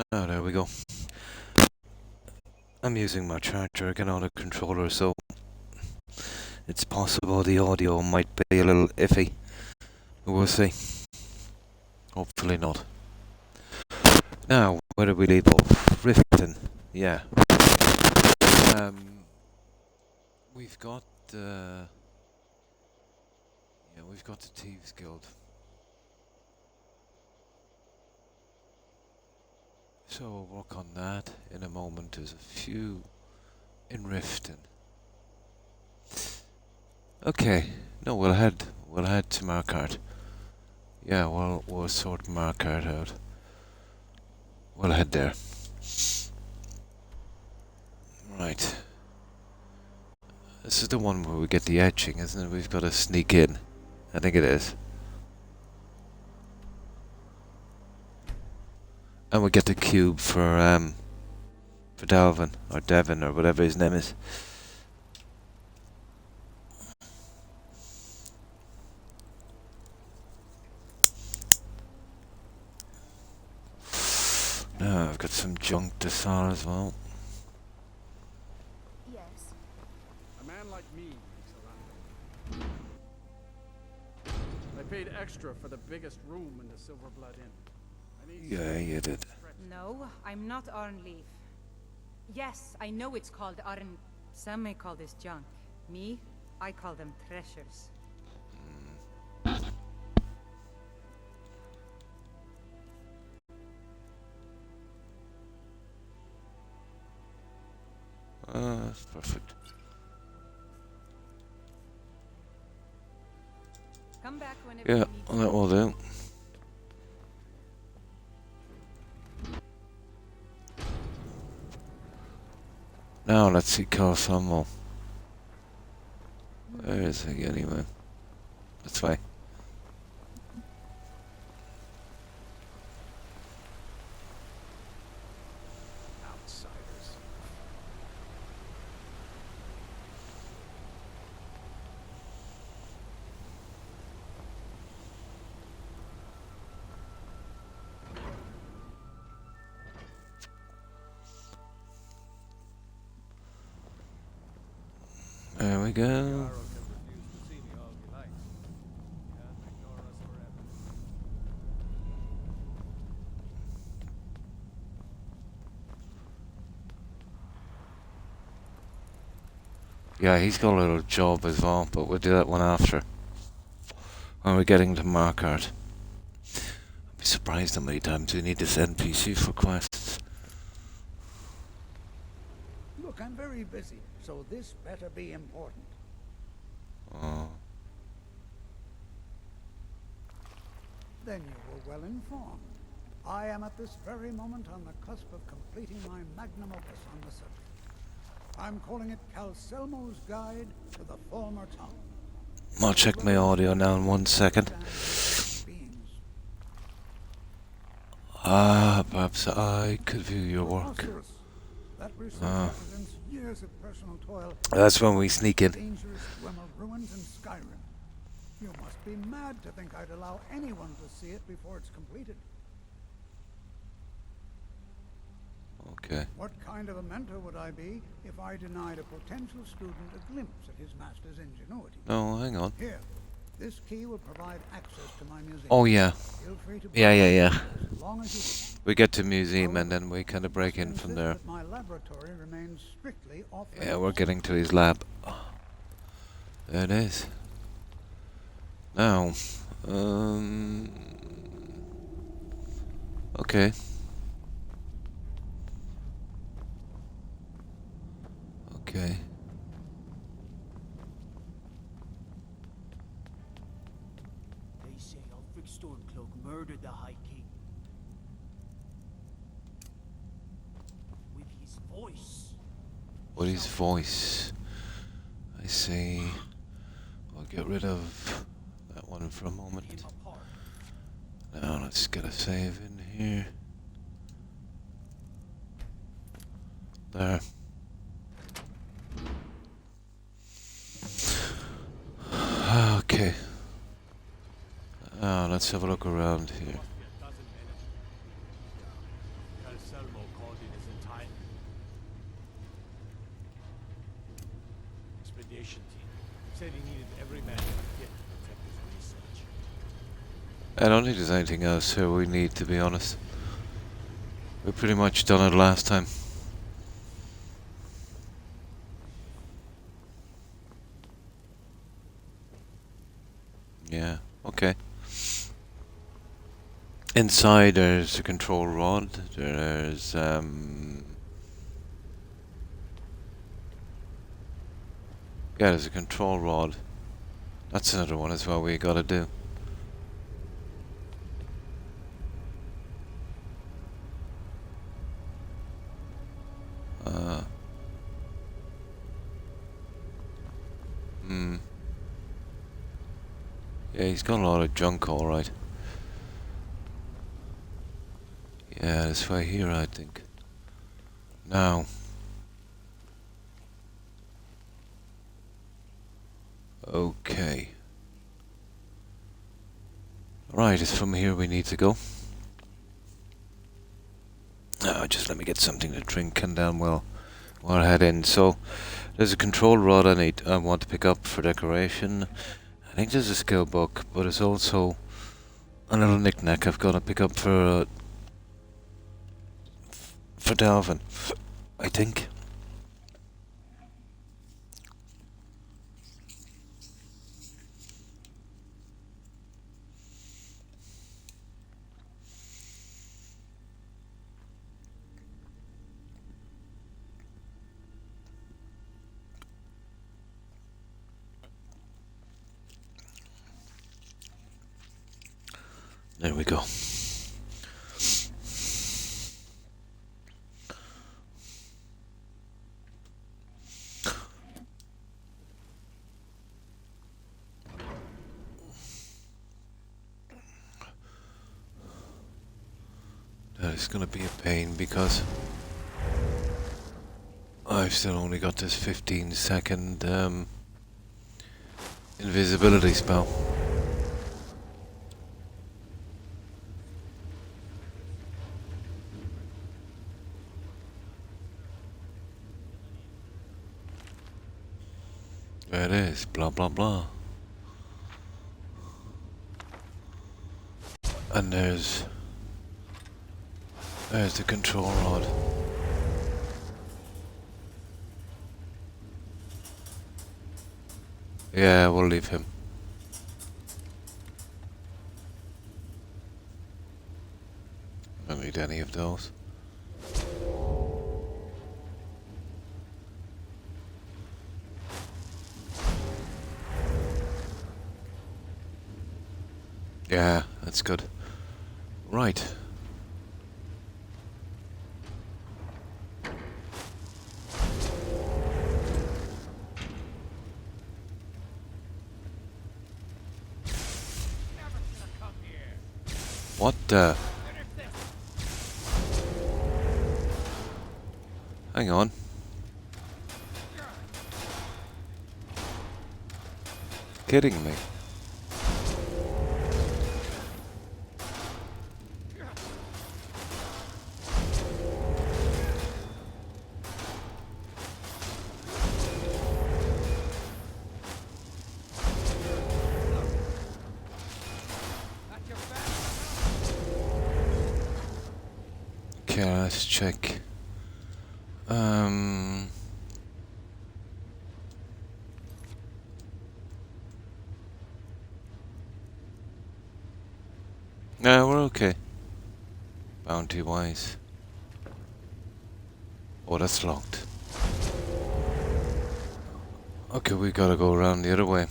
Oh, there we go. I'm using my charger again on a controller, so it's possible the audio might be a little iffy. We'll see. Hopefully not. Now, where did we leave off? Riften. Yeah. We've got we've got the Thieves Guild. So we'll work on that in a moment. There's a few in Riften. Okay. No, we'll head to Markart. Yeah, we'll sort Markart out. We'll head there. Right. This is the one where we get the etching, isn't it? We've got to sneak in. I think it is. And we get the cube for Dalvin, or Devin, or whatever his name is. Now I've got some junk to sell as well. Yes. A man like me makes a lot of it. I paid extra for the biggest room in the Silver Blood Inn. Yeah, you did. No, I'm not Arnleaf. Yes, I know it's called Arn... Some may call this junk. Me, I call them treasures. That's perfect. Come back whenever Yeah, you need that will do. Now let's see Calsamo. Where is he anyway? That's way. Outsiders. There we go. Yeah, he's got a little job as well, but we'll do that one after. When we're getting to Markart. I'd be surprised how many times we need this NPC for quests. Look, I'm very busy, so this better be important. Oh. Then you were well informed. I am at this very moment on the cusp of completing my magnum opus on the subject. I'm calling it Calselmo's Guide to the Former Tongue. I'll check my audio now in 1 second. Perhaps I could view your work. That research represents years of personal toil. That's when we sneak in. Dangerous swimmer ruins in Skyrim. You must be mad to think I'd allow anyone to see it before it's completed. Okay. What kind of a mentor would I be if I denied a potential student a glimpse at his master's ingenuity? No, hang on. Here, this key will provide access to my museum. Oh yeah. Feel free to Yeah. as long as you We get to museum and then we kind of break in from there. that my laboratory remains strictly off Yeah, we're getting to his lab. There it is. Now, okay. Okay. They say Ulfric Stormcloak murdered the High King. With his voice. What is voice? I see. I'll get rid of that one for a moment. Him apart. Now let's get a save in here. There. Okay. Let's have a look around here. Said he needed every man he could get to protect his research. I don't think there's anything else here we need, to be honest. We pretty much done it last time. Yeah, okay. Inside there's a control rod, there's yeah, there's a control rod. That's another one as well we gotta do. Yeah, he's got a lot of junk, alright. Yeah, this way here, I think. Now. Okay. Right, it's from here we need to go. Just let me get something to drink and then we'll head in. So, there's a control rod I want to pick up for decoration. I think there's a skill book, but there's also a little knick-knack I've got to pick up for Delvin, I think. There we go. That is gonna be a pain because I've still only got this 15-second invisibility spell. There it is, blah blah blah. And there's the control rod. Yeah, we'll leave him. I don't need any of those. Yeah, that's good. Right. What the? Hang on. Kidding me. Okay, let's check. No, we're okay. Bounty wise. Oh, that's locked. Okay, we gotta go around the other way.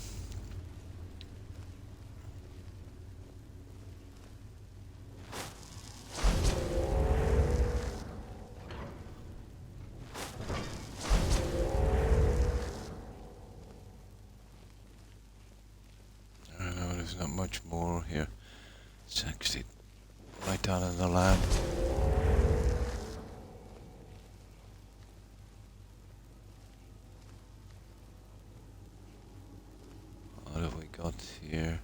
There's not much more here. It's actually right down in the lab. What have we got here?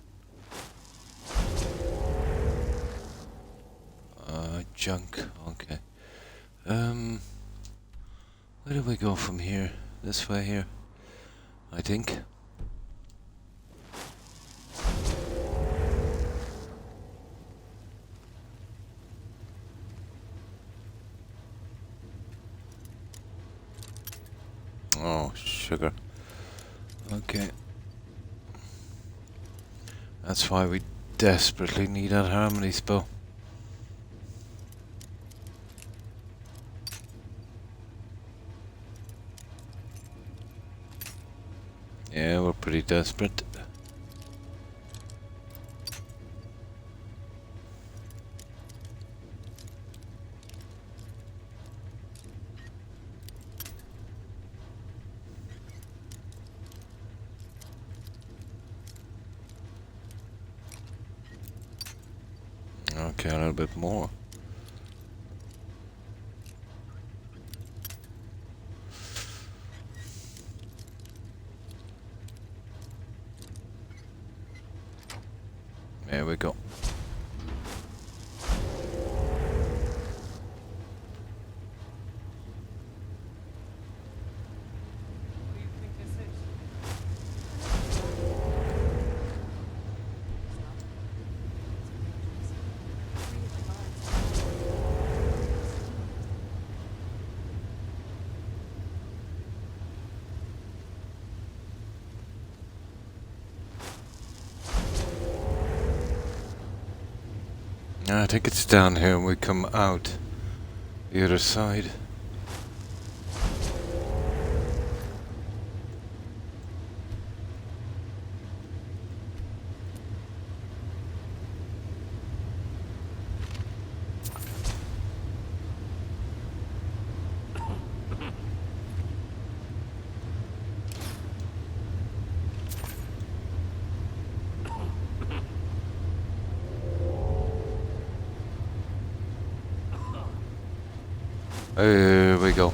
Junk. Okay. Where do we go from here? This way here, I think. trigger. Okay. That's why we desperately need that harmony spell. Yeah, we're pretty desperate. Okay, a little bit more. There we go. What do you think this is? I think it's down here and we come out the other side. Here we go.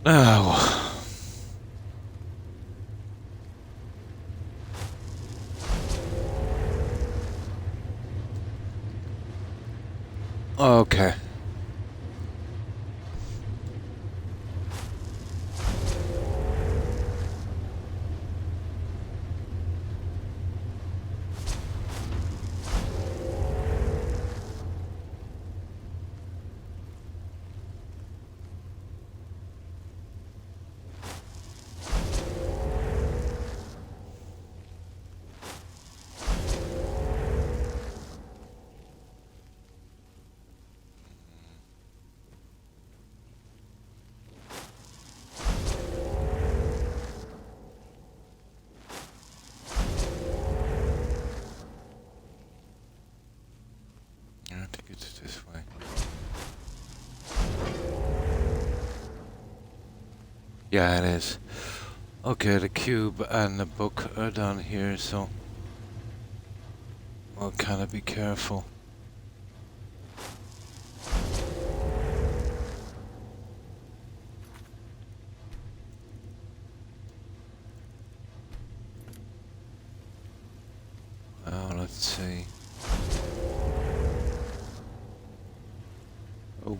Now. Okay. I think it's this way. Yeah, it is. Okay, the cube and the book are down here, so we'll kind of be careful. Let's see. Oh.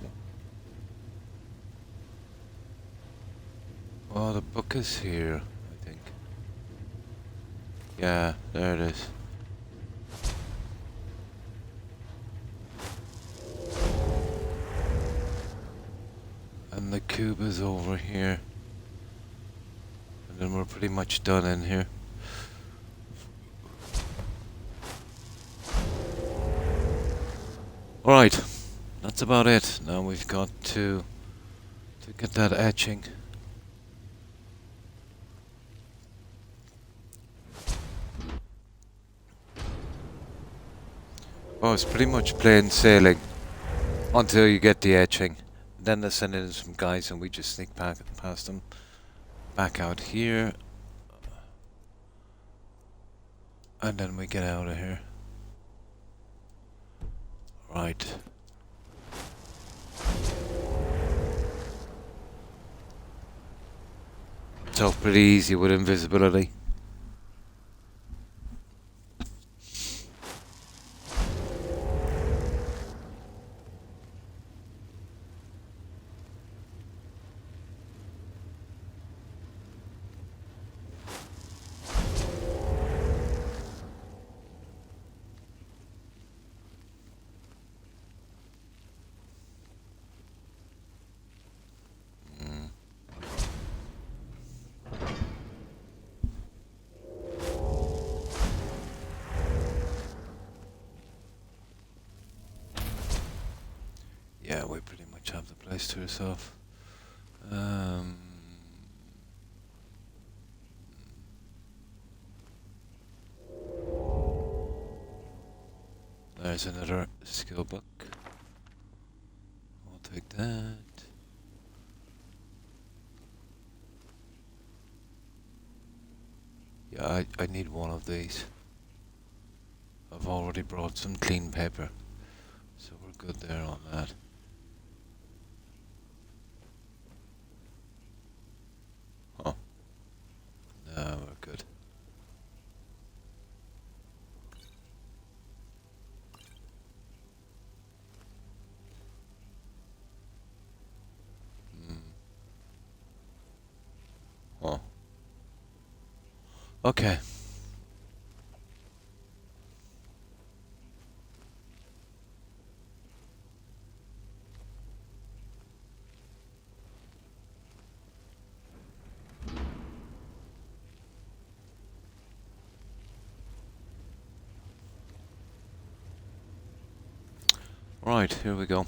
Well, the book is here, I think. Yeah, there it is. And the cube is over here. And then we're pretty much done in here. Alright, that's about it. Now we've got to get that etching. Oh, it's pretty much plain sailing until you get the etching. Then they send in some guys and we just sneak past them. Back out here. And then we get out of here. Right. So pretty easy with invisibility. we pretty much have the place to ourselves. Um, there's another skill book. I'll take that. Yeah, I need one of these. I've already brought some clean paper, so we're good there on that. Oh, no, we're good. Oh. Okay. Right, here we go.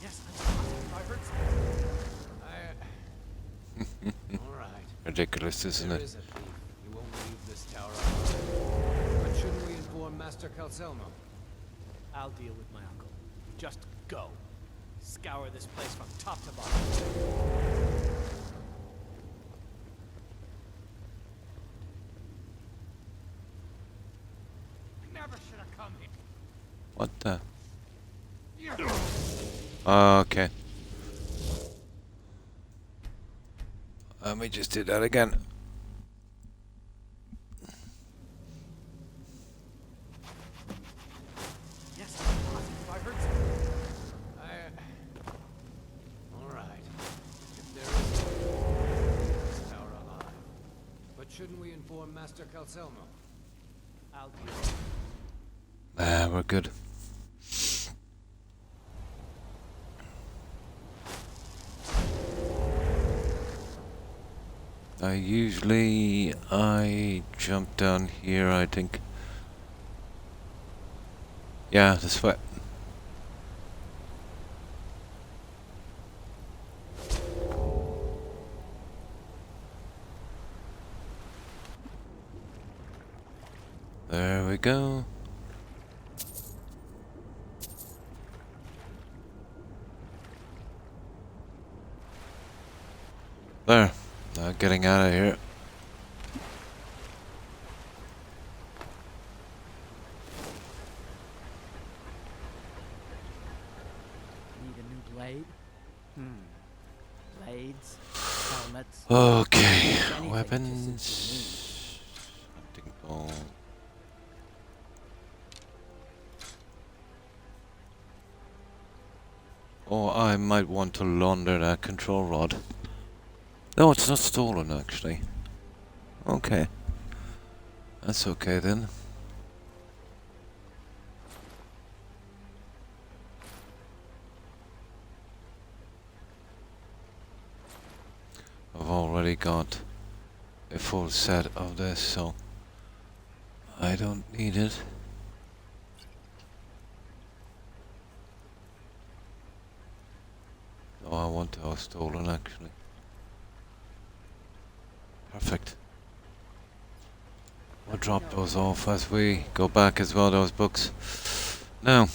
Yes, I heard something. All right. Ridiculous, isn't There it? is a thief. You won't leave this tower alone. But shouldn't we inform Master Calcelmo? I'll deal with my uncle. Just go. Scour this place from top to bottom. Never should have come here. What the? Okay. Let me just do that again. Yes, I'm positive I heard something. All right. If there is a thief, leave this tower alive. But shouldn't we inform Master Calcelmo? I'll deal with it. We're good. Usually I jump down here, I think. Yeah, this way. There we go. There. Now getting out of here. Need a new blade? Blades, helmets. Okay, Anything weapons. Hunting bow. Oh, I might want to launder that control rod. No, it's not stolen actually. Okay. That's okay then. I've already got a full set of this, so I don't need it. No, I want those stolen actually. Perfect. We'll drop those off as we go back as well, those books. Now.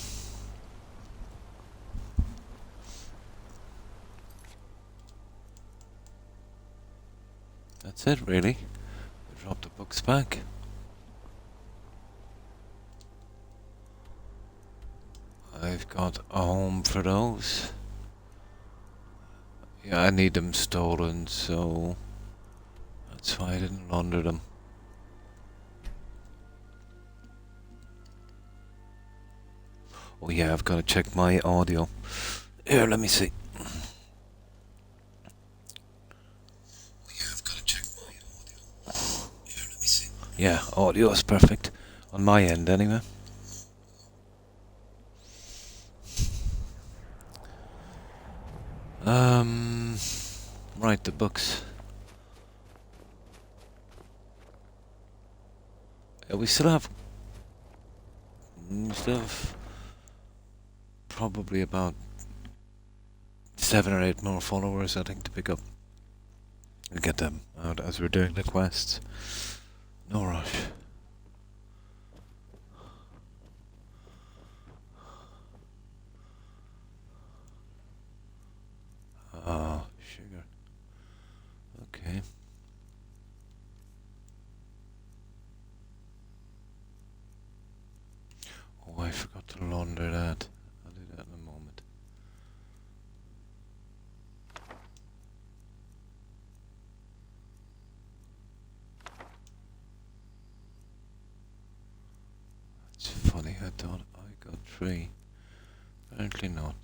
That's it really. We'll drop the books back. I've got a home for those. Yeah, I need them stolen, so that's why I didn't launder them. Oh yeah, I've got to check my audio. Here, let me see. Oh yeah, I've got to check my audio. Here, let me see. Yeah, audio is perfect. On my end, anyway. Right, the books. We still have probably about 7 or 8 more followers, I think, to pick up and get them out as we're doing the quests. No rush. Ah, sugar. Okay. Oh, I forgot to launder that. I'll do that in a moment. It's funny, I thought I got 3. Apparently not.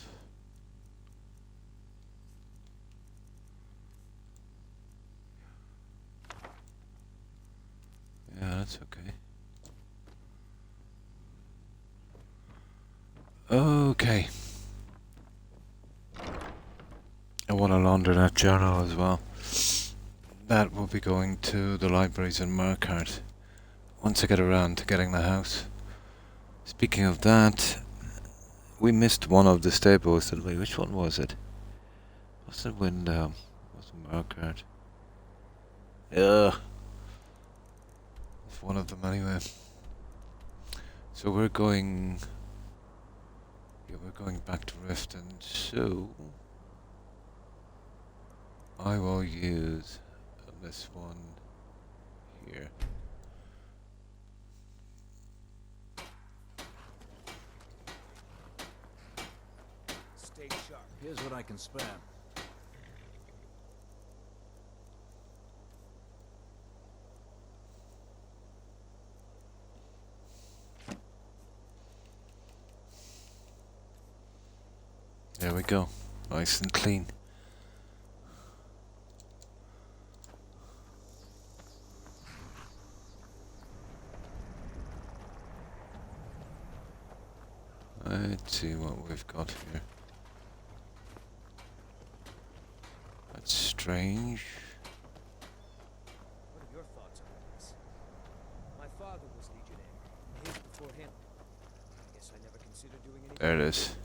Yeah, that's okay. Okay. I want to launder that journal as well. That will be going to the libraries in Markart once I get around to getting the house. Speaking of that, we missed one of the stables, did we? Which one was it? Was it Wyndham? Was it Markart? Yeah. It's one of them anyway. So we're going... Yeah, we're going back to Riften, so... I will use this one here. Stay sharp. Here's what I can spam. There we go. Nice and clean. Let's see what we've got here. That's strange. What are your thoughts on this? My father was Legionnaire. Years before him. I guess I never considered doing anything. There it is.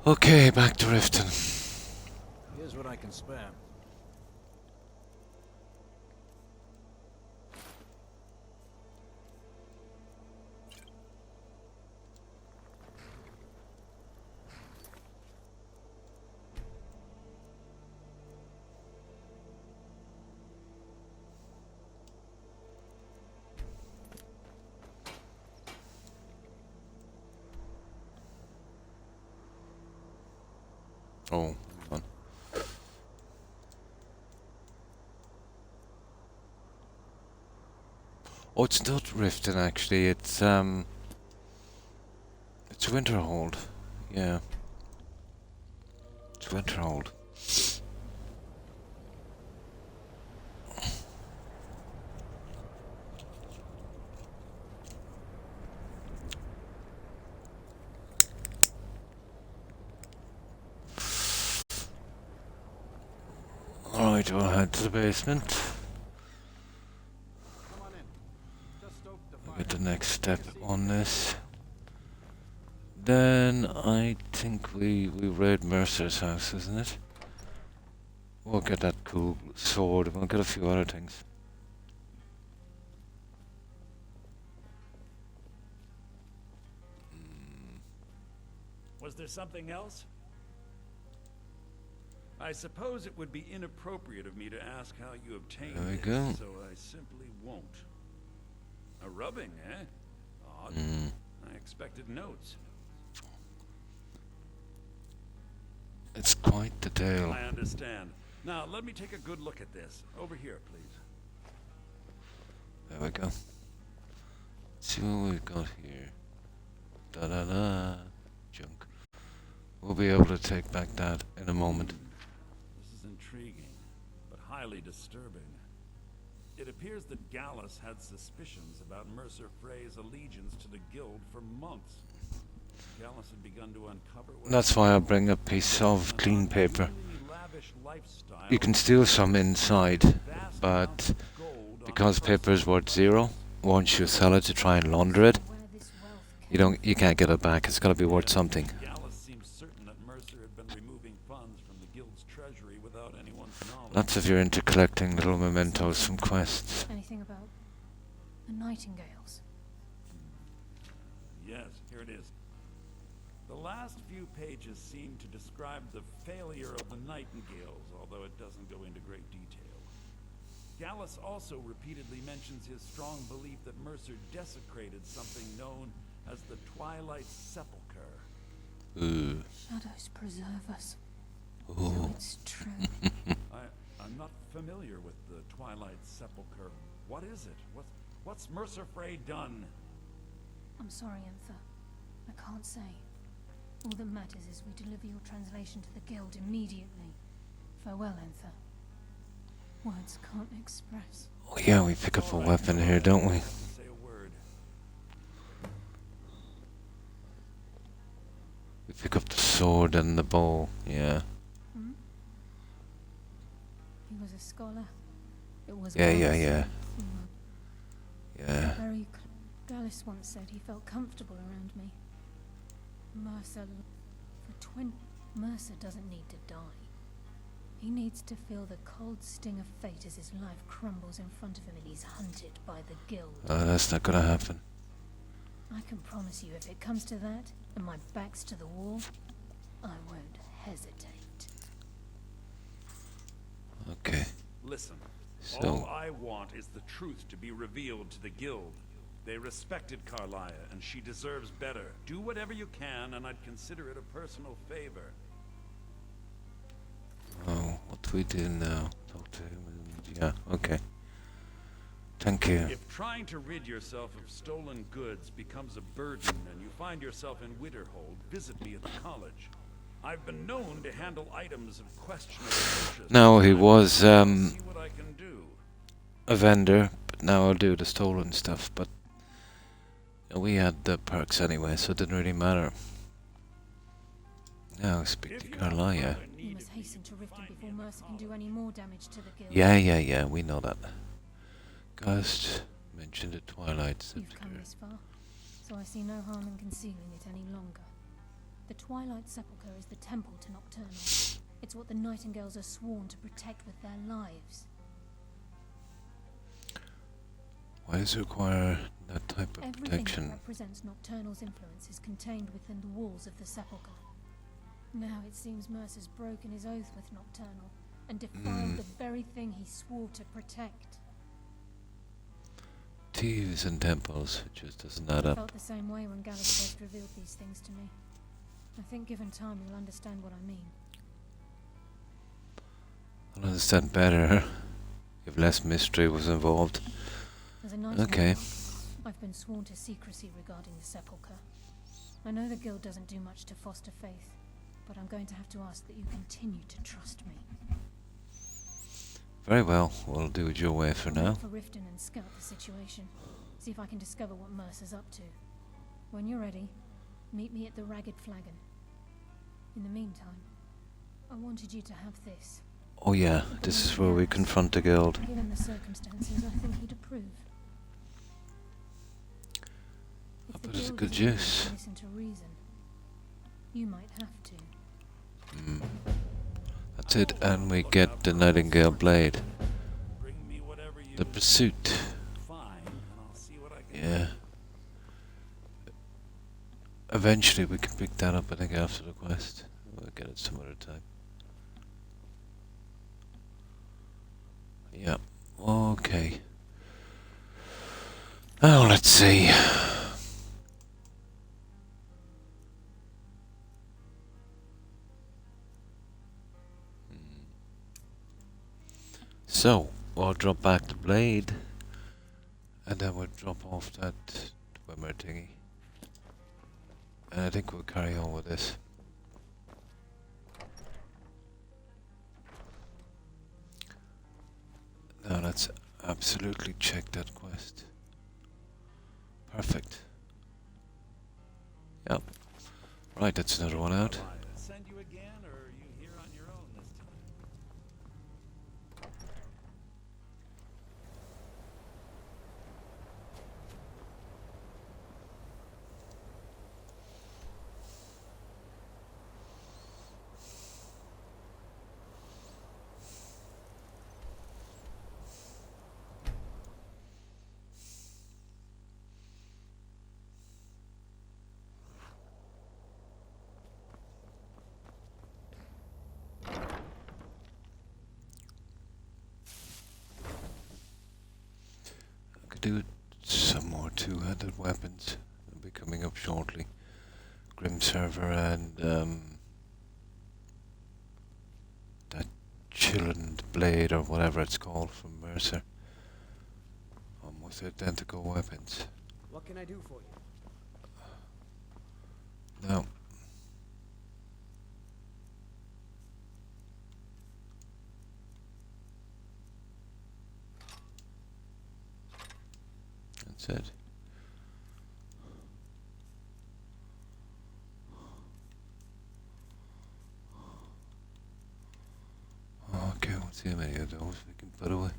Okay, back to Riften. Here's what I can spam. Oh, hang on. Oh, it's not Riften actually. It's Winterhold. Yeah, it's Winterhold. Alright, we'll head to the basement. Come on in. Just stoke the fire. Get the next step on this. Then I think we raid Mercer's house, isn't it? We'll get that cool sword and we'll get a few other things. Was there something else? I suppose it would be inappropriate of me to ask how you obtained There we this, go. so I simply won't. A rubbing, eh? Odd. I expected notes. It's quite the tale. I understand. Now, let me take a good look at this. Over here, please. There we go. Let's see what we've got here. Da da da. Junk. We'll be able to take back that in a moment. This is intriguing, but highly disturbing. It appears that Gallus had suspicions about Mercer Frey's allegiance to the Guild for months. Gallus had begun to uncover what That's why I bring a piece of clean paper. really lavish lifestyle You can steal some inside, vast but amounts of gold on because a paper is personal worth 0, once you sell it to try and launder it, Where this wealth you can't get it back. It's got to be worth something. Gallus seems certain that Mercer had been removing funds from the guild's treasury without anyone's knowledge. That's if you're into collecting little mementos from quests. Anything about the Nightingales? Yes, here it is. The last few pages seem to describe the failure of the Nightingales, although it doesn't go into great detail. Gallus also repeatedly mentions his strong belief that Mercer desecrated something known as the Twilight Sepulchre. Ooh. Shadows preserve us. So Ooh. it's true. I'm not familiar with the Twilight Sepulchre. What is it? What's Mercer Frey done? I'm sorry, Enther. I can't say. All that matters is we deliver your translation to the guild immediately. Farewell, Enther. Words can't express. Oh yeah, we pick up a weapon here, don't we? Say a word. We pick up the sword and the bow. Yeah. Hmm? He was a scholar. It was Yeah. Very Gallus once said he felt comfortable around me. Mercer Mercer doesn't need to die. He needs to feel the cold sting of fate as his life crumbles in front of him and he's hunted by the guild. That's not gonna happen. I can promise you, if it comes to that, and my back's to the wall, I won't hesitate. Okay. Listen, So- all I want is the truth to be revealed to the guild. They respected Carlia, and she deserves better. Do whatever you can, and I'd consider it a personal favor. Oh, what do we do now? Talk to him and... Yeah, okay. Thank you. If trying to rid yourself of stolen goods becomes a burden and you find yourself in Winterhold, visit me at the college. I've been known to handle items of questionable interest. No, he was See what I can do. a vendor, but now I'll do the stolen stuff, but we had the perks anyway, so it didn't really matter. Now speak to Carlia. You must hasten to Riften before Mercer can do any more damage to the guild. Yeah, we know that. Ghost mentioned the Twilight You've come Sepulchre. this far, so I see no harm in concealing it any longer. The Twilight Sepulchre is the temple to Nocturnal. It's what the Nightingales are sworn to protect with their lives. Why does it require that type of Everything protection? that represents Nocturnal's influence is contained within the walls of the Sepulchre. Now it seems Mercer's broken his oath with Nocturnal and defiled the very thing he swore to protect. Thieves and temples, it just doesn't add I up. felt the same way when Gallus first revealed these things to me. I think given time you'll understand what I mean. I'll understand better if less mystery was involved. As a Nightingale, Okay. I've been sworn to secrecy regarding the Sepulchre. I know the Guild doesn't do much to foster faith, but I'm going to have to ask that you continue to trust me. Very well, we'll do it your way for I'll now. look for Riften and scout the situation. See if I can discover what Mercer's up to. When you're ready, meet me at the Ragged Flagon. In the meantime, I wanted you to have this. Oh yeah, this is where we confront the guild. Given the circumstances, I think he'd approve. If the But it's a Guild good isn't willing juice. to listen to reason, you might have to. That's it, and we get the Nightingale Blade. Bring me whatever you The pursuit. find, and I'll see what I can Yeah. Eventually we can pick that up, I think, after the quest. We'll get it some other time. Yeah. Okay. Now let's see. So, we'll drop back the blade, and then we'll drop off that swimmer thingy. And I think we'll carry on with this. Now let's absolutely check that quest. Perfect. Yep. Right, that's another one out. Shall I send you again, or are you here on your own this time? I could do some more two-handed weapons. They'll be coming up shortly. Grim Server and that Chilling Blade or whatever it's called from Mercer. Almost identical weapons. What can I do for you? No. That's it. Okay, let's see how many of those we can put away.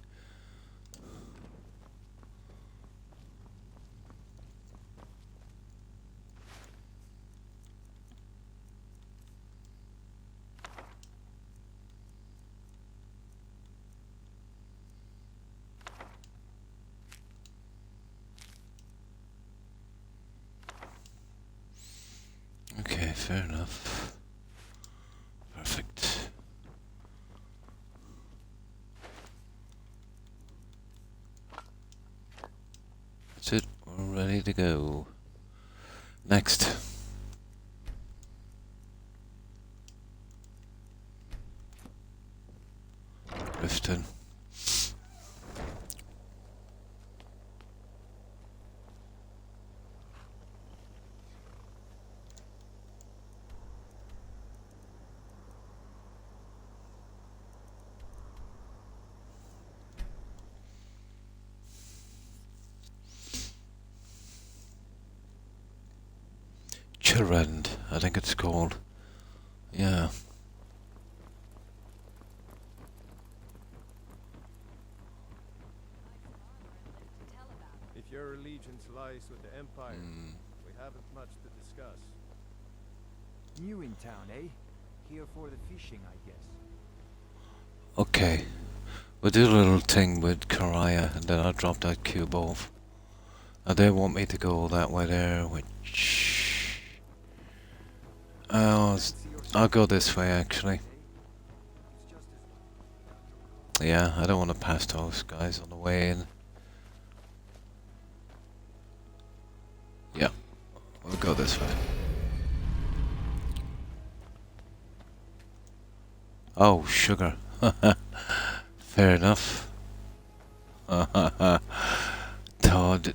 Okay, fair enough. Perfect. That's it, we're ready to go. Next. Riften. Chirend, I think it's called. Yeah. If your allegiance lies with the Empire, we haven't much to discuss. New in town, eh? Here for the fishing, I guess. Okay. We'll do a little thing with Karaya and then I'll drop that cube off. Now they want me to go that way there, which... I'll go this way actually. Yeah, I don't want to pass those guys on the way in. Yeah, we'll go this way. Oh, sugar. Fair enough. Todd.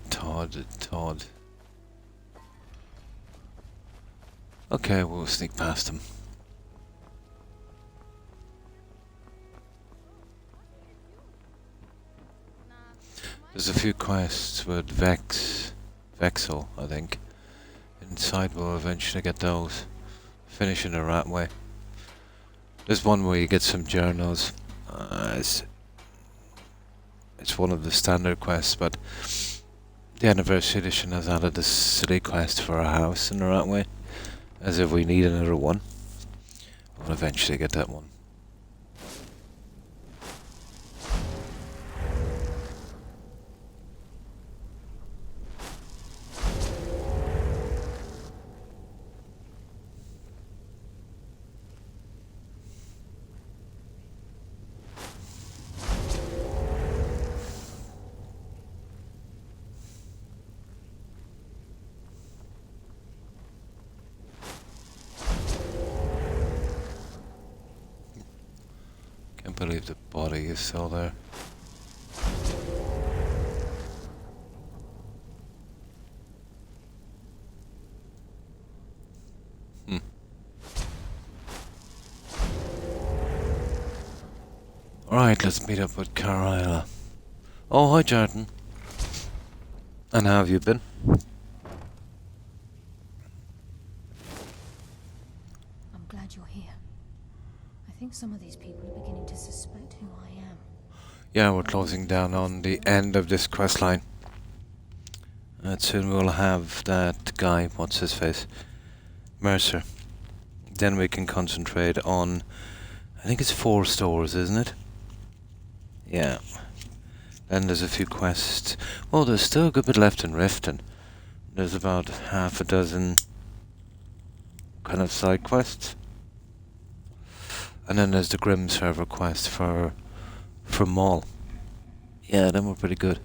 Okay, we'll sneak past him. There's a few quests with Vexel, I think. Inside we'll eventually get those. Finishing the rat way. There's one where you get some journals. It's one of the standard quests, but the anniversary edition has added a silly quest for a house in the rat way. As if we need another one. We'll eventually get that one. Can't believe the body is still there. Alright, let's meet up with Carla. Oh, hi Jordan. And how have you been? think some of these people are beginning to suspect who I am. Yeah, we're closing down on the end of this quest line. And soon we'll have that guy, what's his face? Mercer. Then we can concentrate on, I think it's 4 stores, isn't it? Yeah. Then there's a few quests. Well, there's still a good bit left in Riften. There's about half a dozen kind of side quests. And then there's the Grim server quest for Maul. Yeah, them were pretty good.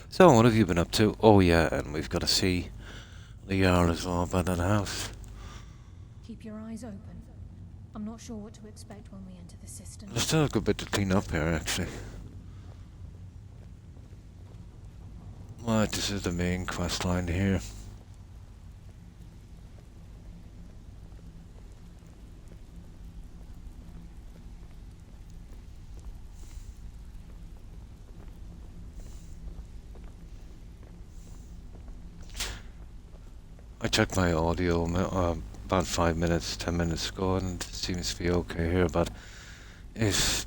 So, what have you been up to? Oh yeah, and we've got to see the Jarl as well by that house. Keep your eyes open. I'm not sure what to expect when we enter the system. There's still a good bit to clean up here, actually. Right, this is the main quest line here. I checked my audio about 5 minutes, 10 minutes ago, and it seems to be okay here, but if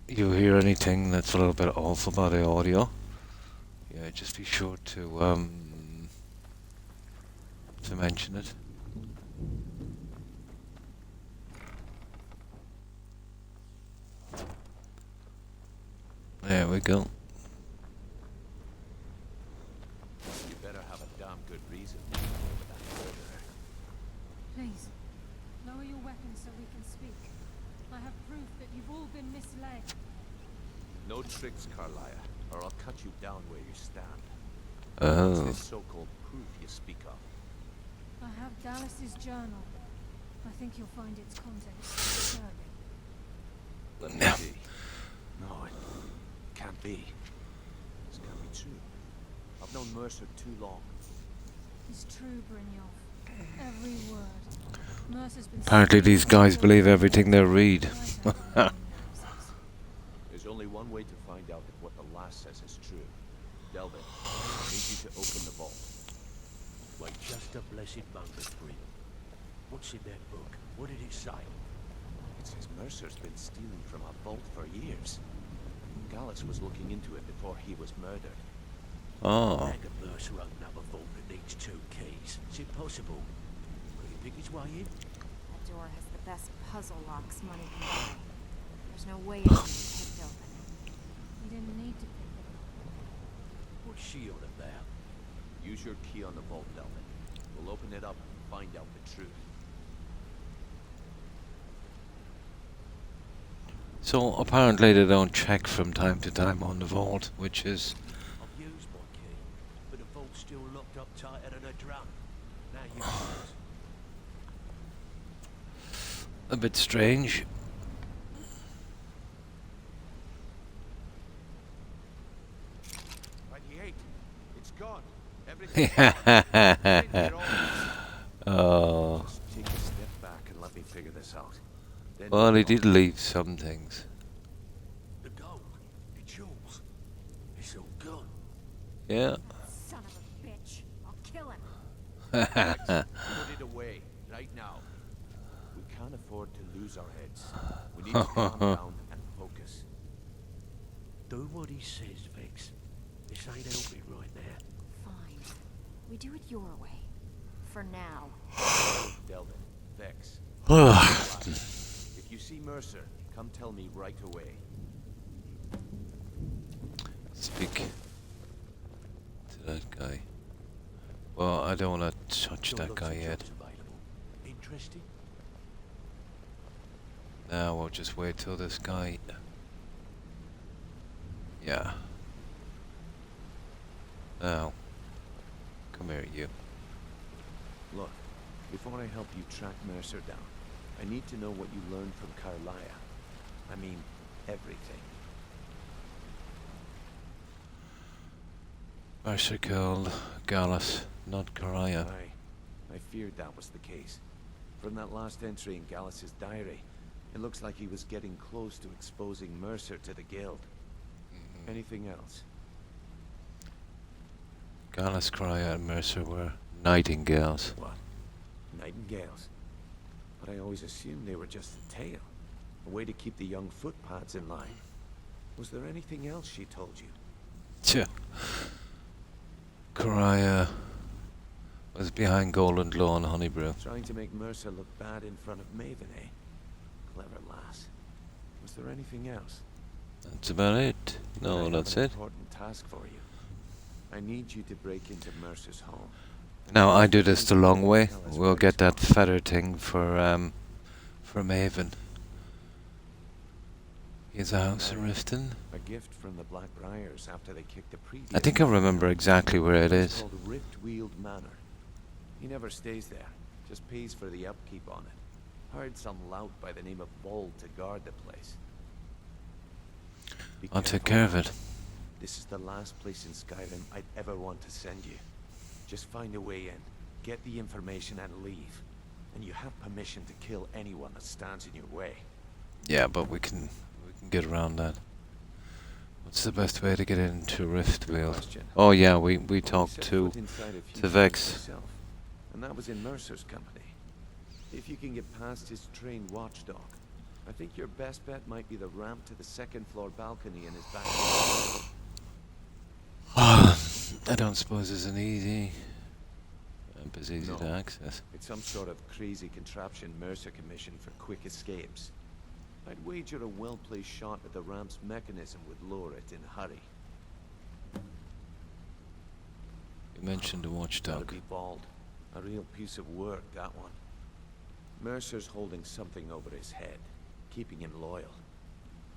you hear anything that's a little bit off about the audio, yeah, just be sure to mention it. There we go. You better have a damn good reason for that murderer. Please, lower your weapons so we can speak. I have proof that you've all been misled. No tricks, Carlia, or I'll cut you down where you stand. Oh. What's this so-called proof you speak of? I have Dallas's journal. I think you'll find its contents disturbing. Let me see. No, it can't be. This can't be true. I've known Mercer too long. It's true, Brynjolf. Every word. Mercer's been Apparently these guys believe everything they read. There's only one way to find out if what the lass says is true. Delvin, I need you to open the vault. Wait just a blessed moment, Bryn. What's in that book? What did it say? It says Mercer's been stealing from our vault for years. Gallus was looking into it before he was murdered. Oh. How can Mercer open up a vault that needs 2 keys? Is it possible? Could he pick his way in? That door has the best puzzle locks money can buy. There's no way it can be picked open. You didn't need to pick it. What's she on about? Use your key on the vault, Delvin. We'll open it up and find out the truth. So apparently they don't check from time to time on the vault, which is I've used my key, but the vault's still locked up tighter than a drum. Now you choose. a bit strange. 28. It's gone. Everything. Oh. Just take a step back and let me figure this out. Then Well, he did leave some things. The gold, it's yours. It's all gone. Yeah. Son of a bitch. I'll kill him. put it away right now. We can't afford to lose our heads. We need to calm down and focus. Do what he says, Vex. This ain't helping right now. Fine. We do it your way. For now. Delvin, Vex. Ugh. If you see Mercer, come tell me right away. Speak to that guy. Well, I don't want to touch Got that lots guy of yet. jobs available. Interested? Now we'll just wait till this guy. Yeah. Now, come here, you. Look, before I help you track Mercer down, I need to know what you learned from Carlia. I mean, everything. Mercer killed Gallus, not Karaya. I feared that was the case. From that last entry in Gallus's diary, it looks like he was getting close to exposing Mercer to the guild. Anything else? Gallus, Karaya, and Mercer were nightingales. What? Nightingales? but I always assumed they were just a tale. A way to keep the young footpads in line. Was there anything else she told you? Tja. Karaya was behind Golden Glow and Honeybrew. Trying to make Mercer look bad in front of Maven, eh? Clever lass. Was there anything else? That's about it. No, that's I have an it. important task for you. I need you to break into Mercer's home. Now I do this the long way. We'll get that feather thing for Maven. Here's a house in Riften. A gift from the Blackbriars after they kicked the previous. I think I remember exactly where it It's is. called Rift Weald Manor. He never stays there, just pays for the upkeep on it. Hired some lout by the name of Bold to guard the place. Be I'll take careful. care of it. This is the last place in Skyrim I'd ever want to send you. Just find a way in, get the information and leave. And you have permission to kill anyone that stands in your way. Yeah, but we can get around that. What's the best way to get into Riftweald? Question. Oh yeah, we Only talked set to foot inside a few Vex. times myself, and that was in Mercer's company. If you can get past his trained watchdog, I think your best bet might be the ramp to the second floor balcony in his back. I don't suppose it's an easy easy No. to access. It's some sort of crazy contraption Mercer commissioned for quick escapes. I'd wager a well-placed shot at the ramp's mechanism would lure it in a hurry. You mentioned the Gotta watchdog. be Bald. A real piece of work, that one. Mercer's holding something over his head, keeping him loyal.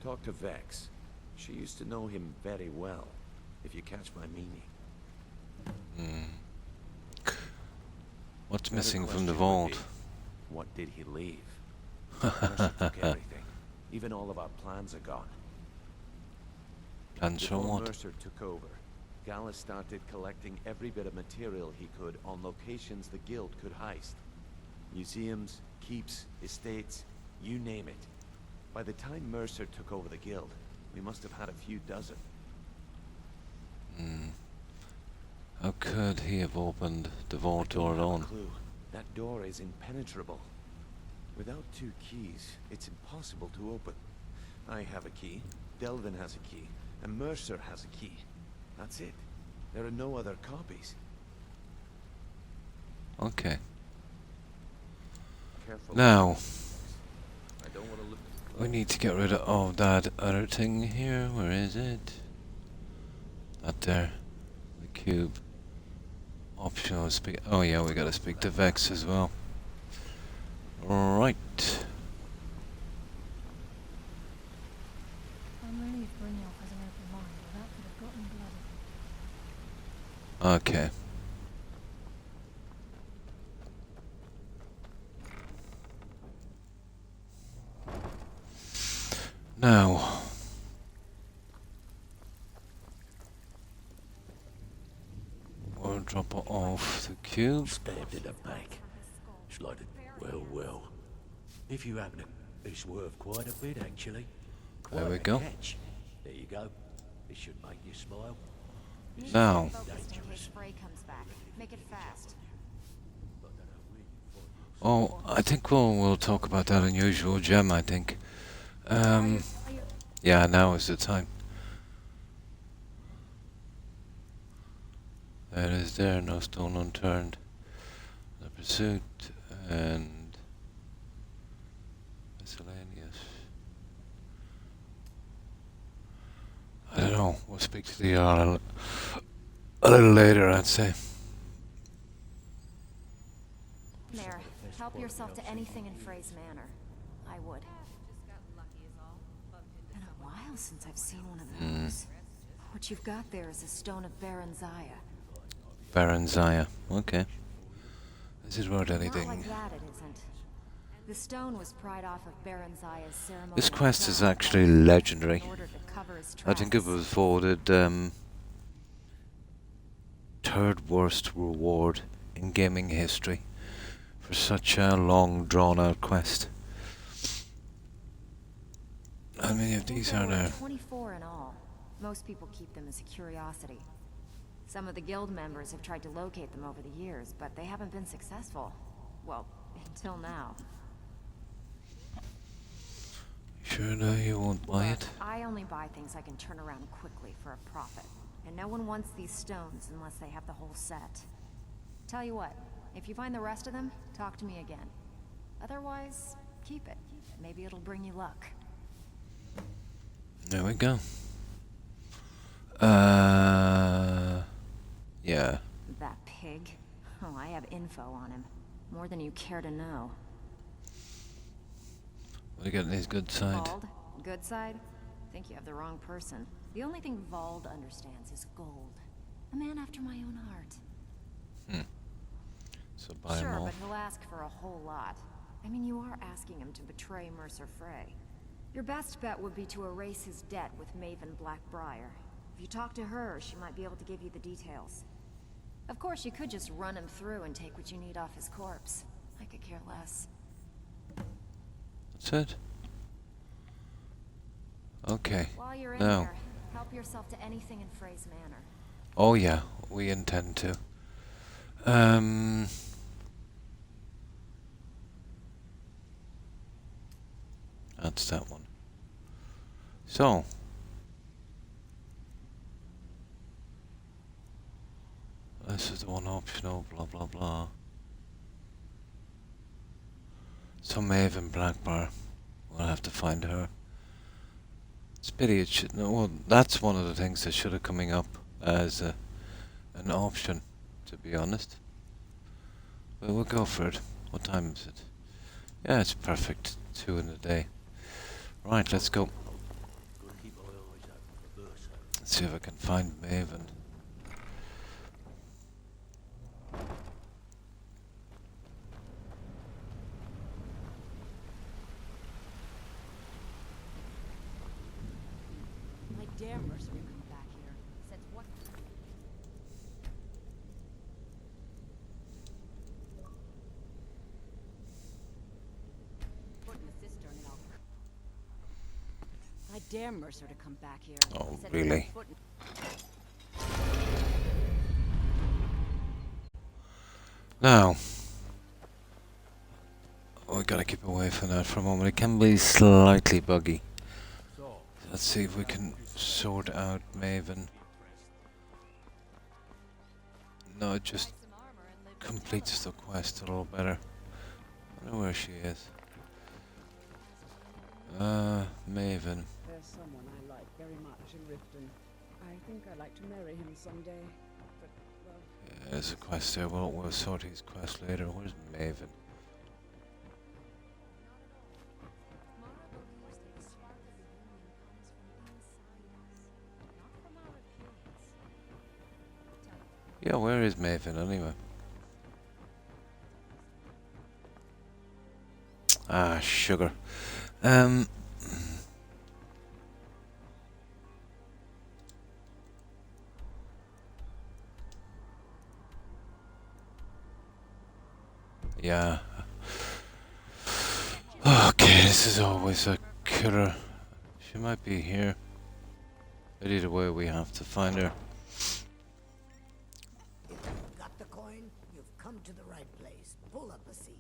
Talk to Vex. She used to know him very well, if you catch my meaning. What's Better missing from the question would vault? be, what did he leave? Mercer took everything. Even all of our plans are gone. Plans for Before what? Mercer took over, Gallus started collecting every bit of material he could on locations the guild could heist. Museums, keeps, estates, you name it. By the time Mercer took over the guild, we must have had a few dozen. How could he have opened the vault I don't door have a alone? clue. That door is impenetrable. Without 2 keys, it's impossible to open. I have a key, Delvin has a key, and Mercer has a key. That's it. There are no other copies. Okay. Careful. Now, I don't want to look. we need to get rid of that other thing here. Where is it? That there. The cube. Optional speak. Oh yeah, we gotta speak to Vex as well. Right. I'm relieved Brynjolf has an open mind, or that could have gotten bloody. Okay. Now. We'll drop it off the cube. Stabbed in the back. It's like, well. If you happen to, it's worth quite a bit, actually. There Quite we a go. catch. There you go. This should make you smile. Now. Focused in case Frey comes back. Make it fast. Oh, I think we'll talk about that unusual gem, I think. Yeah, now is the time. There it is there, no stone unturned. The pursuit and miscellaneous. I don't know, we'll speak to the Jarl a little later, I'd say. Mare, help yourself to anything in Frey's manor. I would. Been a while since I've seen one of those. What you've got there is a stone of Baron Zaya. Baron Zaya, okay. Is it worth Not anything? like that, it isn't. The stone was pried off of Baron Zaya's ceremonial This quest is crown actually in legendary. order to cover his I think it tracks. was voted third worst reward in gaming history for such a long drawn out quest. How many of these There are were there? 24 in all. Most people keep them as a curiosity. Some of the guild members have tried to locate them over the years, but they haven't been successful. Well, until now. sure now you won't buy it? I only buy things I can turn around quickly for a profit. And no one wants these stones unless they have the whole set. Tell you what, if you find the rest of them, talk to me again. Otherwise, keep it. Maybe it'll bring you luck. There we go. Yeah. That pig? Oh, I have info on him. More than you care to know. We got his good side. Vald? Good side? Think you have the wrong person. The only thing Vald understands is gold. A man after my own heart. So buy him Sure, off. but he'll ask for a whole lot. I mean, you are asking him to betray Mercer Frey. Your best bet would be to erase his debt with Maven Blackbriar. If you talk to her, she might be able to give you the details. Of course, you could just run him through and take what you need off his corpse. I could care less. That's it. Okay. While you're in Now. there, help yourself to anything in Frey's Manor. Oh yeah, we intend to. That's that one. So. This is the one optional, blah blah blah. So Maven Blackbar. We'll have to find her. It's a pity it should. No, well, that's one of the things that should have coming up as an option, to be honest. But we'll go for it. What time is it? Yeah, it's perfect. 2 in the day. Right, let's go. Let's see if I can find Maven. Dare Mercer to come back here. Since what? Put in a cistern and I dare Mercer to come back here. Oh, really? Now, we gotta keep away from that for a moment. It can be slightly buggy. Let's see if we can sort out Maven. No, it just completes the quest a little better. I wonder where she is. Maven. There's someone I like very much in Riften. I think I'd like to marry him someday. But, well... Yeah, there's a quest there. We'll sort his quest later. Where's Maven? Yeah, where is Maven anyway? Ah, sugar. Yeah. Okay, this is always a killer. She might be here. But either way, we have to find her. Got the coin? You've come to the right place. Pull up a seat.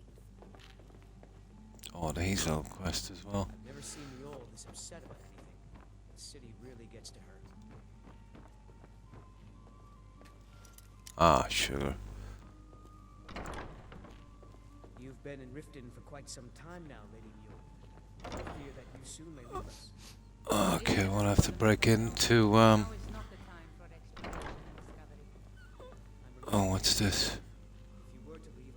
Oh, the Hazel quest as well. I've never seen Mule this upset about anything. The city really gets to her. Ah, sugar. You've been in Riften for quite some time now, Lady Mule. I fear that you soon may leave us. Okay, we'll have to break into, Oh, what's this? If you were to leave,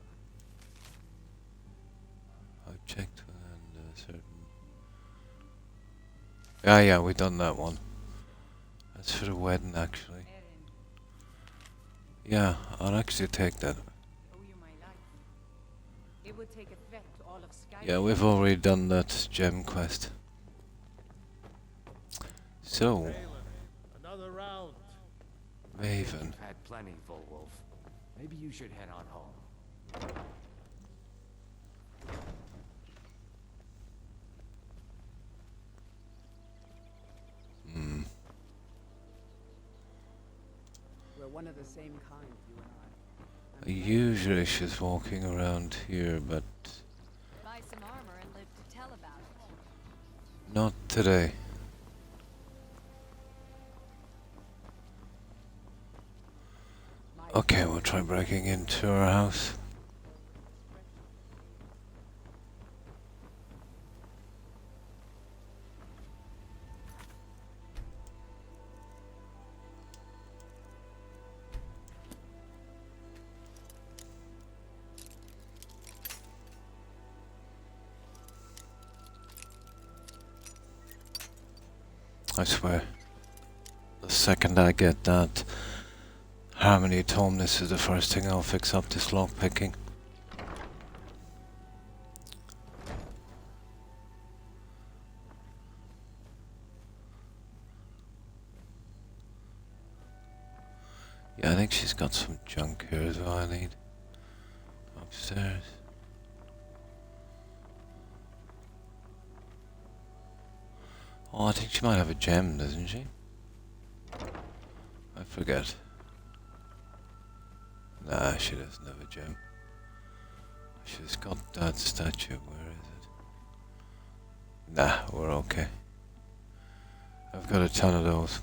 I've checked and certain... Yeah, we done that one. That's for the wedding, actually. Yeah, I'll actually take that. It would take a threat to all of Skyrim. Yeah, we've already done that gem quest. So, Another round. Maven. You've had plenty, Volwolf. Maybe you should head on home. We're one of the same kind, you and I. Usually she's walking around here, but Buy some armor and live to tell about Not today. Okay, we'll try breaking into our house. I swear, the second I get that Harmony tome, this is the first thing I'll fix up, this lock picking. Yeah, I think she's got some junk here as well I need. Upstairs. Oh, I think she might have a gem, doesn't she? I forget. Nah, she doesn't have a gem. She's got that statue. Where is it? Nah, we're okay. I've got a ton of those.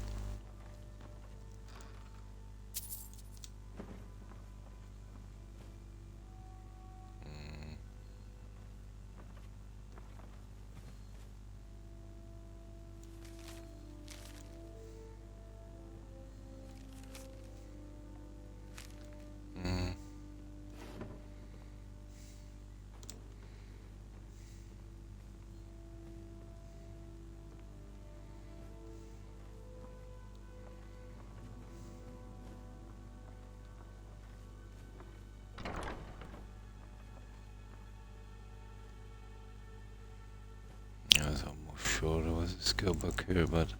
I was almost sure there was a skill book here, but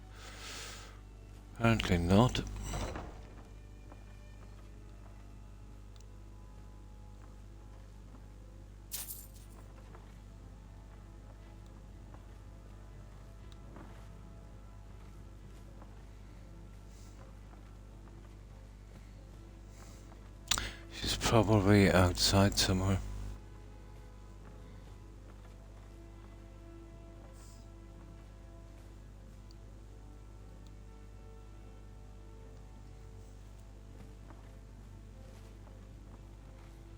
apparently not. She's probably outside somewhere.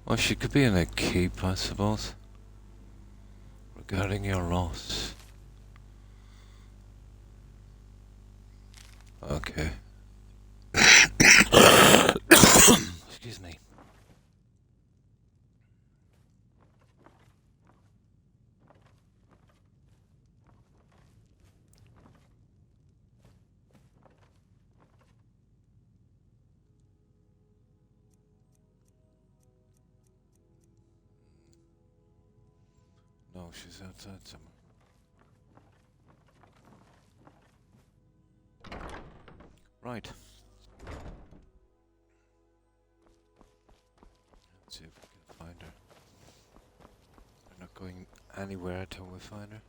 Well, she could be in a keep, I suppose. Regarding your loss. Okay. Excuse me. No, she's outside somewhere. Right. Let's see if we can find her. We're not going anywhere till we find her.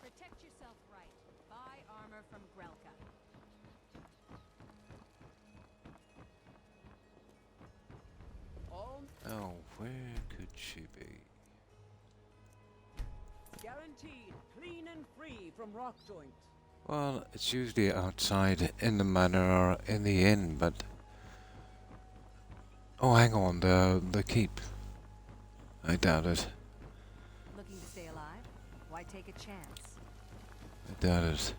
Protect yourself right. Buy armor from Grelka. Oh, where could she be? Guaranteed clean and free from rock joint. Well, it's usually outside in the manor or in the inn, but... Oh, hang on, the keep. I doubt it. Looking to stay alive? Why take a chance? I doubt it.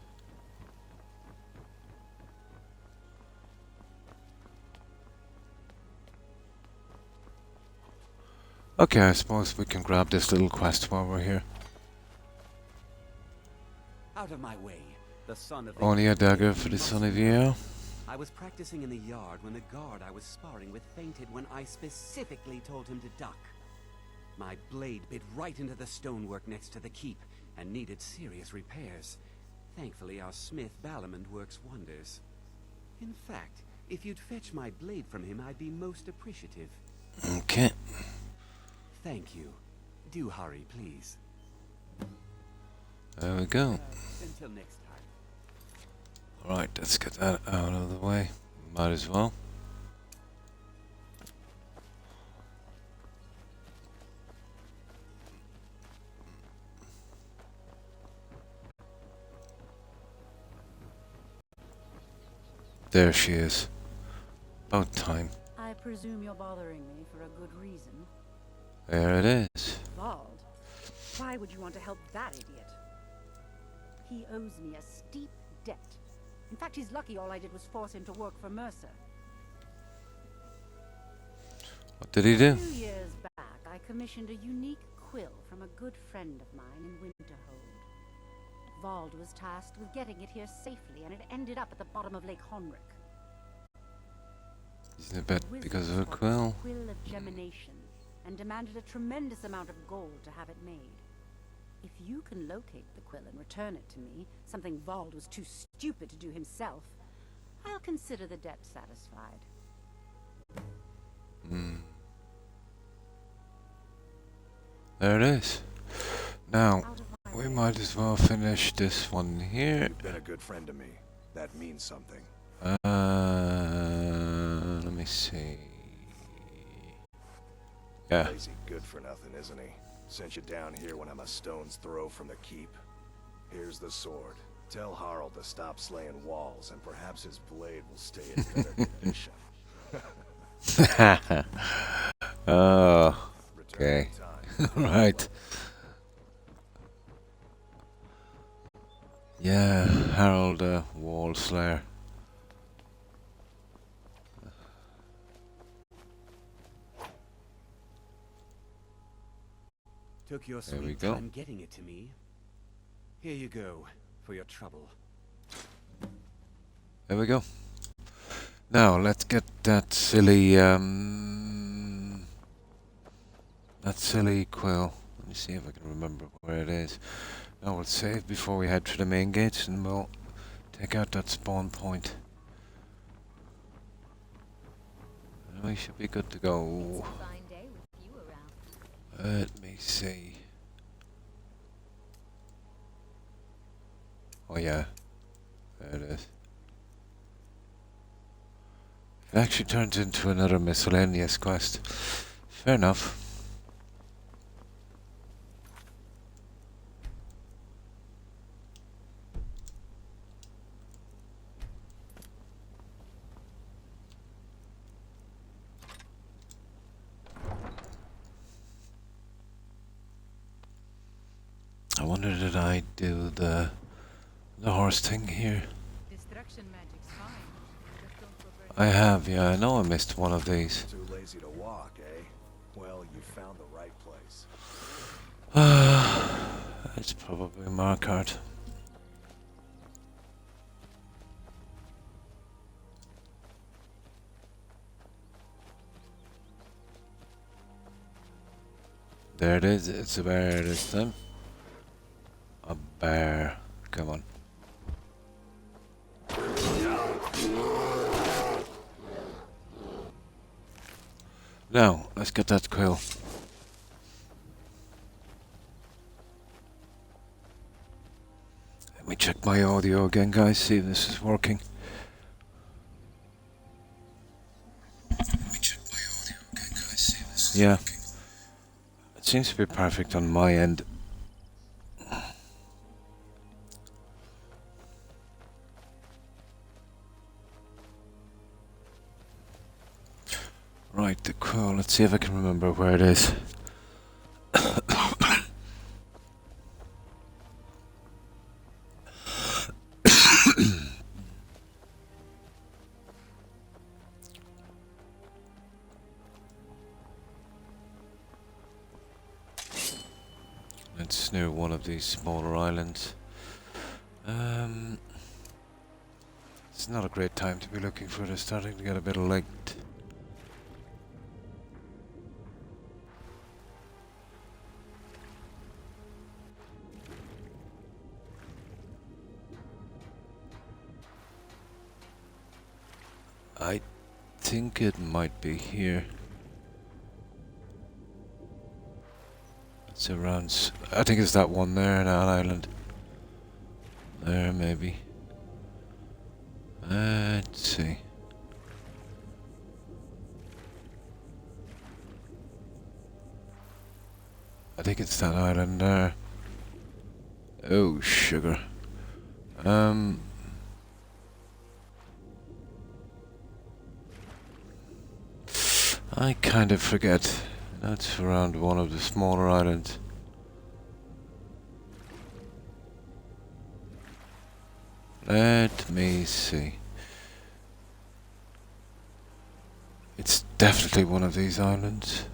Okay, I suppose we can grab this little quest while we're here. Out of my way, the son of the... Only a dagger for the son of Yale. I was practicing in the yard when the guard I was sparring with fainted when I specifically told him to duck. My blade bit right into the stonework next to the keep and needed serious repairs. Thankfully, our smith Balamond works wonders. In fact, if you'd fetch my blade from him, I'd be most appreciative. Okay. Thank you. Do hurry, please. There we go. Until next time. Right, let's get that out of the way. Might as well. There she is. About time. I presume you're bothering me for a good reason. There it is. Vald? Why would you want to help that idiot? He owes me a steep debt. In fact, he's lucky all I did was force him to work for Mercer. What did he do? A few years back, I commissioned a unique quill from a good friend of mine in Winterhold. Vald was tasked with getting it here safely, and it ended up at the bottom of Lake Honrick. Isn't it bad because of a quill? Quill of gemination, and demanded a tremendous amount of gold to have it made. If you can locate the quill and return it to me, something Vald was too stupid to do himself, I'll consider the debt satisfied. There it is. Now, we might as well finish this one here. You've been a good friend to me. That means something. Let me see. Yeah. Lazy good for nothing, isn't he? Sent you down here when I'm a stone's throw from the keep. Here's the sword. Tell Harald to stop slaying walls, and perhaps his blade will stay in better condition. Oh, okay. Right. Yeah, Harold Wall Slayer. Took your There we sweet go. time getting it to me. Here you go, for your trouble. There we go. Now let's get that silly quill. Let me see if I can remember where it is. Now we'll save before we head to the main gates, and we'll take out that spawn point. And we should be good to go. Let me see. Oh yeah, there it is. It actually turns into another miscellaneous quest. Fair enough. I wonder did I do the horse thing here? Destruction magic's fine. Just don't go burning. I have, yeah. I know I missed one of these. Too lazy to walk, eh? Well, you found the right place. It's probably Markart. There it is. It's a bear this time. A bear. Come on. Now, let's get that quill. Let me check my audio again, guys, see if this is working. Yeah. It seems to be perfect on my end. Right, the quill. Let's see if I can remember where it is. It's near one of these smaller islands. It's not a great time to be looking for it. It's starting to get a bit late. I think it might be here. It's around. I think it's that one there in that island. There, maybe. Let's see. I think it's that island there. Oh, sugar. I kind of forget. That's around one of the smaller islands. Let me see. It's definitely one of these islands.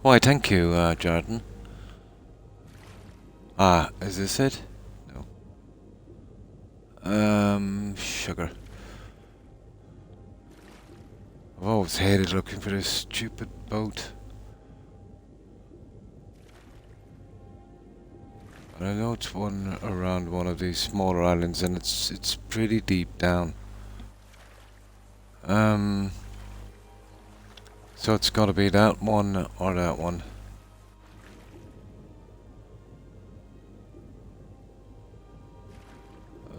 Why, thank you, Jordan. Ah, is this it? No. Sugar. I've always hated looking for this stupid boat. And I know it's one around one of these smaller islands, and it's pretty deep down. So it's got to be that one or that one.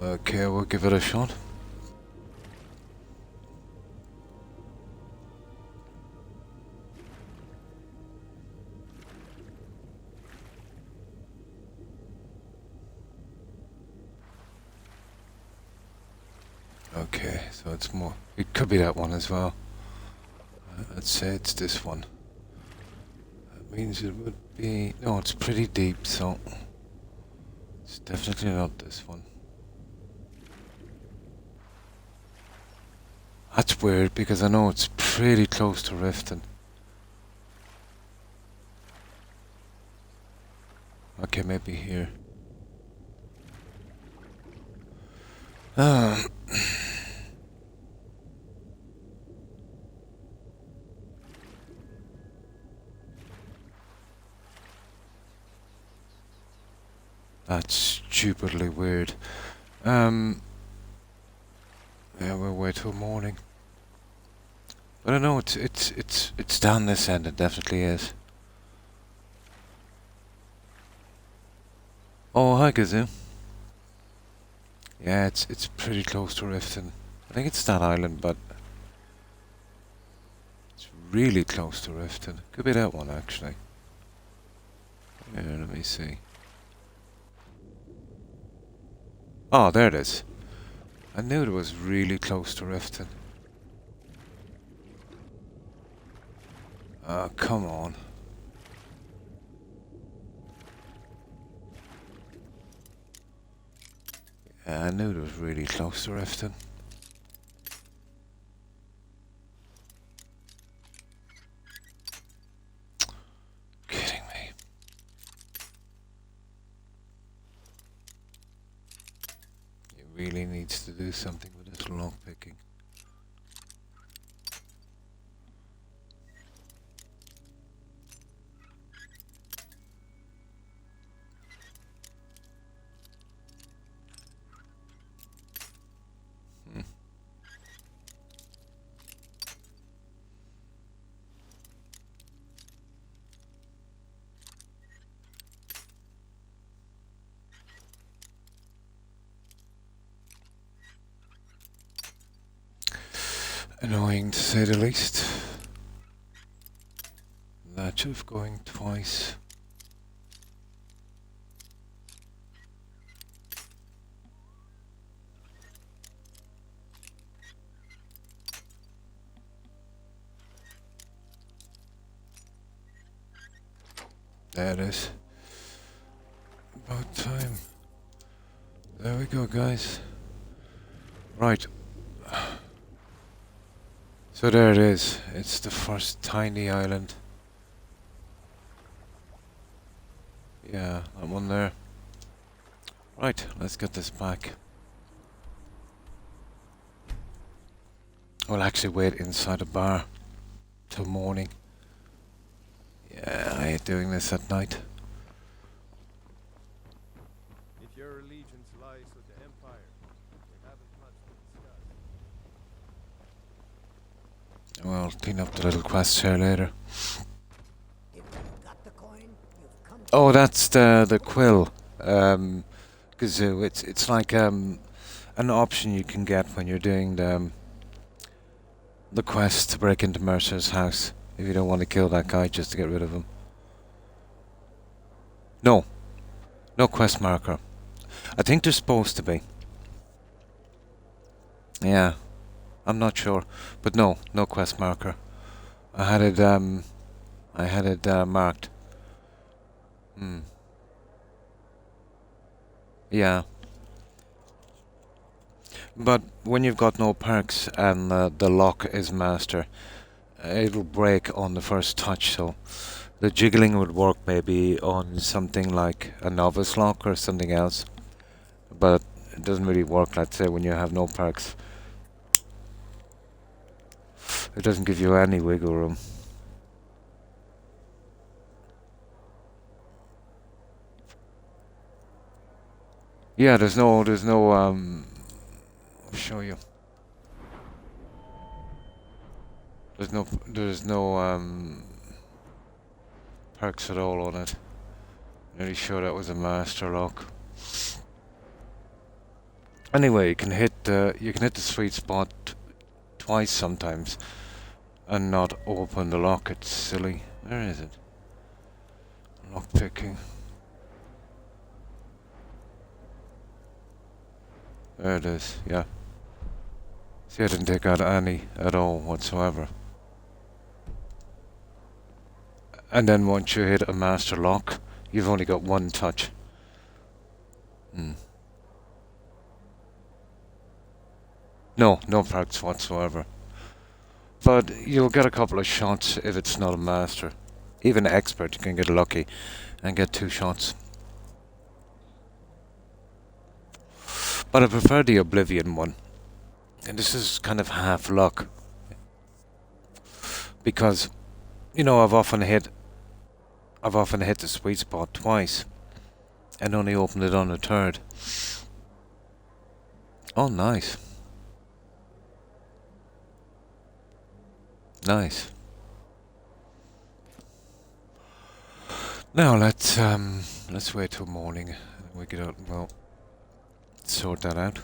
Okay, we'll give it a shot. Okay, so it's more. It could be that one as well. Let's say it's this one. That means it would be. No, it's pretty deep, so it's definitely not this one. That's weird because I know it's pretty close to Riften. Okay, maybe here. That's stupidly weird. Yeah, we'll wait till morning. But I know it's down this end. It definitely is. Oh, hi, Gazoo. Yeah, it's pretty close to Riften. I think it's that island, but it's really close to Riften. Could be that one actually. Yeah, let me see. Oh, there it is. I knew it was really close to Riften. Come on. Yeah, I knew it was really close to Riften. Kidding me. He really needs to do something with his lockpicking. Annoying to say the least. That of going twice. There it is. About time. There we go, guys. Right. So there it is. It's the first tiny island. Yeah, that one there. Right, let's get this back. We'll actually wait inside a bar till morning. Yeah, I hate doing this at night. If your allegiance lies with the Empire, we haven't much to discuss. We'll clean up the little quests here later. Got the coin? You've come to Oh, that's the quill. Gazoo. It's like an option you can get when you're doing the quest to break into Mercer's house. If you don't want to kill that guy, just to get rid of him. No quest marker. I think they're supposed to be. Yeah. I'm not sure. But no quest marker. I had it marked. Yeah. But when you've got no perks and the lock is master, it'll break on the first touch, so the jiggling would work maybe on something like a novice lock or something else. But it doesn't really work, let's say, when you have no perks. It doesn't give you any wiggle room. Yeah, there's no I'll show you. There's no perks at all on it. Nearly sure that was a master lock. Anyway, you can hit the sweet spot twice sometimes and not open the lock. It's silly. Where is it? Lock picking. There it is, yeah. See, I didn't take out any at all whatsoever. And then once you hit a master lock, you've only got one touch. No perks whatsoever. But you'll get a couple of shots if it's not a master. Even expert, you can get lucky and get 2 shots. But I prefer the Oblivion one. And this is kind of half luck. Because, you know, I've often hit the sweet spot twice. And only opened it on a third. Oh, nice. Nice. Now let's wait till morning. We get out. Well, sort that out.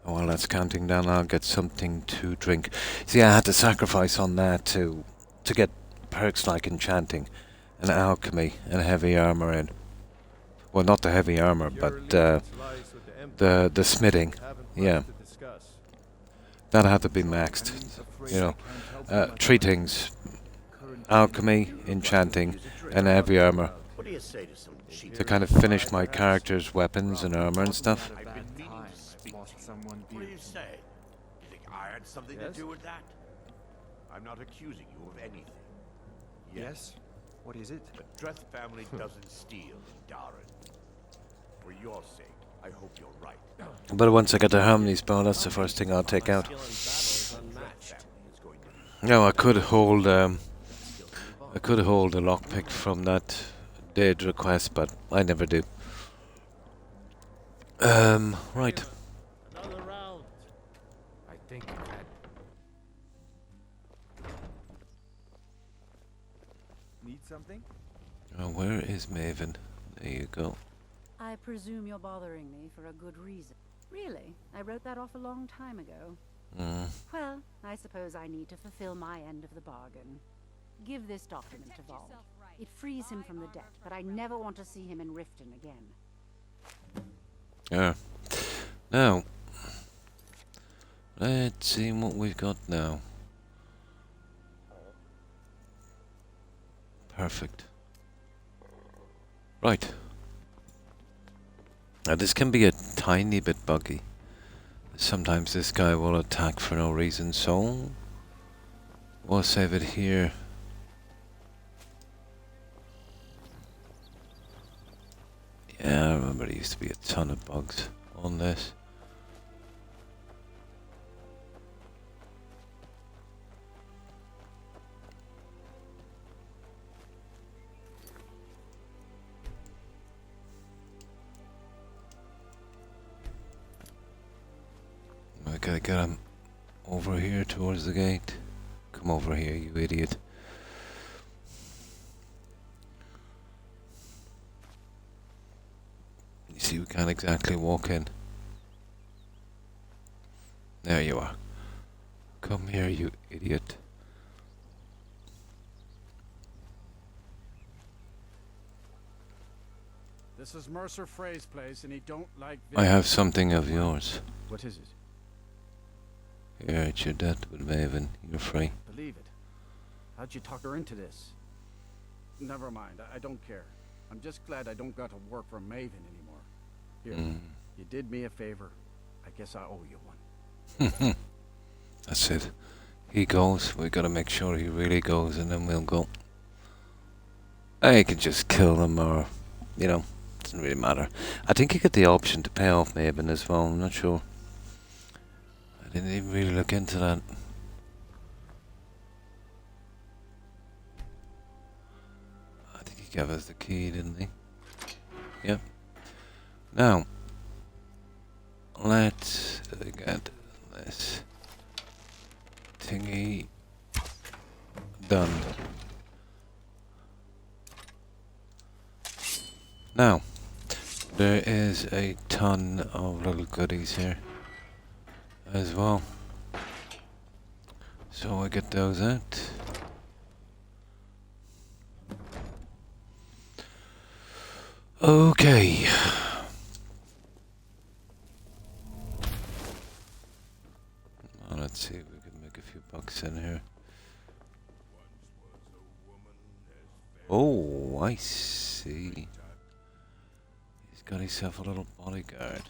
While that's counting down, I'll get something to drink. See, I had to sacrifice on that to get perks like enchanting, and alchemy, and heavy armor in. Well, not the heavy armor, but the smithing. Yeah. That had to be maxed. You know, 3 things: alchemy, enchanting, and heavy armor. To kind of finish my character's weapons and armor and stuff. What do you say? You think I had something to do with that? I'm not accusing you of anything. Yes? What is it? The Dreth family doesn't steal in Darren. For your sake, I hope you're right. But once I get the harmony spell, that's the first thing I'll take out. No, I could hold a lockpick from that dead request, but I never do. Right. Another round. I think you had... Need something? Oh, where is Maven? There you go. I presume you're bothering me for a good reason. Really? I wrote that off a long time ago. Well, I suppose I need to fulfill my end of the bargain. Give this document to Vol. It frees him from the debt, but I never want to see him in Riften again. Yeah. Now, let's see what we've got now. Perfect. Right. Now this can be a tiny bit buggy. Sometimes this guy will attack for no reason, so we'll save it here. Yeah, I remember there used to be a ton of bugs on this. I gotta get him over here towards the gate. Come over here, you idiot. You see, we can't exactly walk in. There you are. Come here, you idiot. This is Mercer Frey's place, and he don't like I have something of yours. What is it? Here at your death with Maven. You're free. Believe it. How'd you talk her into this? Never mind, I don't care. I'm just glad I don't got to work for Maven anymore. Here, you did me a favor. I guess I owe you one. That's it. He goes. We gotta make sure he really goes, and then we'll go. I can just kill him, or, you know, doesn't really matter. I think you get the option to pay off Maven as well. I'm not sure. I didn't even really look into that. I think he gave us the key, didn't he? Yep. Now, let's get this thingy done. Now, there is a ton of little goodies here as well. So I get those out. Okay. Well, let's see if we can make a few bucks in here. Oh, I see. He's got himself a little bodyguard.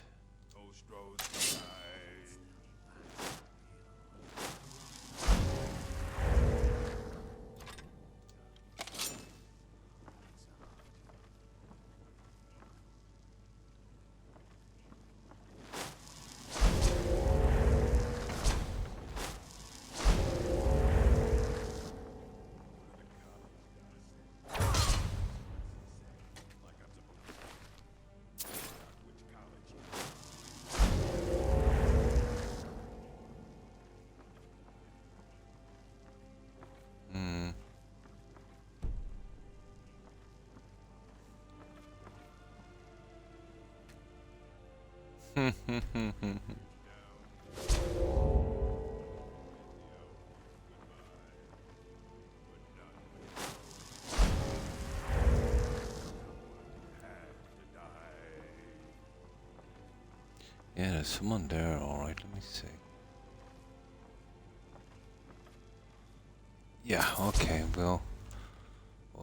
Yeah, there's someone there, alright, let me see. Yeah, okay, we'll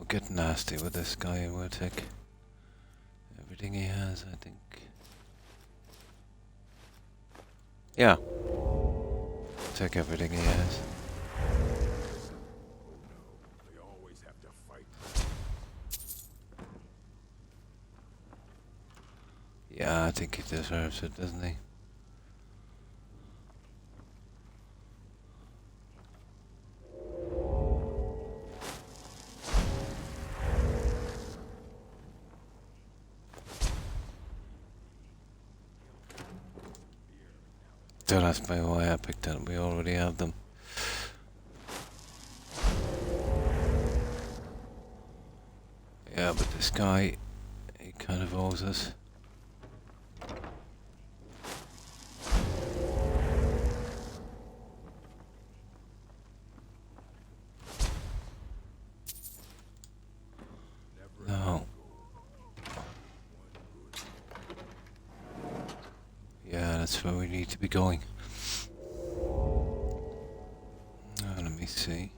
get nasty with this guy and we'll take everything he has, I think. Yeah. Take everything he has. Yeah, I think he deserves it, doesn't he? Don't ask me why I picked that. We already have them. Yeah, but this guy, he kind of owes us. No. Yeah, that's where we need to be going. Let me see.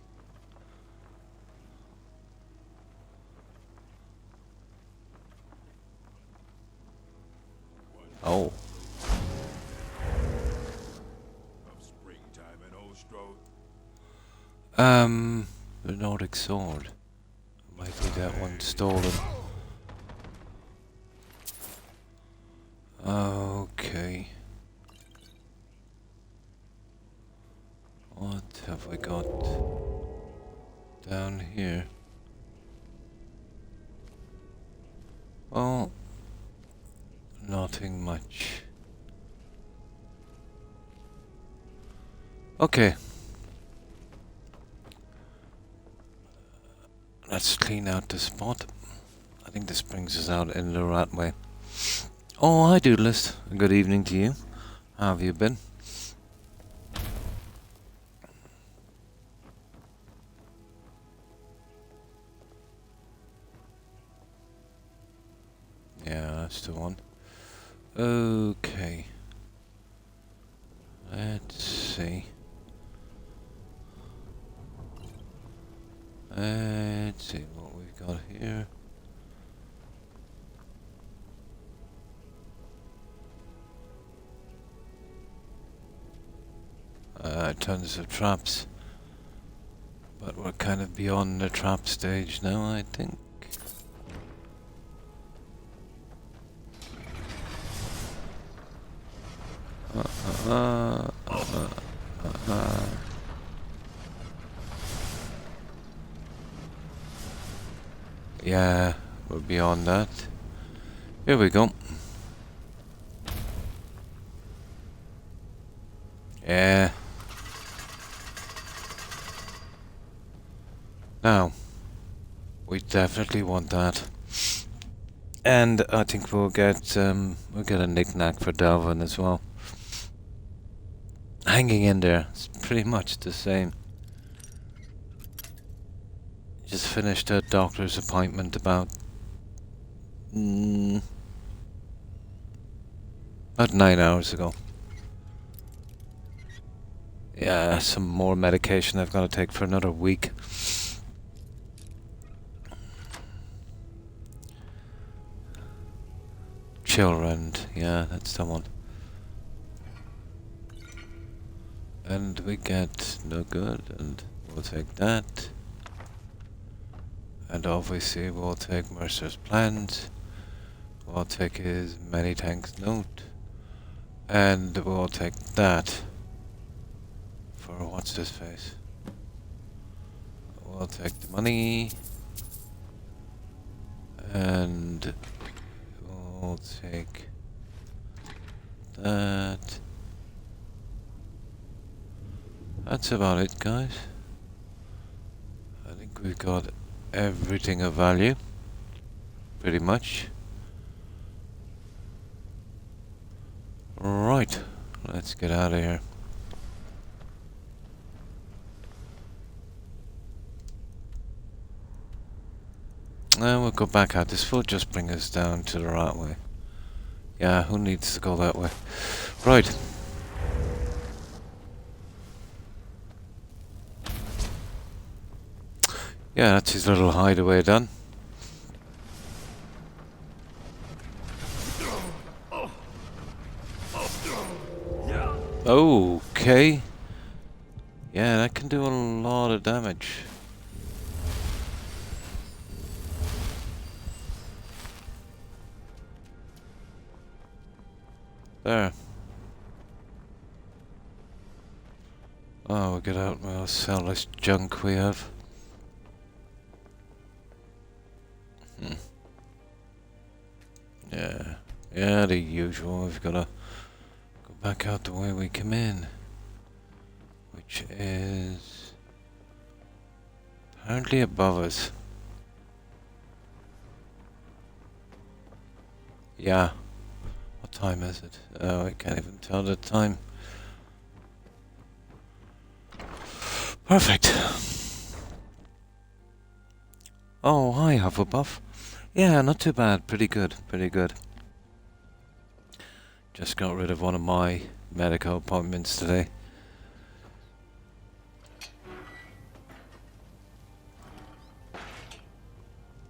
Oh. The Nordic sword. Might be that one stolen. Okay. What have we got down here? Well, nothing much. Okay. Let's clean out the spot. I think this brings us out in the right way. Oh, hi Doodlist. Good evening to you. How have you been? Yeah, that's the one. Okay. Let's see. Let's see what we've got here. Tons of traps. But we're kind of beyond the trap stage now, I think. Yeah, we're beyond that. Here we go. Yeah. Now, we definitely want that. And I think we'll get a knick-knack for Delvin as well. Hanging in there, it's pretty much the same. Just finished a doctor's appointment about 9 hours ago. Yeah, some more medication I've got to take for another week. Children, yeah, that's the one. And we get no good, and we'll take that. And obviously we'll take Mercer's plans. We'll take his many thanks note. And we'll take that. For what's this face? We'll take the money. And we'll take that. That's about it, guys. I think we've got everything of value, pretty much. Right, let's get out of here. And we'll go back out. This will just bring us down to the right way. Yeah, who needs to go that way? Right. Yeah, that's his little hideaway done. Okay. Yeah, that can do a lot of damage. There. Oh, we'll get out and we'll sell this junk we have. Yeah, the usual. We've got to go back out the way we came in, which is apparently above us. Yeah. What time is it? Oh, I can't even tell the time. Perfect. Oh, hi, Hufflepuff. Yeah, not too bad. Pretty good. Pretty good. Just got rid of one of my medical appointments today.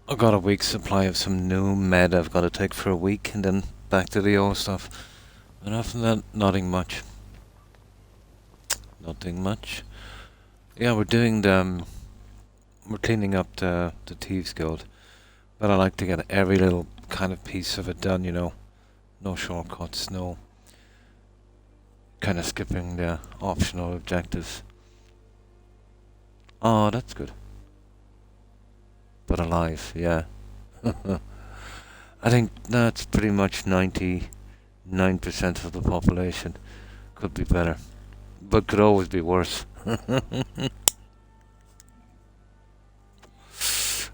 I've got a week's supply of some new med I've got to take for a week, and then back to the old stuff. And after that, nothing much. Nothing much. Yeah, we're doing the... we're cleaning up the Thieves Guild. But I like to get every little kind of piece of it done, you know. No shortcuts, no... kind of skipping the optional objectives. Oh, that's good. But alive, yeah. I think that's pretty much 99% of the population. Could be better. But could always be worse.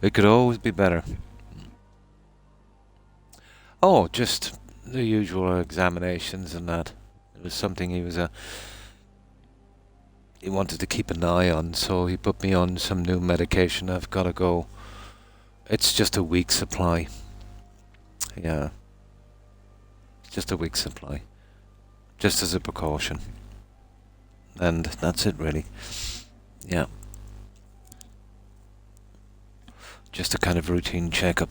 It could always be better. Oh, just the usual examinations and that. It was something he wanted to keep an eye on, so he put me on some new medication. I've got to go. It's just a week's supply. Yeah. Just a week's supply. Just as a precaution. And that's it, really. Yeah. Just a kind of routine checkup.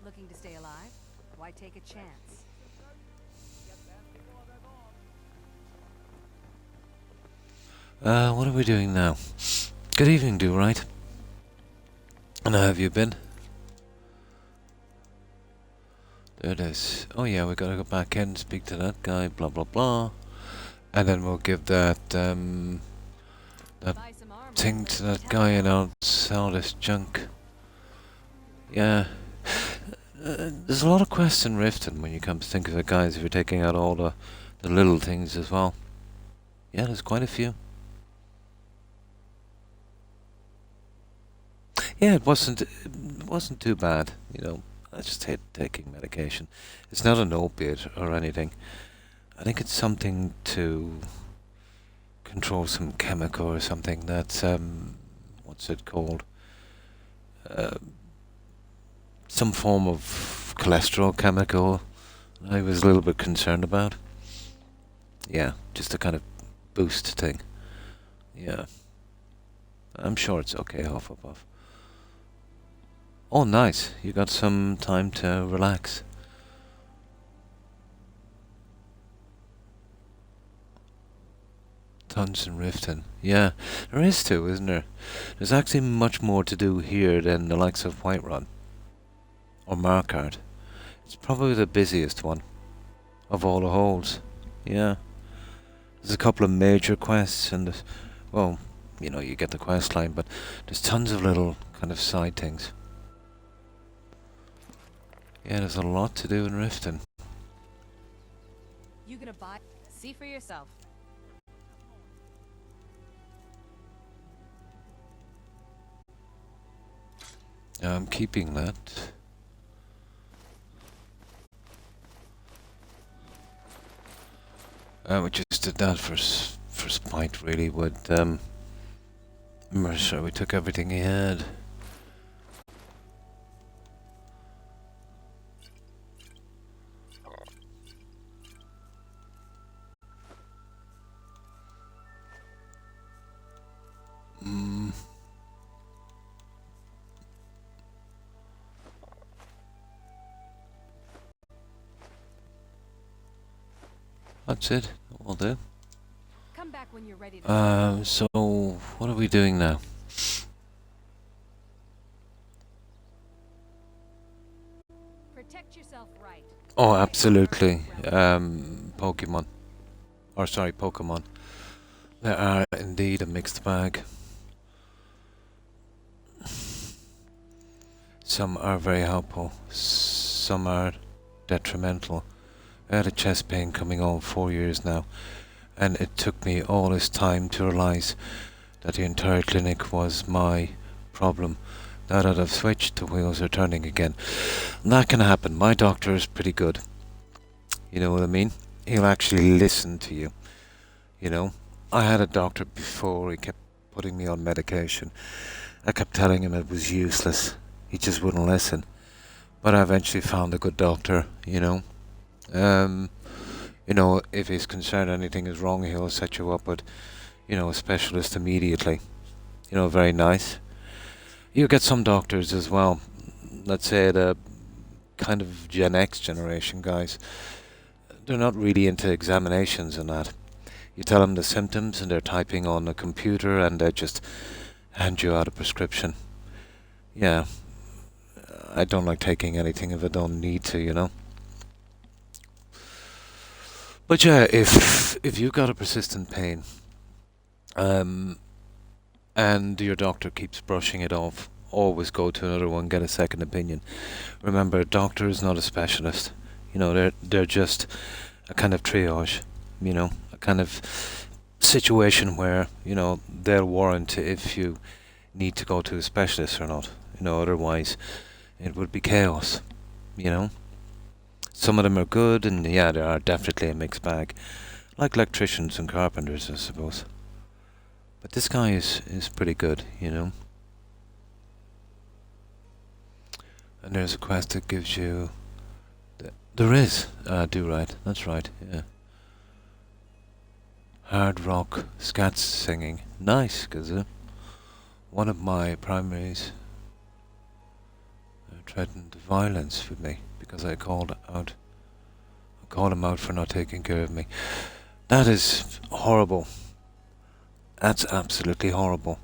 Looking to stay alive? Why take a chance? What are we doing now? Good evening, do right? And how have you been? There it is. Oh yeah, we gotta go back in, speak to that guy, blah blah blah. And then we'll give that, that thing to that guy and I'll sell this junk. Yeah. There's a lot of quests in Riften when you come to think of it, guys, if you're taking out all the little things as well. Yeah, there's quite a few. Yeah, it wasn't too bad, you know. I just hate taking medication. It's not an opiate or anything. I think it's something to control some chemical or something that's what's it called? Some form of cholesterol chemical I was a little bit concerned about. Yeah, just a kind of boost thing. Yeah. I'm sure it's okay, Hufflepuff. Oh, nice. You got some time to relax. Tons in Riften. Yeah, there is too, isn't there? There's actually much more to do here than the likes of Whiterun. Or Markarth. It's probably the busiest one of all the holes. Yeah. There's a couple of major quests and, well, you know, you get the quest line, but there's tons of little kind of side things. Yeah, there's a lot to do in Riften. You gonna buy? See for yourself. I'm keeping that. We just did that for spite, really, with Mercer. We took everything he had. That's it. Will do. Come back when you're ready to So what are we doing now? protect yourself right. Oh, absolutely. Pokemon. Or sorry, Pokemon. They are indeed a mixed bag. Some are very helpful. Some are detrimental. I had a chest pain coming on 4 years now, and it took me all this time to realize that the entire clinic was my problem. Now that I've switched, the wheels are turning again. And that can happen. My doctor is pretty good. You know what I mean? He'll actually listen to you. You know? I had a doctor before, he kept putting me on medication. I kept telling him it was useless. He just wouldn't listen. But I eventually found a good doctor, you know? You know, if he's concerned anything is wrong, he'll set you up with, you know, a specialist immediately. You know, very nice. You get some doctors as well, let's say the kind of Gen X generation guys, they're not really into examinations and that. You tell them the symptoms and they're typing on a computer and they just hand you out a prescription. Yeah, I don't like taking anything if I don't need to, you know. But yeah, if you've got a persistent pain, and your doctor keeps brushing it off, always go to another one, get a second opinion. Remember, a doctor is not a specialist. You know, they're just a kind of triage, you know, a kind of situation where, you know, they'll warrant if you need to go to a specialist or not. You know, otherwise it would be chaos, you know. Some of them are good, and yeah, they are definitely a mixed bag. like electricians and carpenters, I suppose. But this guy is pretty good, you know. And there's a quest that gives you... There is! Do right, that's right, yeah. Hard rock, scat singing. Nice, because one of my primaries threatened violence with me because I called him out for not taking care of me. That is horrible. That's absolutely horrible.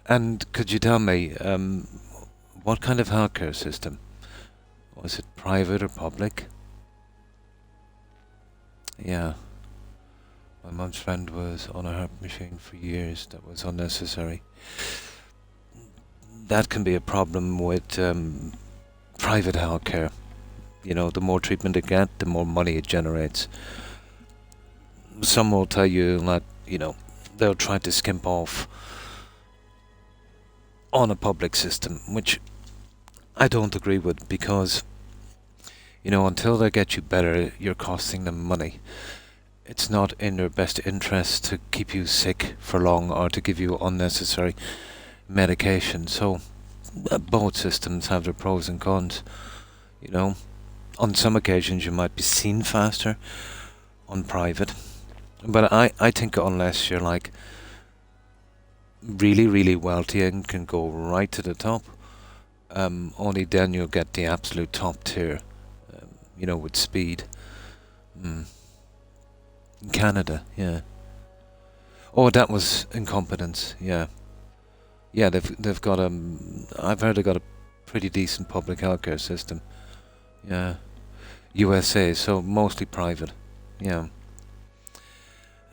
And could you tell me, what kind of healthcare system? Was it private or public? Yeah. My mum's friend was on a heart machine for years. That was unnecessary. That can be a problem with private healthcare. You know, the more treatment it gets, the more money it generates. Some will tell you that, you know, they'll try to skimp off on a public system, which I don't agree with, because, you know, until they get you better, you're costing them money. It's not in their best interest to keep you sick for long or to give you unnecessary medication. So both systems have their pros and cons, you know. On some occasions you might be seen faster on private, but I think unless you're like really, really wealthy and can go right to the top, only then you'll get the absolute top tier, you know, with speed. In Canada, yeah. Oh, that was incompetence, yeah. Yeah, they've got I've heard they've got a pretty decent public healthcare system. Yeah. USA, so mostly private. Yeah.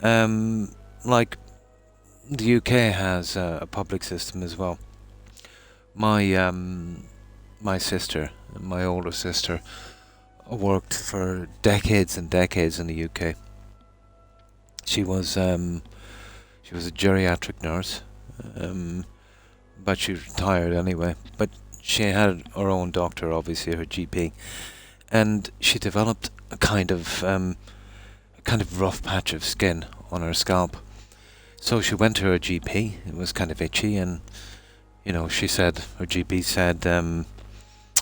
Like the UK has a public system as well. My sister, my older sister, worked for decades and decades in the UK. She was a geriatric nurse, but she retired anyway. But she had her own doctor, obviously her GP, and she developed a kind of rough patch of skin on her scalp. So she went to her GP. It was kind of itchy, and you know, she said, her GP said,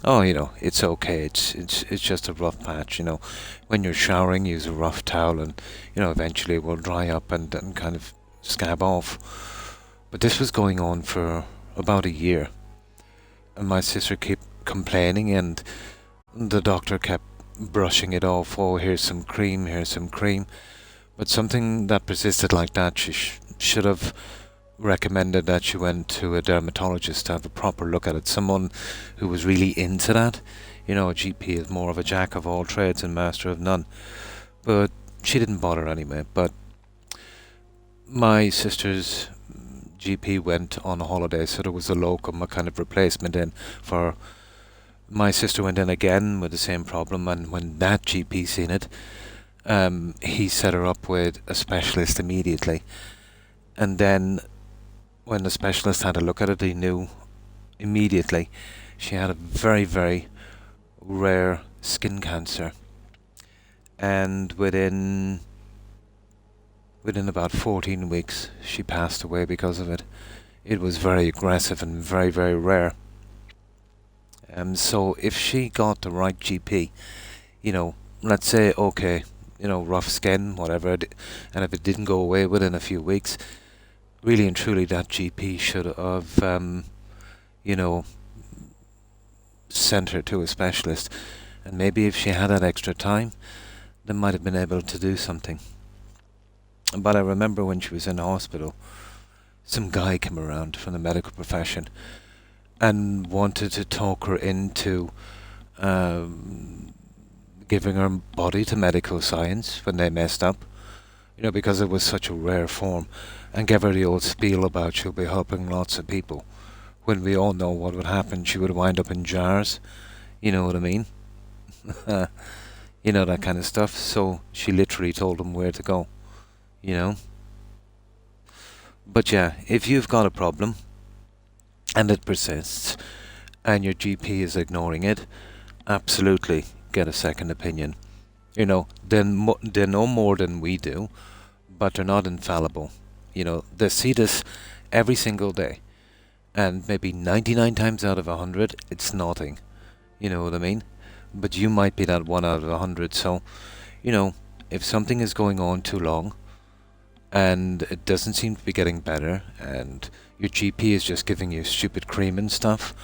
oh, you know, it's okay. It's just a rough patch. You know, when you're showering, use a rough towel, and you know, eventually it will dry up and kind of scab off. But this was going on for about a year, and my sister kept complaining, and the doctor kept brushing it off. Oh, here's some cream, here's some cream. But something that persisted like that, she should have recommended that she went to a dermatologist to have a proper look at it. Someone who was really into that. You know, a GP is more of a jack of all trades and master of none. But she didn't bother anyway. But my sister's GP went on a holiday, so there was a locum, a kind of replacement in for... My sister went in again with the same problem, and when that GP seen it, he set her up with a specialist immediately. And then when the specialist had a look at it, he knew immediately she had a very, very rare skin cancer. And within about 14 weeks, she passed away because of it. It was very aggressive and very, very rare. So if she got the right GP, you know, let's say, okay, you know, rough skin, whatever, and if it didn't go away within a few weeks, really and truly that GP should have, you know, sent her to a specialist. And maybe if she had that extra time, they might have been able to do something. But I remember when she was in the hospital, some guy came around from the medical profession and wanted to talk her into giving her body to medical science when they messed up, you know, because it was such a rare form, and gave her the old spiel about she'll be helping lots of people, when we all know what would happen. She would wind up in jars, you know what I mean? You know, that kind of stuff. So she literally told him where to go, you know. But yeah, if you've got a problem and it persists, and your GP is ignoring it, absolutely get a second opinion. You know, they know more than we do, but they're not infallible. You know, they see this every single day, and maybe 99 times out of 100, it's nothing. You know what I mean? But you might be that 1 out of 100. So, you know, if something is going on too long, and it doesn't seem to be getting better, and your GP is just giving you stupid cream and stuff,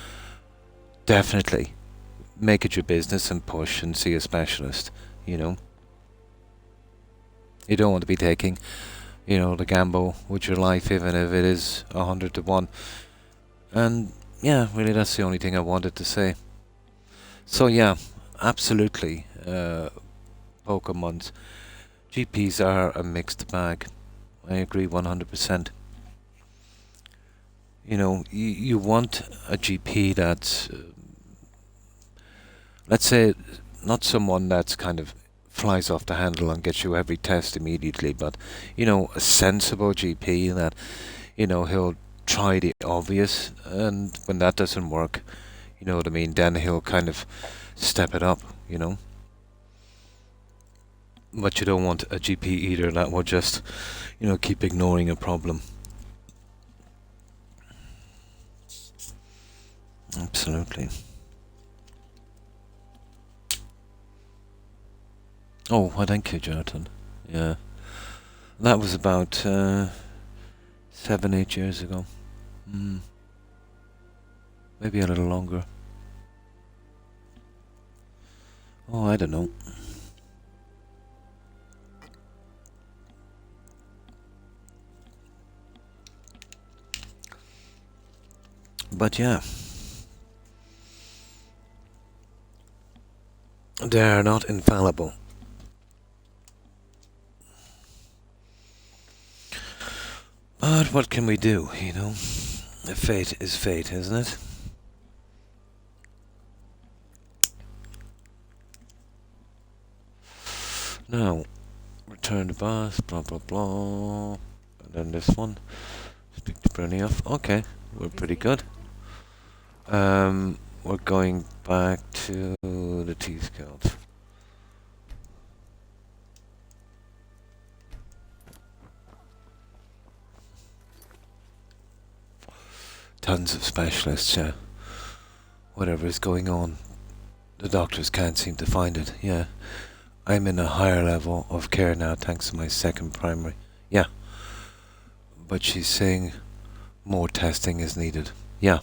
definitely make it your business and push and see a specialist, you know. You don't want to be taking, you know, the gamble with your life, even if it is 100 to 1. And yeah, really that's the only thing I wanted to say. So yeah, absolutely, Pokemon's GPs are a mixed bag. I agree 100%. You know, you want a GP that's, let's say, not someone that's kind of flies off the handle and gets you every test immediately, but, you know, a sensible GP that, you know, he'll try the obvious, and when that doesn't work, you know what I mean, then he'll kind of step it up, you know. But you don't want a GP either that will just, you know, keep ignoring a problem. Absolutely. Oh, well, thank you, Jonathan. Yeah. That was about 7-8 years ago. Maybe a little longer. Oh, I don't know. But yeah. They are not infallible. But what can we do, you know? Fate is fate, isn't it? Now, return to boss, blah blah blah. And then this one. Speak to Brynioff. Okay, we're pretty good. We're going back to the T-Scout. Tons of specialists, yeah. Whatever is going on, the doctors can't seem to find it, yeah. I'm in a higher level of care now thanks to my second primary. Yeah. But she's saying more testing is needed. Yeah.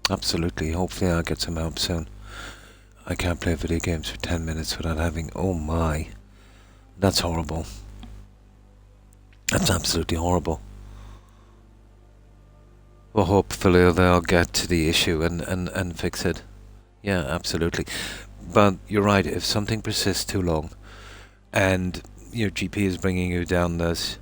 Absolutely. Hopefully I'll get some help soon. I can't play video games for 10 minutes without having... Oh my. That's horrible. That's absolutely horrible. Well, hopefully they'll get to the issue and fix it. Yeah, absolutely. But you're right, if something persists too long and your GP is bringing you down this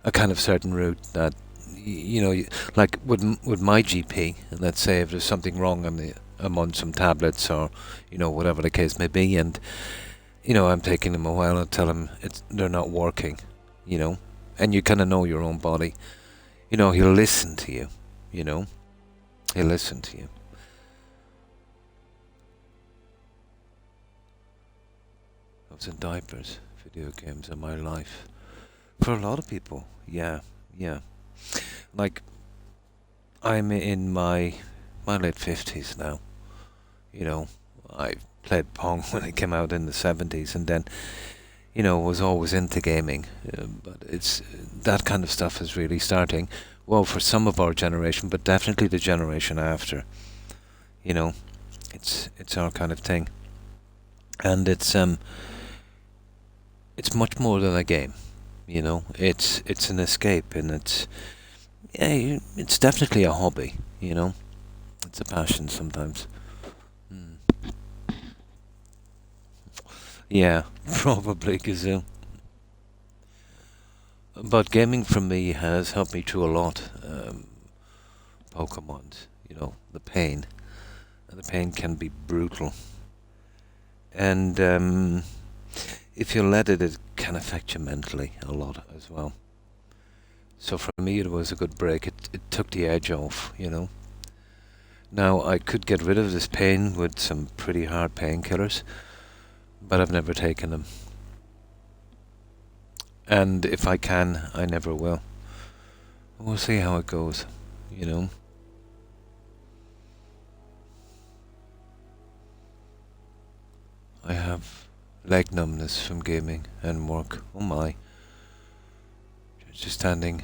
a kind of certain route that, you know, like with my GP, let's say if there's something wrong I'm on some tablets or, you know, whatever the case may be, and, you know, I'm taking them a while and tell them they're not working, you know, and you kind of know your own body. You know, he'll listen to you, you know, he'll listen to you. I was in diapers. Video games are my life. For a lot of people, yeah. Like, I'm in my late 50s now. You know, I played Pong when it came out in the 70s, and then, you know, was always into gaming. But it's that kind of stuff is really starting. Well, for some of our generation, but definitely the generation after. You know, it's our kind of thing, and it's much more than a game. You know, it's an escape, and it's definitely a hobby. You know, it's a passion sometimes. Yeah, probably Kazoo. But gaming for me has helped me through a lot. Pokemon, you know, the pain. The pain can be brutal. And if you let it can affect you mentally a lot as well. So for me it was a good break. It took the edge off, you know. Now I could get rid of this pain with some pretty hard painkillers, but I've never taken them. And if I can, I never will. We'll see how it goes, you know. I have leg numbness from gaming and work. Oh my. Just standing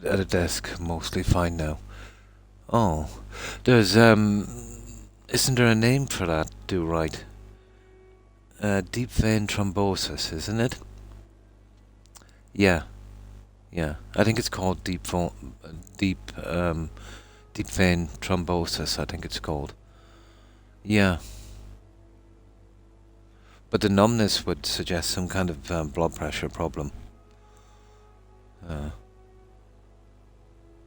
at a desk, mostly fine now. Oh, there's, isn't there a name for that, do right? Deep vein thrombosis, isn't it? Yeah. Yeah, I think it's called deep vein thrombosis, I think it's called. Yeah. But the numbness would suggest some kind of blood pressure problem.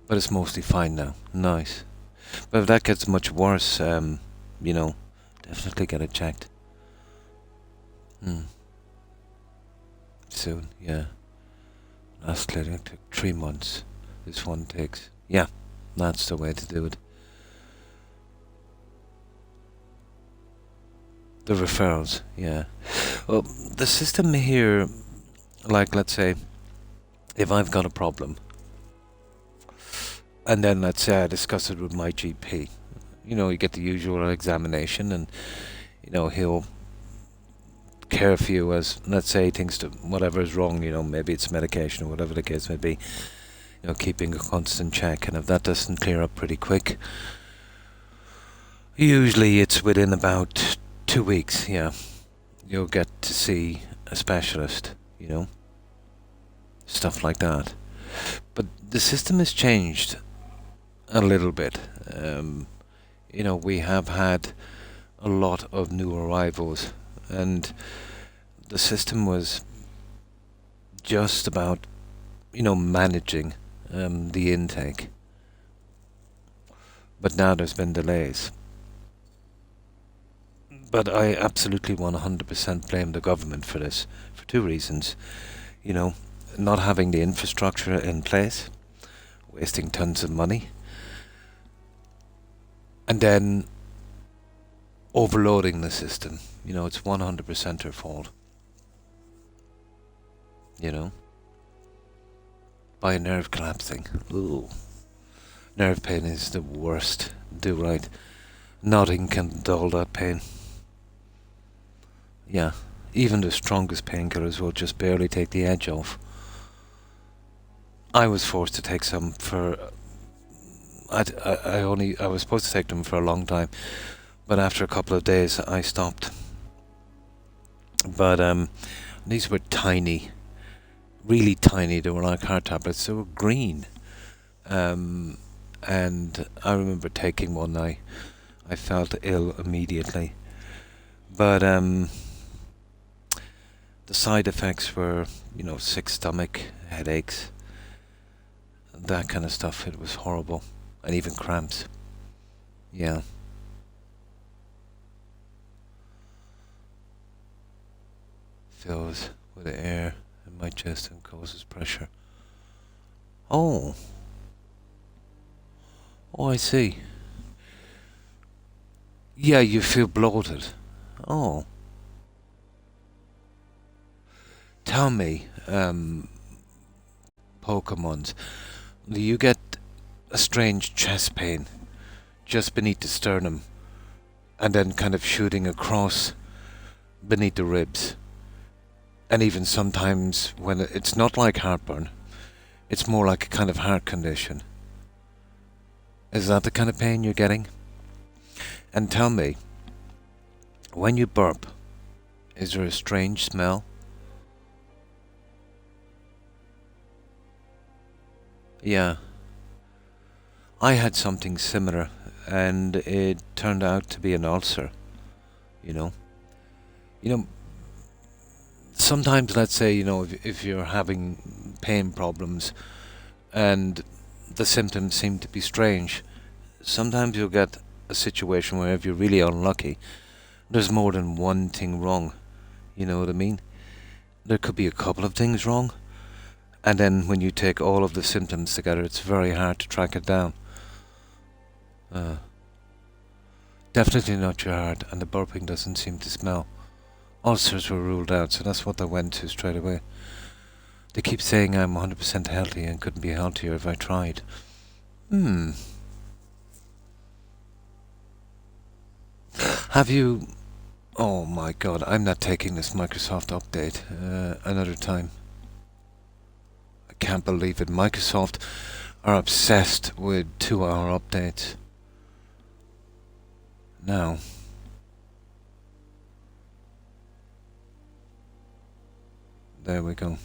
But it's mostly fine now. Nice. But if that gets much worse, you know, definitely get it checked. Soon, yeah. Last clinic took 3 months. This one takes... Yeah, that's the way to do it. The referrals, yeah. Well, the system here, like, let's say, if I've got a problem, and then let's say I discuss it with my GP, you know, you get the usual examination, and, you know, he'll care for you as, let's say, things to whatever is wrong, you know, maybe it's medication or whatever the case may be, you know, keeping a constant check, and if that doesn't clear up pretty quick, usually it's within about 2 weeks, yeah, you'll get to see a specialist, you know, stuff like that. But the system has changed a little bit. You know, we have had a lot of new arrivals, and the system was just about, you know, managing the intake. But now there's been delays. But I absolutely 100% blame the government for this, for 2 reasons. You know, not having the infrastructure in place, wasting tons of money, and then overloading the system. You know, it's 100% their fault. You know? By nerve collapsing. Ooh. Nerve pain is the worst. Do right. Nothing can dull that pain. Yeah. Even the strongest painkillers will just barely take the edge off. I was forced to take some for... I was supposed to take them for a long time, but after a couple of days I stopped. But these were tiny, really tiny. They were like heart tablets. They were green, and I remember taking one. I felt ill immediately, but the side effects were, you know, sick stomach, headaches, that kind of stuff. It was horrible. And even cramps. Yeah. Fills with air in my chest and causes pressure. Oh. Oh, I see. Yeah, you feel bloated. Oh. Tell me, Pokemons, do you get a strange chest pain just beneath the sternum and then kind of shooting across beneath the ribs, and even sometimes when it's not like heartburn, it's more like a kind of heart condition? Is that the kind of pain you're getting? And tell me, when you burp, is there a strange smell? Yeah. I had something similar, and it turned out to be an ulcer, you know. You know, sometimes, let's say, you know, if you're having pain problems and the symptoms seem to be strange, sometimes you'll get a situation where if you're really unlucky, there's more than one thing wrong, you know what I mean? There could be a couple of things wrong, and then when you take all of the symptoms together, it's very hard to track it down. Definitely not your heart, and the burping doesn't seem to smell. Ulcers were ruled out, so that's what they went to straight away. They keep saying I'm 100% healthy and couldn't be healthier if I tried. Have you... Oh my god, I'm not taking this Microsoft update another time. I can't believe it. Microsoft are obsessed with 2-hour updates. Now. There we go.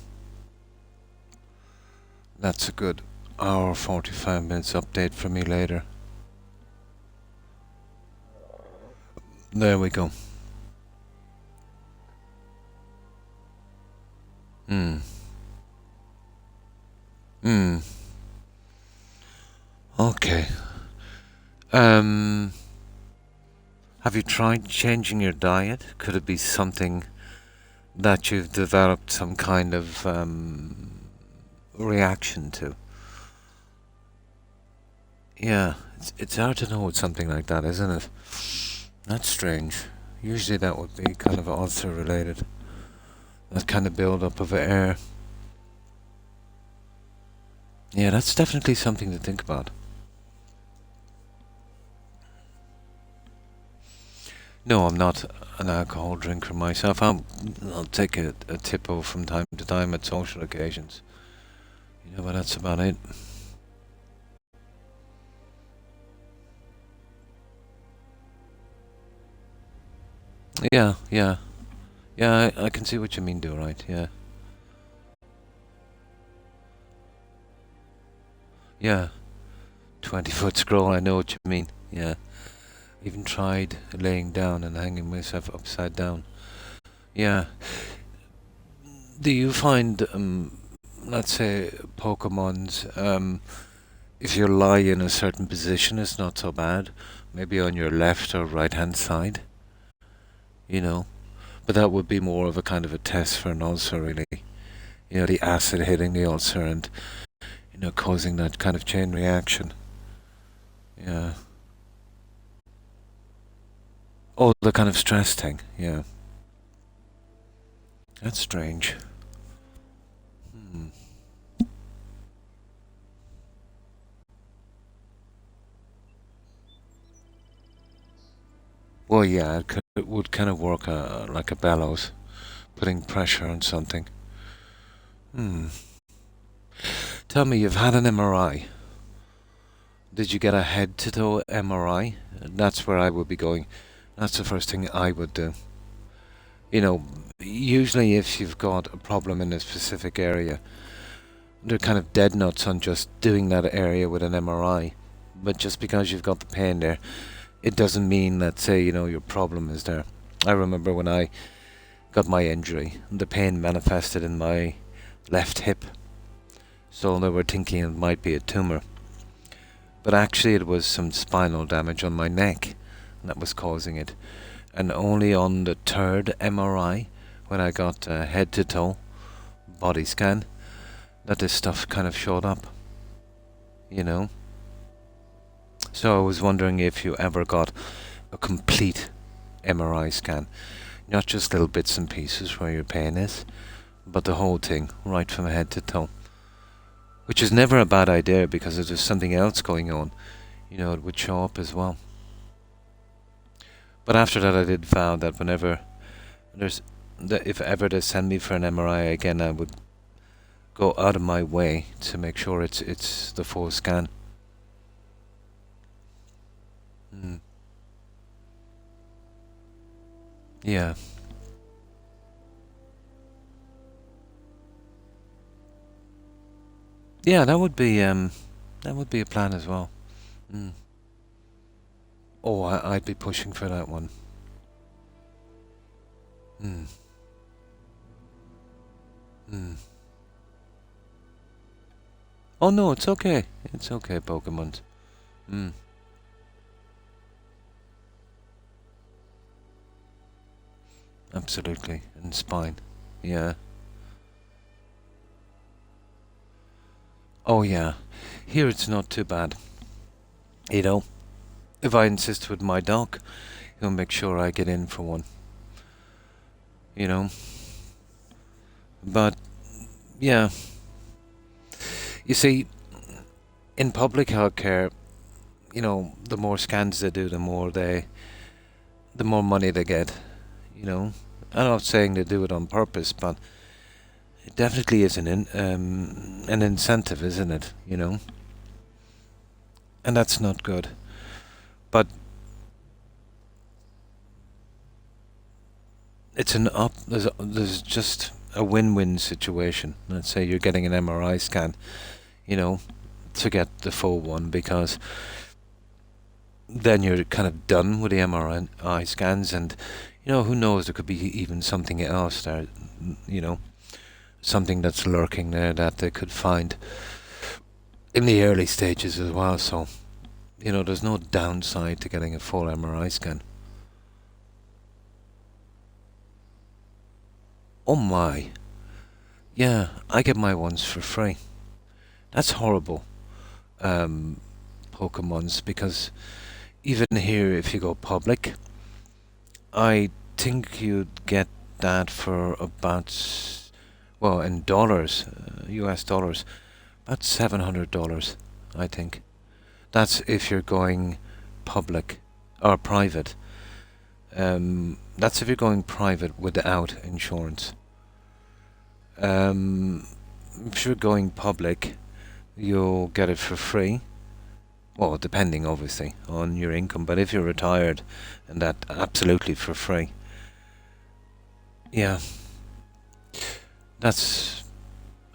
That's a good hour 45 minutes update for me later. There we go. Okay. Have you tried changing your diet? Could it be something that you've developed some kind of reaction to? Yeah, it's hard to know with something like that, isn't it? That's strange. Usually that would be kind of ulcer related. That kind of build up of air. Yeah, that's definitely something to think about. No, I'm not an alcohol drinker myself. I'll take a tippo from time to time at social occasions. You know, but that's about it. Yeah. Yeah, I can see what you mean, right? Yeah. Yeah. 20-foot scroll, I know what you mean. Yeah. Even tried laying down and hanging myself upside down. Yeah. Do you find, let's say, Pokemon's, if you lie in a certain position, it's not so bad? Maybe on your left or right-hand side? You know? But that would be more of a kind of a test for an ulcer, really. You know, the acid hitting the ulcer and, you know, causing that kind of chain reaction. Yeah. Oh, the kind of stress thing, yeah. That's strange. Well, yeah, it would kind of work like a bellows, putting pressure on something. Tell me, you've had an MRI. Did you get a head-to-toe MRI? That's where I would be going. That's the first thing I would do. You know, usually if you've got a problem in a specific area, they're kind of dead nuts on just doing that area with an MRI. But just because you've got the pain there, it doesn't mean that, say, you know, your problem is there. I remember when I got my injury, the pain manifested in my left hip. So they were thinking it might be a tumor. But actually it was some spinal damage on my neck that was causing it. And only on the third MRI, when I got a head-to-toe body scan, that this stuff kind of showed up. You know? So I was wondering if you ever got a complete MRI scan. Not just little bits and pieces where your pain is, but the whole thing, right from head to toe. Which is never a bad idea, because if there's something else going on, you know, it would show up as well. But after that I did vow that whenever if ever they send me for an MRI again, I would go out of my way to make sure it's the full scan. Yeah. Yeah, that would be a plan as well. Oh, I'd be pushing for that one. Oh no, it's okay. It's okay, Pokemon. Absolutely. And spine. Yeah. Oh yeah. Here it's not too bad. You know, if I insist with my doc, he'll make sure I get in for one. You know? But, yeah. You see, in public healthcare, you know, the more scans they do, the more money they get, you know. I'm not saying they do it on purpose, but it definitely is an incentive, isn't it, you know? And that's not good. But it's there's just a win-win situation. Let's say you're getting an MRI scan, you know, to get the full one, because then you're kind of done with the MRI scans, and you know, who knows, there could be even something else there, you know, something that's lurking there that they could find in the early stages as well. So, you know, there's no downside to getting a full MRI scan. Oh my. Yeah, I get my ones for free. That's horrible, Pokemons, because even here, if you go public, I think you'd get that for about, well, in dollars, US dollars, about $700, I think. That's if you're going public or private. That's if you're going private without insurance. If you're going public, you'll get it for free. Well, depending obviously on your income, but if you're retired, and that absolutely for free. Yeah, that's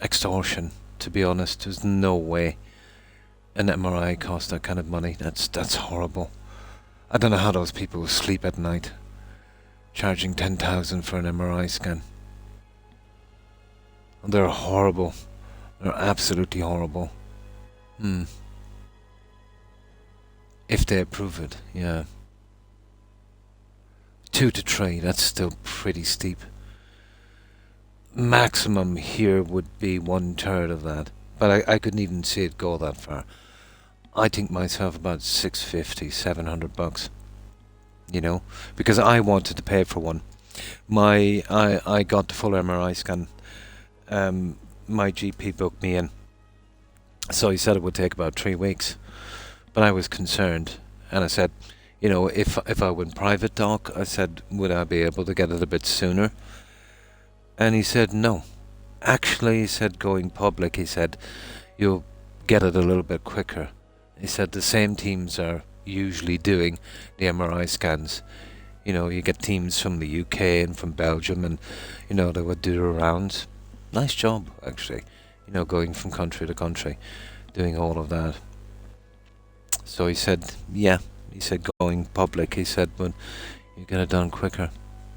extortion, to be honest. There's no way an MRI costs that kind of money. That's horrible. I don't know how those people sleep at night, charging 10,000 for an MRI scan. They're horrible. They're absolutely horrible. If they approve it, yeah. 2 to 3, that's still pretty steep. Maximum here would be 1/3 of that, but I couldn't even see it go that far. I think myself about $650, $700, you know, because I wanted to pay for one. I got the full MRI scan. My GP booked me in, so he said it would take about 3 weeks. But I was concerned, and I said, you know, if I went private, doc, I said, would I be able to get it a bit sooner? And he said, no. Actually, he said, going public, he said, you'll get it a little bit quicker. He said the same teams are usually doing the MRI scans. You know, you get teams from the UK and from Belgium, and, you know, they would do the rounds. Nice job, actually. You know, going from country to country, doing all of that. So he said, yeah, he said going public, he said, but you get it done quicker.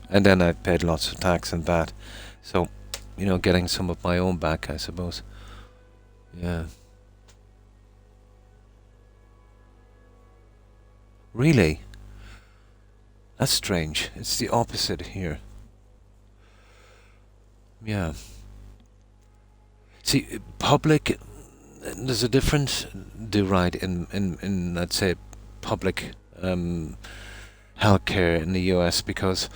And then I paid lots of tax and VAT. So, you know, getting some of my own back, I suppose. Yeah. Really? That's strange. It's the opposite here. Yeah. See, public, there's a difference, in let's say, public healthcare in the US, because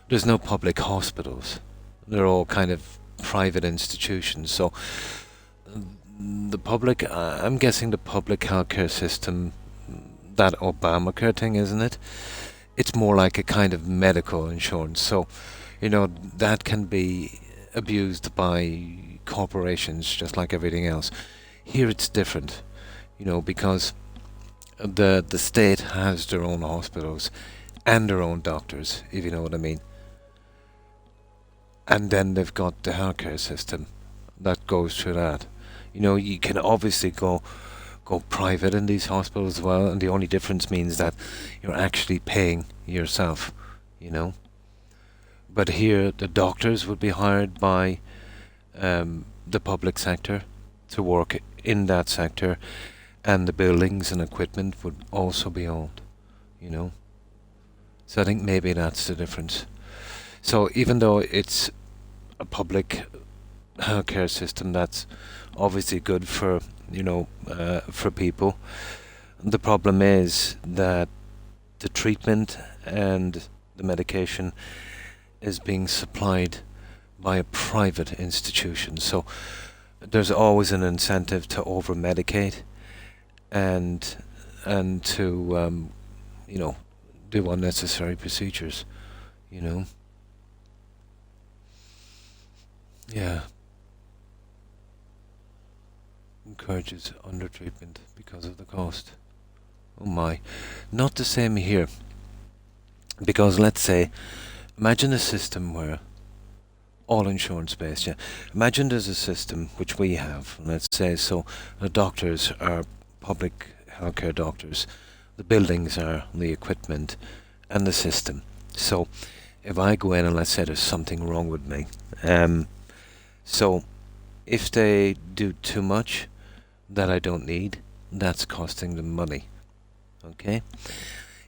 there's no public hospitals. They're all kind of private institutions. So the public, I'm guessing the public healthcare system, that Obamacare thing, isn't it? It's more like a kind of medical insurance. So, you know, that can be abused by corporations just like everything else. Here it's different, you know, because the state has their own hospitals and their own doctors, if you know what I mean. And then they've got the healthcare system that goes through that. You know, you can obviously go private in these hospitals as well, and the only difference means that you're actually paying yourself, you know. But here, the doctors would be hired by the public sector to work in that sector, and the buildings and equipment would also be owned, you know. So I think maybe that's the difference. So even though it's a public healthcare system that's obviously good for, you know, for people, The problem is that the treatment and the medication is being supplied by a private institution. So there's always an incentive to over-medicate and to do unnecessary procedures, Yeah. Encourages undertreatment because of the cost. Oh my. Not the same here. Because let's say, imagine a system where all insurance based, yeah. Imagine there's a system which we have, let's say, so the doctors are public healthcare doctors, the buildings are the equipment and the system. So if I go in and let's say there's something wrong with me, so if they do too much that I don't need, that's costing them money. Okay?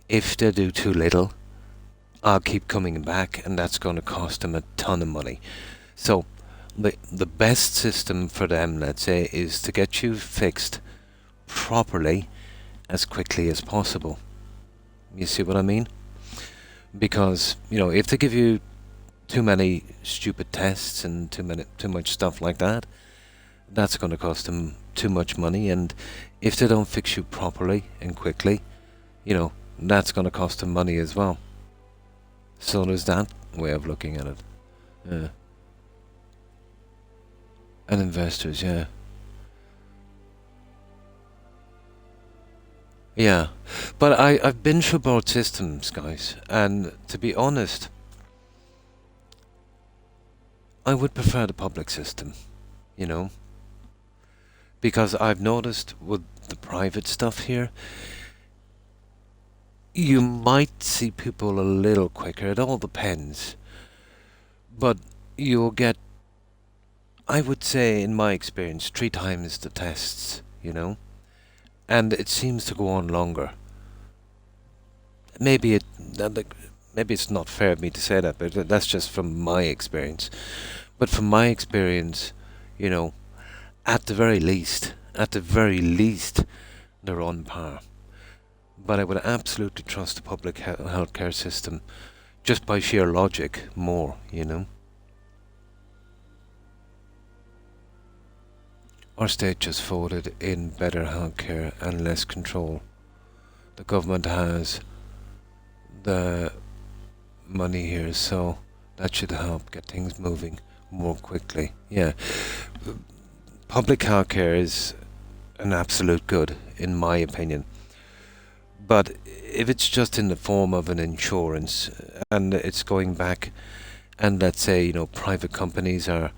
If they do too little, I'll keep coming back and that's going to cost them a ton of money. So the best system for them, let's say, is to get you fixed properly as quickly as possible. You see what I mean? Because, if they give you too many stupid tests and too much stuff like that, that's going to cost them too much money. And if they don't fix you properly and quickly, that's going to cost them money as well. So there's that way of looking at it. Yeah. And investors, yeah. Yeah. But I've been through both systems, guys. And to be honest, I would prefer the public system, because I've noticed with the private stuff here, you might see people a little quicker. It all depends. But you'll get, I would say, in my experience, 3 times the tests, and it seems to go on longer. Maybe it's not fair of me to say that, but that's just from my experience. But from my experience, at the very least, they're on par. But I would absolutely trust the public healthcare system, just by sheer logic, more, Our state just voted in better healthcare and less control. The government has the money here, so that should help get things moving more quickly. Yeah. Public healthcare is an absolute good, in my opinion. But if it's just in the form of an insurance and it's going back and let's say, private companies are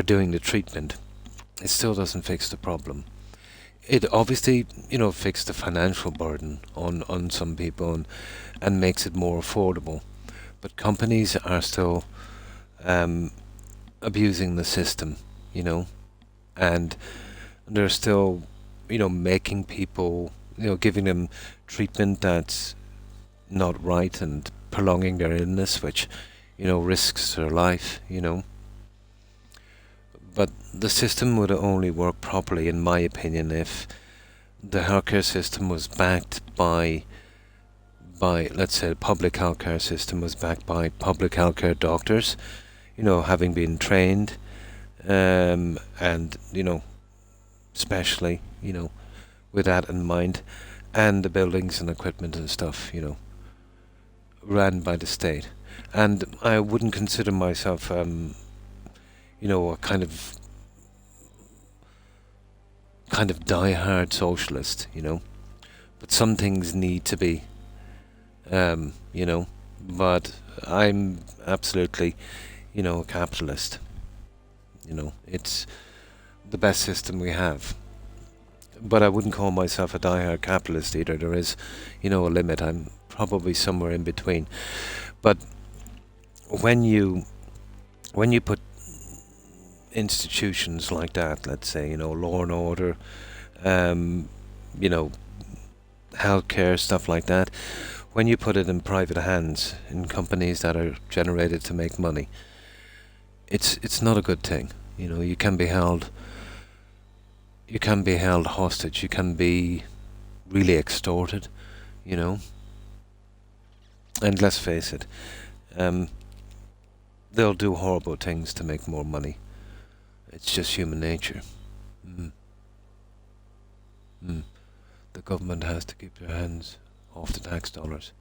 doing the treatment, it still doesn't fix the problem. It obviously, fixes the financial burden on some people and makes it more affordable. But companies are still abusing the system, and they're still, making people, giving them treatment that's not right and prolonging their illness, which, risks their life, But the system would only work properly, in my opinion, if the healthcare system was backed by let's say, the public healthcare system was backed by public healthcare doctors, having been trained, and, especially, with that in mind, and the buildings and equipment and stuff, ran by the state. And I wouldn't consider myself, a kind of die-hard socialist, but some things need to be, but I'm absolutely, a capitalist. It's the best system we have. But I wouldn't call myself a die-hard capitalist either. There is, a limit. I'm probably somewhere in between. But when you put institutions like that, let's say, law and order, healthcare, stuff like that, when you put it in private hands, in companies that are generated to make money, it's not a good thing. You can be held hostage. You can be really extorted, you know. And let's face it, they'll do horrible things to make more money. It's just human nature. The government has to keep their hands off the tax dollars.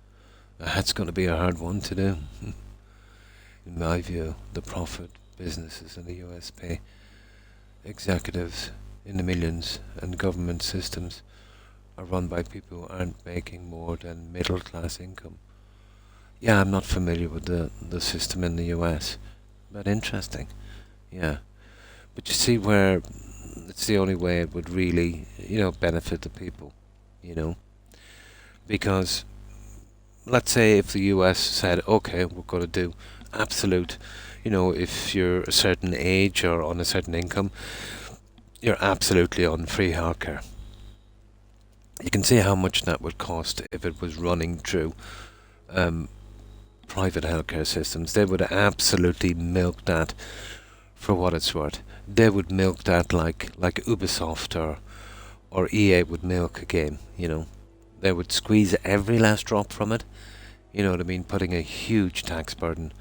That's going to be a hard one to do. In my view, the profit businesses in the US pay executives in the millions, and government systems are run by people who aren't making more than middle class income. Yeah, I'm not familiar with the system in the US, but interesting. Yeah. But you see where it's the only way it would really, benefit the people, Because, let's say if the US said, okay, we're going to do absolute, if you're a certain age or on a certain income, you're absolutely on free healthcare. You can see how much that would cost if it was running through private healthcare systems. They would absolutely milk that for what it's worth. They would milk that like Ubisoft or EA would milk a game, They would squeeze every last drop from it, you know what I mean, putting a huge tax burden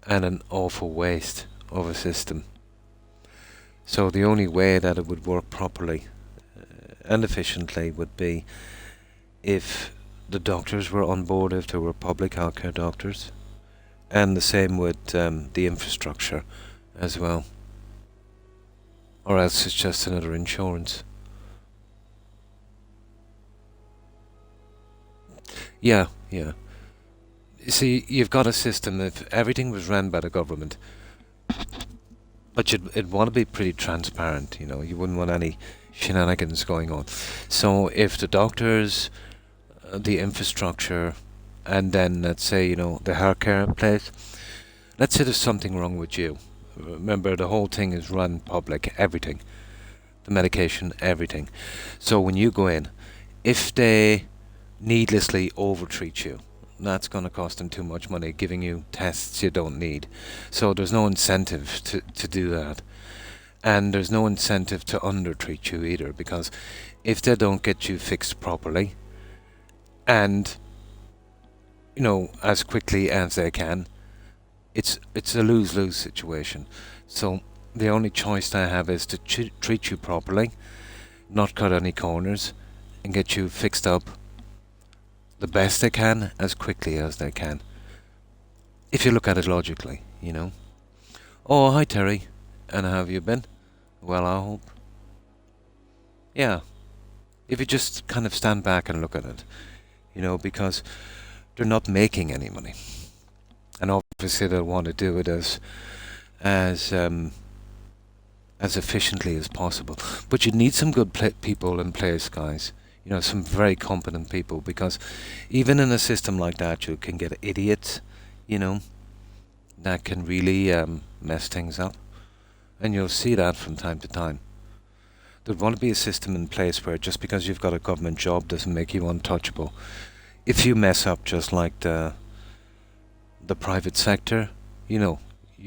and an awful waste of a system. So the only way that it would work properly and efficiently would be if the doctors were on board, if there were public healthcare doctors, and the same with the infrastructure as well. Or else it's just another insurance. Yeah. You see, you've got a system, if everything was run by the government, but it'd want to be pretty transparent, you wouldn't want any shenanigans going on. So if the doctors, the infrastructure, and then let's say, the healthcare in place, let's say there's something wrong with you. Remember, the whole thing is run public, everything. The medication, everything. So when you go in, if they needlessly overtreat you, that's going to cost them too much money, giving you tests you don't need. So there's no incentive to do that. And there's no incentive to undertreat you either, because if they don't get you fixed properly, and, as quickly as they can, it's a lose-lose situation. So the only choice I have is to treat you properly, not cut any corners, and get you fixed up the best they can as quickly as they can. If you look at it logically, Oh, hi Terry, and how have you been? Well, I hope. Yeah. If you just kind of stand back and look at it, because they're not making any money. And obviously they'll want to do it as efficiently as possible. But you need some good people in place, guys. Some very competent people, because even in a system like that, you can get idiots, that can really mess things up. And you'll see that from time to time. There'd want to be a system in place where just because you've got a government job doesn't make you untouchable. If you mess up just like the private sector, you're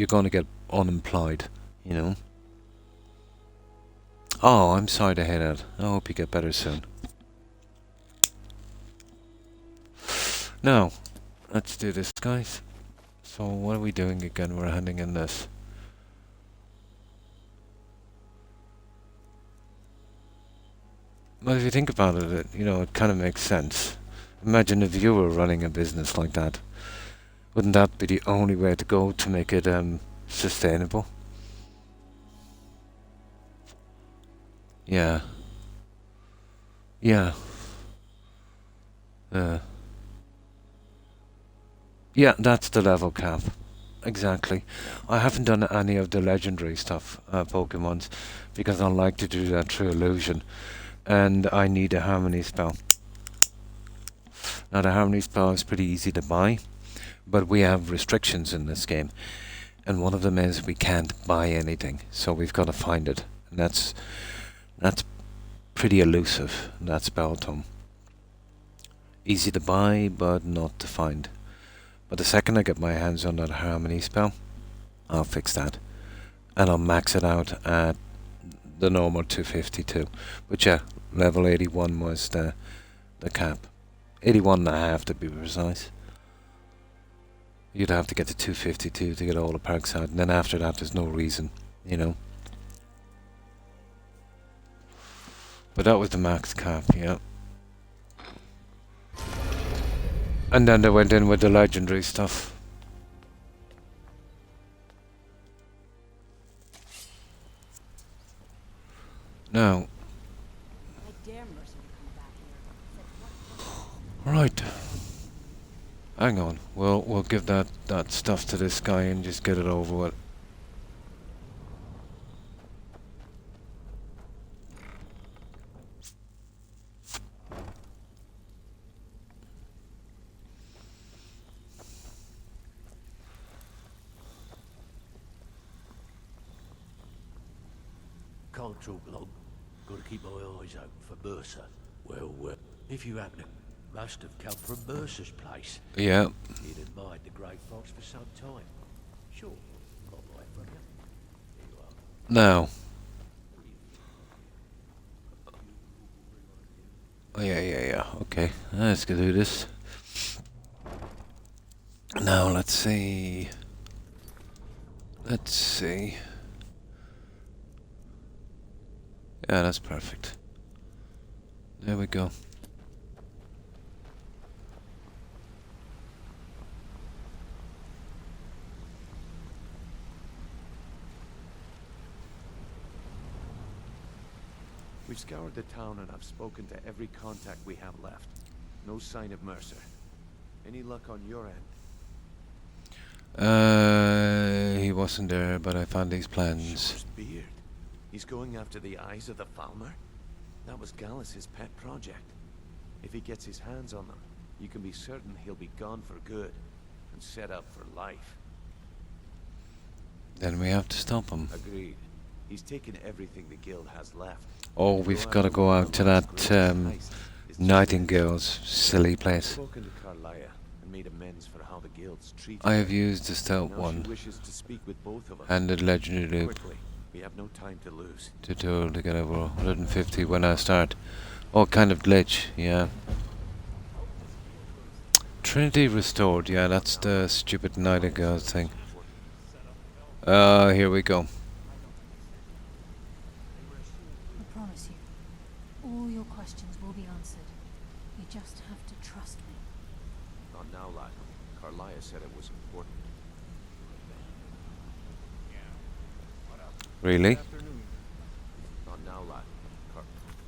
going to get unemployed, Oh, I'm sorry to hear that. I hope you get better soon. Now, let's do this, guys. So what are we doing again? We're handing in this. Well, if you think about it, it kind of makes sense. Imagine if you were running a business like that. Wouldn't that be the only way to go to make it sustainable? Yeah. Yeah, that's the level cap. Exactly. I haven't done any of the legendary stuff, Pokemons, because I like to do that through illusion. And I need a harmony spell. Now the harmony spell is pretty easy to buy, but we have restrictions in this game. And one of them is we can't buy anything, so we've got to find it. And that's pretty elusive, that spell tome. Easy to buy, but not to find. But the second I get my hands on that harmony spell, I'll fix that. And I'll max it out at the normal 252. But yeah, level 81 was the cap. 81.5 to be precise. You'd have to get to 252 to get all the perks out, and then after that there's no reason, you know. But that was the max cap, yeah. And then they went in with the legendary stuff. Now, right. Hang on. We'll give that stuff to this guy and just get it over with. Can't talk long. Gotta keep my eyes open for Mercer. Well, if you happen to... Must have come from Mercer's place. Yeah. He'd admired the Grey Fox for some time. Sure, I'll buy it from you. Here you are. Now. Oh, yeah. Okay, let's go do this. Now, let's see. Yeah, that's perfect. There we go. We've scoured the town and I've spoken to every contact we have left. No sign of Mercer. Any luck on your end? He wasn't there, but I found these plans. Shor's beard. He's going after the eyes of the Falmer? That was Gallus's pet project. If he gets his hands on them, you can be certain he'll be gone for good and set up for life. Then we have to stop him. Agreed. He's taken everything the guild has left. Oh, we've got to go out to that Nightingale's silly place. Spoken to Carlia and made amends for how the guild's treated. I have used the stout Now one she wishes to speak with both of us. and the legendary loop Quickly. We have no time to lose. tutorial to get over 150 when I start. Oh, kind of glitch, yeah. Trinity restored, yeah, that's the stupid Nightingale thing. Here we go. I promise you, all your questions will be answered. You just have to trust me. Not now, lad. Carlia said it was important. Really? Not now, lad.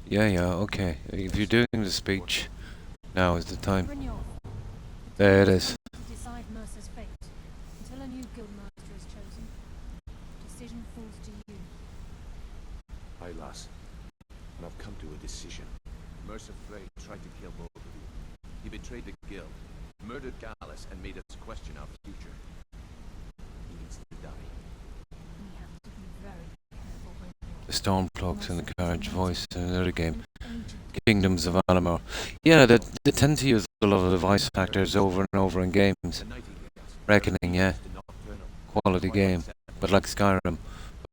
Yeah, okay. If you're doing the speech, now is the time. Brynjolf, There it is. to decide Mercer's fate. Until a new guildmaster is chosen, decision falls to you. Aye, lass. And I've come to a decision. Mercer Frey tried to kill both of you. He betrayed the guild, murdered Gallus, and made us question our future. He needs to die. We have to be very careful, Brynjolf. The Stormcloaks in the Carriage voice in another game. Kingdoms of Alamor. Yeah, they tend to use a lot of the voice actors over and over in games. Reckoning, yeah. Quality game. But like Skyrim.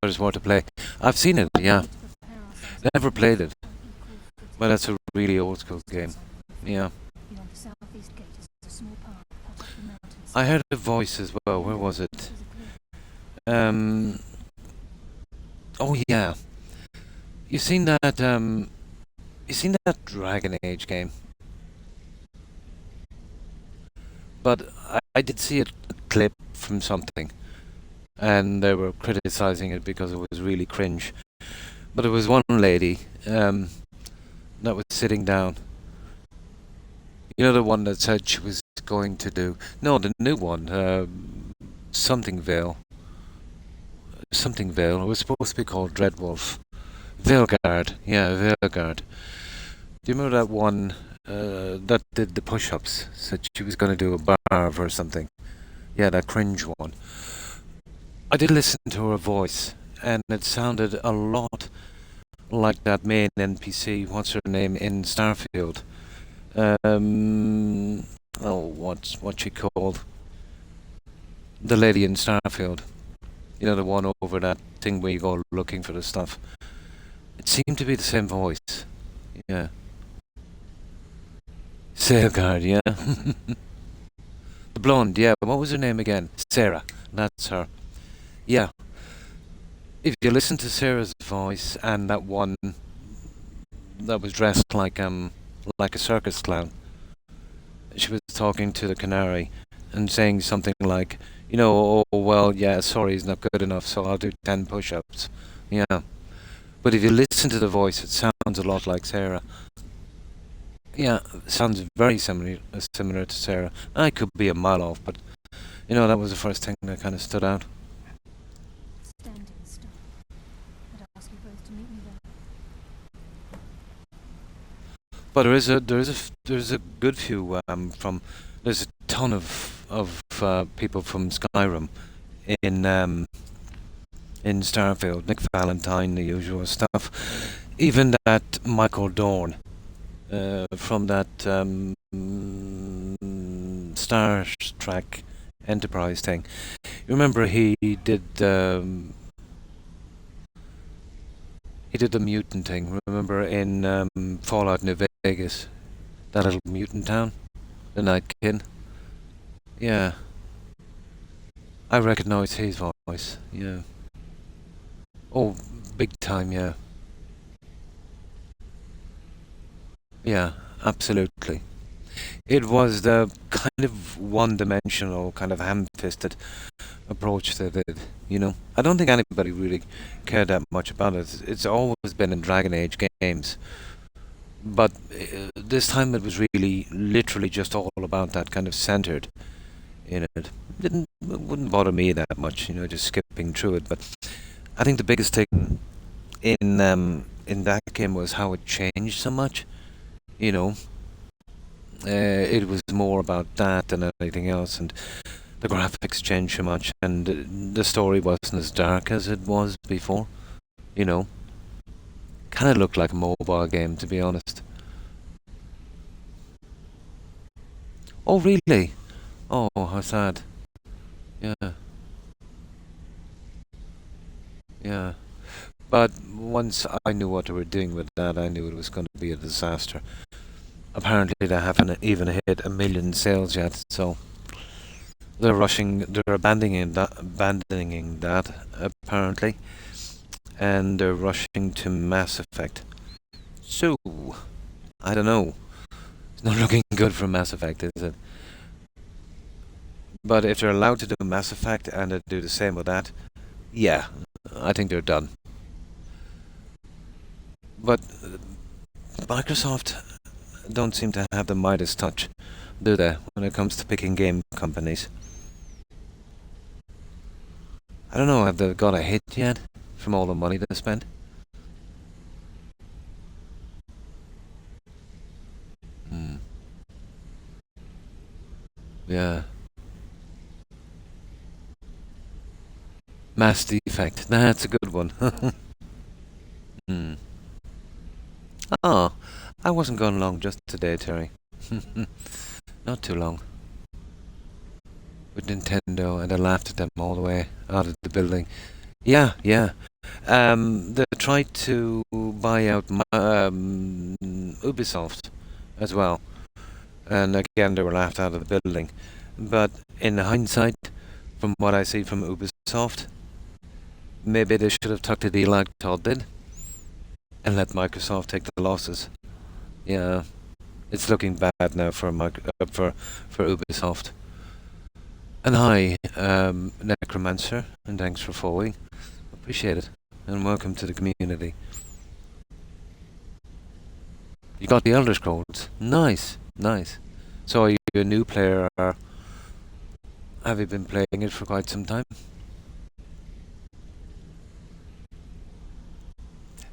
But it's worth to play. I've seen it, yeah. Never played it. But that's a really old school game. Yeah. Beyond the southeast gate is a small path cut up the mountains. I heard a voice as well. Where was it? Oh yeah. You seen that Dragon Age game? But I did see a clip from something, and they were criticizing it because it was really cringe. But it was one lady that was sitting down. You know, the one that said she was going to do... No, the new one. Something Vale. Something Vale. It was supposed to be called Dreadwolf. Veilguard. Yeah, Veilguard. Do you remember that one that did the push-ups? Said she was going to do a barv or something. Yeah, that cringe one. I did listen to her voice, and it sounded a lot like that main NPC. What's her name in Starfield? What's she called? The lady in Starfield. You know, the one over that thing where you go looking for the stuff. It seemed to be the same voice. Yeah. Safeguard, yeah. The blonde, yeah. What was her name again? Sarah. That's her. Yeah. If you listen to Sarah's voice and that one that was dressed like a circus clown, she was talking to the canary and saying something like, you know, oh well, yeah, sorry, he's not good enough, so I'll do 10 push-ups. Yeah. But if you listen to the voice, it sounds a lot like Sarah. Yeah, it sounds very similar to Sarah. I could be a mile off, but you know, that was the first thing that kind of stood out. Standing still. I'd ask you both to meet me there. But there's a good few there's a ton of people from Skyrim in Starfield. Nick Valentine, the usual stuff. Even that Michael Dorn from that Star Trek Enterprise thing. You remember he did the mutant thing. Remember in Fallout New Vegas, that little mutant town, the Nightkin. Yeah, I recognise his voice. Yeah. Oh, big time. Yeah. Yeah, absolutely. It was the kind of one-dimensional, kind of ham-fisted approach to it, you know. I don't think anybody really cared that much about it. It's always been in Dragon Age games. But this time it was really, literally just all about that, kind of centered in it. It wouldn't bother me that much, you know, just skipping through it. But I think the biggest thing in that game was how it changed so much, you know. It was more about that than anything else, and the graphics changed so much, and the story wasn't as dark as it was before, you know. Kind of looked like a mobile game, to be honest. Oh, really? Oh, how sad. Yeah. Yeah. But once I knew what they were doing with that, I knew it was going to be a disaster. Apparently they haven't even hit 1 million sales yet, so they're abandoning that apparently, and they're rushing to Mass Effect. So, I don't know. It's not looking good for Mass Effect, is it? But if they're allowed to do Mass Effect and they do the same with that, yeah, I think they're done. But Microsoft don't seem to have the Midas touch, do they, when it comes to picking game companies? I don't know, have they got a hit yet from all the money they spent? Yeah. Mass Defect, that's a good one. Oh, I wasn't going long just today, Terry. Not too long. With Nintendo, and I laughed at them all the way out of the building. Yeah, yeah. They tried to buy out Ubisoft as well. And again, they were laughed out of the building. But in hindsight, from what I see from Ubisoft, maybe they should have tucked a deal like Todd did and let Microsoft take the losses. Yeah, it's looking bad now for Ubisoft. And hi, Necromancer, and thanks for following. Appreciate it, and welcome to the community. You got the Elder Scrolls. Nice, nice. So are you a new player, or have you been playing it for quite some time?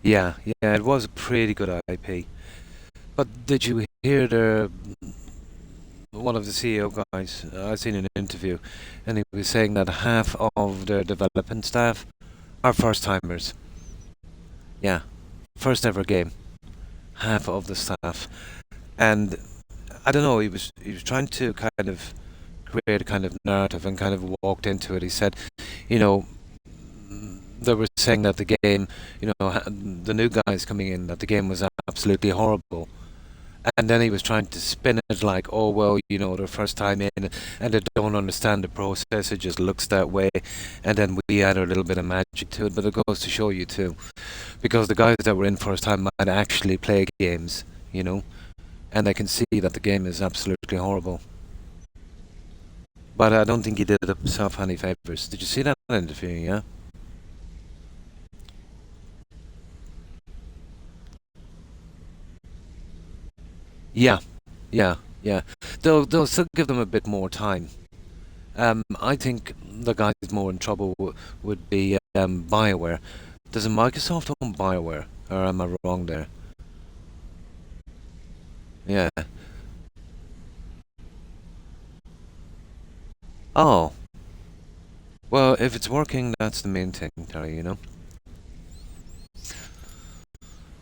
Yeah, yeah, it was a pretty good IP. But did you hear one of the CEO guys, I've seen an interview, and he was saying that half of the development staff are first-timers. Yeah, first ever game. Half of the staff. And I don't know, he was trying to kind of create a kind of narrative and kind of walked into it. He said, you know, they were saying that the game, the new guys coming in, that the game was absolutely horrible. And then he was trying to spin it like, oh, well, their first time in, and they don't understand the process, it just looks that way. And then we add a little bit of magic to it, but it goes to show you too. Because the guys that were in first time might actually play games, and they can see that the game is absolutely horrible. But I don't think he did himself any favors. Did you see that interview, yeah? Yeah. They'll still give them a bit more time. I think the guys more in trouble would be BioWare. Doesn't Microsoft own BioWare? Or am I wrong there? Yeah. Oh. Well, if it's working, that's the main thing, Terry,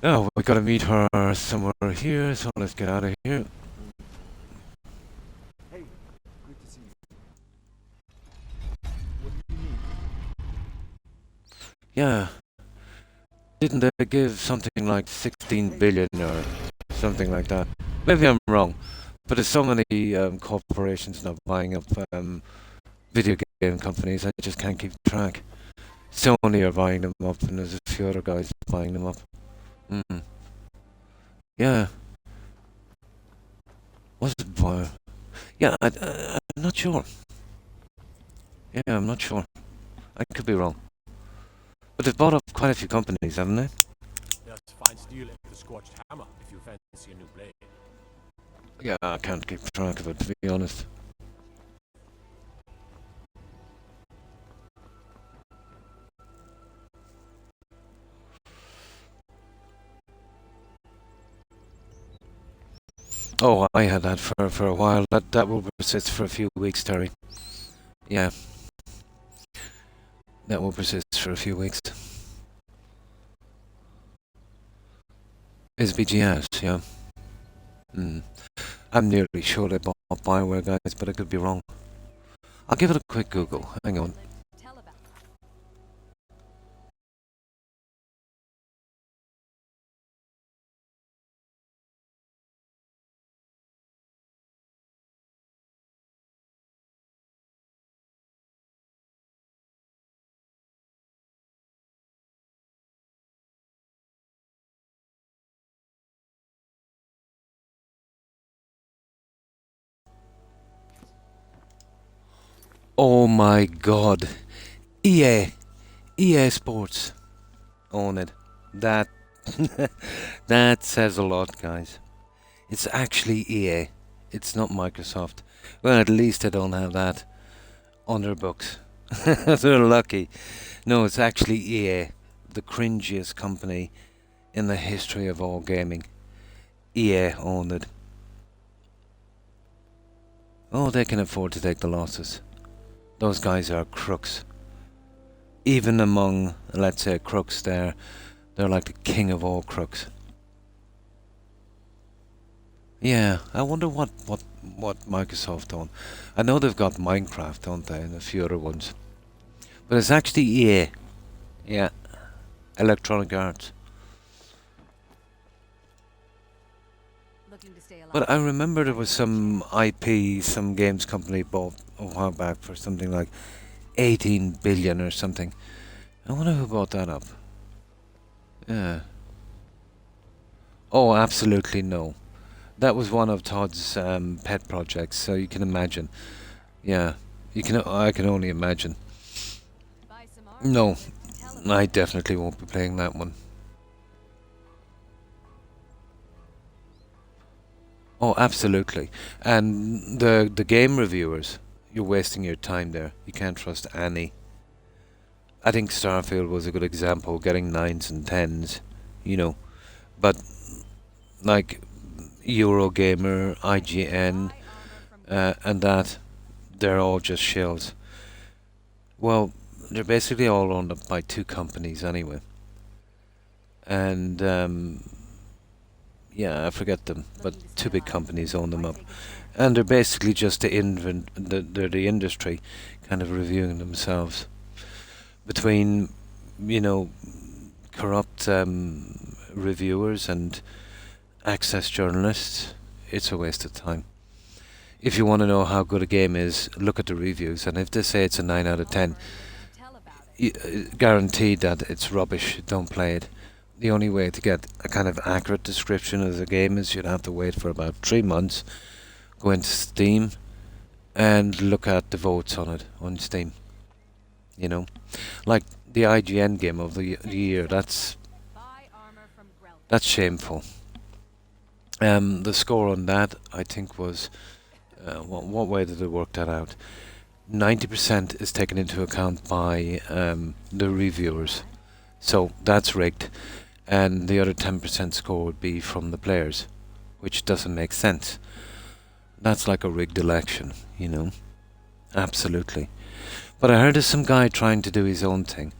Oh, we gotta meet her somewhere here, so let's get out of here. Hey, good to see you. What do you need? Yeah. Didn't they give something like 16 billion or something like that? Maybe I'm wrong, but there's so many corporations now buying up video game companies, I just can't keep track. Sony are buying them up, and there's a few other guys buying them up. Yeah. Was it Bio? Yeah, I'm not sure. Yeah, I'm not sure. I could be wrong. But they've bought up quite a few companies, haven't they? There's fine steel in the scorched hammer if you fancy a new blade. Yeah, I can't keep track of it, to be honest. Oh, I had that for a while. That will persist for a few weeks, Terry. Yeah. That will persist for a few weeks. Is BGS, yeah. I'm nearly sure they bought BioWare, guys, but I could be wrong. I'll give it a quick Google. Hang on. Oh my god. EA Sports. Own it. That that says a lot, guys. It's actually EA. It's not Microsoft. Well, at least they don't have that on their books. They're lucky. No, it's actually EA, the cringiest company in the history of all gaming. EA owned it. Oh, they can afford to take the losses. Those guys are crooks. Even among, let's say, crooks, they're like the king of all crooks. Yeah, I wonder what Microsoft own. I know they've got Minecraft, don't they, and a few other ones. But it's actually EA. Yeah. Electronic Arts. But I remember there was some IP, some games company bought a while back for something like 18 billion or something. I wonder who bought that up. Yeah. Oh, absolutely no. That was one of Todd's pet projects, so you can imagine. Yeah, I can only imagine. No, I definitely won't be playing that one. Oh, absolutely. And the game reviewers, you're wasting your time there. You can't trust any. I think Starfield was a good example, getting 9s and 10s, But, like, Eurogamer, IGN, and that, they're all just shills. Well, they're basically all owned up by two companies anyway. And, yeah, I forget them, but two big companies own them up. And they're basically just the industry kind of reviewing themselves. Between you know, corrupt reviewers and access journalists, it's a waste of time. If you want to know how good a game is, look at the reviews, and if they say it's a 9 out of 10, guaranteed that it's rubbish, don't play it. The only way to get a kind of accurate description of the game is you'd have to wait for about 3 months, go into Steam, and look at the votes on it on Steam. You know, like the IGN game of the year, that's shameful. The score on that, I think, was what way did they work that out? 90% is taken into account by the reviewers, so that's rigged, and the other 10% score would be from the players, which doesn't make sense. That's like a rigged election, you know, absolutely. But I heard of some guy trying to do his own thing.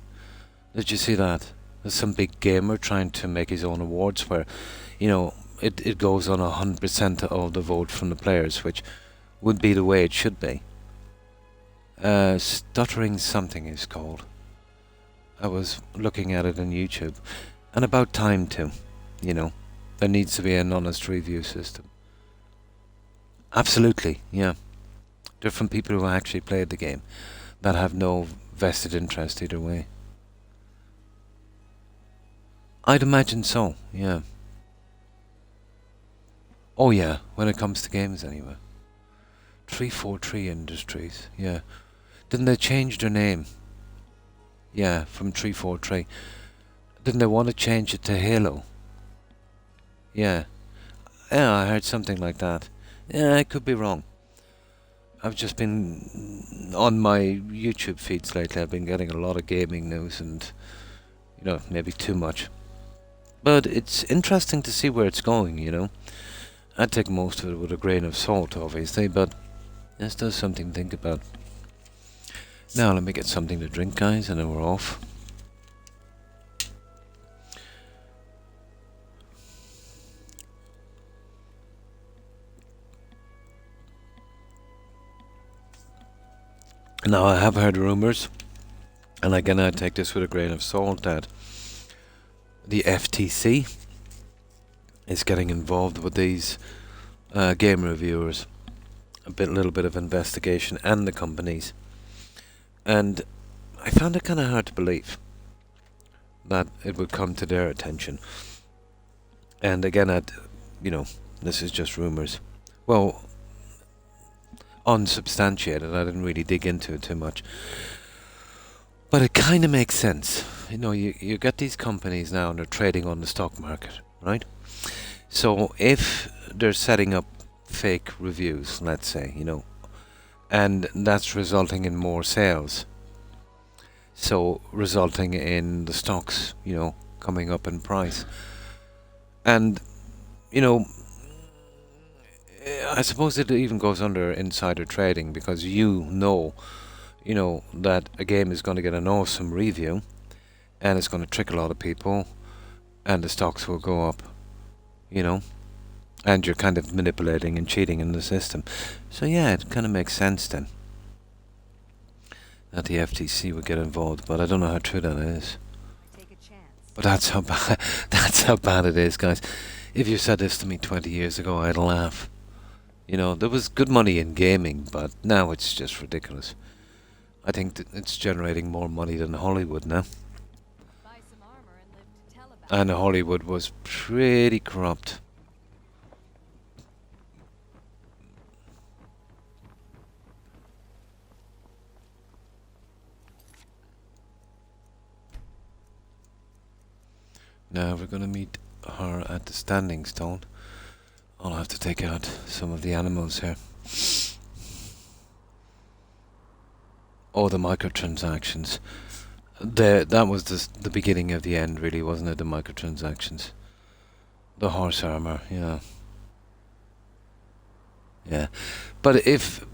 Did you see that? There's some big gamer trying to make his own awards where, you know, it goes on 100% of the vote from the players, which would be the way it should be. Stuttering something is called. I was looking at it on YouTube. And about time too, you know. There needs to be an honest review system. Absolutely, yeah. Different people who actually played the game that have no vested interest either way. I'd imagine so, yeah. Oh yeah, when it comes to games anyway. 343 Industries, yeah. Didn't they change their name? Yeah, from 343. Didn't they want to change it to Halo? Yeah. Yeah, I heard something like that. Yeah, I could be wrong. I've just been on my YouTube feeds lately. I've been getting a lot of gaming news and, you know, maybe too much. But it's interesting to see where it's going, you know. I'd take most of it with a grain of salt, obviously, but it's still something to think about. Now, let me get something to drink, guys, and then we're off. Now, I have heard rumours, and again I take this with a grain of salt, that the FTC is getting involved with these game reviewers. Little bit of investigation, and the companies. And I found it kind of hard to believe that it would come to their attention. And again, you know, this is just rumours. Well, unsubstantiated. I didn't really dig into it too much. But it kind of makes sense. You know, you get these companies now and they're trading on the stock market, right? So if they're setting up fake reviews, let's say, you know, and that's resulting in more sales. So resulting in the stocks, you know, coming up in price. And, you know, I suppose it even goes under insider trading, because you know that a game is going to get an awesome review and it's going to trick a lot of people and the stocks will go up, you know, and you're kind of manipulating and cheating in the system. So yeah, it kind of makes sense then that the FTC would get involved, but I don't know how true that is. But that's how bad it is, guys. If you said this to me 20 years ago, I'd laugh. You know, there was good money in gaming, but now it's just ridiculous. I think that it's generating more money than Hollywood now. And Hollywood was pretty corrupt. Now we're going to meet her at the Standing Stone. I'll have to take out some of the animals here. Oh, the microtransactions. That was the beginning of the end, really, wasn't it? The microtransactions. The horse armor, yeah. Yeah. But if...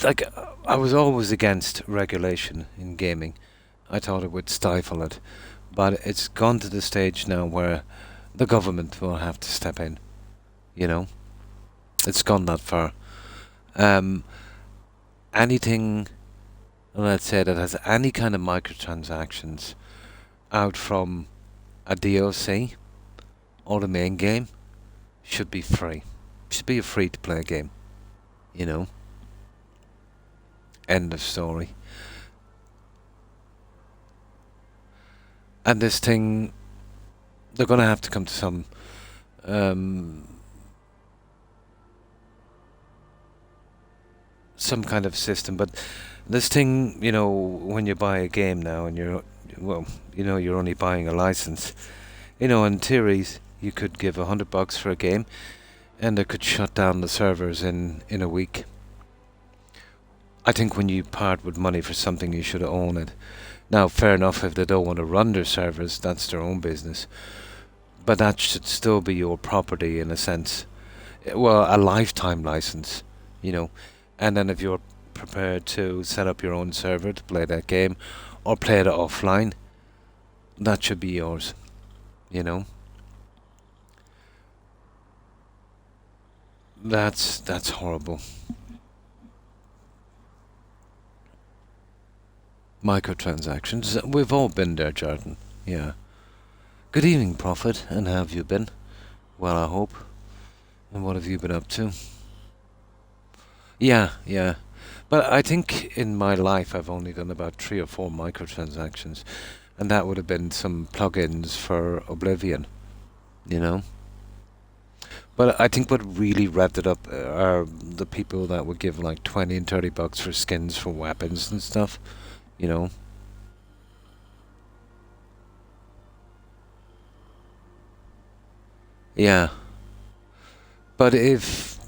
like, I was always against regulation in gaming. I thought it would stifle it. But it's gone to the stage now where the government will have to step in. You know? It's gone that far. Anything, let's say, that has any kind of microtransactions out from a DLC or the main game should be free. Should be a free to play game. You know? End of story. And this thing, they're going to have to come to some kind of system. But this thing, you know, when you buy a game now and you're only buying a license, you know, in theories, you could give $100 for a game and they could shut down the servers in a week. I think when you part with money for something, you should own it. Now, fair enough, if they don't want to run their servers, that's their own business. But that should still be your property in a sense. Well, a lifetime license, you know. And then if you're prepared to set up your own server to play that game, or play it offline, that should be yours, you know. That's horrible. Microtransactions. We've all been there, Jordan. Yeah. Good evening, Prophet. And how have you been? Well, I hope. And what have you been up to? Yeah. But I think in my life I've only done about 3 or 4 microtransactions. And that would have been some plugins for Oblivion. You know? But I think what really revved it up are the people that would give like $20 and $30 for skins for weapons and stuff. You know? Yeah. But if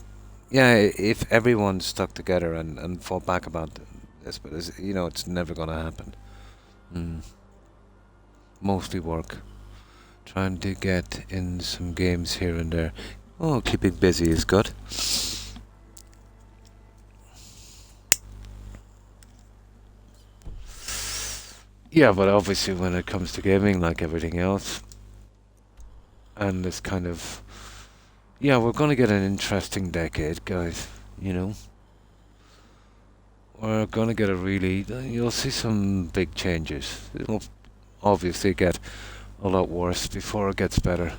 everyone stuck together and fought back about this, but you know, it's never gonna happen. Mostly work. Trying to get in some games here and there. Oh, keeping busy is good. Yeah, but obviously when it comes to gaming, like everything else, and this kind of... Yeah, we're going to get an interesting decade, guys, you know. We're going to get a really... You'll see some big changes. It'll obviously get a lot worse before it gets better.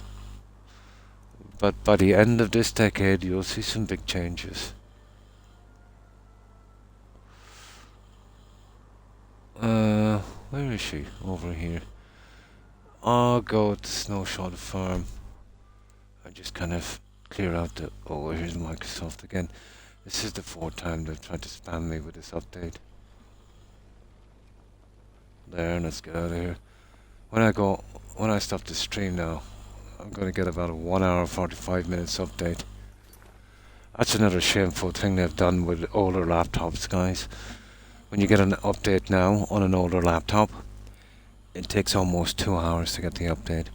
But by the end of this decade, you'll see some big changes. Where is she? Over here. I'll go to Snowshot Farm. I just kind of clear out the... Oh, here's Microsoft again. This is the 4th time they've tried to spam me with this update. There, let's get out of here. When I stop the stream now, I'm going to get about a 1 hour 45 minutes update. That's another shameful thing they've done with older laptops, guys. When you get an update now on an older laptop, it takes almost 2 hours to get the update.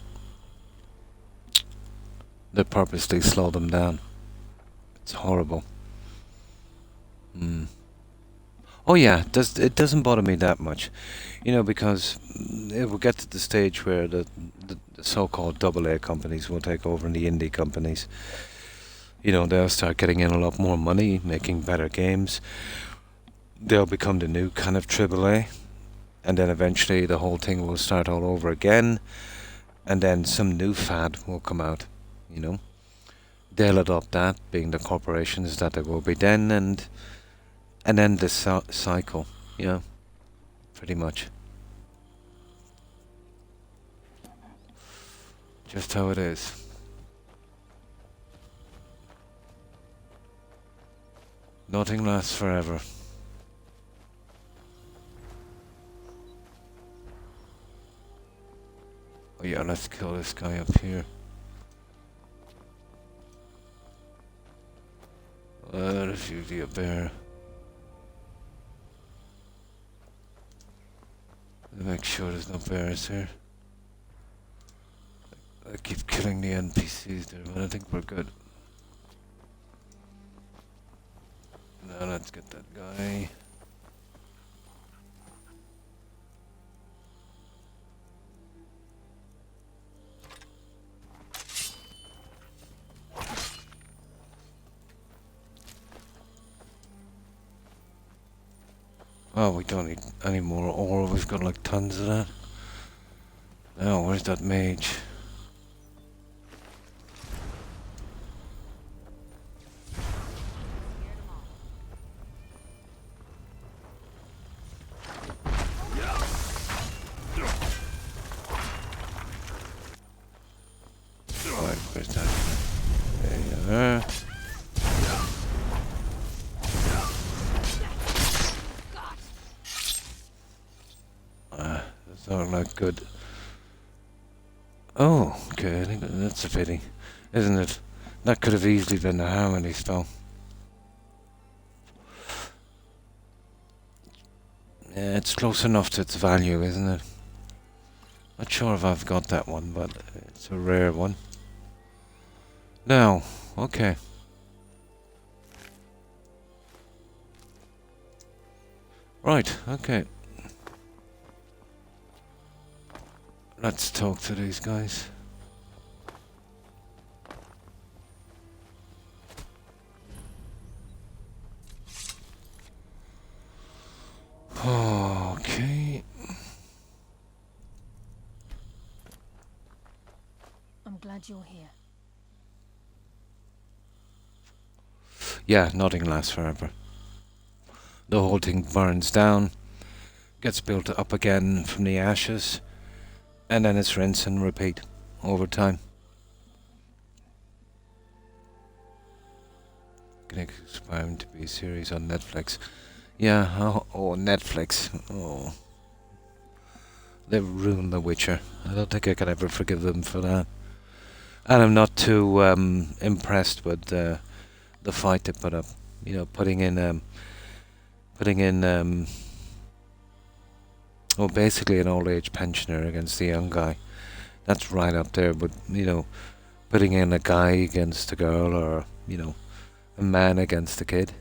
They purposely slow them down. It's horrible. Oh yeah, it doesn't bother me that much. You know, because it will get to the stage where the so-called AA companies will take over and the indie companies. You know, they'll start getting in a lot more money, making better games. They'll become the new kind of AAA. And then eventually the whole thing will start all over again. And then some new fad will come out, you know. They'll adopt that, being the corporations that they will be then, and end this cycle, you know, pretty much. Just how it is. Nothing lasts forever. Oh yeah, let's kill this guy up here. There's usually a bear. Make sure there's no bears here. I keep killing the NPCs there, but I think we're good. Now let's get that guy. Oh, we don't need any more ore. We've got like tons of that. Now, where's that mage? Right, where's that? There you are. That's not like good. Oh, okay, I think that's a pity, isn't it? That could have easily been a harmony spell. Yeah, it's close enough to its value, isn't it? Not sure if I've got that one, but it's a rare one. Now, okay. Right, okay. Let's talk to these guys. Okay. I'm glad you're here. Yeah, nothing lasts forever. The whole thing burns down, gets built up again from the ashes, and then it's rinse and repeat over time. Gonna expire to be a series on Netflix. Yeah, oh, Netflix. Oh. They've ruined The Witcher. I don't think I can ever forgive them for that. And I'm not too impressed with the fight they put up. You know, putting in well, basically an old age pensioner against the young guy. That's right up there. But you know, putting in a guy against a girl, or you know, a man against a kid,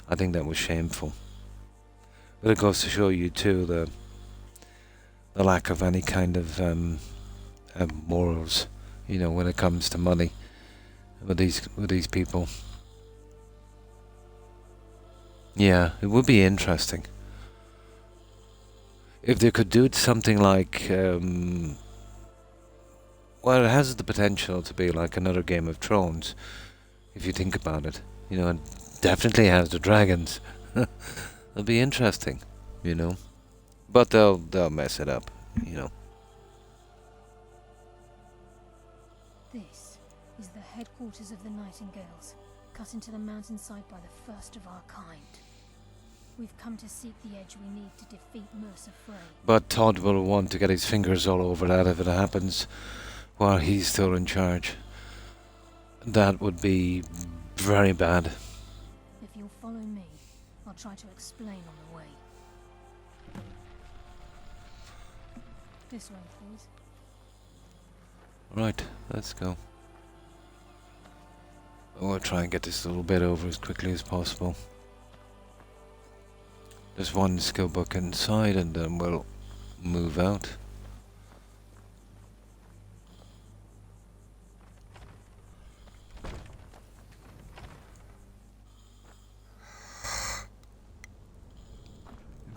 I think that was shameful. But it goes to show you too the lack of any kind of morals, you know, when it comes to money with these people. Yeah, it would be interesting if they could do something like, well, it has the potential to be like another Game of Thrones, if you think about it. You know, it definitely has the dragons. It'll be interesting, you know, but they'll mess it up, you know. This is the headquarters of the Nightingales, cut into the mountainside by the first of our kind. We've come to seek the edge we need to defeat Mercer Frey. But Todd will want to get his fingers all over that if it happens while he's still in charge. That would be very bad. If you'll follow me, I'll try to explain on the way. This way, please. Right, let's go. We'll try and get this little bit over as quickly as possible. There's one skill book inside and then we'll move out.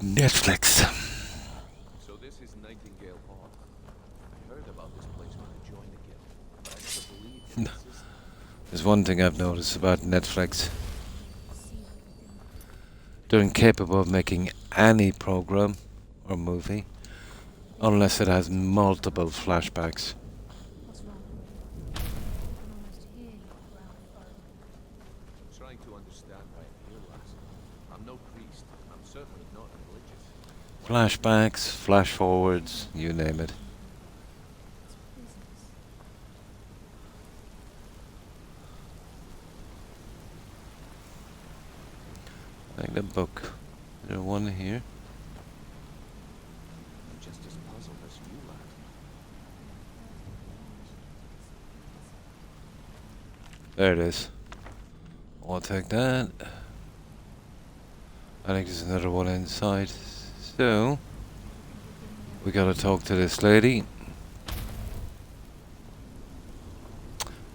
Netflix. So this is Nightingale Hall. I heard about this place when I joined the guild, but I never believed it existed. There's one thing I've noticed about Netflix. They're incapable of making any program or movie unless it has multiple flashbacks. I'm trying to understand why I'm here, lass. I'm no priest. I'm certainly not religious. Flashbacks, flash forwards, you name it. Like the book. Is there one here? I'm just as puzzled as you, lad. There it is. I'll take that. I think there's another one inside. So, we gotta talk to this lady.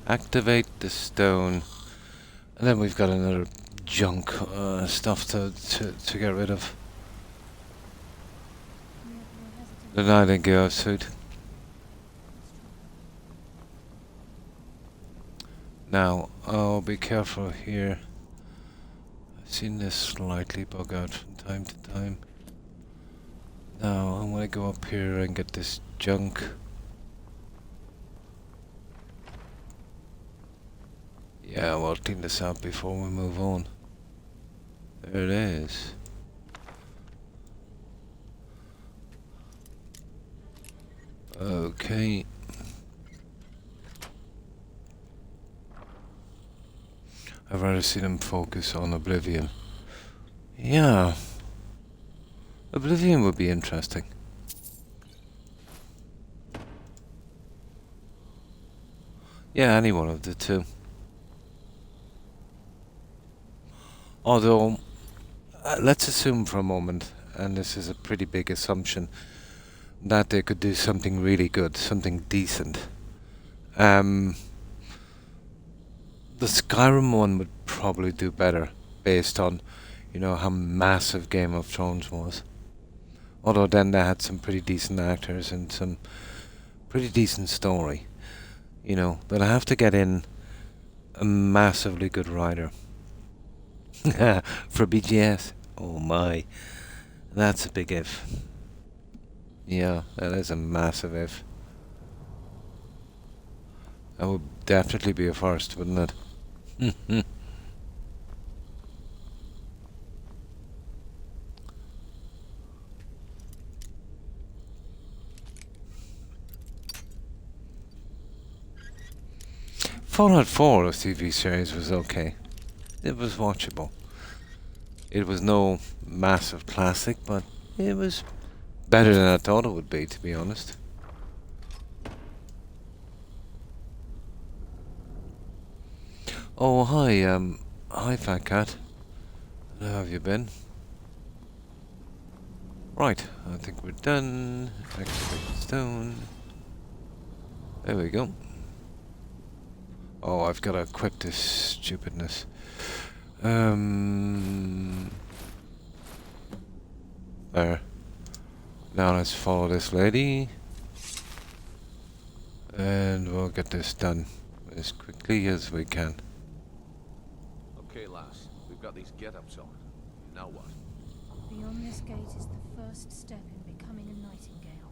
Activate the stone. And then we've got another junk stuff to get rid of. The Nightingale suit. Now, I'll be careful here. I've seen this slightly bug out from time to time. Now, I'm gonna go up here and get this junk. Yeah, we'll clean this out before we move on. There it is. Okay. I'd rather see them focus on Oblivion. Yeah. Oblivion would be interesting. Yeah, any one of the two. Although, let's assume for a moment, and this is a pretty big assumption, that they could do something really good, something decent. The Skyrim one would probably do better, based on, you know, how massive Game of Thrones was. Although then they had some pretty decent actors and some pretty decent story, you know. But I have to get in a massively good writer. For BGS. Oh my. That's a big if. Yeah, that is a massive if. That would definitely be a first, wouldn't it? Fallout 4, the TV series, was okay. It was watchable. It was no massive classic, but it was better than I thought it would be, to be honest. Oh, hi, hi, Fat Cat. How have you been? Right, I think we're done. Activate stone. There we go. Oh, I've got to equip this stupidness. There. Now let's follow this lady. And we'll get this done as quickly as we can. Okay, lass. We've got these get-ups on. Now what? Beyond this gate is the first step in becoming a nightingale.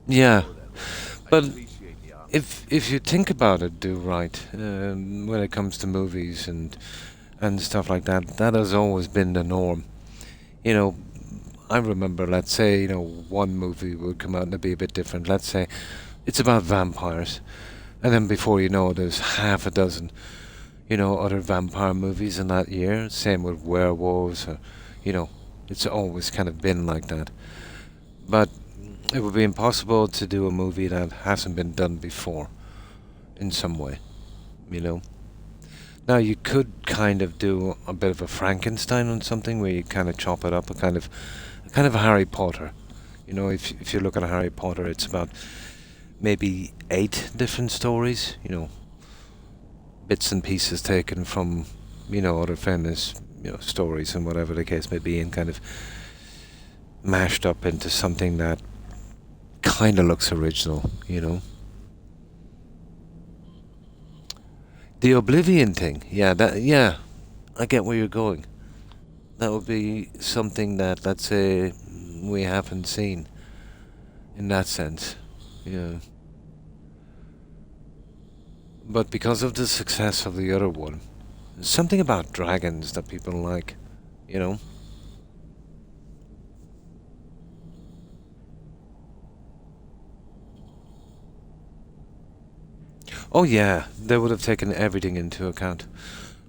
Yeah. But if you think about it, do right, when it comes to movies and stuff like that, that has always been the norm. You know, I remember, let's say, you know, one movie would come out and it'd be a bit different. Let's say it's about vampires, and then before you know it, there's half a dozen, you know, other vampire movies in that year. Same with werewolves, or, you know, it's always kind of been like that. But it would be impossible to do a movie that hasn't been done before, in some way, you know. Now you could kind of do a bit of a Frankenstein on something where you kind of chop it up, a kind of a Harry Potter. You know, if you look at a Harry Potter, it's about maybe 8 different stories. You know, bits and pieces taken from, you know, other famous, you know, stories and whatever the case may be, and kind of mashed up into something that kind of looks original, you know. The Oblivion thing, yeah, I get where you're going. That would be something that, let's say, we haven't seen in that sense, yeah. But because of the success of the other one, there's something about dragons that people like, you know. Oh yeah, they would have taken everything into account.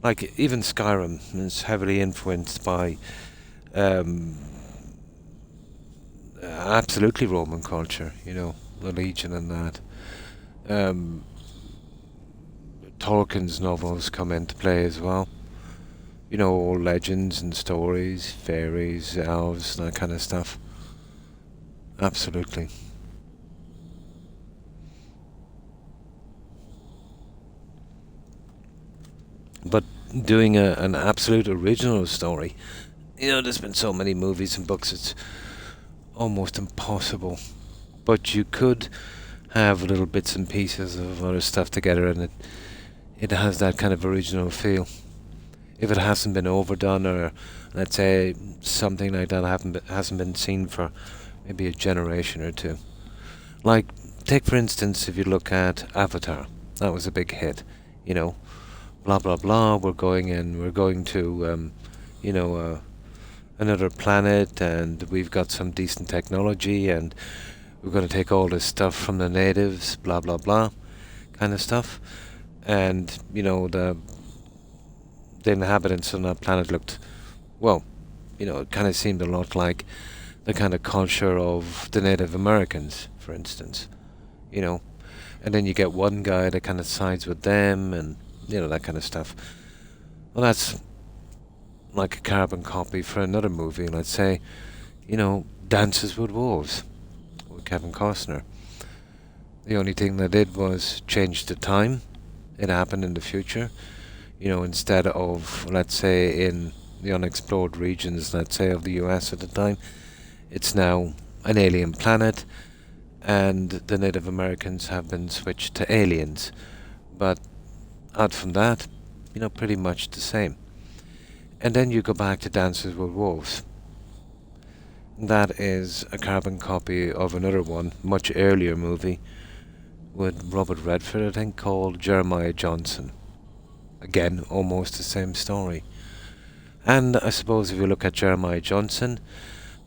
Like, even Skyrim is heavily influenced by absolutely Roman culture, you know, the Legion and that. Tolkien's novels come into play as well. You know, all legends and stories, fairies, elves, that kind of stuff. Absolutely. But doing an absolute original story, you know, there's been so many movies and books, it's almost impossible. But you could have little bits and pieces of other stuff together, and it has that kind of original feel. If it hasn't been overdone, or let's say something like that hasn't been seen for maybe a generation or two. Like, take for instance, if you look at Avatar, that was a big hit. You know, blah blah blah. We're going to, another planet, and we've got some decent technology, and we're going to take all this stuff from the natives, blah blah blah, kind of stuff. And the inhabitants on that planet looked, well, it kind of seemed a lot like the kind of culture of the Native Americans, for instance, and then you get one guy that kind of sides with them, and that kind of stuff. Well, that's like a carbon copy for another movie, let's say, Dances with Wolves, with Kevin Costner. The only thing they did was change the time. It happened in the future. Instead of, let's say, in the unexplored regions, let's say, of the US at the time, it's now an alien planet, and the Native Americans have been switched to aliens. But out from that, pretty much the same. And then you go back to Dances with Wolves. That is a carbon copy of another one, much earlier movie, with Robert Redford, I think, called Jeremiah Johnson. Again, almost the same story. And I suppose if you look at Jeremiah Johnson,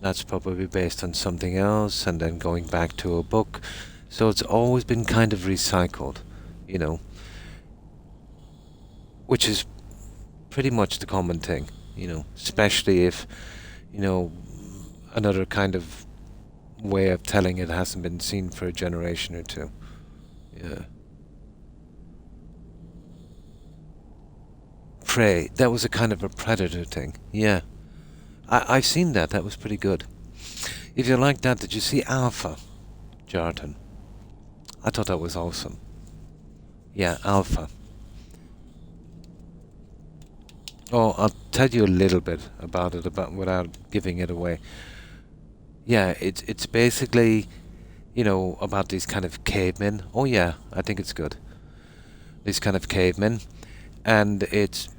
that's probably based on something else, and then going back to a book. So it's always been kind of recycled, which is pretty much the common thing, especially if, another kind of way of telling it hasn't been seen for a generation or two. Yeah. Prey, that was a kind of a Predator thing. Yeah. I've seen that. That was pretty good. If you like that, did you see Alpha, Jarton? I thought that was awesome. Yeah, Alpha. Oh, I'll tell you a little bit about it, without giving it away. Yeah, it's basically, about these kind of cavemen. Oh yeah, I think it's good. These kind of cavemen, and it's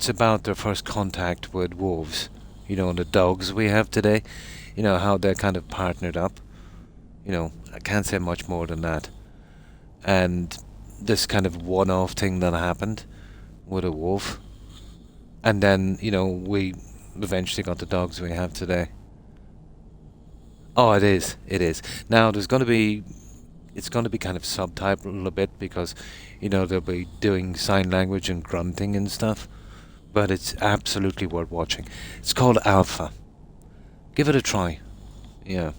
about their first contact with wolves. The dogs we have today. How they're kind of partnered up. I can't say much more than that. And this kind of one-off thing that happened with a wolf. And then, we eventually got the dogs we have today. Oh, it is. Now, it's going to be kind of subtitled a bit, because, they'll be doing sign language and grunting and stuff. But it's absolutely worth watching. It's called Alpha. Give it a try. Yeah.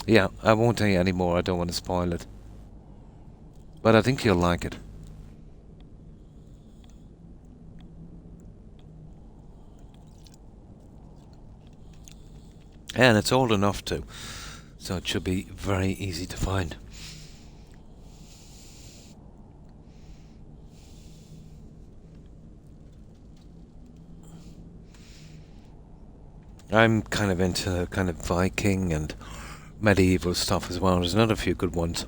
Yeah, I won't tell you any more. I don't want to spoil it. But I think you'll like it. And it's old enough to, so it should be very easy to find. I'm kind of into kind of Viking and medieval stuff as well. There's another few good ones.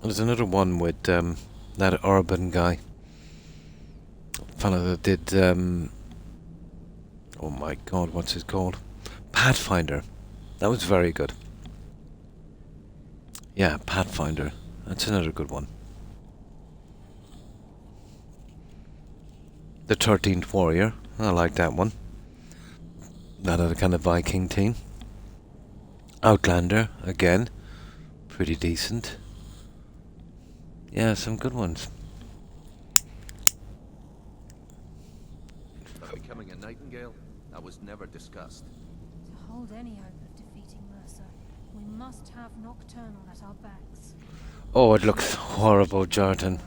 There's another one with that urban guy. Fellow that did oh my god, what's it called? Pathfinder. That was very good. Yeah, Pathfinder. That's another good one. The 13th Warrior. I like that one. That other kind of Viking theme. Outlander, again. Pretty decent. Yeah, some good ones. Becoming a nightingale? That was never discussed. To hold any hope of defeating Mercer, we must have Nocturnal at our backs. Oh, it looks horrible, Jarton.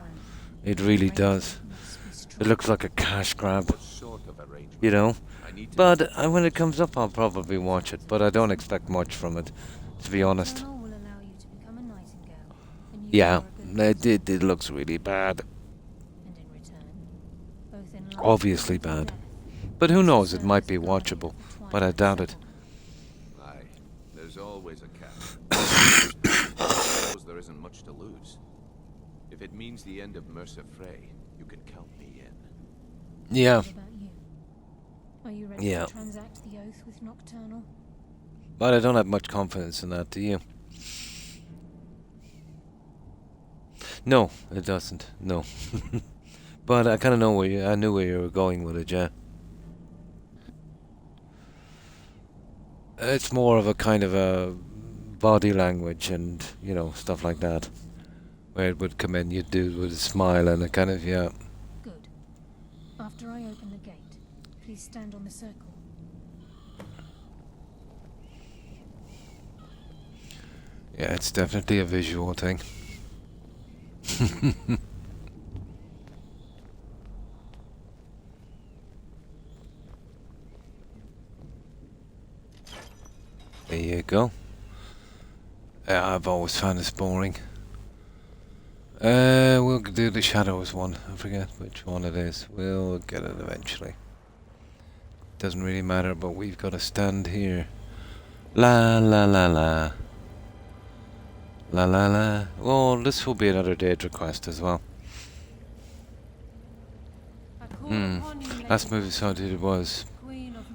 It really does. It looks like a cash grab. But when it comes up, I'll probably watch it. But I don't expect much from it, to be honest. Yeah, it looks really bad. Obviously bad. But who knows, it might be watchable. But I doubt it. Aye, there's always a catch. there isn't much to lose. If it means the end of Mercer Frey, you can count me in. Yeah. What about you? Are you ready Yeah. to transact the oath with Nocturnal? But I don't have much confidence in that, do you? No, it doesn't. No. But I kind of know I knew where you were going with it, yeah. It's more of a kind of a body language and, you know, stuff like that. Where it would come in, you'd do it with a smile and a kind of, yeah. Good. After I open the gate, please stand on the circle. Yeah, it's definitely a visual thing. There you go. I've always found this boring. We'll do the shadows one. I forget which one it is. We'll get it eventually. Doesn't really matter, but we've got to stand here. La la la la. La la la. Well, this will be another date request as well. Last movie I saw it was...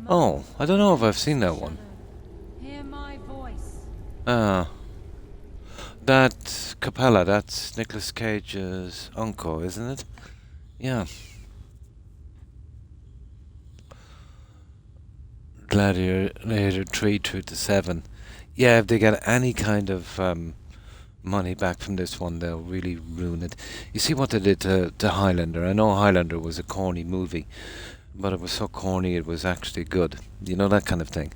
Oh, I don't know if I've seen that one. Hear my voice. That Capella, that's Nicolas Cage's uncle, isn't it? Yeah. Gladiator 3 through to 7. Yeah, if they get any kind of money back from this one, they'll really ruin it. You see what they did to Highlander. I know Highlander was a corny movie, but it was so corny it was actually good. You know, that kind of thing.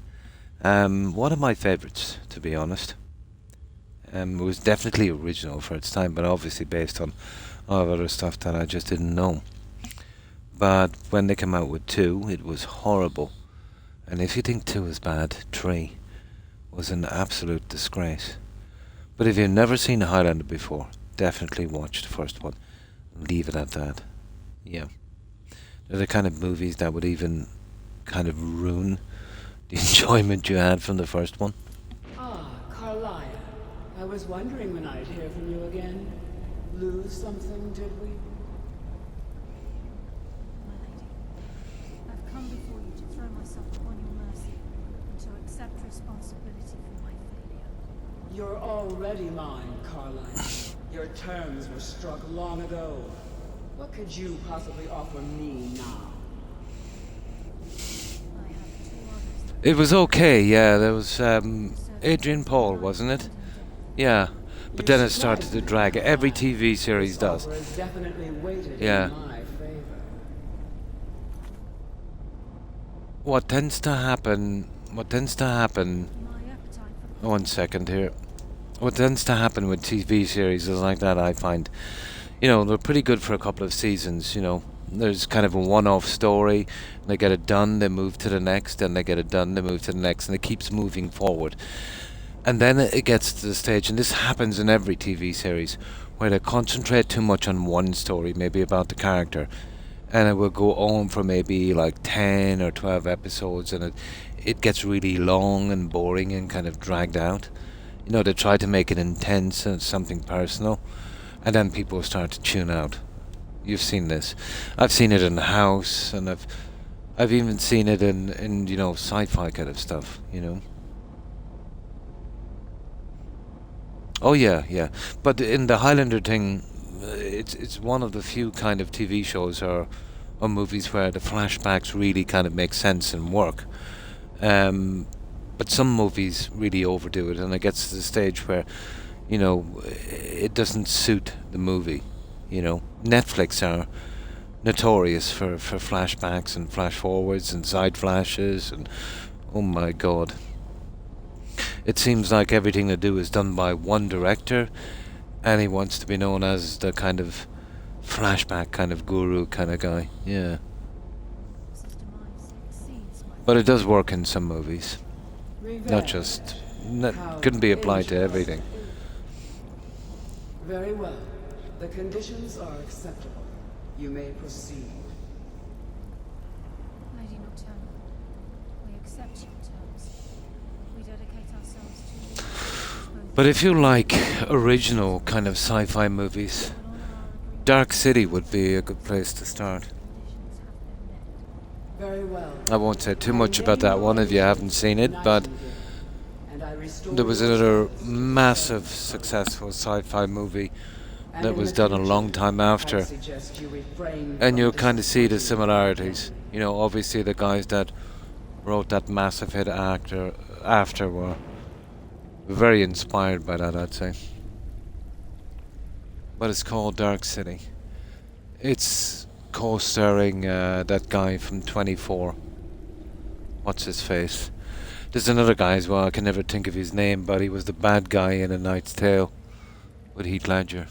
One of my favourites, to be honest. It was definitely original for its time, but obviously based on all of other stuff that I just didn't know. But when they came out with 2, it was horrible. And if you think 2 is bad, 3 was an absolute disgrace. But if you've never seen Highlander before, definitely watch the first one. Leave it at that. Yeah. They're the kind of movies that would even kind of ruin the enjoyment you had from the first one. Ah, Carlisle. I was wondering when I'd hear from you again. Lose something, did we? My lady, I've come before you to throw myself upon your mercy and to accept responsibility for my failure. You're already mine, Carlisle. Your terms were struck long ago. What could you possibly offer me now? It was okay, yeah. There was Adrian Paul, wasn't it? Yeah. But then it started to drag. Every TV series does. Yeah. What tends to happen... One second here. What tends to happen with TV series is like that, I find. You know, they're pretty good for a couple of seasons, you know. There's kind of a one-off story, and they get it done, they move to the next, and they get it done, they move to the next, and it keeps moving forward. And then it gets to the stage, and this happens in every TV series, where they concentrate too much on one story, maybe about the character, and it will go on for maybe like 10 or 12 episodes, and it gets really long and boring and kind of dragged out. You know, they try to make it intense and something personal, and then people start to tune out. You've seen this. I've seen it in The House, and I've even seen it in you know, sci-fi kind of stuff, you know. Oh yeah, yeah. But in the Highlander thing, it's one of the few kind of TV shows or movies where the flashbacks really kind of make sense and work. But some movies really overdo it, and it gets to the stage where, you know, it doesn't suit the movie. You know, Netflix are notorious for flashbacks and flash forwards and side flashes, and oh my god. It seems like everything they do is done by one director, and he wants to be known as the kind of flashback kind of guru kind of guy. Yeah. But it does work in some movies. Not just... couldn't be applied to everything. Very well. The conditions are acceptable. You may proceed. Lady Nocturnal, we accept your terms. We dedicate ourselves to you, both But if you like original kind of sci-fi movies, Dark City would be a good place to start. Very well. I won't say too much about that one if you haven't seen it, but there was another massive successful sci-fi movie that was done a long time after, and you'll kind of see the similarities. You know, obviously the guys that wrote that massive hit after were very inspired by that, I'd say. But it's called Dark City. It's co-starring that guy from 24. What's his face? There's another guy as well, I can never think of his name, but he was the bad guy in A Knight's Tale with Heath Ledger.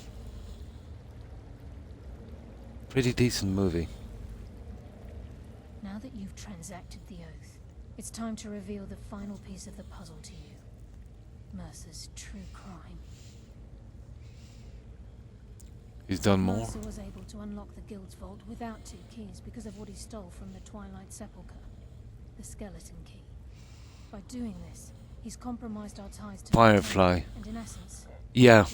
Pretty decent movie. Now that you've transacted the oath, it's time to reveal the final piece of the puzzle to you. Mercer's true crime. He's done more. Mercer was able to unlock the guild's vault without 2 keys because of what he stole from the Twilight Sepulchre, the skeleton key. By doing this, he's compromised our ties to Firefly. and in essence, Yeah.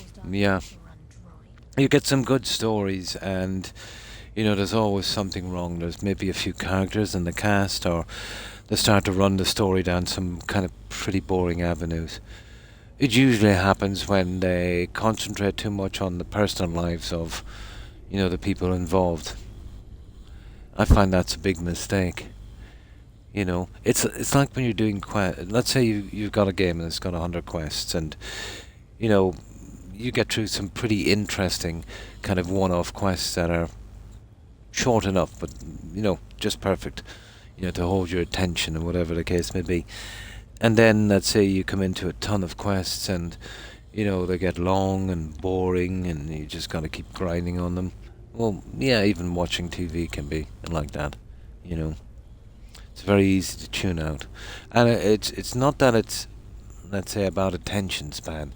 You get some good stories, and you know there's always something wrong. There's maybe a few characters in the cast, or they start to run the story down some kind of pretty boring avenues. It usually happens when they concentrate too much on the personal lives of, you know, the people involved. I find that's a big mistake. You know, it's like when you're doing let's say you've got a game and it's got 100 quests, and you know you get through some pretty interesting kind of one-off quests that are short enough, but you know just perfect, you know, to hold your attention and whatever the case may be. And then let's say you come into a ton of quests and you know they get long and boring and you just gotta keep grinding on them. Well, yeah, even watching TV can be like that, you know. It's very easy to tune out, and it's not that it's, let's say, about attention span.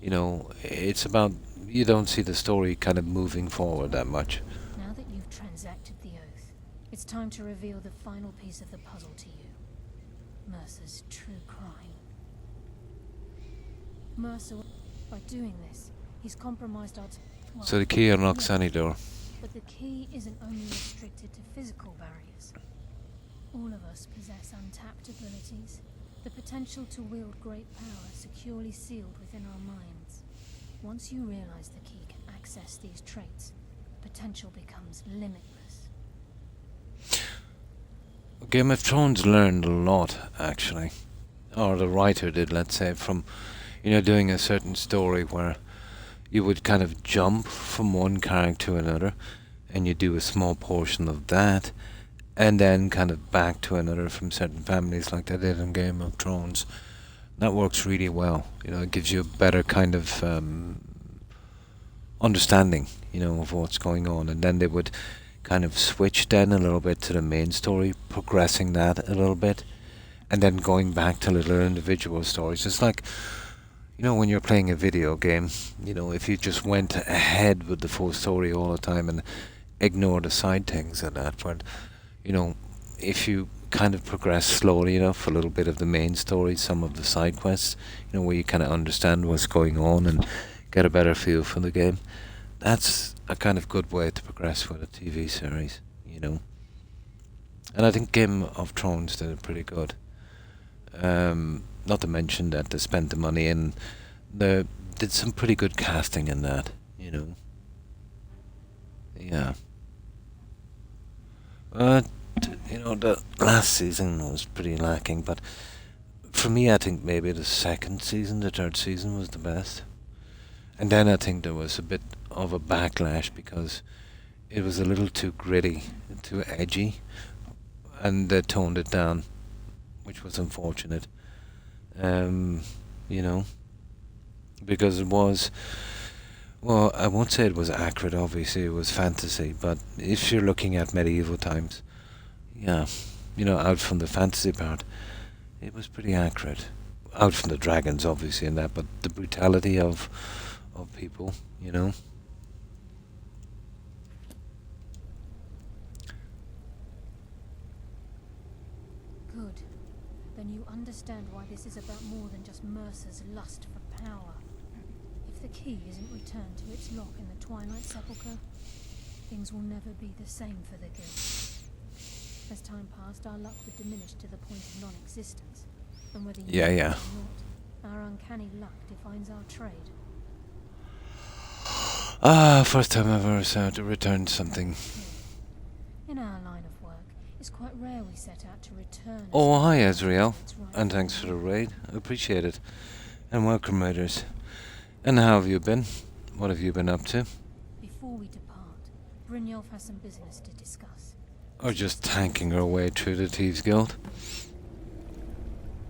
You know, it's about you don't see the story kind of moving forward that much. Now that you've transacted the oath, it's time to reveal the final piece of the puzzle to you. Mercer's true crime. Mercer, by doing this, he's compromised our... So the key unlocks any door. But the key isn't only restricted to physical barriers. All of us possess untapped abilities, the potential to wield great power securely sealed within our minds. Once you realize the key can access these traits, potential becomes limitless. Game of Thrones learned a lot, actually. Or the writer did, let's say, from, you know, doing a certain story where you would kind of jump from one character to another, and you do a small portion of that, and then kind of back to another from certain families like they did in Game of Thrones. That works really well. You know, it gives you a better kind of understanding, you know, of what's going on. And then they would kind of switch then a little bit to the main story, progressing that a little bit, and then going back to little individual stories. It's like, you know, when you're playing a video game, you know, if you just went ahead with the full story all the time and ignore the side things at that point, you know, if you kind of progress slowly enough, a little bit of the main story, some of the side quests, you know, where you kind of understand what's going on and get a better feel for the game, that's a kind of good way to progress with a TV series, you know. And I think Game of Thrones did it pretty good. Not to mention that they spent the money and they did some pretty good casting in that, you know. Yeah. You know, the last season was pretty lacking, but for me, I think maybe the second season, the third season was the best. And then I think there was a bit of a backlash because it was a little too gritty, too edgy, and they toned it down, which was unfortunate. You know, because it was, well, I won't say it was accurate, obviously it was fantasy, but if you're looking at medieval times, yeah, you know, out from the fantasy part, it was pretty accurate. Out from the dragons, obviously, and that, but the brutality of people, you know. Good. Then you understand why this is about more than just Mercer's lust for power. If the key isn't returned to its lock in the Twilight Sepulchre, things will never be the same for the Guild. As time passed, our luck would diminish to the point of non-existence. And whether you Yeah, yeah. or not, our uncanny luck defines our trade. First time I've ever set out to return something. In our line of work, it's quite rare we set out to return. Oh, hi, Azrael. And thanks for the raid. Appreciate it. And welcome, raiders. And how have you been? What have you been up to? Before we depart, Brynjolf has some business to discuss. Or just tanking our way through the Thieves Guild?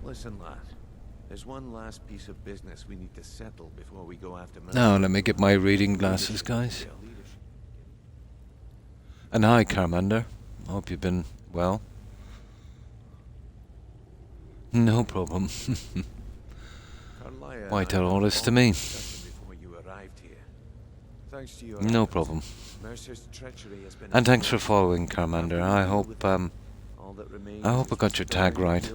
Listen, lad. There's one last piece of business we need to settle before we go after Mercer. Now, let me get my reading glasses, guys. And hi, Carmander. Hope you've been well. No problem. Why tell all this to me? No problem. And thanks for following, Carmander. I hope I got your tag right.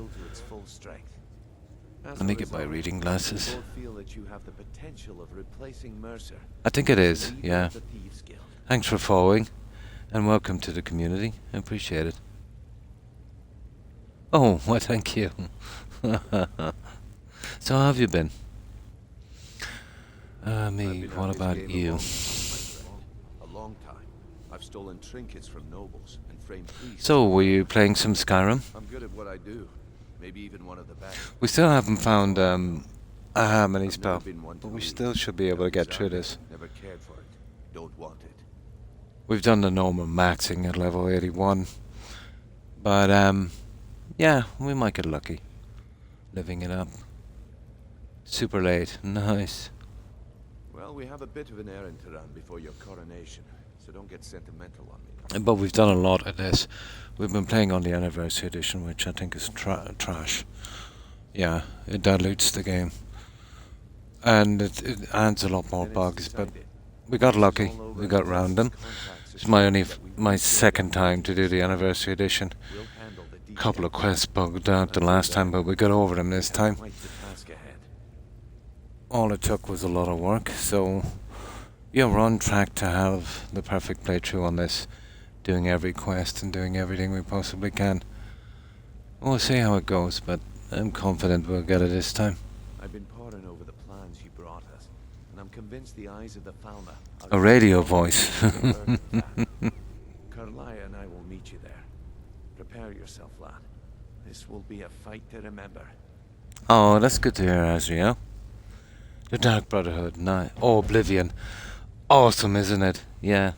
Let me get my reading glasses. I think it is, yeah. Thanks for following, and welcome to the community. I appreciate it. Oh, well, thank you. So how have you been? Me, what about you? A long time. I've stolen trinkets from nobles and framed priests. So, were you playing some Skyrim? I'm good at what I do. Maybe even one of the best. We still haven't found a harmony spell, but we still should be able to get through this. Never cared for it. Don't want it. We've done the normal maxing at level 81. But yeah, we might get lucky. Living it up. Super late. Nice. Well, we have a bit of an errand to run before your coronation, so don't get sentimental on me. But we've done a lot of this. We've been playing on the Anniversary Edition, which I think is trash. Yeah, it dilutes the game. And it adds a lot more bugs, but we got lucky. We got round them. It's my second time to do the Anniversary Edition. Couple of quests bugged out the last time, but we got over them this time. All it took was a lot of work, so yeah, we're on track to have the perfect playthrough on this. Doing every quest and doing everything we possibly can. We'll see how it goes, but I'm confident we'll get it this time. I've been poring over the plans you brought us, and I'm convinced the eyes of the Falmer are A radio voice. Carlia and I will meet you there. Prepare yourself, lad. This will be a fight to remember. Oh, that's good to hear, Azrael. The Dark Brotherhood, nice. Oh, Oblivion. Awesome, isn't it? Yeah.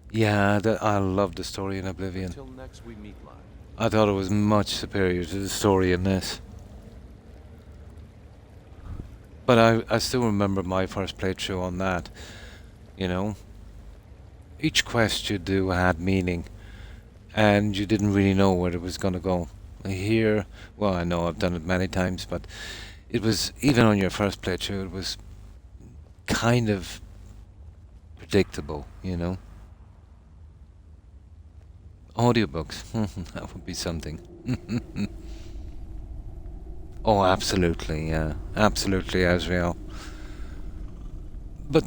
Yeah, I love the story in Oblivion. Until next we meet, lad. I thought it was much superior to the story in this. But I still remember my first playthrough on that. You know? Each quest you do had meaning. And you didn't really know where it was going to go. Here, well, I know I've done it many times, but it was, even on your first playthrough, it was kind of predictable, you know? Audiobooks, that would be something. Oh, absolutely, yeah. Absolutely, Azrael. But,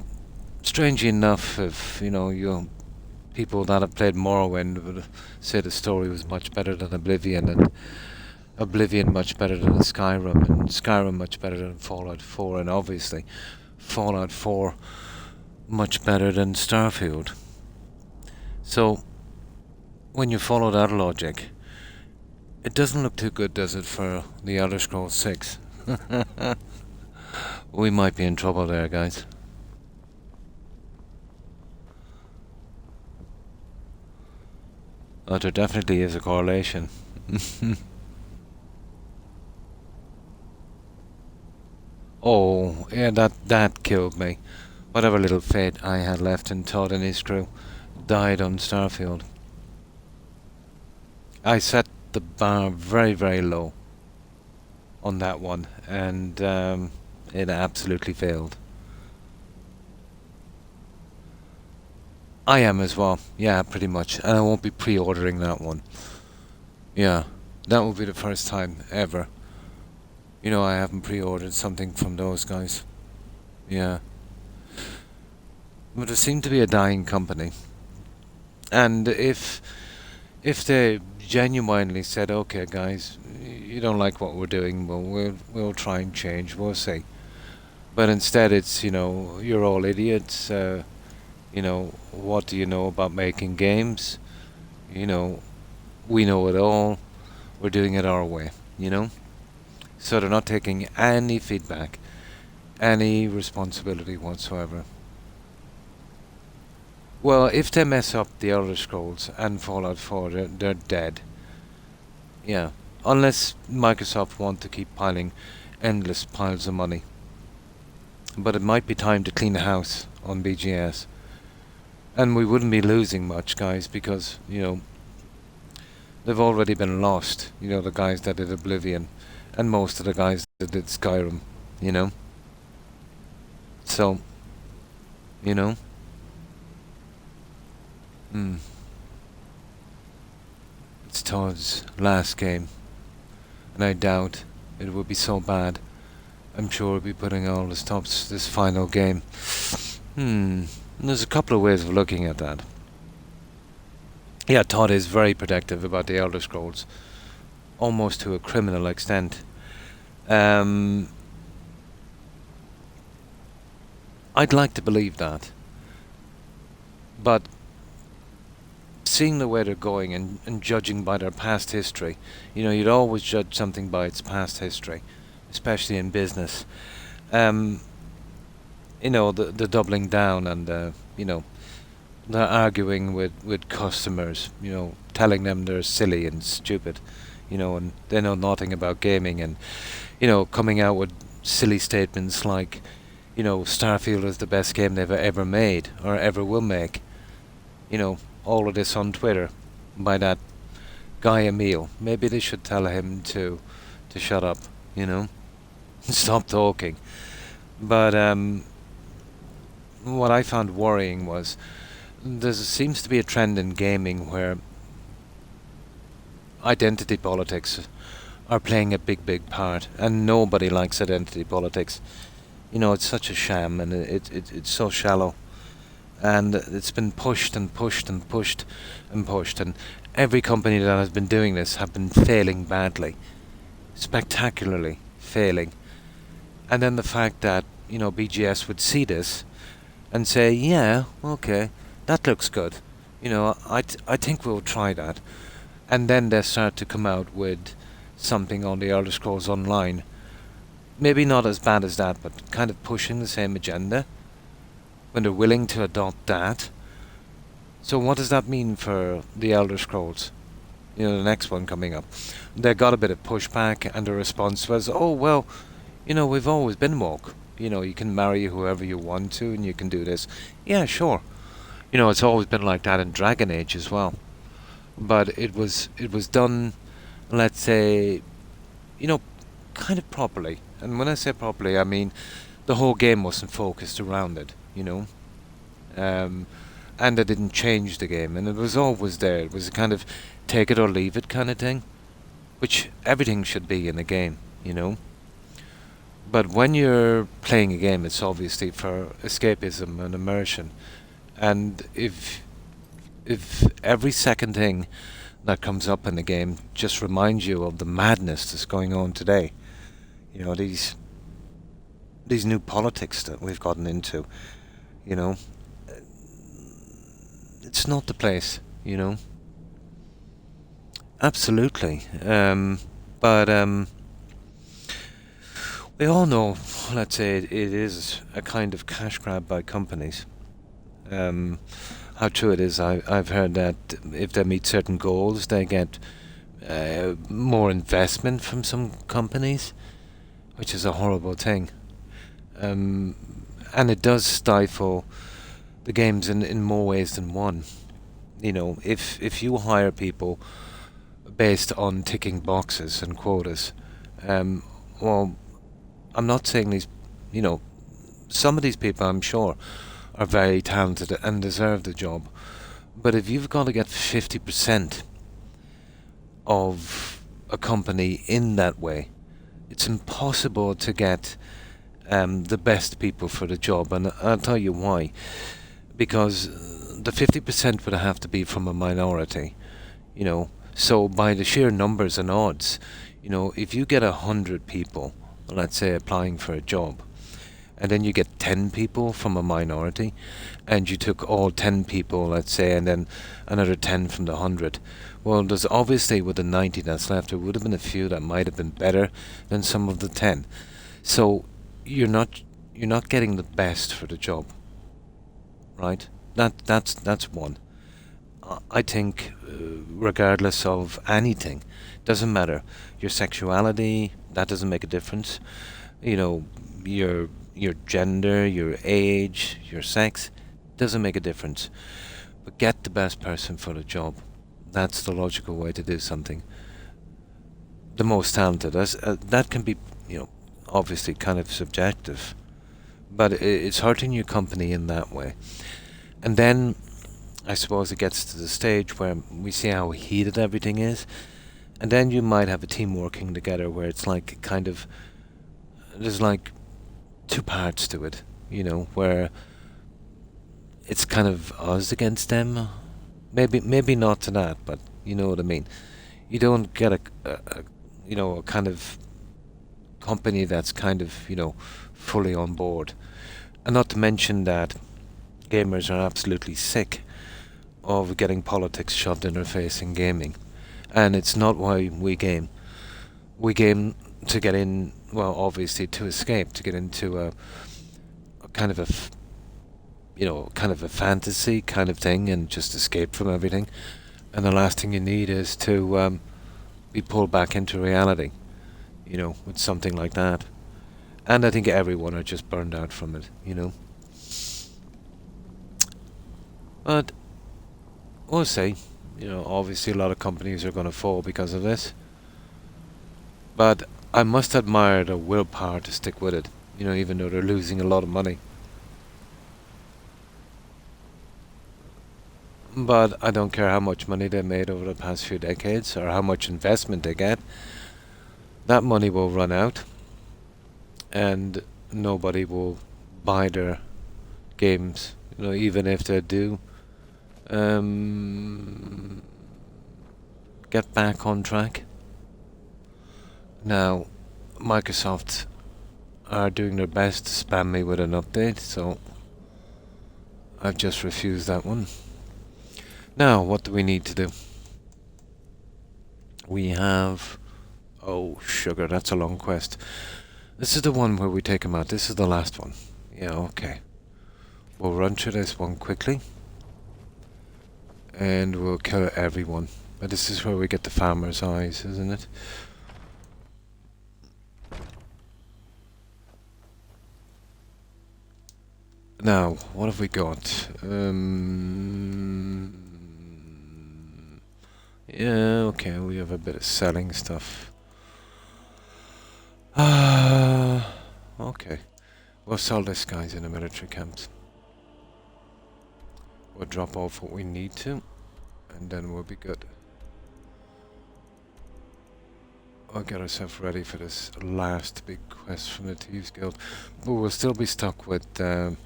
strangely enough, if, you know, people that have played Morrowind would say the story was much better than Oblivion, and Oblivion much better than Skyrim, and Skyrim much better than Fallout 4, and obviously Fallout 4 much better than Starfield. So, when you follow that logic, it doesn't look too good, does it, for the Elder Scrolls 6? We might be in trouble there, guys. Oh, there definitely is a correlation. Oh, yeah, that killed me. Whatever little fate I had left in Todd and his crew died on Starfield. I set the bar very, very low on that one, and it absolutely failed. I am as well, yeah, pretty much, and I won't be pre-ordering that one. Yeah, That will be the first time ever. You know, I haven't pre-ordered something from those guys. Yeah. But there seemed to be a dying company. And if they genuinely said, okay guys, you don't like what we're doing, well we'll try and change, we'll see. But instead it's, you know, you're all idiots, you know, what do you know about making games? You know, we know it all, we're doing it our way, you know? So they're not taking any feedback, any responsibility whatsoever. Well, if they mess up the Elder Scrolls and Fallout 4, they're dead. Yeah, unless Microsoft want to keep piling endless piles of money. But it might be time to clean the house on BGS. And we wouldn't be losing much, guys, because, you know, they've already been lost. You know, the guys that did Oblivion, and most of the guys that did Skyrim, you know? So, you know? It's Todd's last game, and I doubt it would be so bad. I'm sure we'll be putting all the stops this final game. There's a couple of ways of looking at that. Yeah, Todd is very protective about the Elder Scrolls, almost to a criminal extent. I'd like to believe that, but seeing the way they're going and judging by their past history, you know, you'd always judge something by its past history, especially in business. You know, the doubling down and, you know, they're arguing with customers, you know, telling them they're silly and stupid, you know, and they know nothing about gaming, and, you know, coming out with silly statements like, you know, Starfield is the best game they've ever made or ever will make. You know, all of this on Twitter by that guy Emil. Maybe they should tell him to shut up, you know, stop talking. But what I found worrying was there seems to be a trend in gaming where identity politics are playing a big part, and nobody likes identity politics. You know, it's such a sham, and it's so shallow. And it's been pushed and pushed and pushed and pushed, and every company that has been doing this have been failing badly, spectacularly failing. And then the fact that, you know, BGS would see this and say, yeah, okay, that looks good, you know, I think we'll try that. And then they start to come out with something on the Elder Scrolls Online, maybe not as bad as that, but kind of pushing the same agenda, when they're willing to adopt that. So what does that mean for the Elder Scrolls? You know, the next one coming up. They got a bit of pushback, and the response was, oh, well, you know, we've always been woke. You know, you can marry whoever you want to, and you can do this. Yeah, sure. You know, it's always been like that in Dragon Age as well. But it was done, let's say, you know, kind of properly. And when I say properly, I mean the whole game wasn't focused around it, you know. And they didn't change the game, and it was always there. It was a kind of take it or leave it kind of thing, which everything should be in a game, you know. But when you're playing a game, it's obviously for escapism and immersion. And if every second thing that comes up in the game just reminds you of the madness that's going on today, you know, these new politics that we've gotten into, you know, it's not the place, you know. Absolutely. But we all know, let's say, it is a kind of cash grab by companies. How true it is, I've heard that if they meet certain goals, they get more investment from some companies, which is a horrible thing. And it does stifle the games in more ways than one. You know, if you hire people based on ticking boxes and quotas, well, I'm not saying these, you know, some of these people, I'm sure, are very talented and deserve the job. But if you've got to get 50% of a company in that way. It's impossible to get the best people for the job, and I'll tell you why. Because the 50% would have to be from a minority, you know. So by the sheer numbers and odds, you know, if you get 100 people, let's say, applying for a job, and then you get 10 people from a minority, and you took all 10 people, let's say, and then another 10 from the 100. Well, there's obviously, with the 90 that's left, there would have been a few that might have been better than some of the 10. So you're not getting the best for the job, right? That's one. I think, regardless of anything, doesn't matter. Your sexuality, that doesn't make a difference. You know, your gender, your age, your sex, doesn't make a difference. But get the best person for the job. That's the logical way to do something. The most talented. That can be, you know, obviously kind of subjective. But it's hurting your company in that way. And then, I suppose it gets to the stage where we see how heated everything is. And then you might have a team working together where it's like kind of, there's like two parts to it, you know, where it's kind of us against them. Maybe not to that, but you know what I mean. You don't get a you know, a kind of company that's kind of, you know, fully on board. And not to mention that gamers are absolutely sick of getting politics shoved in their face in gaming. And it's not why we game. We game to get in, well, obviously to escape, to get into a kind of a, you know, kind of a fantasy kind of thing and just escape from everything. And the last thing you need is to be pulled back into reality, you know, with something like that. And I think everyone are just burned out from it, you know. But we'll see. You know, obviously a lot of companies are going to fall because of this. But I must admire the willpower to stick with it, you know, even though they're losing a lot of money. But I don't care how much money they made over the past few decades or how much investment they get. That money will run out and nobody will buy their games, you know, even if they do get back on track. Now, Microsoft are doing their best to spam me with an update, so I've just refused that one. Now, what do we need to do? We have... Oh, sugar, that's a long quest. This is the one where we take him out. This is the last one. Yeah, okay. We'll run through this one quickly. And we'll kill everyone. But this is where we get the farmer's eyes, isn't it? Now, what have we got? Yeah, okay, we have a bit of selling stuff. Okay. We'll sell this guys in the military camps. We'll drop off what we need to, and then we'll be good. I'll get ourselves ready for this last big quest from the Thieves Guild. But we'll still be stuck with the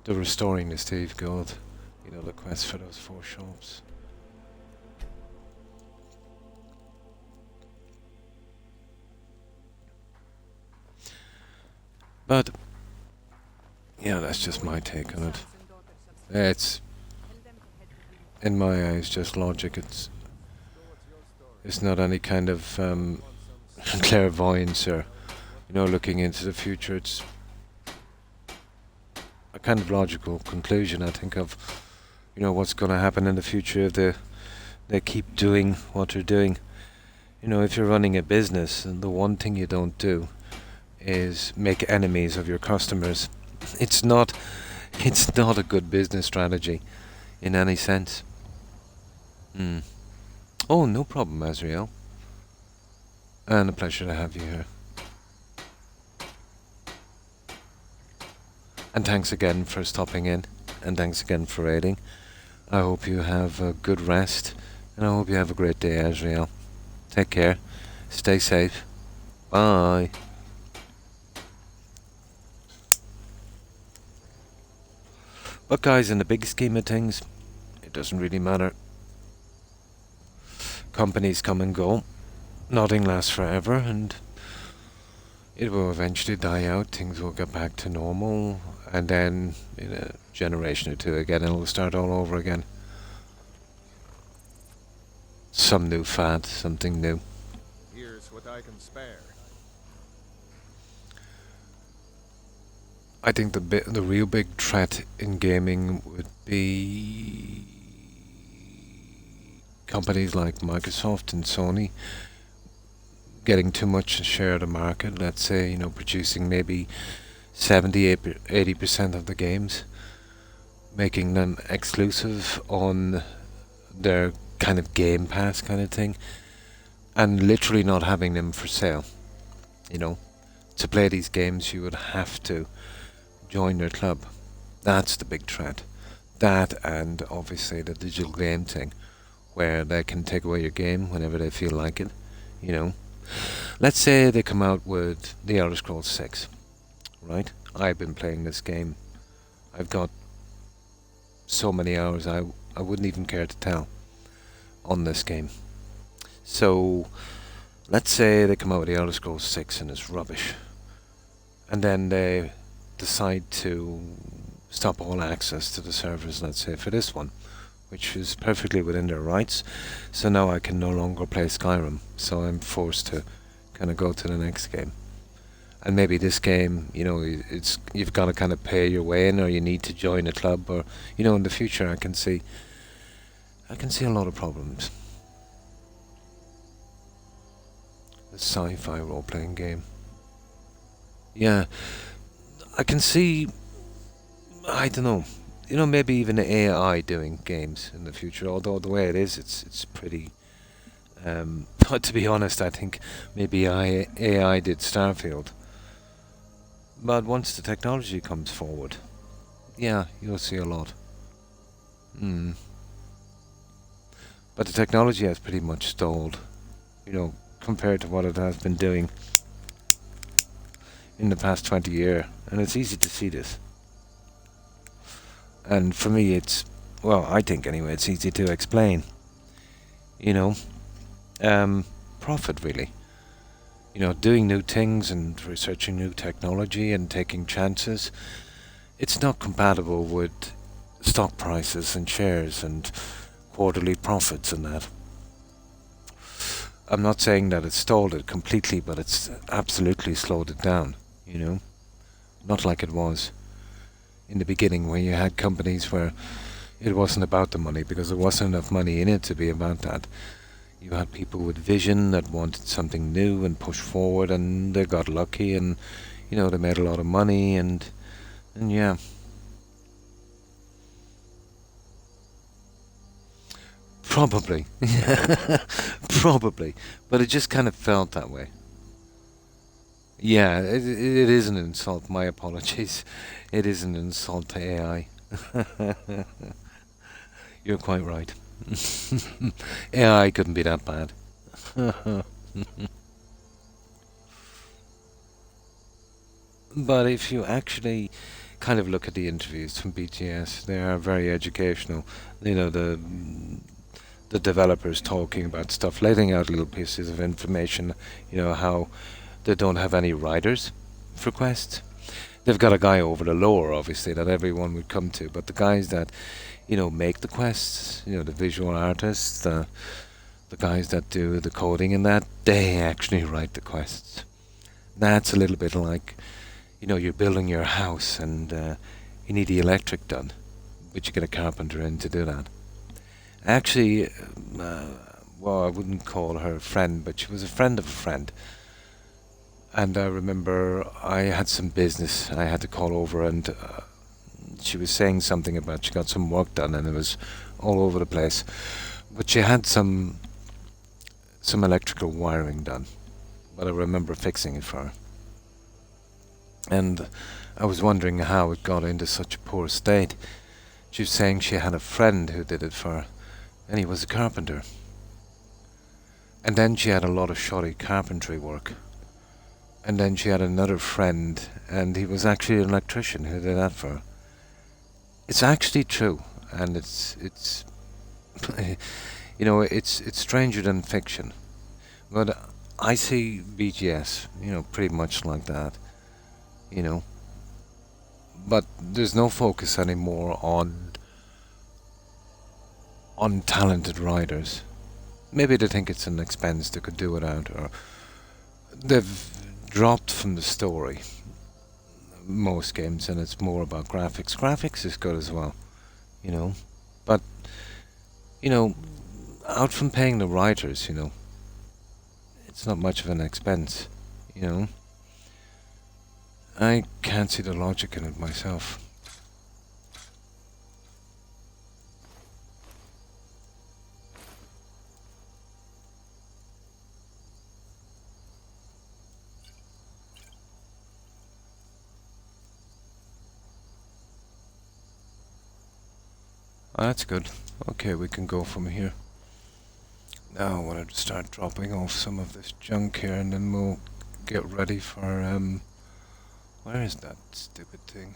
restoring the Thieves Guild. You know, the quest for those 4 shops. But, yeah, that's just my take on it. It's, in my eyes, just logic. It's not any kind of clairvoyance or, you know, looking into the future. It's a kind of logical conclusion, I think, of, you know, what's going to happen in the future if they keep doing what they're doing. You know, if you're running a business, and the one thing you don't do is make enemies of your customers. It's not a good business strategy in any sense. Oh, no problem, Azrael. And a pleasure to have you here. And thanks again for stopping in, and thanks again for raiding. I hope you have a good rest, and I hope you have a great day, Azrael. Take care. Stay safe. Bye. But guys, in the big scheme of things, it doesn't really matter. Companies come and go. Nothing lasts forever, and it will eventually die out. Things will get back to normal, and then in a generation or two again, it'll start all over again. Some new fad, something new. Here's what I can spare. I think the real big threat in gaming would be companies like Microsoft and Sony getting too much share of the market. Let's say, you know, producing maybe 70–80% of the games, making them exclusive on their kind of Game Pass kind of thing, and literally not having them for sale. You know, to play these games you would have to join their club. That's the big threat. That, and obviously the digital game thing, where they can take away your game whenever they feel like it. You know, let's say they come out with The Elder Scrolls 6, right? I've been playing this game. I've got so many hours I wouldn't even care to tell on this game. So let's say they come out with The Elder Scrolls 6 and it's rubbish, and then they decide to stop all access to the servers, let's say, for this one, which is perfectly within their rights. So now I can no longer play Skyrim, so I'm forced to kind of go to the next game. And maybe this game, you know, you've got to kind of pay your way in, or you need to join a club, or, you know, in the future I can see a lot of problems. A sci-fi role-playing game. Yeah, I can see, I don't know, you know, maybe even AI doing games in the future, although the way it is, it's pretty, to be honest, I think maybe AI did Starfield. But once the technology comes forward, yeah, you'll see a lot. But the technology has pretty much stalled, you know, compared to what it has been doing in the past 20 years, and it's easy to see this. And for me, it's, well, I think anyway, it's easy to explain. You know, profit really. You know, doing new things and researching new technology and taking chances, it's not compatible with stock prices and shares and quarterly profits and that. I'm not saying that it's stalled it completely, but it's absolutely slowed it down, you know. Not like it was in the beginning, where you had companies where it wasn't about the money, because there wasn't enough money in it to be about that. You had people with vision that wanted something new and push forward, and they got lucky, and, you know, they made a lot of money, and yeah. Probably. Probably. But it just kind of felt that way. Yeah, it is an insult. My apologies. It is an insult to AI. You're quite right. AI couldn't be that bad. But if you actually kind of look at the interviews from BTS, they are very educational. You know, the developers talking about stuff, letting out little pieces of information, you know, how they don't have any writers for quests. They've got a guy over the lore, obviously, that everyone would come to, but the guys that, you know, make the quests, you know, the visual artists, the guys that do the coding and that, they actually write the quests. That's a little bit like, you know, you're building your house and you need the electric done, but you get a carpenter in to do that. Actually, well, I wouldn't call her a friend, but she was a friend of a friend. And I remember I had some business I had to call over, and she was saying something about she got some work done, and it was all over the place. But she had some electrical wiring done, but I remember fixing it for her. And I was wondering how it got into such a poor state. She was saying she had a friend who did it for her, and he was a carpenter. And then she had a lot of shoddy carpentry work. And then she had another friend, and he was actually an electrician who did that for her. It's actually true, and it's you know, it's stranger than fiction. But I see BGS, you know, pretty much like that, you know. But there's no focus anymore on talented writers. Maybe they think it's an expense they could do without, or they've dropped from the story. Most games, and it's more about graphics. Graphics is good as well, you know. But, you know, out from paying the writers, you know, it's not much of an expense, you know. I can't see the logic in it myself. Oh, that's good. Okay, we can go from here. Now I wanted to start dropping off some of this junk here, and then we'll get ready for, where is that stupid thing?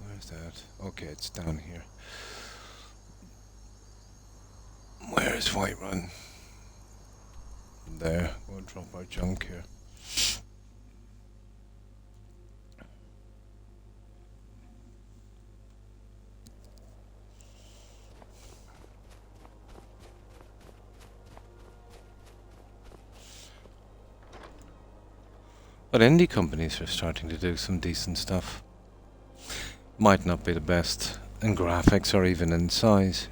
Where is that? Okay, it's down here. Where is Whiterun? There, we'll drop our junk here. But indie companies are starting to do some decent stuff. Might not be the best in graphics or even in size,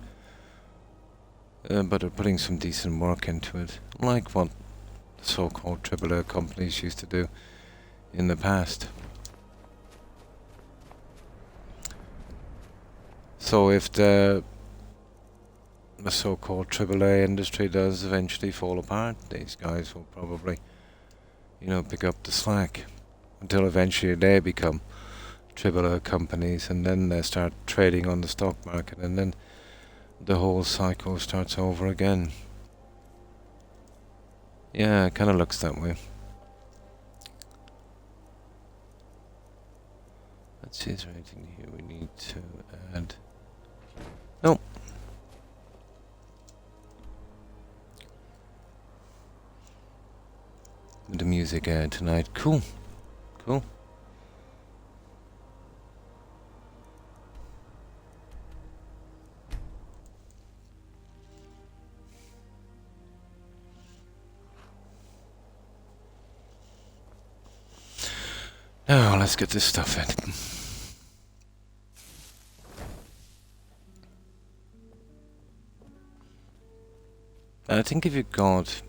but they're putting some decent work into it, like what the so-called AAA companies used to do in the past. So if the so-called AAA industry does eventually fall apart, these guys will probably, you know, pick up the slack until eventually they become AAA companies, and then they start trading on the stock market, and then the whole cycle starts over again. Yeah, it kind of looks that way. Let's see, is there anything here we need to add? Nope. The music tonight. Cool. Cool. Now let's get this stuff in. I think if you got,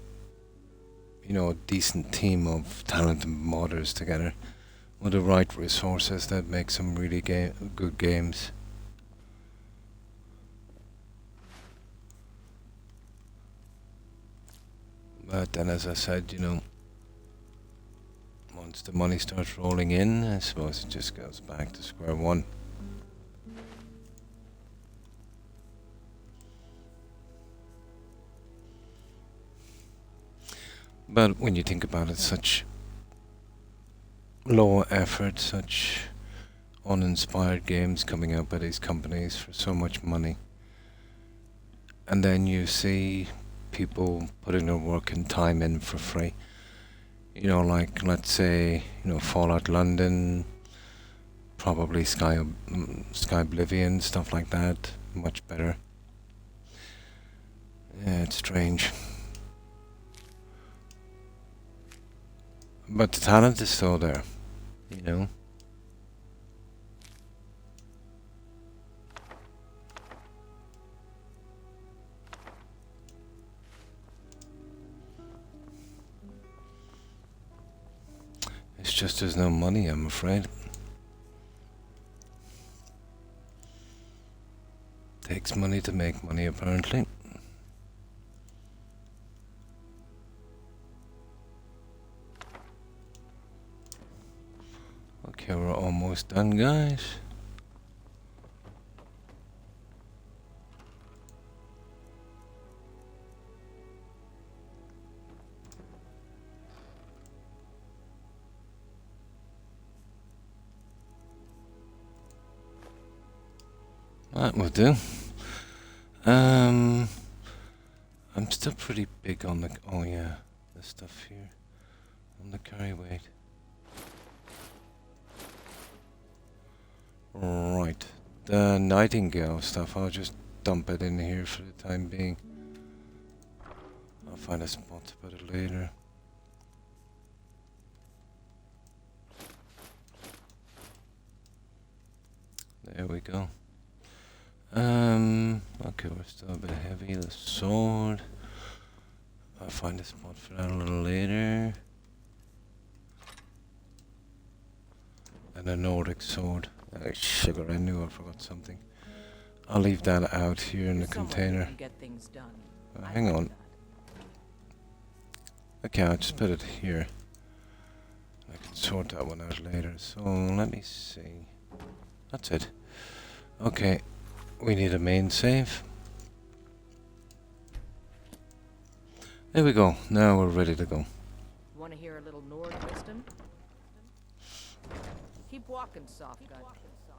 you know, a decent team of talented modders together with the right resources, that make some really good games. But then, as I said, you know, once the money starts rolling in, I suppose it just goes back to square one. But when you think about it, such low effort, such uninspired games coming out by these companies for so much money, and then you see people putting their work and time in for free. You know, like, let's say, you know, Fallout London, probably Sky Oblivion, stuff like that, much better. Yeah, it's strange. But the talent is still there, you know. It's just there's no money, I'm afraid. Takes money to make money, apparently. Okay, we're almost done, guys. That will do. I'm still pretty big on the... Oh yeah, the stuff here. On the carry weight. Right. The Nightingale stuff, I'll just dump it in here for the time being. I'll find a spot to put it later. There we go. Okay, we're still a bit heavy. The sword. I'll find a spot for that a little later. And a Nordic sword. Sugar, I knew I forgot something. I'll leave that out here in the container. Get things done. Hang on. Okay, I'll just put it here. I can sort that one out later. So, let me see. That's it. Okay, we need a main save. There we go. Now we're ready to go. Want to hear a little Nord wisdom? Keep walking, soft guy.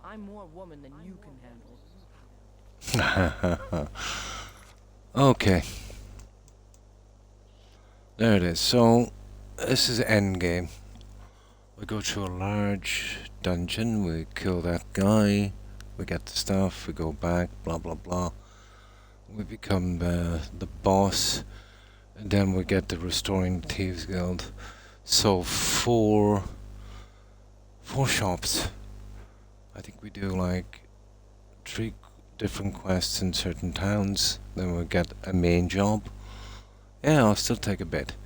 I'm more woman than you can handle. Okay. There it is. So, this is endgame. We go through a large dungeon, we kill that guy, we get the stuff, we go back, blah blah blah. We become the boss, and then we get the Restoring the Thieves Guild. So four shops. I think we do like 3 different quests in certain towns, then we get a main job. Yeah, I'll still take a bit.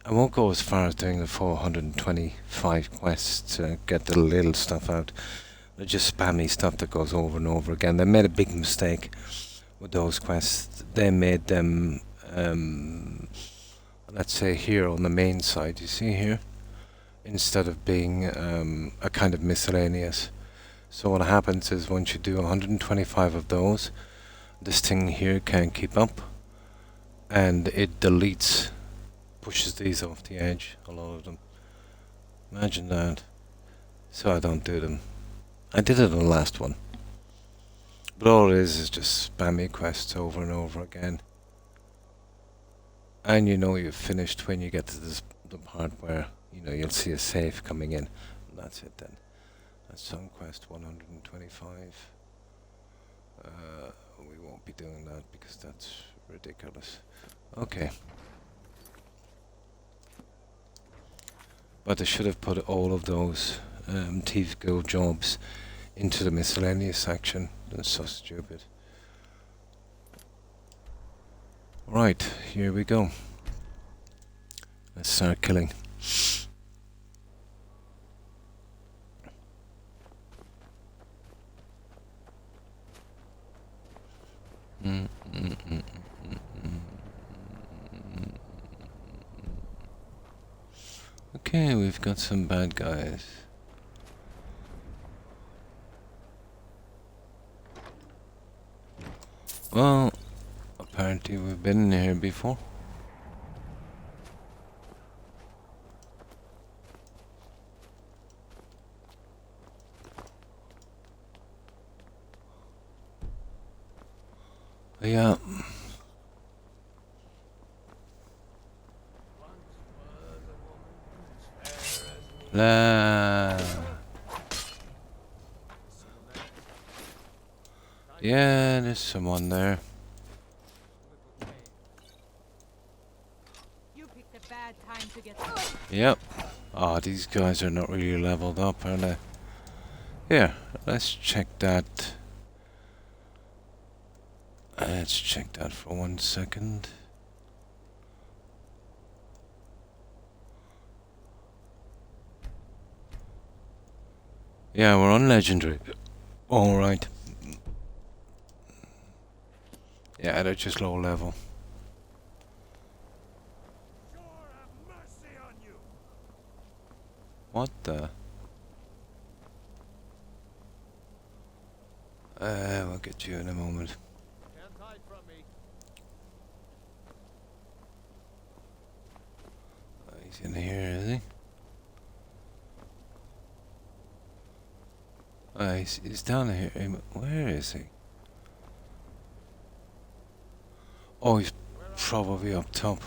I won't go as far as doing the 425 quests to get the little stuff out. They're just spammy stuff that goes over and over again. They made a big mistake with those quests. They made them, let's say here on the main side, you see here? Instead of being a kind of miscellaneous. So what happens is once you do 125 of those, this thing here can't keep up. And it deletes, pushes these off the edge, a lot of them. Imagine that. So I don't do them. I did it on the last one. But all it is just spammy quests over and over again. And you know you've finished when you get to the part where, you know, you'll see a save coming in. And that's it then. That's Sun Quest 125. We won't be doing that because that's ridiculous. Okay. But I should have put all of those Thieves Guild jobs into the miscellaneous section. That's so stupid. Right, here we go. Let's start killing. Okay, we've got some bad guys. Well, apparently we've been in here before. Yeah. Yeah, there's someone there. You picked a bad time to get. Yep. Ah, these guys are not really leveled up, are they? Here, let's check that. Let's check that for 1 second. Yeah, we're on legendary. Alright. Yeah, they're just low level. What the? We'll get you in a moment. Can't hide from me. He's in here, is he? He's down here. Where is he? Oh, he's probably up top.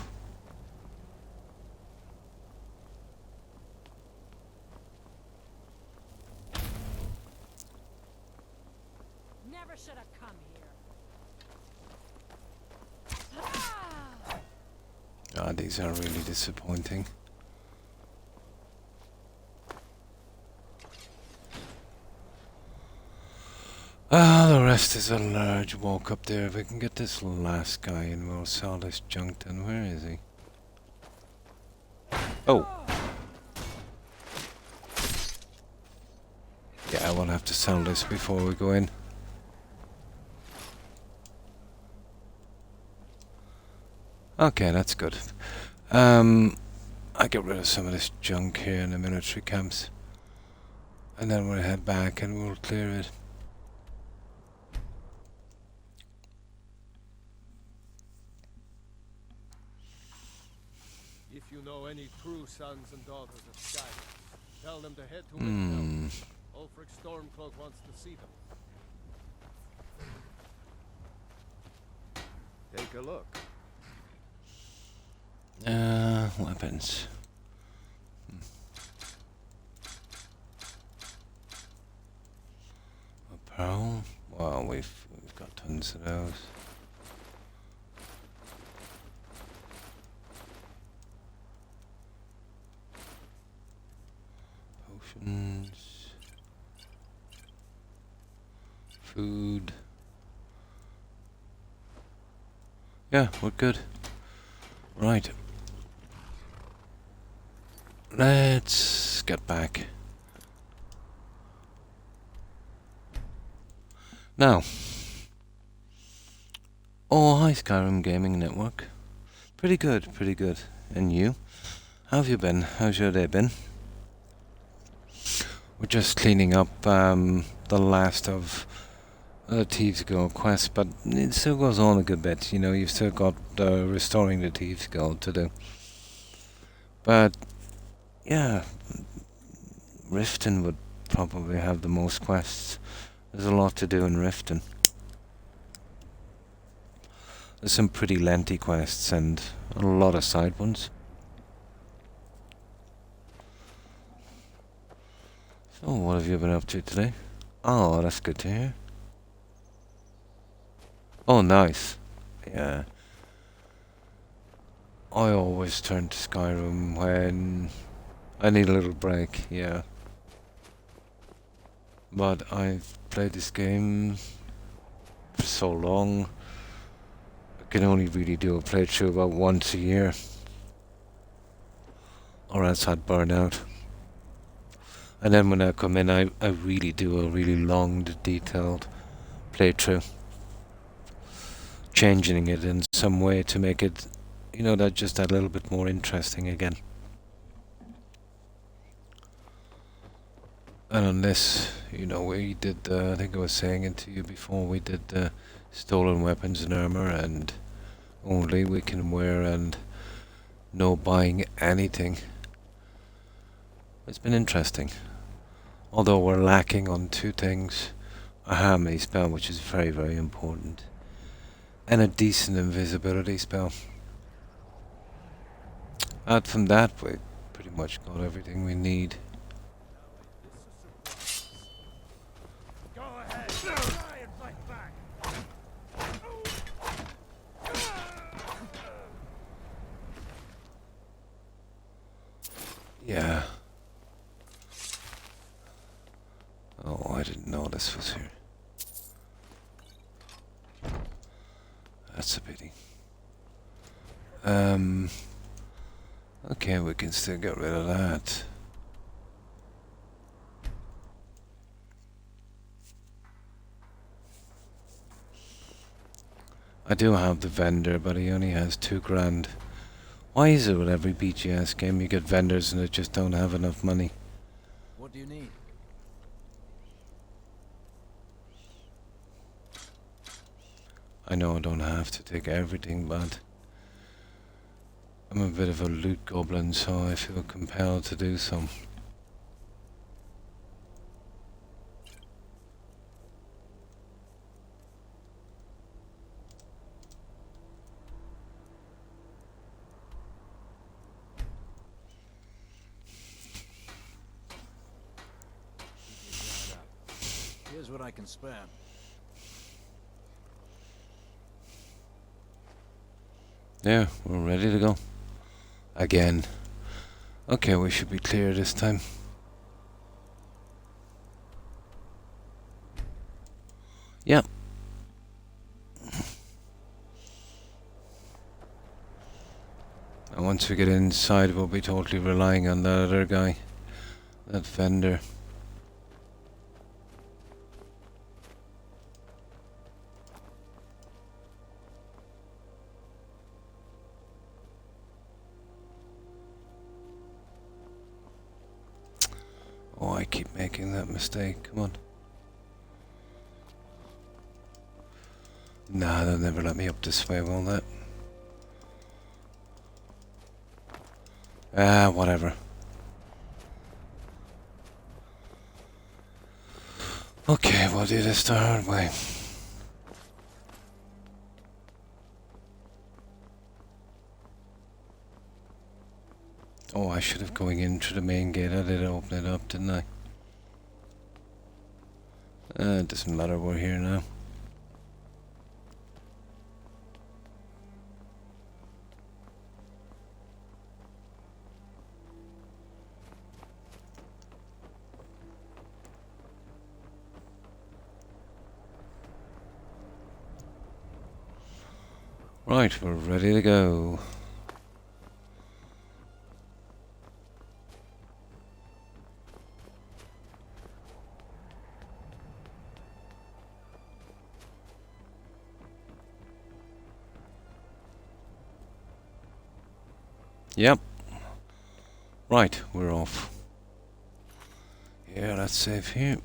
Never should have come here. Ah, these are really disappointing. Ah, the rest is a large walk up there. If we can get this last guy and we'll sell this junk, then where is he? Oh. Yeah, I will have to sell this before we go in. Okay, that's good. I get rid of some of this junk here in the military camps. And then we'll head back and we'll clear it. If you know any true sons and daughters of Skyrim, tell them to head to Winterfell. Ulfric Stormcloak wants to see them. Take a look. Weapons. Apparel. Well, we've got tons of those. Potions. Food. Yeah, we're good. Right. Let's get back. Now. Oh, hi Skyrim Gaming Network. Pretty good, pretty good. And you? How have you been? How's your day been? We're just cleaning up the last of the Thieves Guild quest, but it still goes on a good bit. You know, you've still got restoring the Thieves Guild to do. But yeah, Riften would probably have the most quests. There's a lot to do in Riften. There's some pretty lengthy quests and a lot of side ones. So, what have you been up to today? Oh, that's good to hear. Oh, nice. Yeah. I always turn to Skyrim when I need a little break, yeah. But I've played this game for so long. I can only really do a playthrough about once a year. Or else I'd burn out. And then when I come in, I really do a really long, detailed playthrough. Changing it in some way to make it, you know, that little bit more interesting again. And on this, you know, we did, I think I was saying it to you before, we did stolen weapons and armor, and only we can wear, and no buying anything. It's been interesting. Although we're lacking on two things. A hammy spell, which is very, very important. And a decent invisibility spell. Out from that, we pretty much got everything we need. Go ahead, try and fight back. Yeah. Oh, I didn't know this was here. That's a pity. Okay, we can still get rid of that. I do have the vendor, but he only has 2 grand. Why is it with every BGS game you get vendors and they just don't have enough money? What do you need? I know I don't have to take everything, but I'm a bit of a loot goblin, so I feel compelled to do some. Here's what I can spare. Yeah, we're ready to go. Again. Okay, we should be clear this time. Yep. And once we get inside, we'll be totally relying on that other guy. That vendor. Oh, I keep making that mistake. Come on. Nah, they'll never let me up this way, will they? Ah, whatever. Okay, we'll do this the hard way. Oh, I should have going in through the main gate. I did open it up, didn't I? It doesn't matter, we're here now. Right, we're ready to go. Yep. Right, we're off. Yeah, let's save here.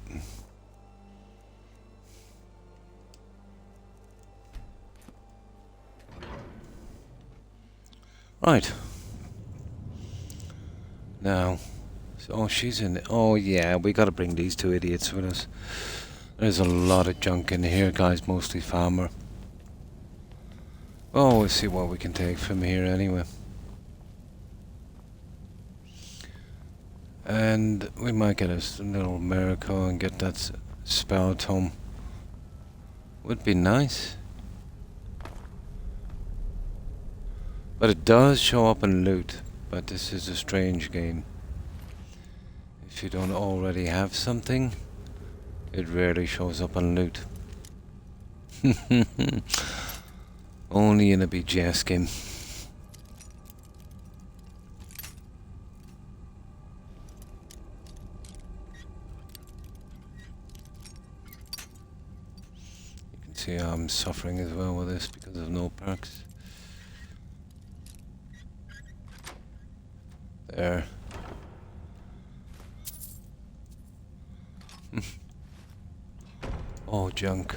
Right. Now. Oh, she's in. Oh, yeah, we gotta bring these two idiots with us. There's a lot of junk in here, guys, mostly farmer. Oh, we'll see what we can take from here anyway. And we might get a little miracle and get that spout home. Would be nice. But it does show up in loot. But this is a strange game. If you don't already have something, it rarely shows up on loot. Only in a BGS game. See, I'm suffering as well with this because of no perks. There. All junk.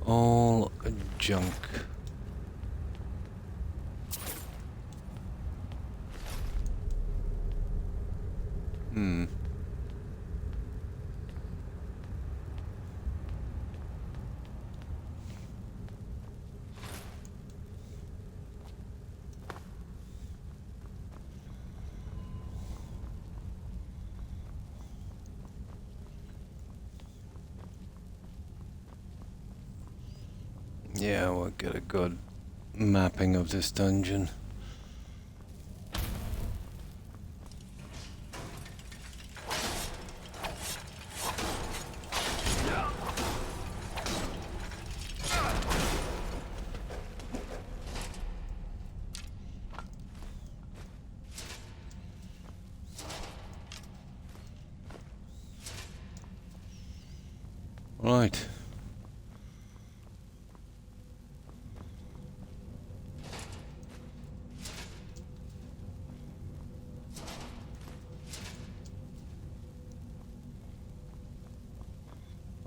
All junk. Yeah, we'll get a good mapping of this dungeon. Right.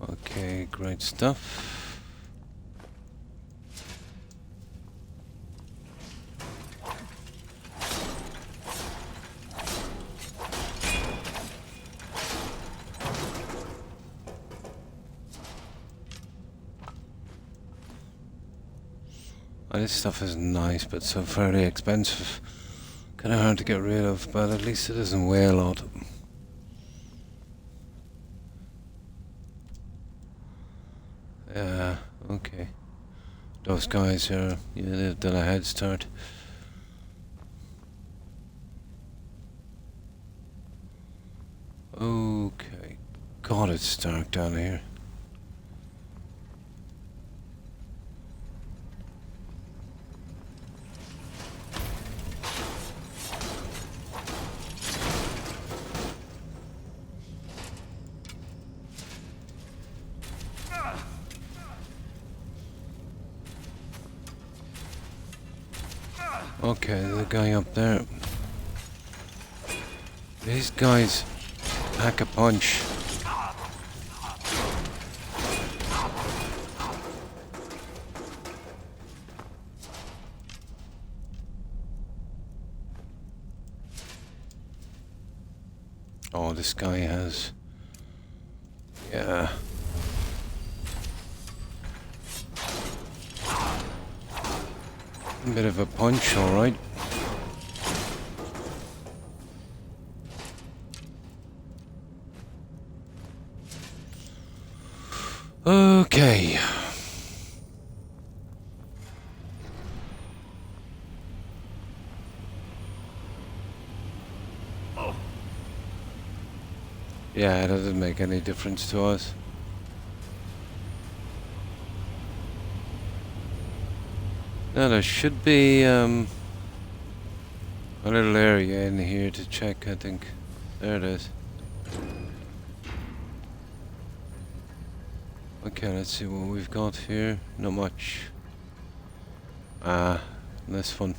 Okay, great stuff. This stuff is nice, but so fairly expensive. Kinda hard to get rid of, but at least it doesn't weigh a lot. Those guys are, yeah, they've done a head start. Okay. God, it's dark down here. Okay, the guy up there. These guys pack a punch. Oh, this guy has... Yeah. A bit of a punch, alright. Okay. Yeah, it doesn't make any difference to us. Now there should be a little area in here to check, I think. There it is. Okay, let's see what we've got here. Not much. Ah, this one.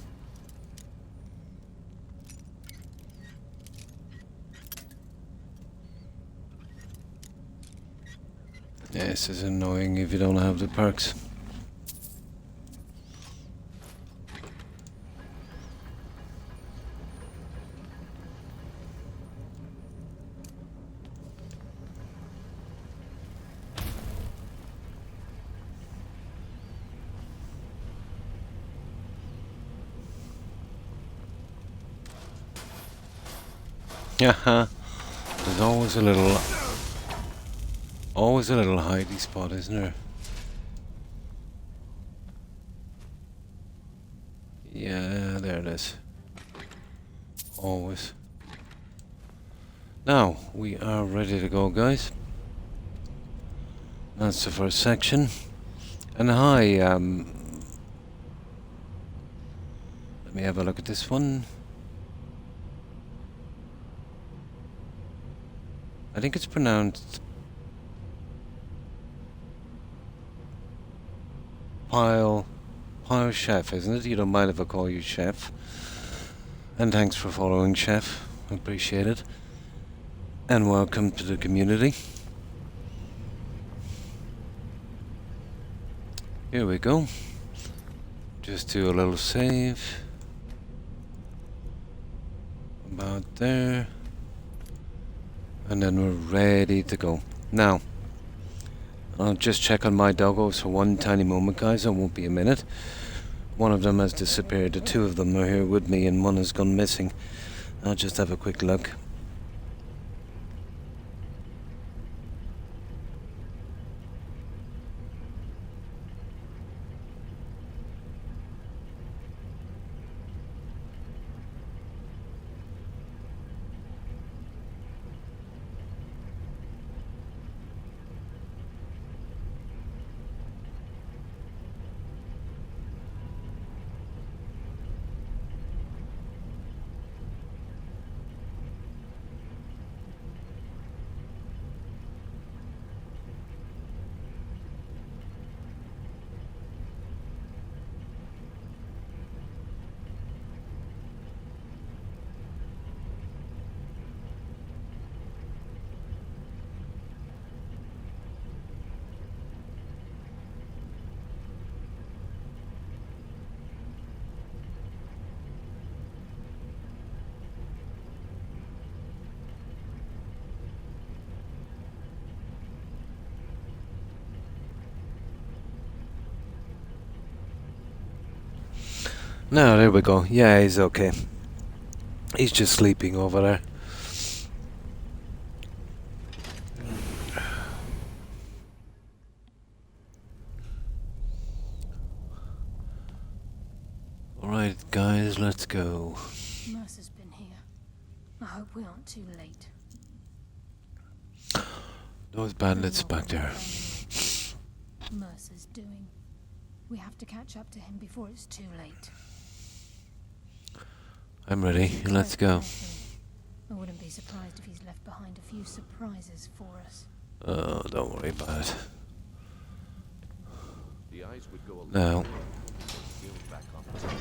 Yeah, this is annoying if you don't have the perks. Haha. There's always a little hidey spot, isn't there? Yeah, there it is. Always. Now, we are ready to go, guys. That's the first section. And hi, let me have a look at this one. I think it's pronounced Pile Chef, isn't it? You don't mind if I call you Chef. And thanks for following, Chef. Appreciate it. And welcome to the community. Here we go. Just do a little save. About there. And then we're ready to go. Now, I'll just check on my doggos for one tiny moment, guys. It won't be a minute. One of them has disappeared. The two of them are here with me and one has gone missing. I'll just have a quick look. No, there we go. Yeah, he's okay. He's just sleeping over there. I hope we aren't too late. Those bandits back there. Mercer's doing. We have to catch up to him before it's too late. I'm ready. Let's go. I wouldn't be surprised if he's left behind a few surprises for us. Oh, don't worry about it. The eyes would go a No. long way to get the guild back on its feet.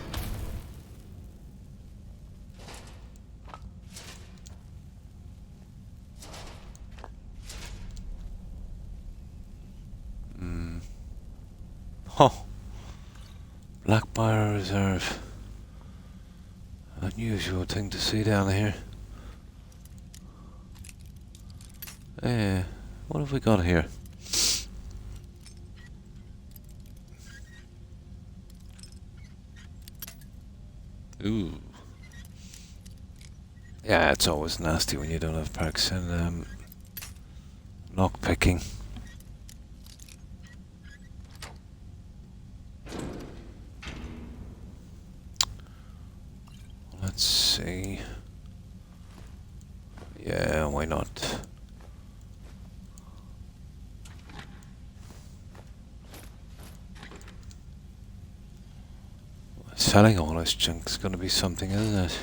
Oh. Blackbriar Reserve. Unusual thing to see down here. What have we got here? Ooh. Yeah, it's always nasty when you don't have perks and lock picking. Let's see. Yeah, why not? Selling all this junk's gonna be something, isn't it?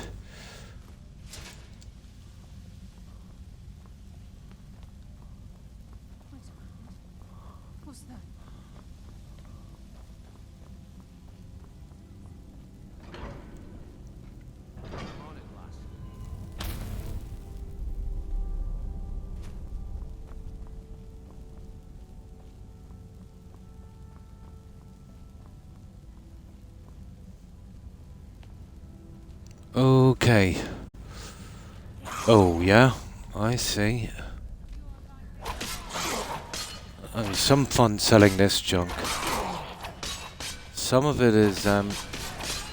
What's that? On it, lass. Okay. Oh, yeah, I see. Some fun selling this junk. Some of it is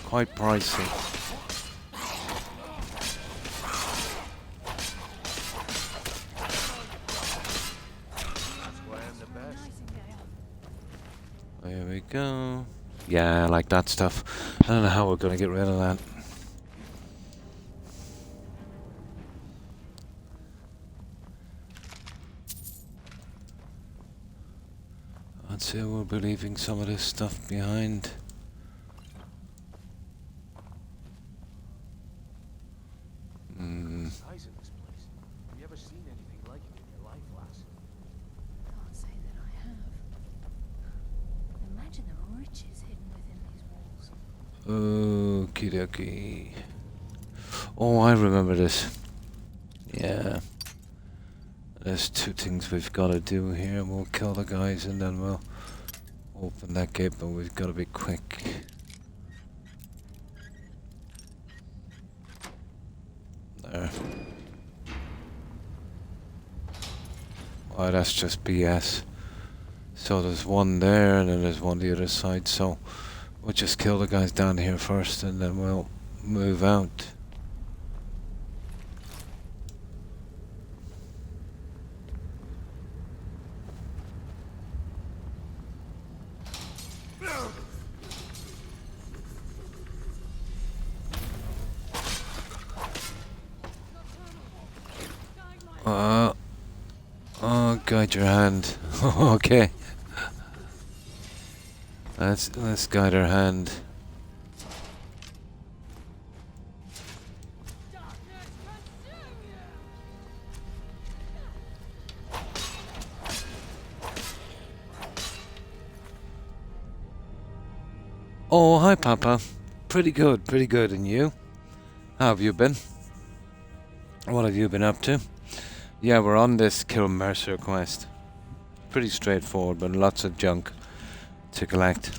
quite pricey. That's why I'm the best. There we go. Yeah, I like that stuff. I don't know how we're gonna get rid of that. I'd say we'll be leaving some of this stuff behind. Size in this place. Have you ever seen anything like it in your life, lass? Can't say that I have. Imagine the riches hidden within these walls. Okie dokie. Oh, I remember this. Yeah. There's two things we've got to do here. We'll kill the guys and then we'll open that gate, but we've got to be quick. There. Oh, that's just BS. So there's one there and then there's one the other side, so we'll just kill the guys down here first and then we'll move out. Oh, guide your hand. Okay. Let's guide her hand. Oh, hi, Papa. Pretty good, pretty good. And you? How have you been? What have you been up to? Yeah, we're on this Kill Mercer quest. Pretty straightforward, but lots of junk to collect.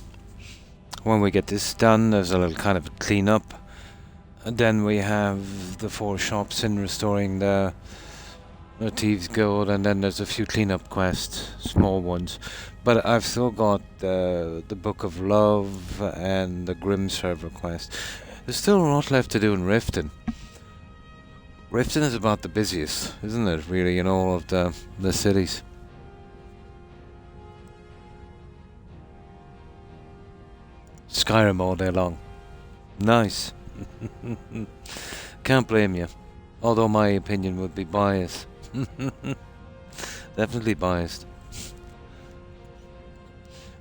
When we get this done, there's a little kind of a clean-up. And then we have the 4 shops in restoring the Thieves Guild, and then there's a few clean-up quests, small ones. But I've still got the Book of Love and the Grim Server quest. There's still a lot left to do in Riften. Riften is about the busiest, isn't it, really, in all of the cities. Skyrim all day long. Nice. Can't blame you. Although my opinion would be biased. Definitely biased.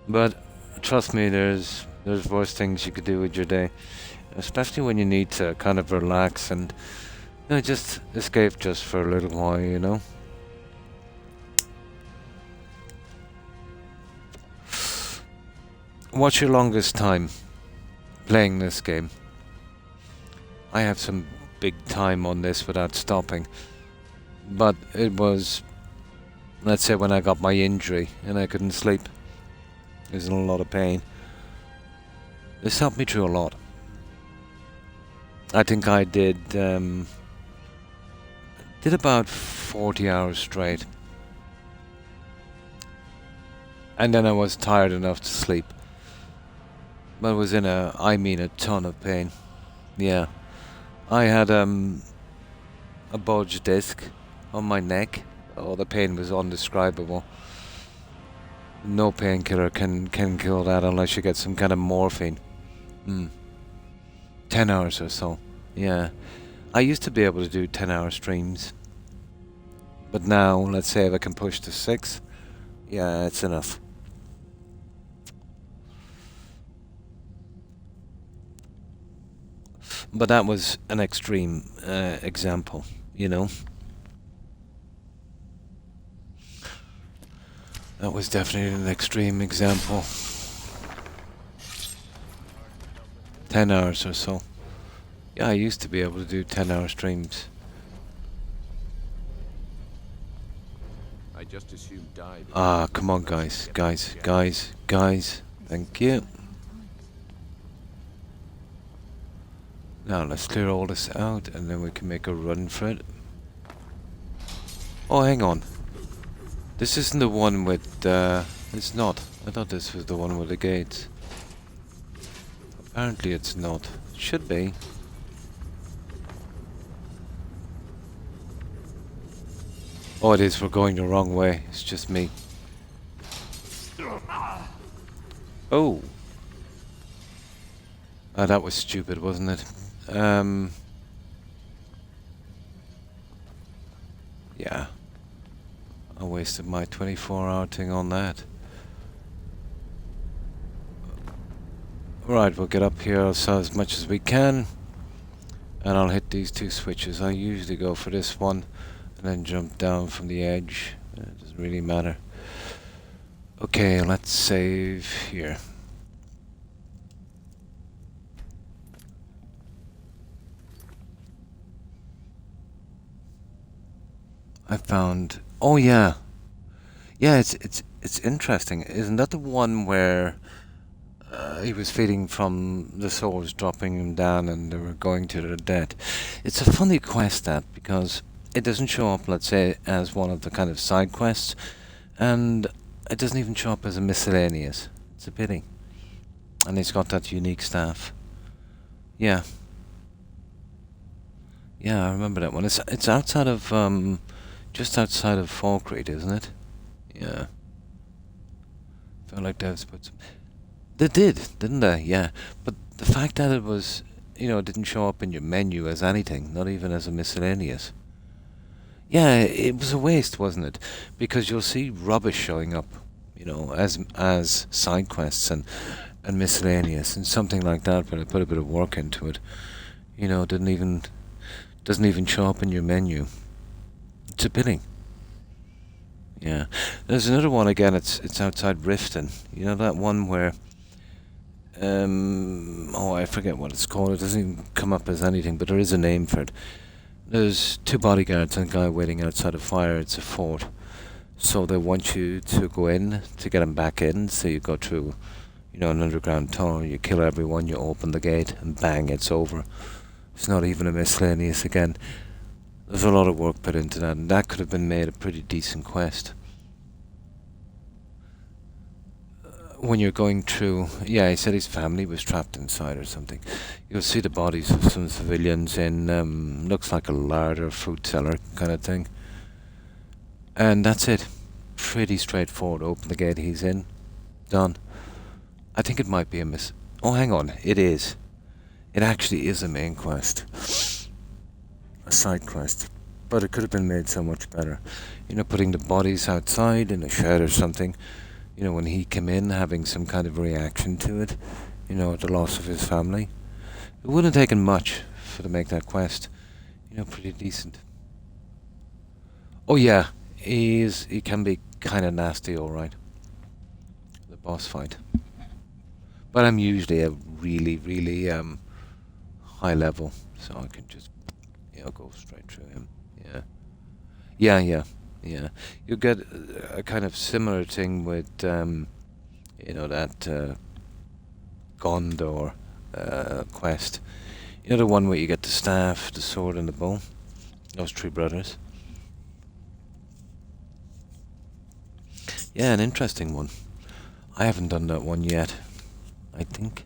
But trust me, there's worse things you could do with your day. Especially when you need to kind of relax and just escape just for a little while, you know. What's your longest time playing this game? I have some big time on this without stopping. But it was, let's say, when I got my injury and I couldn't sleep. I was in a lot of pain. This helped me through a lot. I think I did about 40 hours straight. And then I was tired enough to sleep. But I was in a ton of pain. Yeah. I had a bulged disc on my neck. Oh, the pain was indescribable. No painkiller can kill that unless you get some kind of morphine. 10 hours or so. Yeah. I used to be able to do 10-hour streams. But now, let's say if I can push to 6, yeah, it's enough. But that was an extreme example, you know. That was definitely an extreme example. 10 hours or so. Yeah, I used to be able to do 10-hour streams. I just assumed died. Ah, come on, guys. Thank you. Now let's clear all this out and then we can make a run for it. Oh, hang on. This isn't the one with, it's not. I thought this was the one with the gates. Apparently it's not. It should be. Oh, it is. We're going the wrong way. It's just me. Oh. Ah, that was stupid, wasn't it? Yeah. I wasted my 24-hour thing on that. Right, we'll get up here as much as we can. And I'll hit these two switches. I usually go for this one and then jump down from the edge. It doesn't really matter. Okay, let's save here. I found. Oh yeah, yeah. It's interesting. Isn't that the one where he was feeding from the souls, dropping him down, and they were going to their death? It's a funny quest that because it doesn't show up, let's say, as one of the kind of side quests, and it doesn't even show up as a miscellaneous. It's a pity. And it's got that unique staff. Yeah. Yeah, I remember that one. It's outside of just outside of Falkreath, isn't it? Yeah. Felt like devs put some. They did, didn't they? Yeah. But the fact that it was, it didn't show up in your menu as anything, not even as a miscellaneous. Yeah, it was a waste, wasn't it? Because you'll see rubbish showing up, as side quests and miscellaneous and something like that. But I put a bit of work into it. Doesn't even show up in your menu. It's a pity. Yeah. There's another one again. It's outside Riften. You know that one where. Oh, I forget what it's called. It doesn't even come up as anything, but there is a name for it. There's 2 bodyguards and a guy waiting outside a fire. It's a fort. So they want you to go in to get them back in. So you go through, an underground tunnel. You kill everyone. You open the gate, and bang, it's over. It's not even a miscellaneous again. There's a lot of work put into that, and that could have been made a pretty decent quest. When you're going through, yeah, he said his family was trapped inside or something. You'll see the bodies of some civilians in, looks like a larder, fruit cellar kind of thing. And that's it. Pretty straightforward. Open the gate, he's in. Done. I think it might be a Oh, hang on. It is. It actually is a main quest. a side quest, but it could have been made so much better. You know, putting the bodies outside in a shed or something. You know, when he came in, having some kind of reaction to it. You know, at the loss of his family. It wouldn't have taken much to make that quest. You know, pretty decent. Oh yeah, he can be kind of nasty, all right. The boss fight. But I'm usually a really high level, so I can just, you know, go straight through him. Yeah. You get a kind of similar thing with, you know, that Gondor quest. You know, the one where you get the staff, the sword, and the bow. Those three brothers. Yeah, an interesting one. I haven't done that one yet, I think.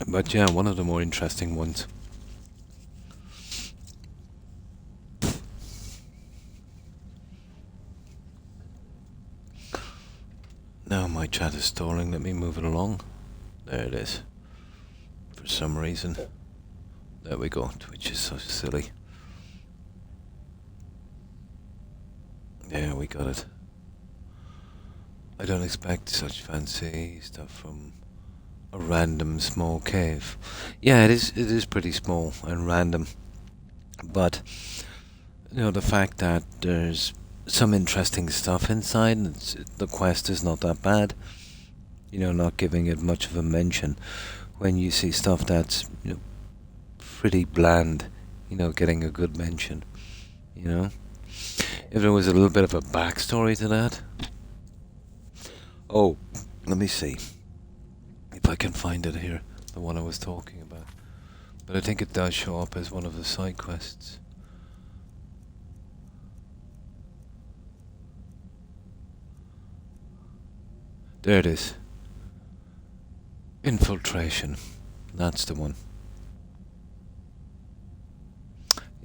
But yeah, one of the more interesting ones. Now my chat is stalling, let me move it along. There it is. For some reason. There we go, Twitch is so silly. Yeah, we got it. I don't expect such fancy stuff from a random small cave. Yeah, it is pretty small and random. But, you know, the fact that there's some interesting stuff inside, and the quest is not that bad. You know, not giving it much of a mention. When you see stuff that's, you know, pretty bland, you know, getting a good mention. You know? If there was a little bit of a backstory to that. Oh, let me see. If I can find it here. The one I was talking about. But I think it does show up as one of the side quests. There it is. Infiltration. That's the one.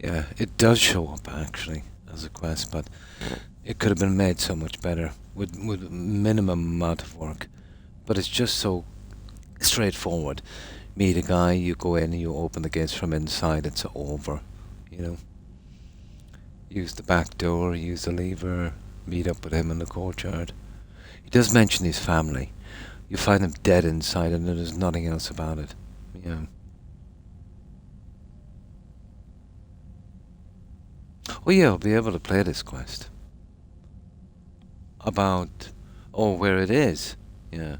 Yeah, it does show up actually as a quest, but it could have been made so much better with minimum amount of work. But it's just so straightforward. Meet a guy, you go in, you open the gates from inside, it's over. You know. Use the back door, use the lever, meet up with him in the courtyard. He does mention his family. You find them dead inside and there's nothing else about it. Yeah. Oh yeah, I'll be able to play this quest. About... Oh, where it is. Yeah.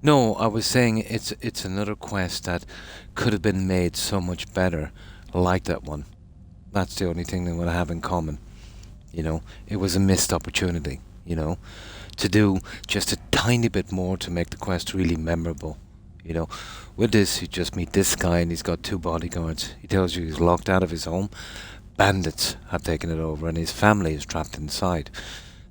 No, I was saying it's another quest that could have been made so much better, like that one. That's the only thing they would have in common. You know, it was a missed opportunity, you know, to do just a tiny bit more to make the quest really memorable. You know, with this, you just meet this guy and he's got 2 bodyguards. He tells you he's locked out of his home. Bandits have taken it over and his family is trapped inside.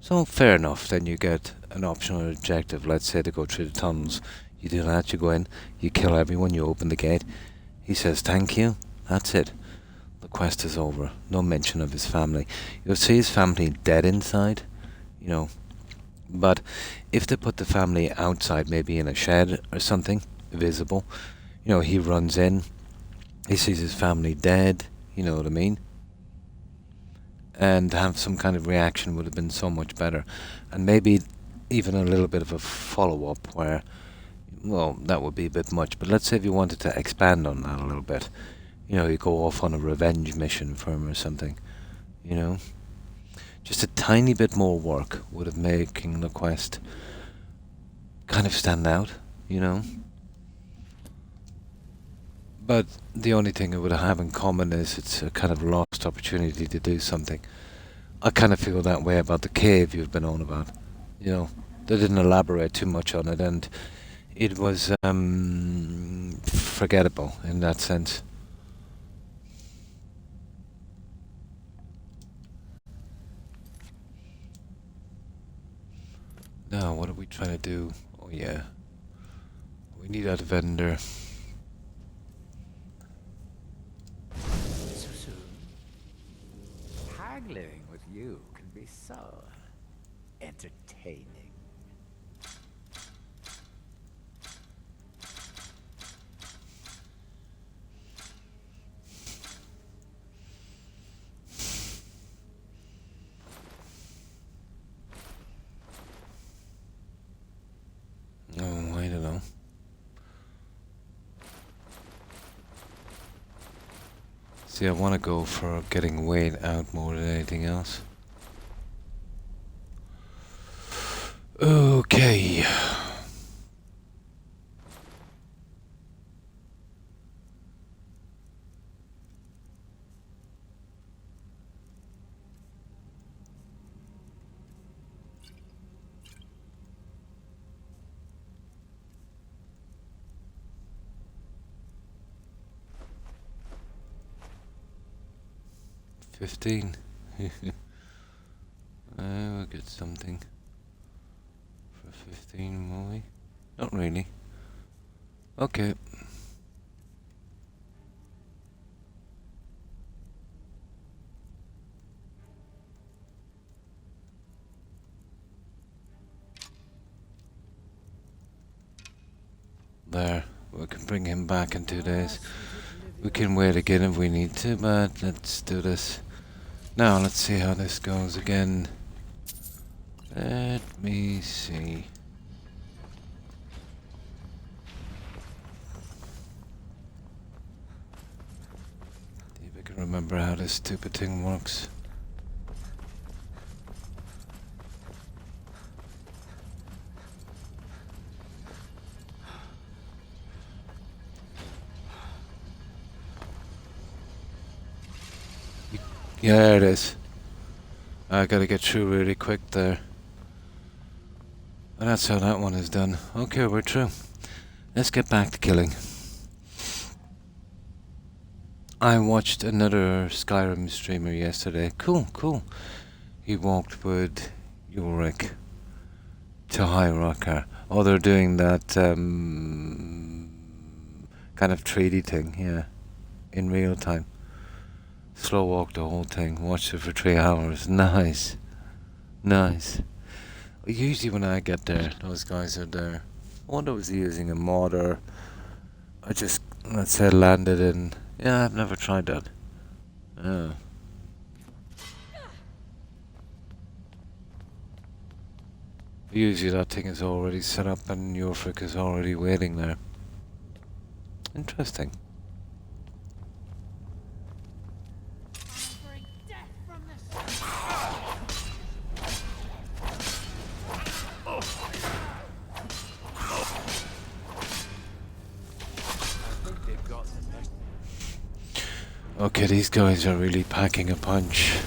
So, fair enough, then you get an optional objective, let's say to go through the tunnels. You do that, you go in, you kill everyone, you open the gate. He says thank you, that's it. The quest is over, no mention of his family. You'll see his family dead inside, you know. But if they put the family outside, maybe in a shed or something, visible, you know, he runs in, he sees his family dead, you know what I mean? And have some kind of reaction would have been so much better. And maybe even a little bit of a follow-up where, well, that would be a bit much. But let's say if you wanted to expand on that a little bit. You know, you go off on a revenge mission for him or something. You know? Just a tiny bit more work would have made making the quest kind of stand out, you know? But the only thing it would have in common is it's a kind of lost opportunity to do something. I kind of feel that way about the cave you've been on about. You know, they didn't elaborate too much on it and it was forgettable in that sense. Now, what are we trying to do? Oh yeah. We need that vendor. So soon. Haggling with you can be so entertaining. See, I want to go for getting weight out more than anything else. Okay. $15. We'll get something for 15 movie. Not really. Okay. There. We can bring him back in 2 days. We can wait again if we need to, but let's do this. Now, let's see how this goes again. Let me see. See if I can remember how this stupid thing works. Yeah, there it is. I gotta get through really quick there. And that's how that one is done. Okay, we're through. Let's get back to killing. I watched another Skyrim streamer yesterday. Cool. He walked with Ulrich to High Rocker. Oh, they're doing that kind of 3D thing, yeah. In real time. Slow walk the whole thing. Watched it for 3 hours. Nice. Usually when I get there, those guys are there. I wonder was he using a mod or I just, let's say, landed in. Yeah, I've never tried that. Oh. Usually that thing is already set up and Ulrich is already waiting there. Interesting. Okay, these guys are really packing a punch.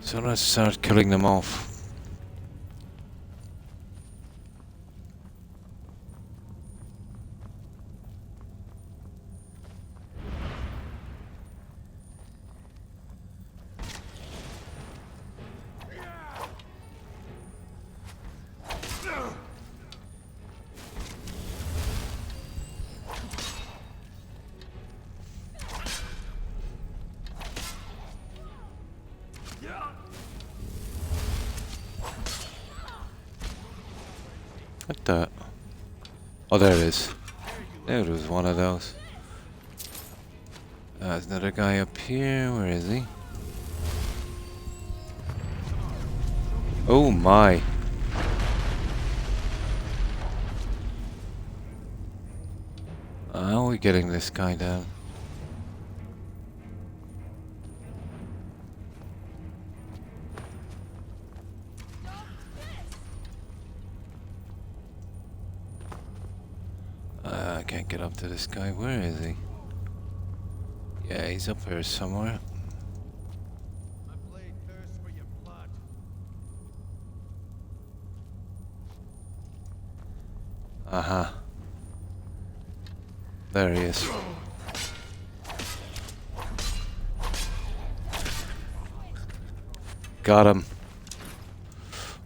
So let's start killing them off. What the? Oh, there it is. There was one of those. There's another guy up here. Where is he? Oh my. How are we getting this guy down? I can't get up to this guy. Where is he? Yeah, he's up here somewhere. Aha. There he is. Got him.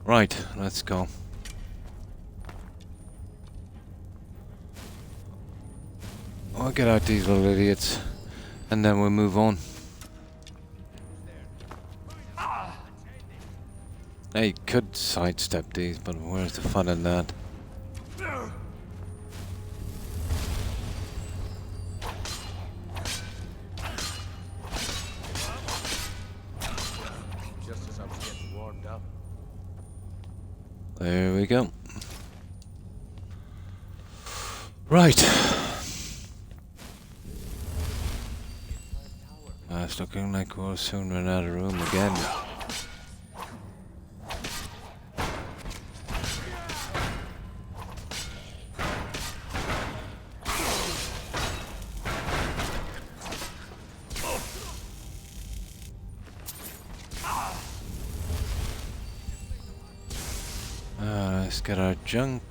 Right, let's go. I'll get out these little idiots, and then we'll move on. I could sidestep these, but where's the fun in that? Just as I was getting warmed up. There we go. Right. It's looking like we'll soon run out of room again. Let's get our junk.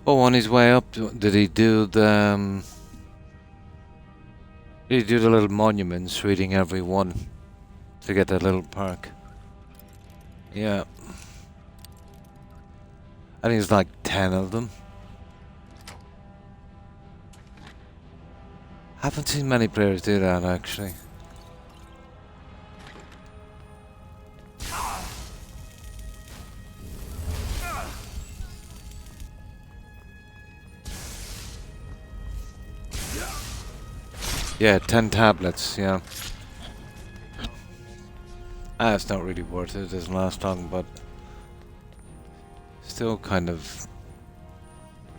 Oh, on his way up, did he do the little monuments, reading every one to get that little perk? Yeah. I think it's like 10 of them. Haven't seen many players do that actually. Yeah, 10 tablets, yeah. It's not really worth it, it doesn't last long, but still kind of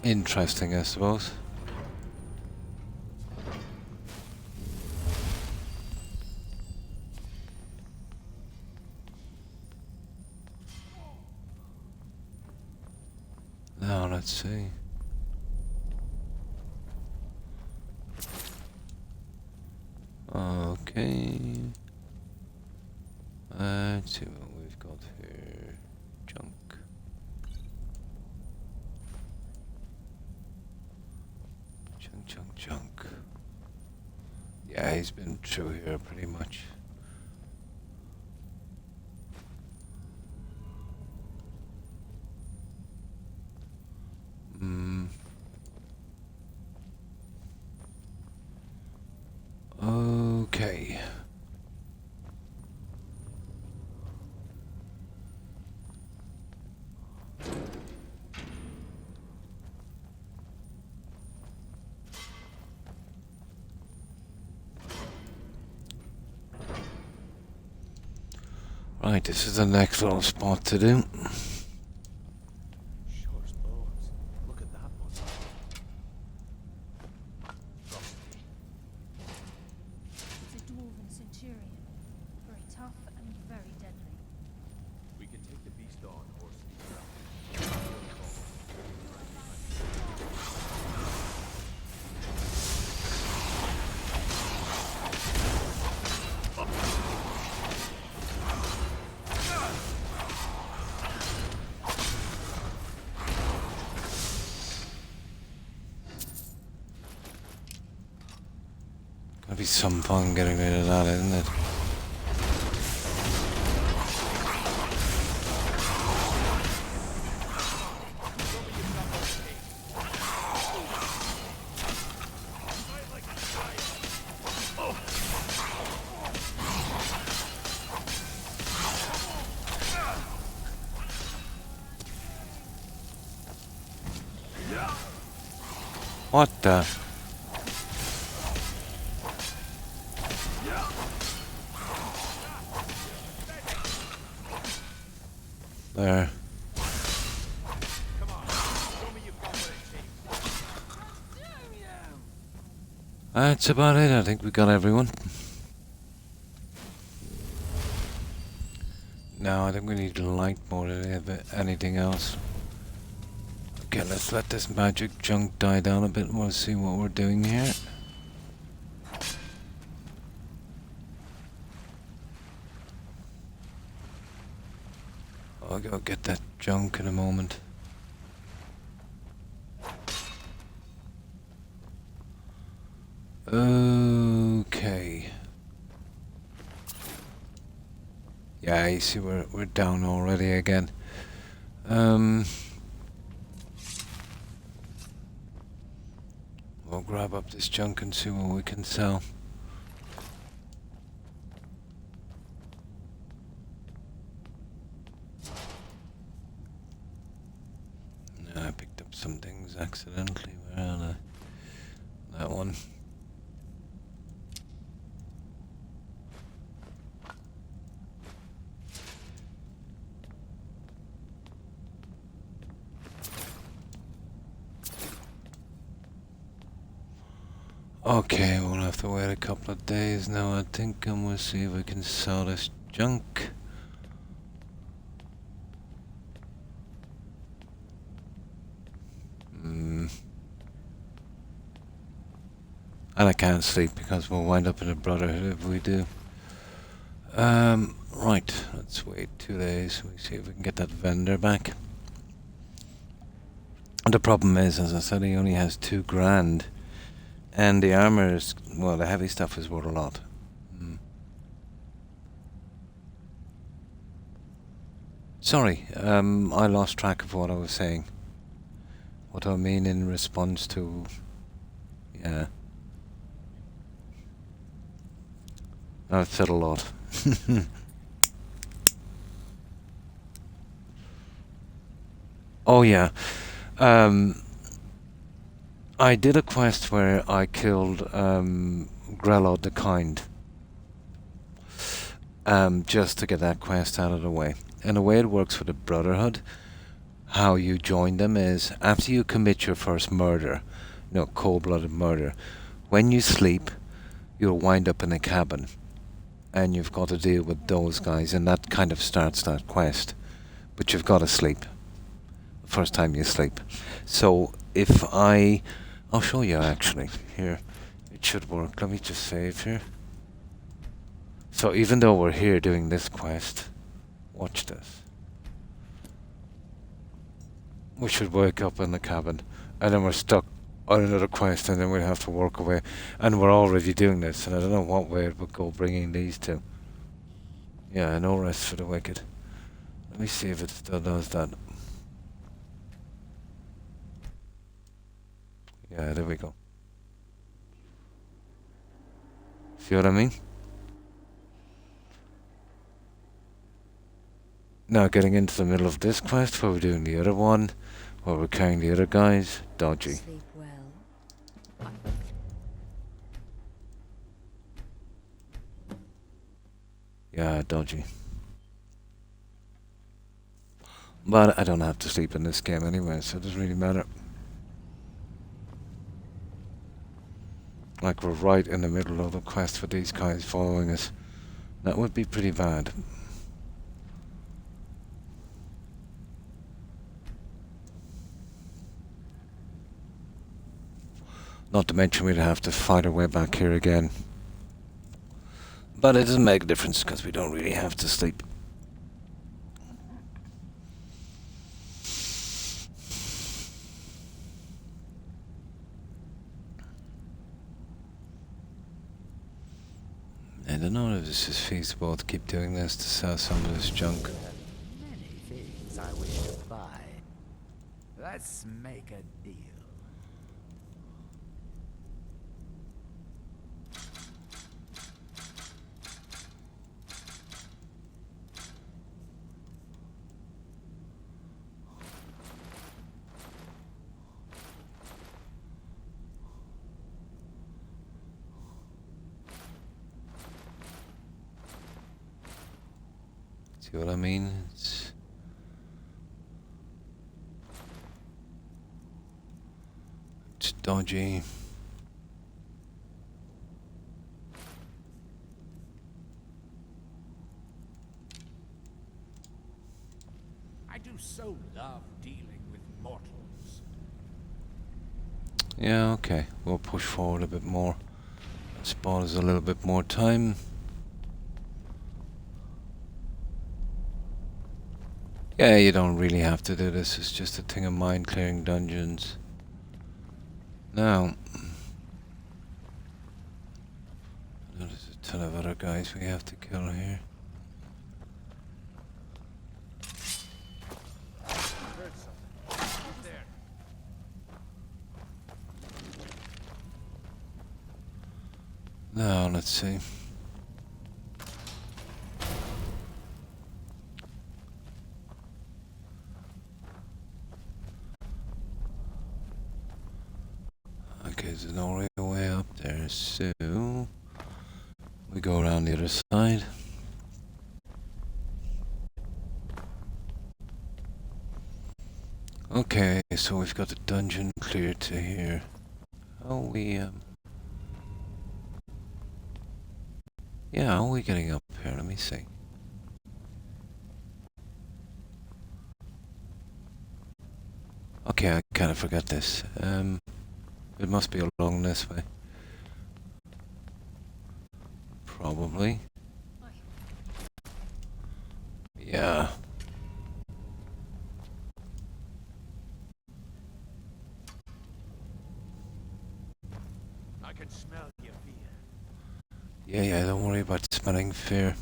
interesting, I suppose. Now, let's see. Okay. Let's see what we've got here. Junk. Junk. Yeah, he's been through here pretty much. Okay. Right, this is the next little spot to do. Gonna be some fun getting rid of that, isn't it? What the? There. That's about it. I think we got everyone. No, I think we need light more than anything else. Okay, let's let this magic junk die down a bit and we'll see what we're doing here. I'll go get that junk in a moment. Okay. Yeah, you see we're down already again. We'll grab up this junk and see what we can sell. I picked up some things accidentally. Where are they? That one. Okay, we'll have to wait a couple of days now, I think, and we'll see if we can sell this junk. And I can't sleep because we'll wind up in a brotherhood if we do. Right, let's wait 2 days. We see if we can get that vendor back. The problem is, as I said, he only has 2 grand. And the armor is, well, the heavy stuff is worth a lot. Sorry, I lost track of what I was saying. What I mean in response to... Yeah. I've said a lot. Oh yeah. I did a quest where I killed Grelod the Kind. Just to get that quest out of the way. And the way it works for the Brotherhood, how you join them is, after you commit your first murder, cold-blooded murder, when you sleep, you'll wind up in a cabin. And you've got to deal with those guys, and that kind of starts that quest. But you've got to sleep. The first time you sleep. So, if I'll show you actually. Here, it should work. Let me just save here. So, even though we're here doing this quest, watch this. We should wake up in the cabin, and then we're stuck on another quest, and then we'll have to work away. And we're already doing this, and I don't know what way it would go bringing these two. Yeah, no rest for the wicked. Let me see if it still does that. Yeah, there we go. See what I mean? Now getting into the middle of this quest, where we're doing the other one, where we're carrying the other guys, dodgy. Sleep well. Yeah, dodgy. But I don't have to sleep in this game anyway, so it doesn't really matter. Like we're right in the middle of the quest for these guys following us. That would be pretty bad. Not to mention we'd have to fight our way back here again. But it doesn't make a difference because we don't really have to sleep. I don't know if this is feasible to keep doing this to sell some of this junk. Many things I wish to buy. Let's make a deal. See what I mean? It's dodgy. I do so love dealing with mortals. Yeah, okay. We'll push forward a bit more. Let's buy us a little bit more time. Yeah, you don't really have to do this. It's just a thing of mind clearing dungeons. Now, there's a ton of other guys we have to kill here. Now, let's see. Okay, there's no real way up there, so we go around the other side. Okay, so we've got the dungeon clear to here. Oh, we Yeah, how are we getting up here? Let me see. Okay, I kind of forgot this. It must be along this way. Probably. Yeah. I can smell your fear. Yeah, don't worry about smelling fear.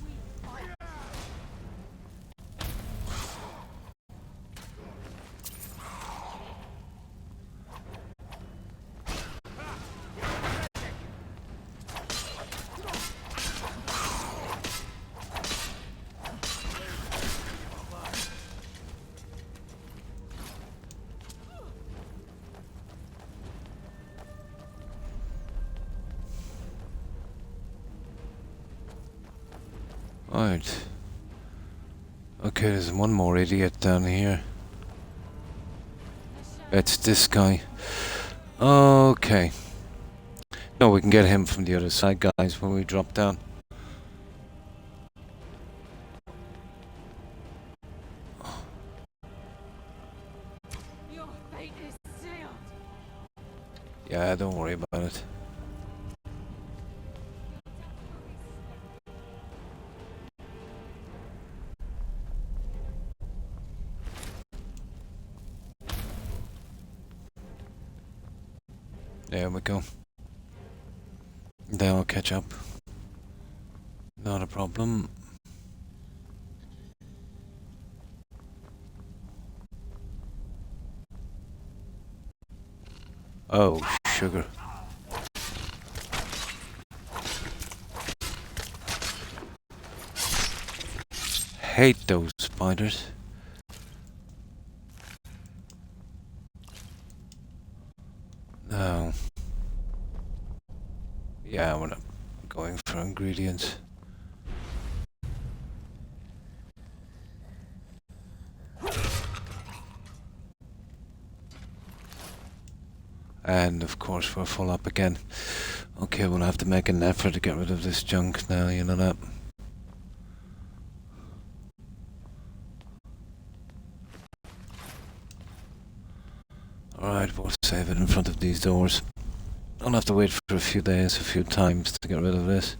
Right. Okay, there's one more idiot down here. It's this guy. Okay. No, we can get him from the other side, guys, when we drop down. Your fate is sealed. Yeah, don't worry about it. There we go. Then I'll catch up. Not a problem. Oh, sugar. Hate those spiders. No. Yeah, we're not going for ingredients. And of course we're full up again. Okay, we'll have to make an effort to get rid of this junk now, you know that. Alright, we'll save it in front of these doors. I'll have to wait for a few days, a few times to get rid of this.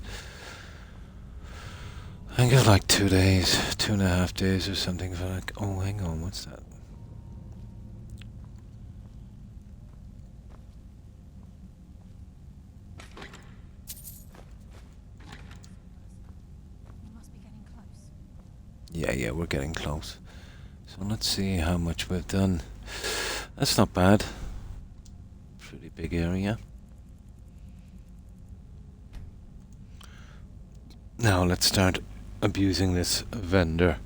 I think it's like 2 days, 2.5 days or something. For like, oh, hang on, what's that? Yeah, we're getting close. So let's see how much we've done. That's not bad. Pretty big area. Now let's start abusing this vendor.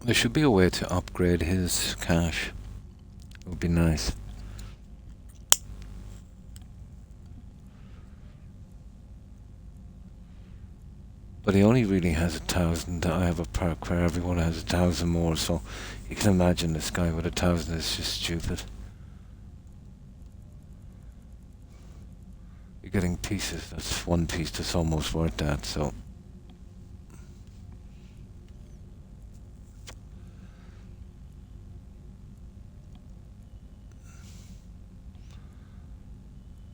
There should be a way to upgrade his cash. It would be nice. But he only really has 1,000. I have a perk where everyone has 1,000 more, so you can imagine this guy with 1,000 is just stupid. You're getting pieces. That's one piece that's almost worth that, so.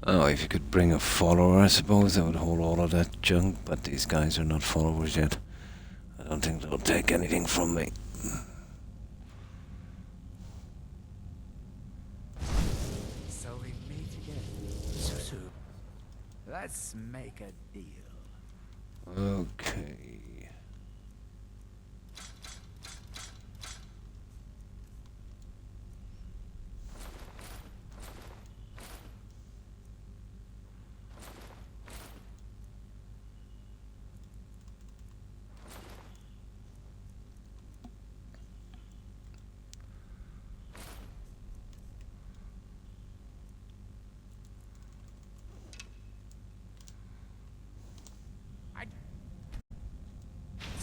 Oh, if you could bring a follower, I suppose that would hold all of that junk, but these guys are not followers yet. I don't think they'll take anything from me. So we meet again. So soon. Let's make a deal. Okay.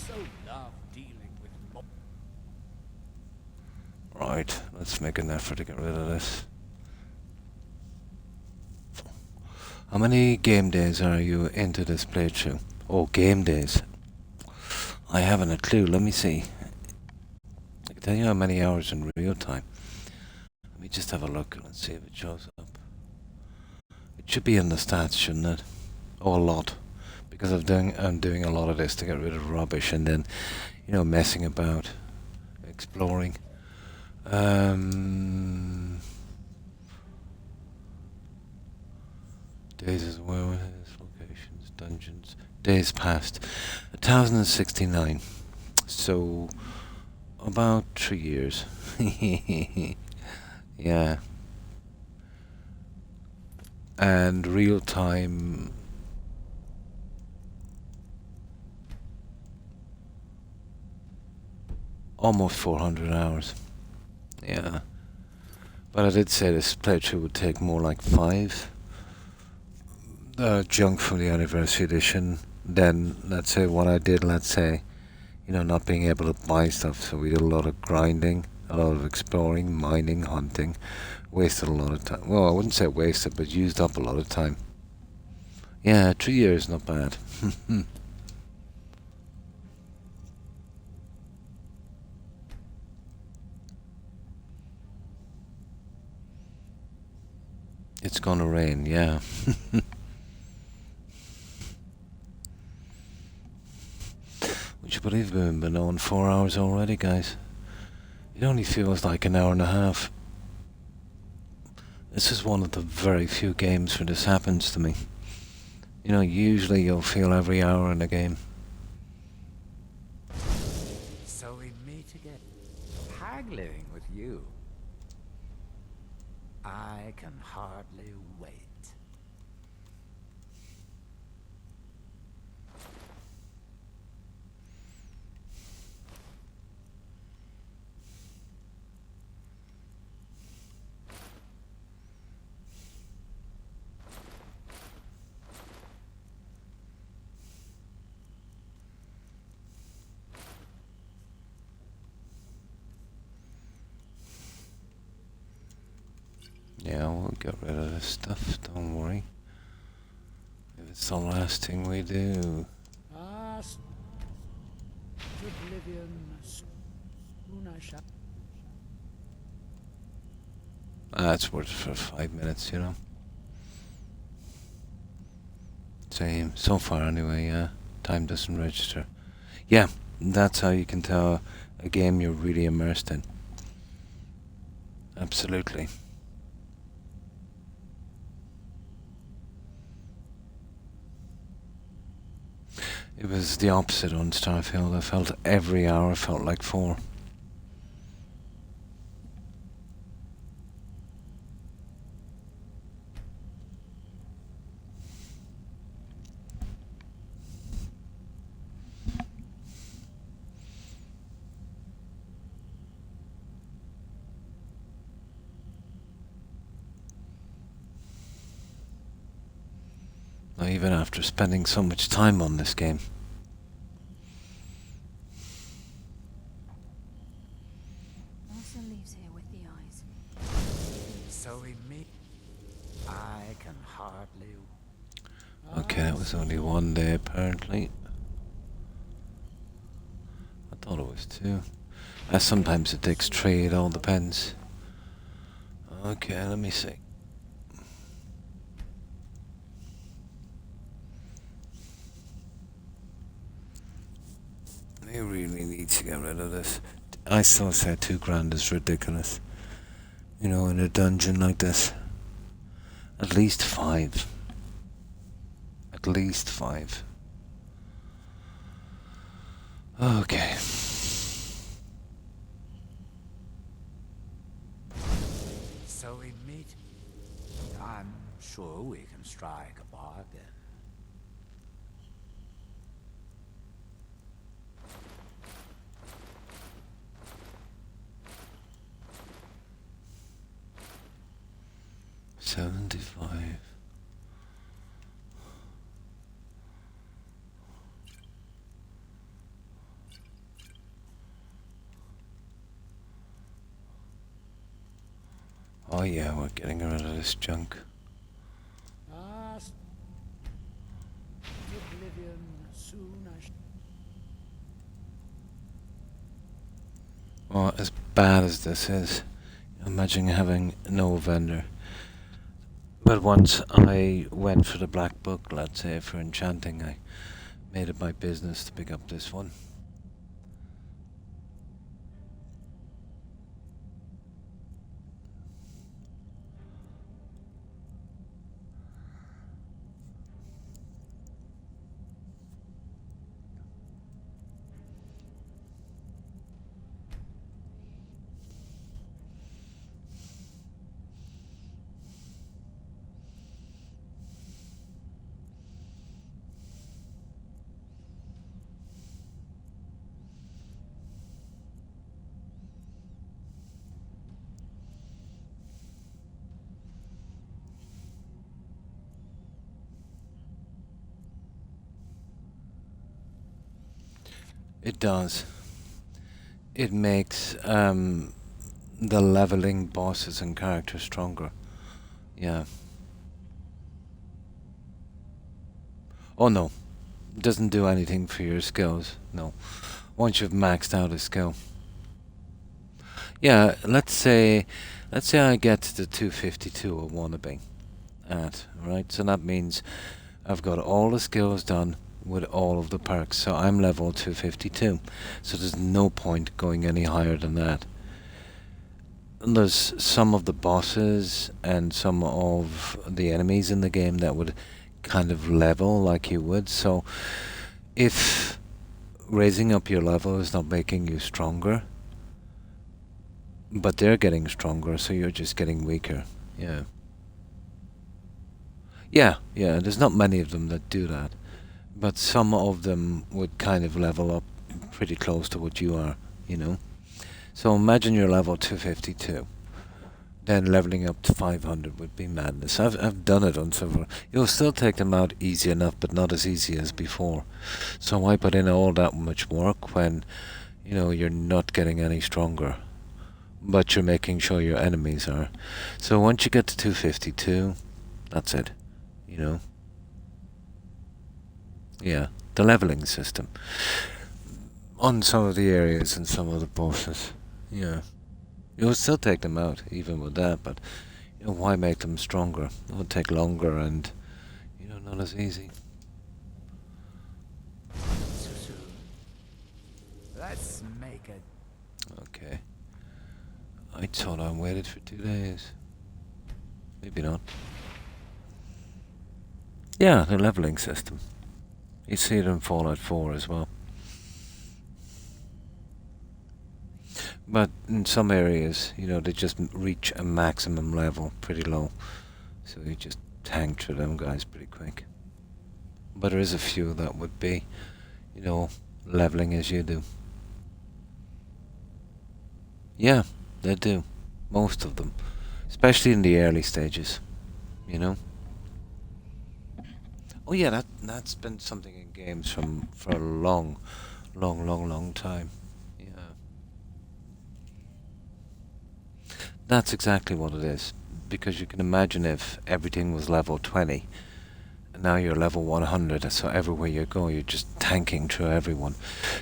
So love dealing with Right, let's make an effort to get rid of this. How many game days are you into this playthrough? Oh, game days. I haven't a clue. Let me see. I can tell you how many hours in real time. Let me just have a look and see if it shows up. It should be in the stats, shouldn't it? Oh, a lot. Because I'm doing a lot of this to get rid of rubbish and then, you know, messing about, exploring. Days as well, locations, dungeons, days past. 1069. So, about 3 years. Yeah. And real time. Almost 400 hours. Yeah. But I did say this playthrough would take more like 5. Junk from the Anniversary Edition. Then, let's say what I did, let's say, you know, not being able to buy stuff. So we did a lot of grinding, a lot of exploring, mining, hunting. Wasted a lot of time. Well, I wouldn't say wasted, but used up a lot of time. Yeah, 3 years, not bad. It's gonna rain, yeah. Would you believe we've been on 4 hours already, guys? It only feels like an hour and a half. This is one of the very few games where this happens to me. You know, usually you'll feel every hour in a game. So we meet again. Haggling with you. I can hardly wait. Yeah, we'll get rid of this stuff, don't worry. If it's the last thing we do. That's worth for 5 minutes, you know. Same, so far anyway, yeah. Time doesn't register. Yeah, that's how you can tell a game you're really immersed in. Absolutely. It was the opposite on Starfield. I felt every hour felt like 4. Now, even after spending so much time on this game. Marcel leaves here with the eyes. So we meet. I can hardly. Okay, that was only 1 day apparently. I thought it was 2. Sometimes it takes 3, it all depends. Okay, let me see. I really need to get rid of this. I still say 2 grand is ridiculous. You know, in a dungeon like this. At least 5. At least 5. Okay. So we meet. I'm sure we can strike a bargain. $75. Oh yeah, we're getting rid of this junk. Oh, as bad as this is, imagine having no vendor. But once I went for the black book, let's say for enchanting, I made it my business to pick up this one. It does. It makes the leveling bosses and characters stronger. Yeah. Oh no, it doesn't do anything for your skills. No. Once you've maxed out a skill. Yeah, let's say I get to the 252 I want to be at, right? So that means I've got all the skills done with all of the perks. So I'm level 252. So there's no point going any higher than that. And there's some of the bosses and some of the enemies in the game that would kind of level like you would. So if raising up your level is not making you stronger, but they're getting stronger, so you're just getting weaker. Yeah. Yeah, there's not many of them that do that. But some of them would kind of level up pretty close to what you are, you know. So imagine you're level 252. Then leveling up to 500 would be madness. I've done it on several. You'll still take them out easy enough, but not as easy as before. So why put in all that much work when, you know, you're not getting any stronger, but you're making sure your enemies are. So once you get to 252, that's it, you know. Yeah, the leveling system on some of the areas and some of the bosses. Yeah. You'll still take them out, even with that, but you know, why make them stronger? It would take longer and, you know, not as easy. Let's make it. Okay. I thought I waited for 2 days. Maybe not. Yeah, the leveling system. You see it in Fallout 4 as well. But in some areas, you know, they just reach a maximum level pretty low. So you just tank through them guys pretty quick. But there is a few that would be, you know, leveling as you do. Yeah, they do. Most of them. Especially in the early stages, you know. Oh yeah, that's been something in games for a long time. That's exactly what it is. Because you can imagine if everything was level 20, and now you're level 100, so everywhere you go, you're just tanking through everyone.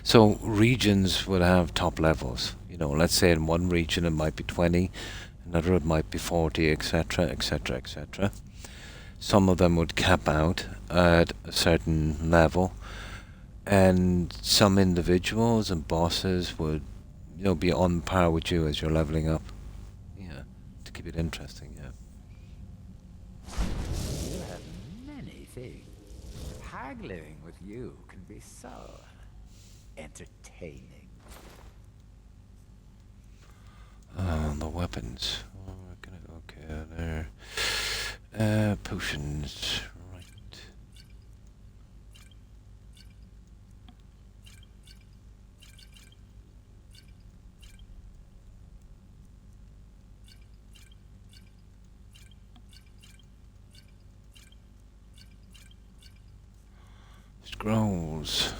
So regions would have top levels. You know, let's say in one region it might be 20, another it might be 40, etc., etc., etc. Some of them would cap out at a certain level, and some individuals and bosses would, you know, be on par with you as you're leveling up. Keep it interesting, yeah. You have many things. Haggling with you can be so entertaining. The weapons. Okay, there. Potions. Right. Scrolls.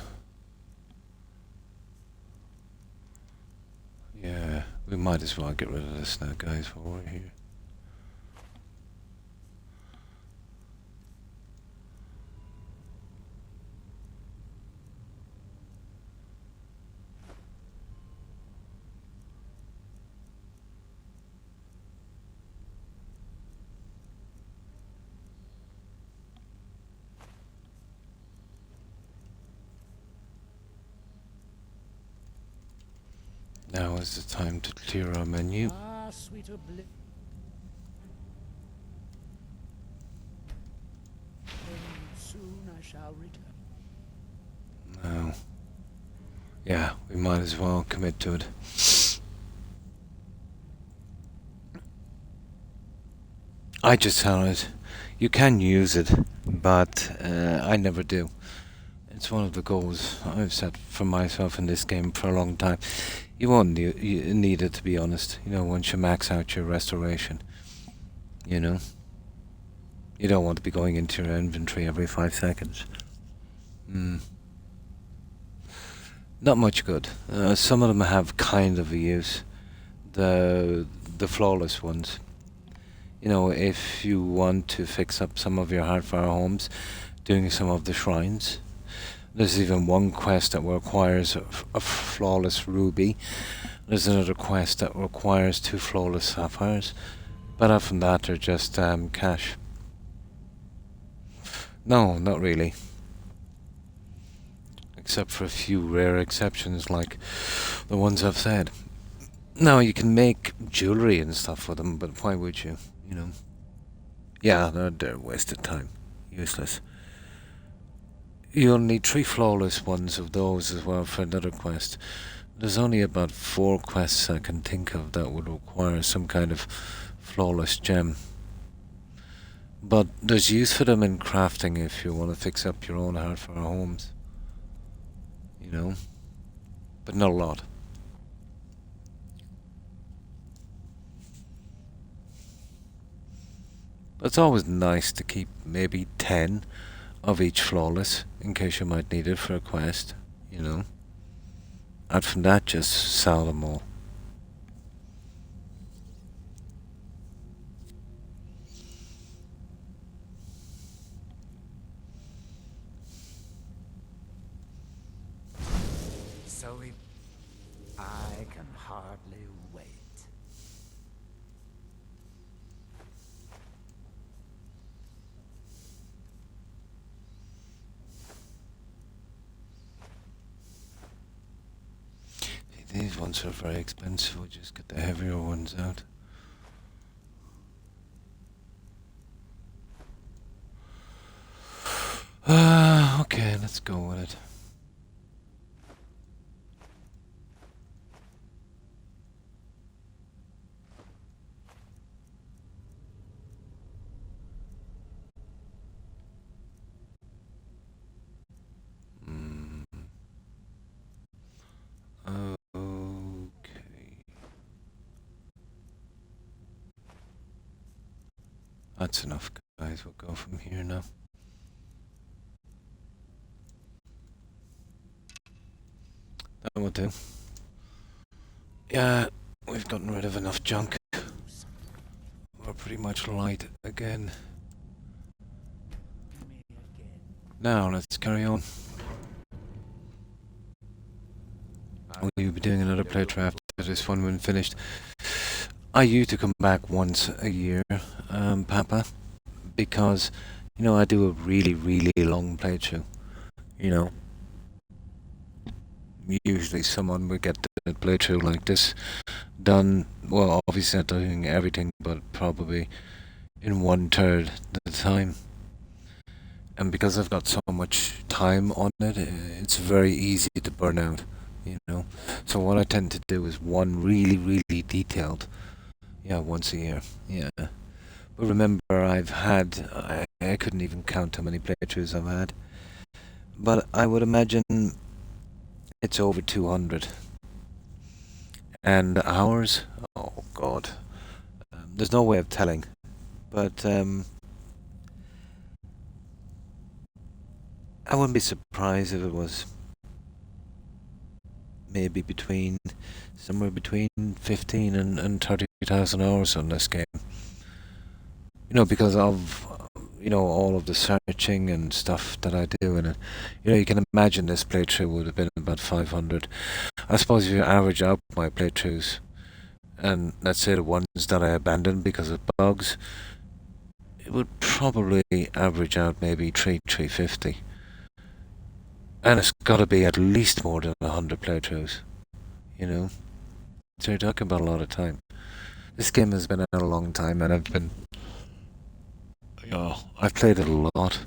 Yeah, we might as well get rid of this now, guys, while we're here. Now is the time to clear our menu. Ah, sweet oblivion. Soon I shall return. Now, yeah, we might as well commit to it. I just found it. You can use it, but I never do. It's one of the goals I've set for myself in this game for a long time. You won't you need it, to be honest. You know, once you max out your restoration, you know, you don't want to be going into your inventory every 5 seconds. Not much good. Some of them have kind of a use. The flawless ones. You know, if you want to fix up some of your hardfire homes, doing some of the shrines. There's even one quest that requires a flawless ruby. There's another quest that requires 2 flawless sapphires. But apart from that, they're just cash. No, not really. Except for a few rare exceptions like the ones I've said. Now, you can make jewelry and stuff with them, but why would you? You know? Yeah, they're wasted time. Useless. You'll need 3 flawless ones of those as well for another quest. There's only about 4 quests I can think of that would require some kind of flawless gem. But there's use for them in crafting if you want to fix up your own hardfire homes. You know? But not a lot. But it's always nice to keep maybe 10 of each flawless, in case you might need it for a quest, you know. And from that, just sell them all. So I can hardly wait. These ones are very expensive. We'll just get the heavier ones out. Okay, let's go with it. That's enough, guys. We'll go from here now. That will do. Yeah, we've gotten rid of enough junk. We're pretty much light again. Now, let's carry on. We'll be doing another playthrough after this one when finished. I used to come back once a year, Papa, because, you know, I do a really, really long playthrough, you know. Usually someone would get the playthrough like this done, well, obviously not doing everything, but probably in 1/3 the time. And because I've got so much time on it, it's very easy to burn out, you know. So what I tend to do is one really, really detailed. Yeah, once a year. Yeah. But remember, I couldn't even count how many playthroughs I've had. But I would imagine it's over 200. And hours? Oh, God. There's no way of telling. But I wouldn't be surprised if it was maybe somewhere between 15 and 30,000 hours on this game. You know, because of, you know, all of the searching and stuff that I do in it. You know, you can imagine this playthrough would have been about 500. I suppose if you average out my playthroughs, and let's say the ones that I abandoned because of bugs, it would probably average out maybe 350. And it's got to be at least more than 100 playthroughs, you know. So you're talking about a lot of time. This game has been out a long time, and I've played it a lot.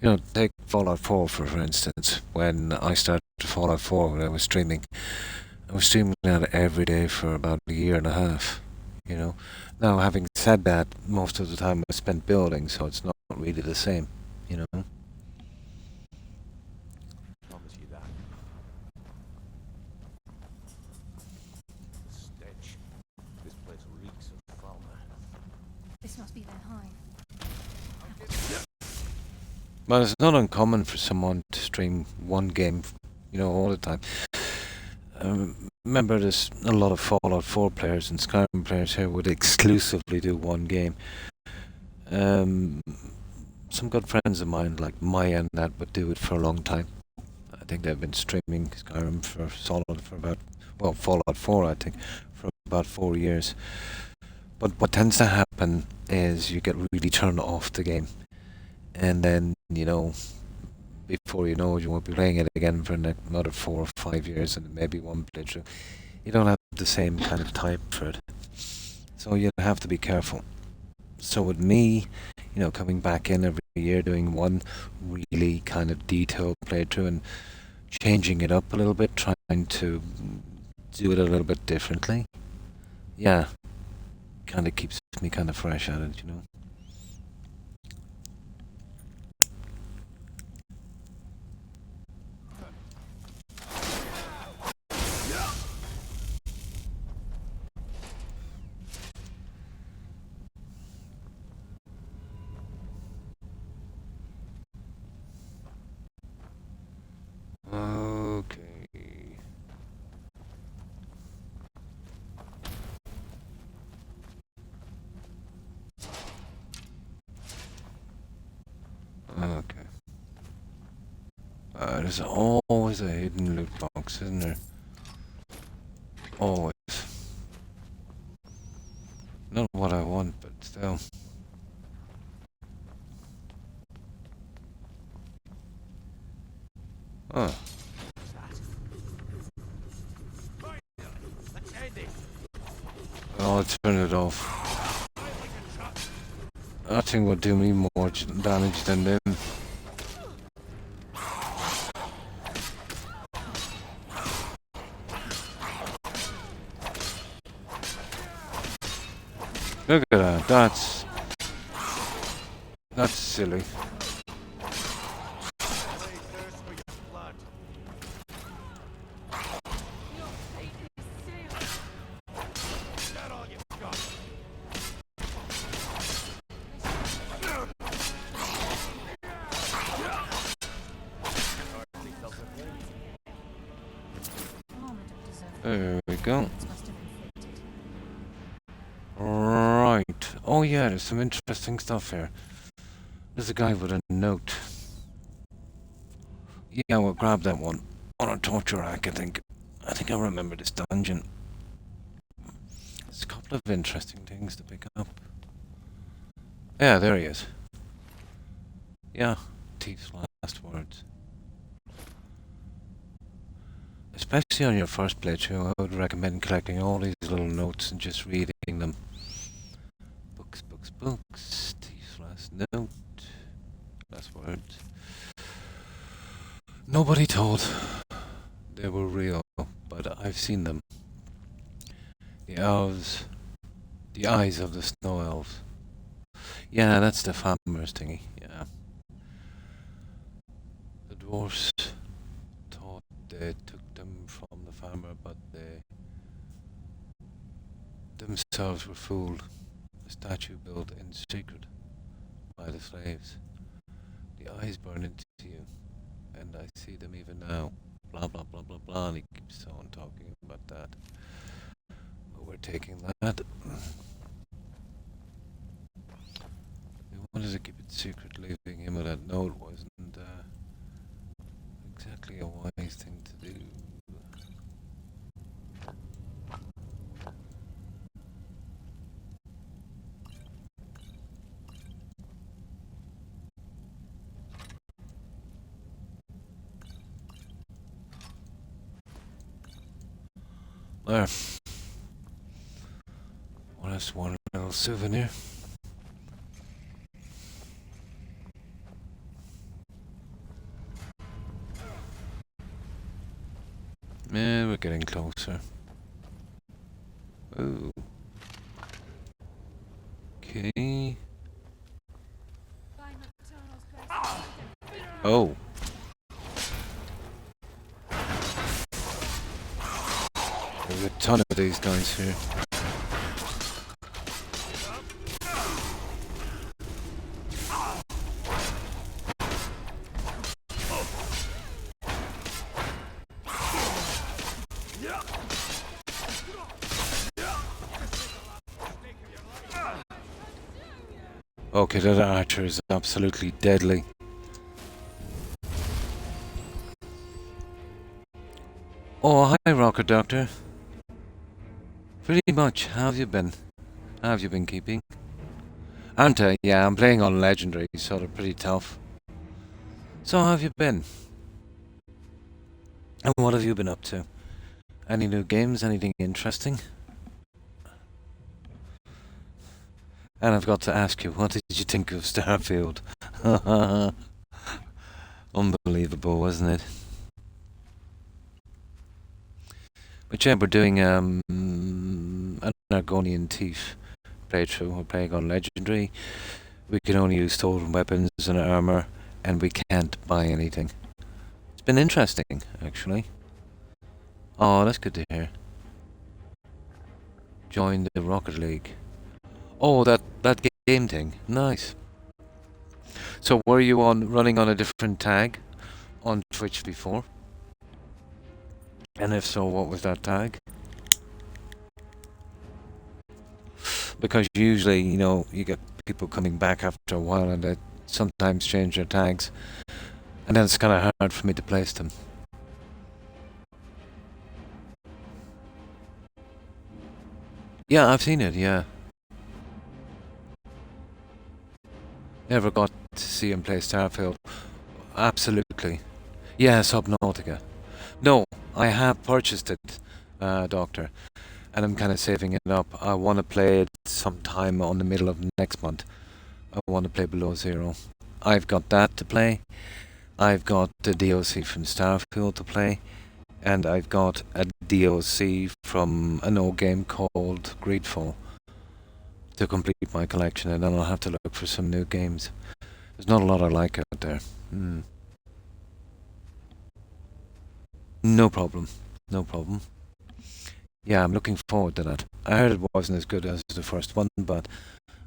You know, take Fallout 4 for instance. When I started Fallout 4, when I was streaming that every day for about a year and a half. You know, now having said that, most of the time I spent building, so it's not really the same. You know. Promise you that. The stench. This place reeks of fauna. This must be their hive. But it's not uncommon for someone to stream one game, you know, all the time. Remember, there's a lot of Fallout 4 players and Skyrim players here would exclusively do one game. Some good friends of mine, like Maya and that, would do it for a long time. I think they've been streaming Skyrim for solid for about, well, Fallout 4, I think, for about 4 years. But what tends to happen is you get really turned off the game. And then, you know, before you know it, you won't be playing it again for another 4 or 5 years, and maybe one playthrough. You don't have the same kind of time for it. So you have to be careful. So with me, you know, coming back in every year, doing one really kind of detailed playthrough and changing it up a little bit, trying to do it a little bit differently, yeah, kind of keeps me kind of fresh at it, you know. Okay. Okay. There's always a hidden loot box, isn't there? Always. Not what I want, but still. Huh. Oh, turn it off. That thing will do me more damage than them. Look at that. That's silly. There we go. Right. Oh yeah, there's some interesting stuff here. There's a guy with a note. Yeah, we'll grab that one. On a torture rack, I think. I think I remember this dungeon. There's a couple of interesting things to pick up. Yeah, there he is. Yeah, Thief's last words. Especially on your first playthrough, I would recommend collecting all these little notes and just reading them. Books, books, books. Thief's last note. Last words. Nobody told they were real, but I've seen them. The elves. The eyes of the snow elves. Yeah, that's the farmer's thingy, yeah. The dwarves thought they took them from the farmer, but they themselves were fooled. A statue built in secret by the slaves. The eyes burn into you, and I see them even now. Blah blah blah blah blah, and he keeps on talking about that. But we're taking that. They wanted to keep it secret, leaving him with that note wasn't exactly a wise thing to do. There. Well, that's one little souvenir. Yeah, we're getting closer. Ooh. Okay. Oh. There's a ton of these guys here. Okay, that archer is absolutely deadly. Oh, hi, Rocker Doctor. Pretty much. How have you been? How have you been keeping? Aren't I? Yeah, I'm playing on Legendary, so they're pretty tough. So how have you been? And what have you been up to? Any new games? Anything interesting? And I've got to ask you, what did you think of Starfield? Unbelievable, wasn't it? But yeah, we're doing an Argonian Thief playthrough. We're playing on Legendary. We can only use stolen weapons and armor, and we can't buy anything. It's been interesting, actually. Oh, that's good to hear. Join the Rocket League. Oh, that game thing. Nice. So were you running on a different tag on Twitch before? And if so, what was that tag? Because usually, you know, you get people coming back after a while and they sometimes change their tags. And then it's kind of hard for me to place them. Yeah, I've seen it, yeah. Never got to see him play Starfield. Absolutely. Yeah, Subnautica. No, I have purchased it, Doctor. And I'm kind of saving it up. I want to play it sometime on the middle of next month. I want to play Below Zero. I've got that to play. I've got the DLC from Starfield to play. And I've got a DLC from an old game called Greedfall to complete my collection, and then I'll have to look for some new games. There's not a lot I like out there. No problem. No problem. Yeah, I'm looking forward to that. I heard it wasn't as good as the first one, but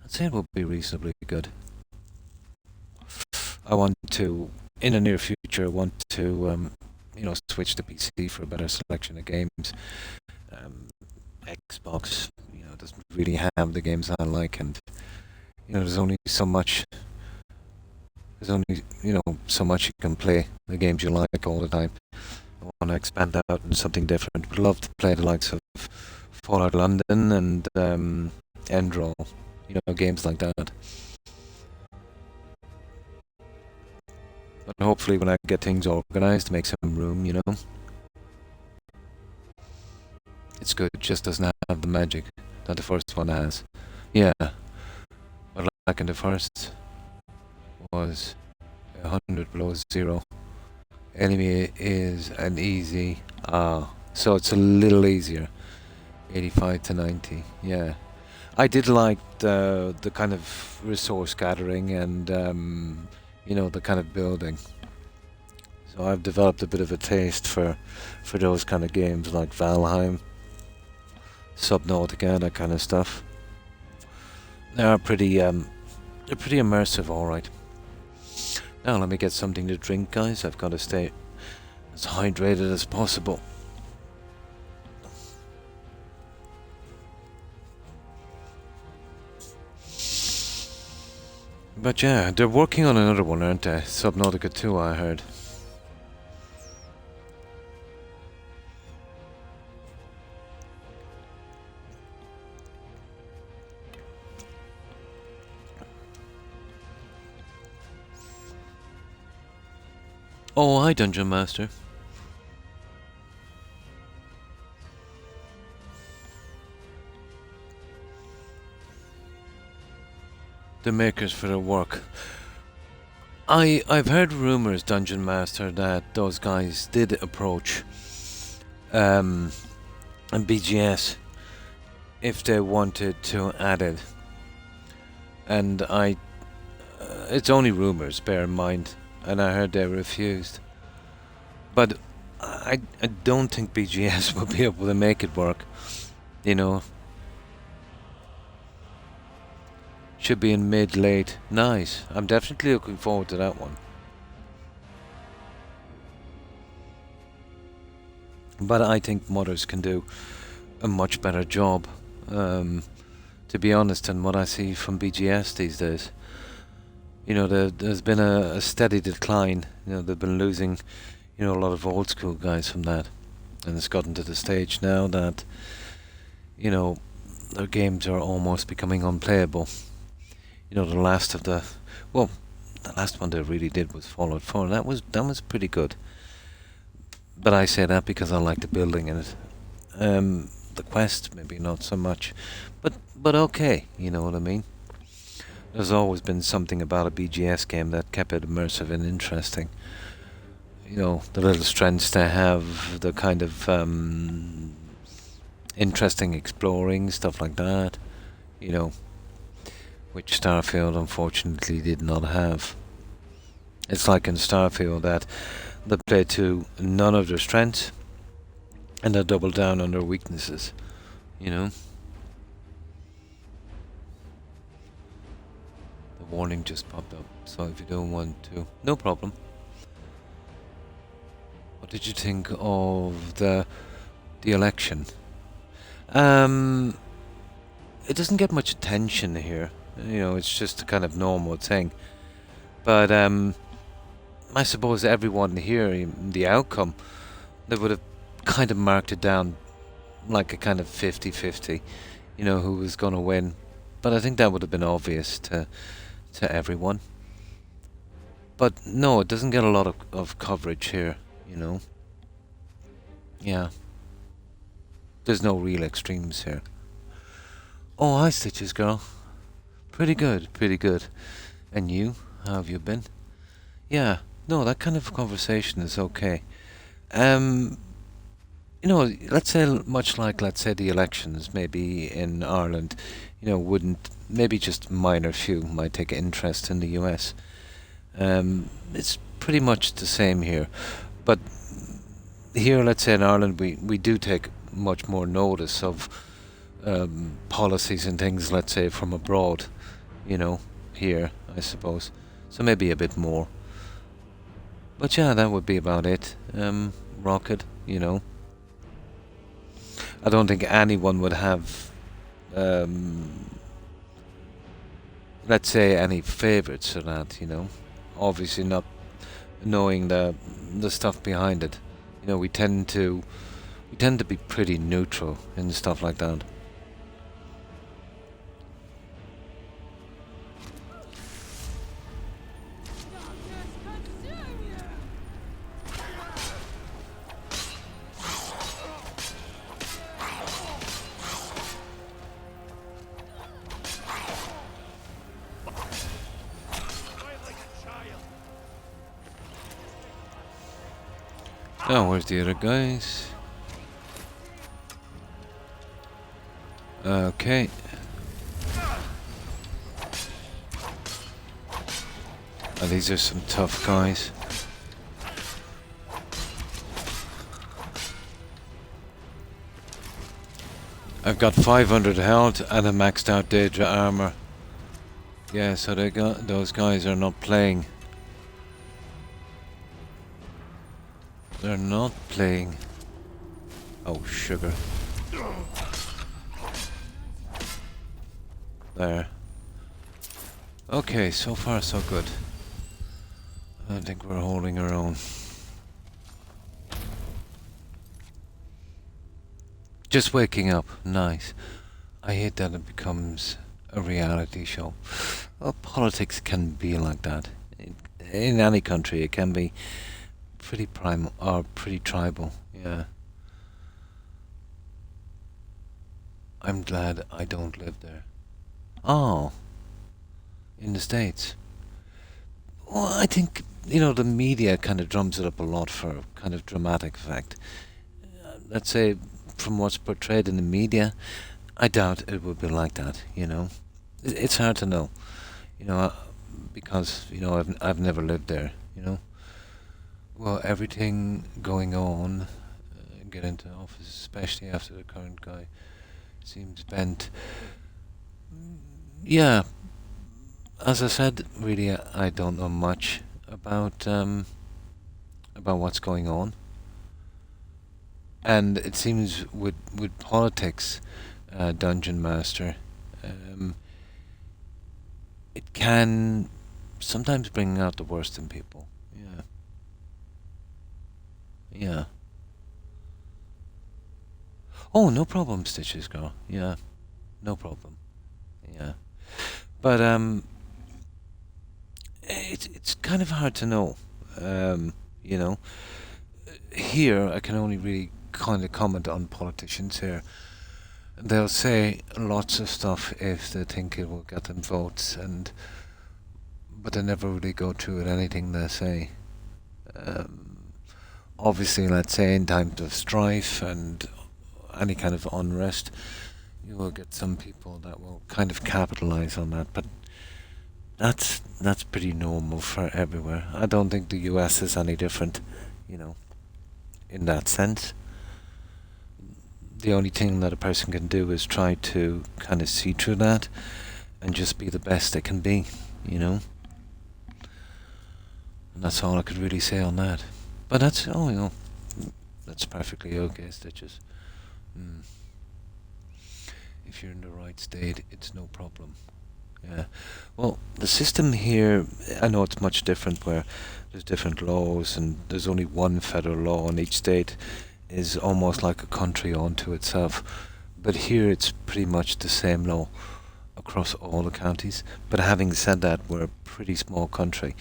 I'd say it will be reasonably good. I want to, in the near future, you know, switch to PC for a better selection of games. Xbox, you know, doesn't really have the games I like, and you know, there's only so much. There's only, you know, so much you can play the games you like all the time. I want to expand out into something different. Would love to play the likes of Fallout London and Endraw, you know, games like that. But hopefully when I get things organized, make some room, you know. It's good, it just doesn't have the magic that the first one has. Yeah. But like in the first was 100 below zero. Enemy is an easy, so it's a little easier. 85 to 90, yeah. I did like the kind of resource gathering and you know, the kind of building. So I've developed a bit of a taste for those kind of games like Valheim, Subnautica, that kind of stuff. They're pretty immersive, all right. Now let me get something to drink, guys. I've got to stay as hydrated as possible. But yeah, they're working on another one, aren't they? Subnautica 2, I heard. Oh, hi, Dungeon Master. the makers for the work. I've heard rumors, Dungeon Master, that those guys did approach and BGS if they wanted to add it, and it's only rumors, bear in mind, and I heard they refused. But I don't think BGS will be able to make it work, you know. Should be in mid-late. Nice. I'm definitely looking forward to that one. But I think modders can do a much better job, to be honest, than what I see from BGS these days. You know, there's been a steady decline. You know, they've been losing, you know, a lot of old school guys from that. And it's gotten to the stage now that, you know, their games are almost becoming unplayable. You know, the last one they really did was Fallout 4. That was pretty good. But I say that because I like the building in it. The quest maybe not so much, but okay. You know what I mean? There's always been something about a BGS game that kept it immersive and interesting. You know, the little strengths they have, the kind of interesting exploring, stuff like that. You know, which Starfield unfortunately did not have. It's like in Starfield that they play to none of their strengths and they double down on their weaknesses, you know. The warning just popped up, so if you don't want to, no problem. What did you think of the election? It doesn't get much attention here. You know, it's just a kind of normal thing. But I suppose everyone here, the outcome, they would have kind of marked it down like a kind of 50-50, you know, who was going to win. But I think that would have been obvious to everyone. But no, it doesn't get a lot of coverage here, you know. Yeah. There's no real extremes here. Oh, hi, Stitches girl. Pretty good, pretty good. And you? How have you been? Yeah, no, that kind of conversation is okay. You know, let's say much like, let's say, the elections, maybe in Ireland, you know, wouldn't, maybe just minor few might take interest in the US. It's pretty much the same here. But here, let's say in Ireland, we do take much more notice of policies and things, let's say, from abroad, you know, here, I suppose. So maybe a bit more. But yeah, that would be about it. Rocket, you know. I don't think anyone would have, let's say, any favorites or that, you know. Obviously not knowing the stuff behind it. You know, we tend to be pretty neutral in stuff like that. Oh, where's the other guys? Okay. Oh, these are some tough guys. I've got 500 health and a maxed out Daedra armor. Yeah, so those guys are not playing. They're not playing. Oh, sugar. There. Okay, so far so good. I think we're holding our own. Just waking up. Nice. I hate that it becomes a reality show. Well, politics can be like that. In any country, it can be pretty primal or pretty tribal. Yeah. I'm glad I don't live there. Oh. in the States. Well, I think, you know, the media kind of drums it up a lot for kind of dramatic effect. Let's say, from what's portrayed in the media, I doubt it would be like that, you know. It's hard to know, you know, because, you know, I've never lived there, you know. Well, everything going on, get into office, especially after the current guy seems bent. Yeah, as I said, really, I don't know much about what's going on, and it seems with politics, Dungeon Master, it can sometimes bring out the worst in people. Yeah. Yeah. Oh, no problem, Stitches girl. Yeah, no problem. Yeah, but it's kind of hard to know. You know, here I can only really kind of comment on politicians here. They'll say lots of stuff if they think it will get them votes, but they never really go through with anything they say. Obviously, let's say in times of strife and any kind of unrest, you will get some people that will kind of capitalize on that, but that's pretty normal for everywhere. I don't think the US is any different, you know, in that sense. The only thing that a person can do is try to kind of see through that and just be the best they can be, you know. And that's all I could really say on that. But that's, you know, that's perfectly okay, Stitches. If you're in the right state, it's no problem. Yeah. Well, the system here, I know it's much different where there's different laws and there's only one federal law and each state is almost like a country unto itself. But here it's pretty much the same law across all the counties. But having said that, we're a pretty small country.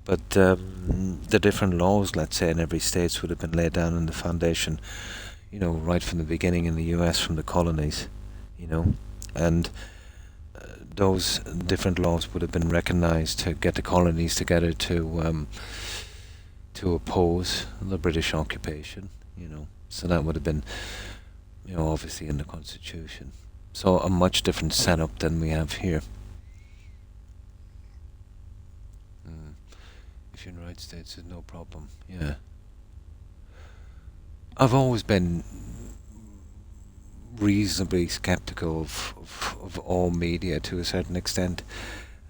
But the different laws, let's say, in every state would have been laid down in the foundation, you know, right from the beginning in the US, from the colonies, you know, and those different laws would have been recognized to get the colonies together to oppose the British occupation, you know. So that would have been, you know, obviously in the Constitution. So a much different setup than we have here. If you're in the right states, there's no problem. Yeah. I've always been reasonably skeptical of all media to a certain extent.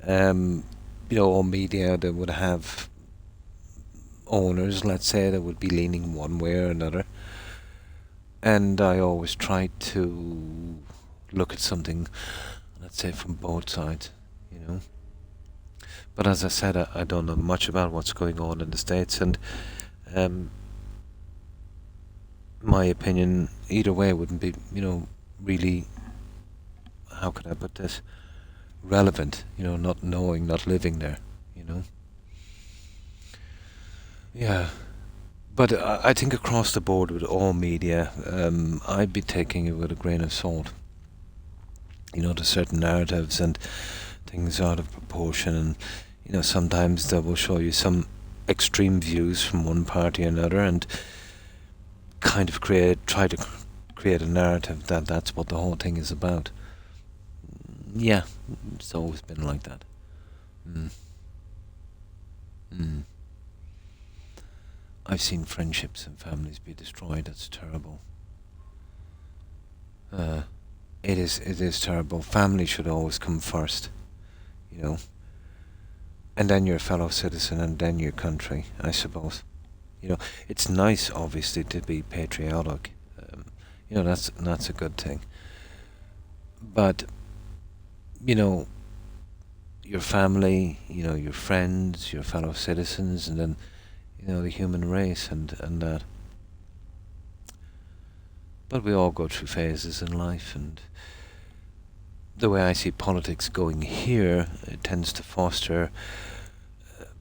You know, all media, they would have owners, let's say, that would be leaning one way or another. And I always try to look at something, let's say, from both sides, you know. But as I said, I don't know much about what's going on in the States, and my opinion either way wouldn't be, you know, really, how could I put this, relevant, you know, not knowing, not living there, you know. Yeah, but I think across the board with all media, I'd be taking it with a grain of salt. You know, there's certain narratives and things out of proportion, and you know, sometimes they will show you some extreme views from one party or another, and kind of try to create a narrative that that's what the whole thing is about. Yeah, it's always been like that. I've seen friendships and families be destroyed. It's terrible. It is terrible. Family should always come first, you know, and then your fellow citizen, and then your country, I suppose. You know, it's nice, obviously, to be patriotic. You know, that's a good thing. But, you know, your family, you know, your friends, your fellow citizens, and then, you know, the human race and that. But we all go through phases in life, and the way I see politics going here, it tends to foster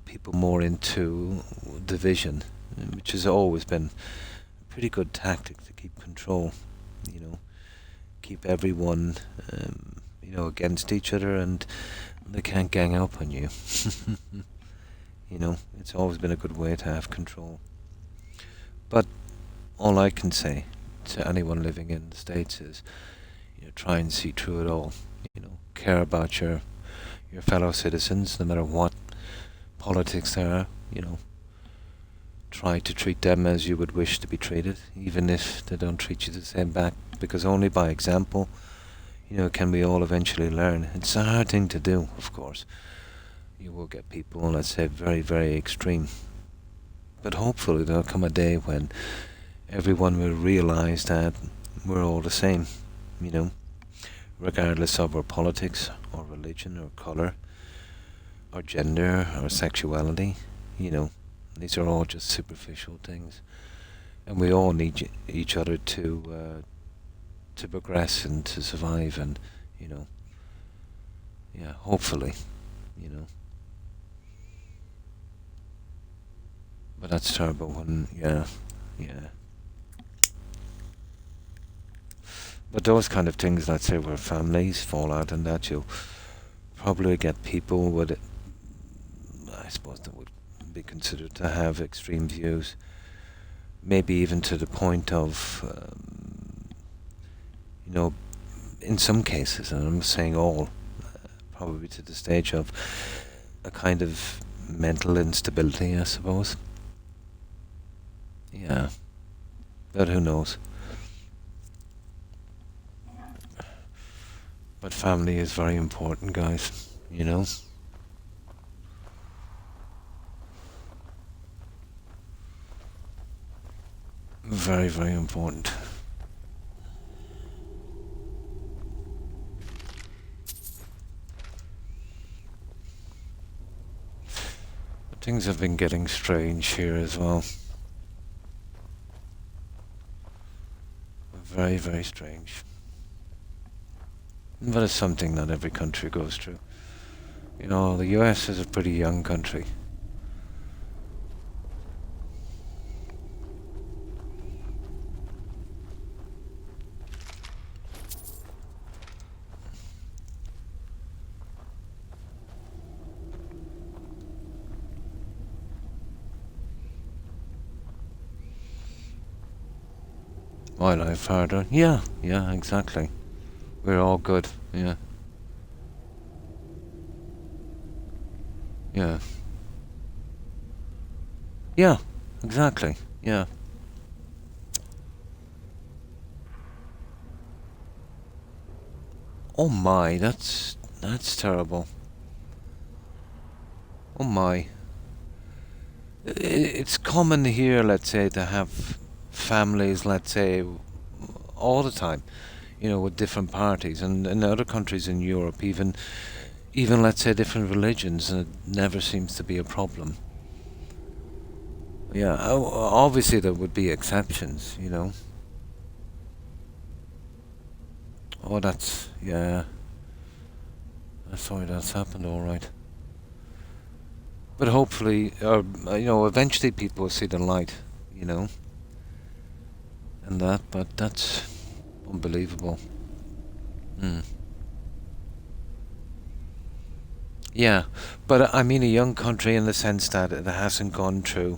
people more into division, which has always been a pretty good tactic to keep control, you know, keep everyone, you know, against each other and they can't gang up on you. You know, it's always been a good way to have control. But all I can say to anyone living in the States is, you know, try and see through it all. You know, care about your fellow citizens, no matter what politics there are. You know, try to treat them as you would wish to be treated, even if they don't treat you the same back, because only by example, you know, can we all eventually learn. It's a hard thing to do, of course. You will get people, let's say, very, very extreme. But hopefully there'll come a day when everyone will realize that we're all the same, you know, regardless of our politics, or religion, or colour, or gender, or sexuality, you know. These are all just superficial things, and we all need each other to progress and to survive, and you know, yeah, hopefully, you know. But that's terrible when, yeah. But those kind of things, let's say, where families fall out and that, you'll probably get people with, I suppose, that would be considered to have extreme views, maybe even to the point of, you know, in some cases, and I'm saying all, probably to the stage of a kind of mental instability, I suppose. Yeah, but who knows? But family is very important, guys, you know? Very, very important. But things have been getting strange here as well. Very, very strange. But it's something that every country goes through. You know, the US is a pretty young country. Wildlife harder. Yeah, exactly. We're all good, yeah. Yeah. Yeah, exactly, yeah. Oh my, that's terrible. Oh my. It's common here, let's say, to have families, let's say, all the time, you know, with different parties, and in other countries in Europe, even let's say different religions, and it never seems to be a problem. Yeah, obviously there would be exceptions, you know. Oh, that's, yeah. Sorry, that's happened, all right. But hopefully, you know, eventually people will see the light, you know. And that, but that's unbelievable. Yeah, but I mean a young country in the sense that it hasn't gone through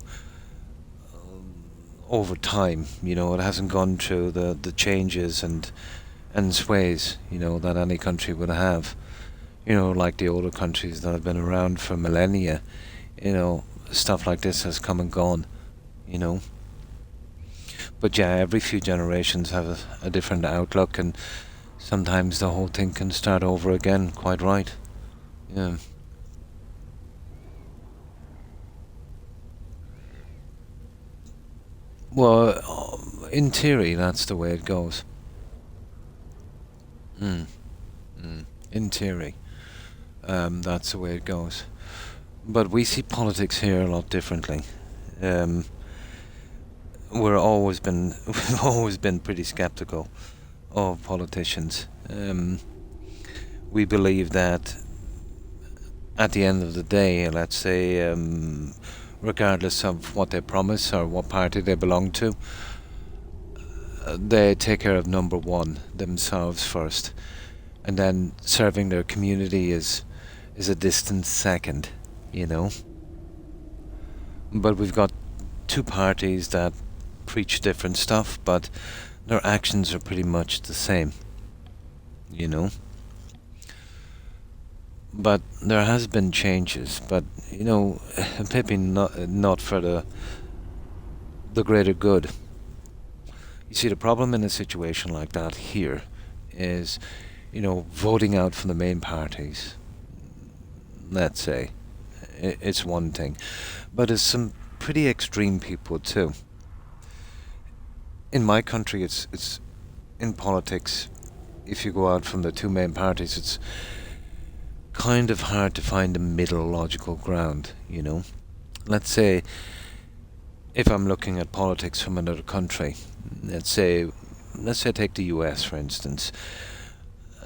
over time, you know, it hasn't gone through the changes and sways, you know, that any country would have. You know, like the older countries that have been around for millennia, you know, stuff like this has come and gone, you know. But yeah, every few generations have a different outlook, and sometimes the whole thing can start over again, quite right. Yeah. Well, in theory, that's the way it goes. In theory, that's the way it goes. But we see politics here a lot differently. We've always been pretty skeptical of politicians. We believe that at the end of the day, let's say, regardless of what they promise or what party they belong to, they take care of number one, themselves first, and then serving their community is is a distant second, you know. But we've got two parties that preach different stuff, but their actions are pretty much the same, you know. But there has been changes, but you know, maybe not for the greater good. You see, the problem in a situation like that here is, you know, voting out from the main parties. Let's say it's one thing, but there's some pretty extreme people too. In my country, it's in politics. If you go out from the two main parties, it's kind of hard to find a middle logical ground, you know. Let's say if I'm looking at politics from another country, let's say take the US for instance.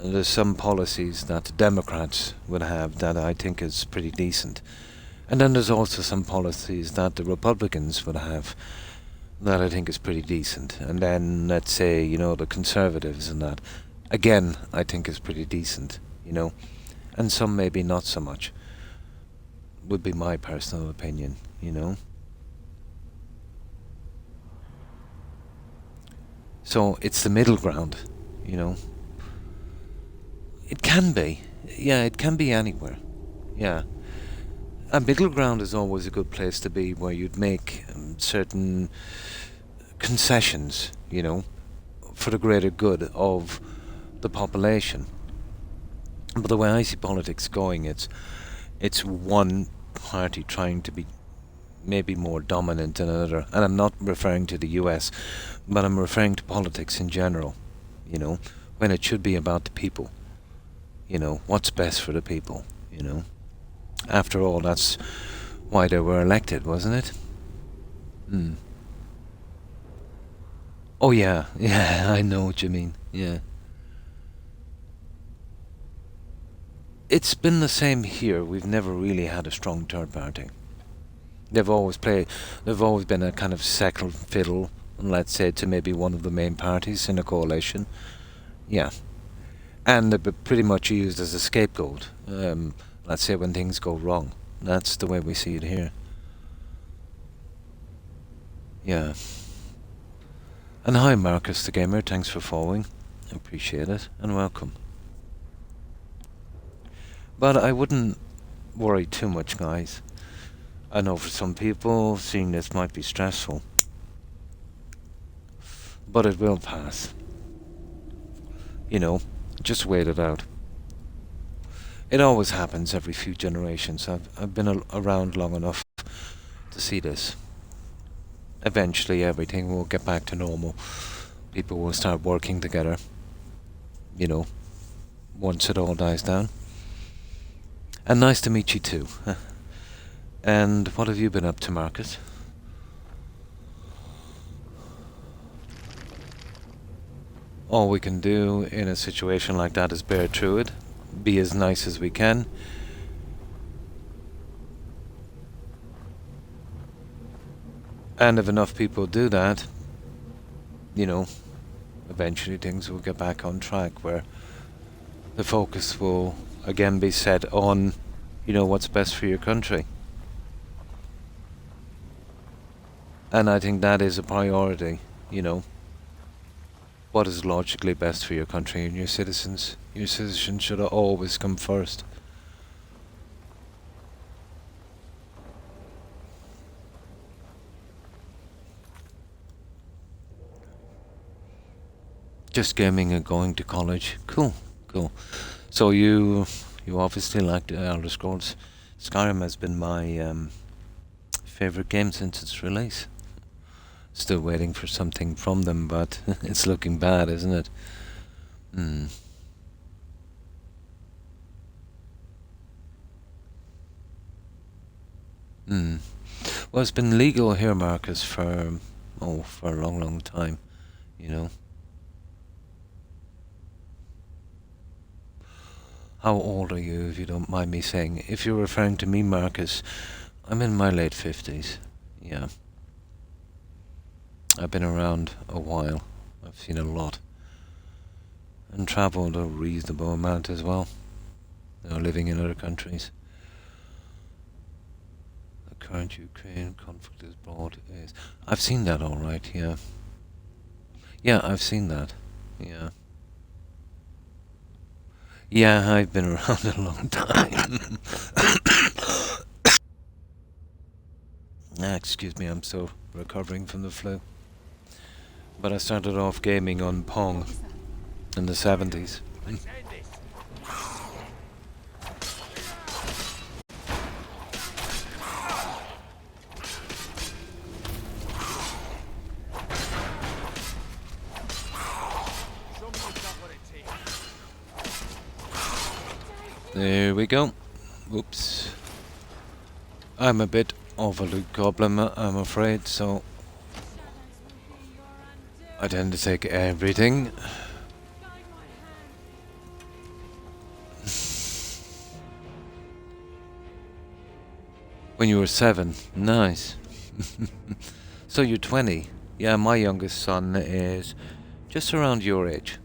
There's some policies that the Democrats would have that I think is pretty decent. And then there's also some policies that the Republicans would have that I think is pretty decent. And then let's say, you know, the Conservatives and that, again, I think is pretty decent, you know. And some maybe not so much. Would be my personal opinion, you know. So it's the middle ground, you know. It can be. Yeah, it can be anywhere. Yeah. A middle ground is always a good place to be, where you'd make certain concessions, you know, for the greater good of the population. But the way I see politics going, it's one party trying to be maybe more dominant than another. And I'm not referring to the US, but I'm referring to politics in general, you know, when it should be about the people. You know, what's best for the people, you know. After all, that's why they were elected, wasn't it? Oh yeah, yeah, I know what you mean, yeah. It's been the same here. We've never really had a strong third party. They've always been a kind of second fiddle, let's say, to maybe one of the main parties in a coalition. Yeah. And they're pretty much used as a scapegoat, let's say, when things go wrong. That's the way we see it here. Yeah. And hi Marcus the Gamer, thanks for following. Appreciate it, and welcome. But I wouldn't worry too much, guys. I know for some people, seeing this might be stressful. But it will pass. You know, just wait it out. It always happens every few generations. I've been around long enough to see this. Eventually everything will get back to normal. People will start working together. You know, once it all dies down. And nice to meet you too. And what have you been up to, Marcus? All we can do in a situation like that is bear through it, be as nice as we can. And if enough people do that, you know, eventually things will get back on track, where the focus will again be set on, you know, what's best for your country. And I think that is a priority, you know. What is logically best for your country and your citizens? Your citizens should always come first. Just gaming and going to college. Cool, cool. So you obviously like the Elder Scrolls. Skyrim has been my favorite game since its release. Still waiting for something from them, but it's looking bad, isn't it? Well, it's been legal here, Marcus, for a long, long time, you know. How old are you, if you don't mind me saying? If you're referring to me, Marcus, I'm in my late 50s. Yeah. I've been around a while. I've seen a lot. And travelled a reasonable amount as well. living in other countries. The current Ukraine conflict is broad. I've seen that, all right. Yeah. Yeah, I've seen that. Yeah. Yeah, I've been around a long time. Excuse me, I'm still recovering from the flu. But I started off gaming on Pong in the 70s. There we go. Oops. I'm a bit of a loot goblin, I'm afraid, so I tend to take everything. When you were 7, nice. So you're 20. Yeah, my youngest son is just around your age.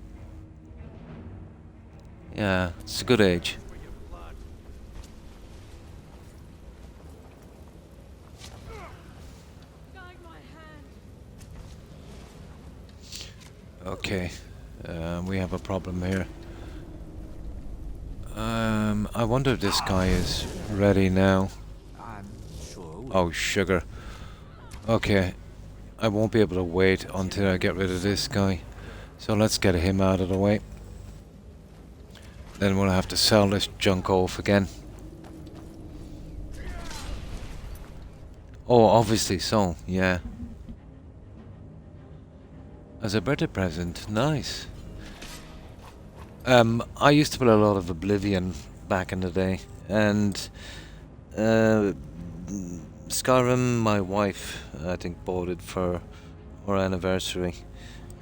Yeah, it's a good age. Okay, we have a problem here. I wonder if this guy is ready now. I'm sure. Oh, sugar. Okay, I won't be able to wait until I get rid of this guy. So let's get him out of the way. Then we'll have to sell this junk off again. Oh, obviously so, yeah. As a birthday present, nice. I used to play a lot of Oblivion back in the day, and Skyrim, my wife, I think, bought it for our anniversary.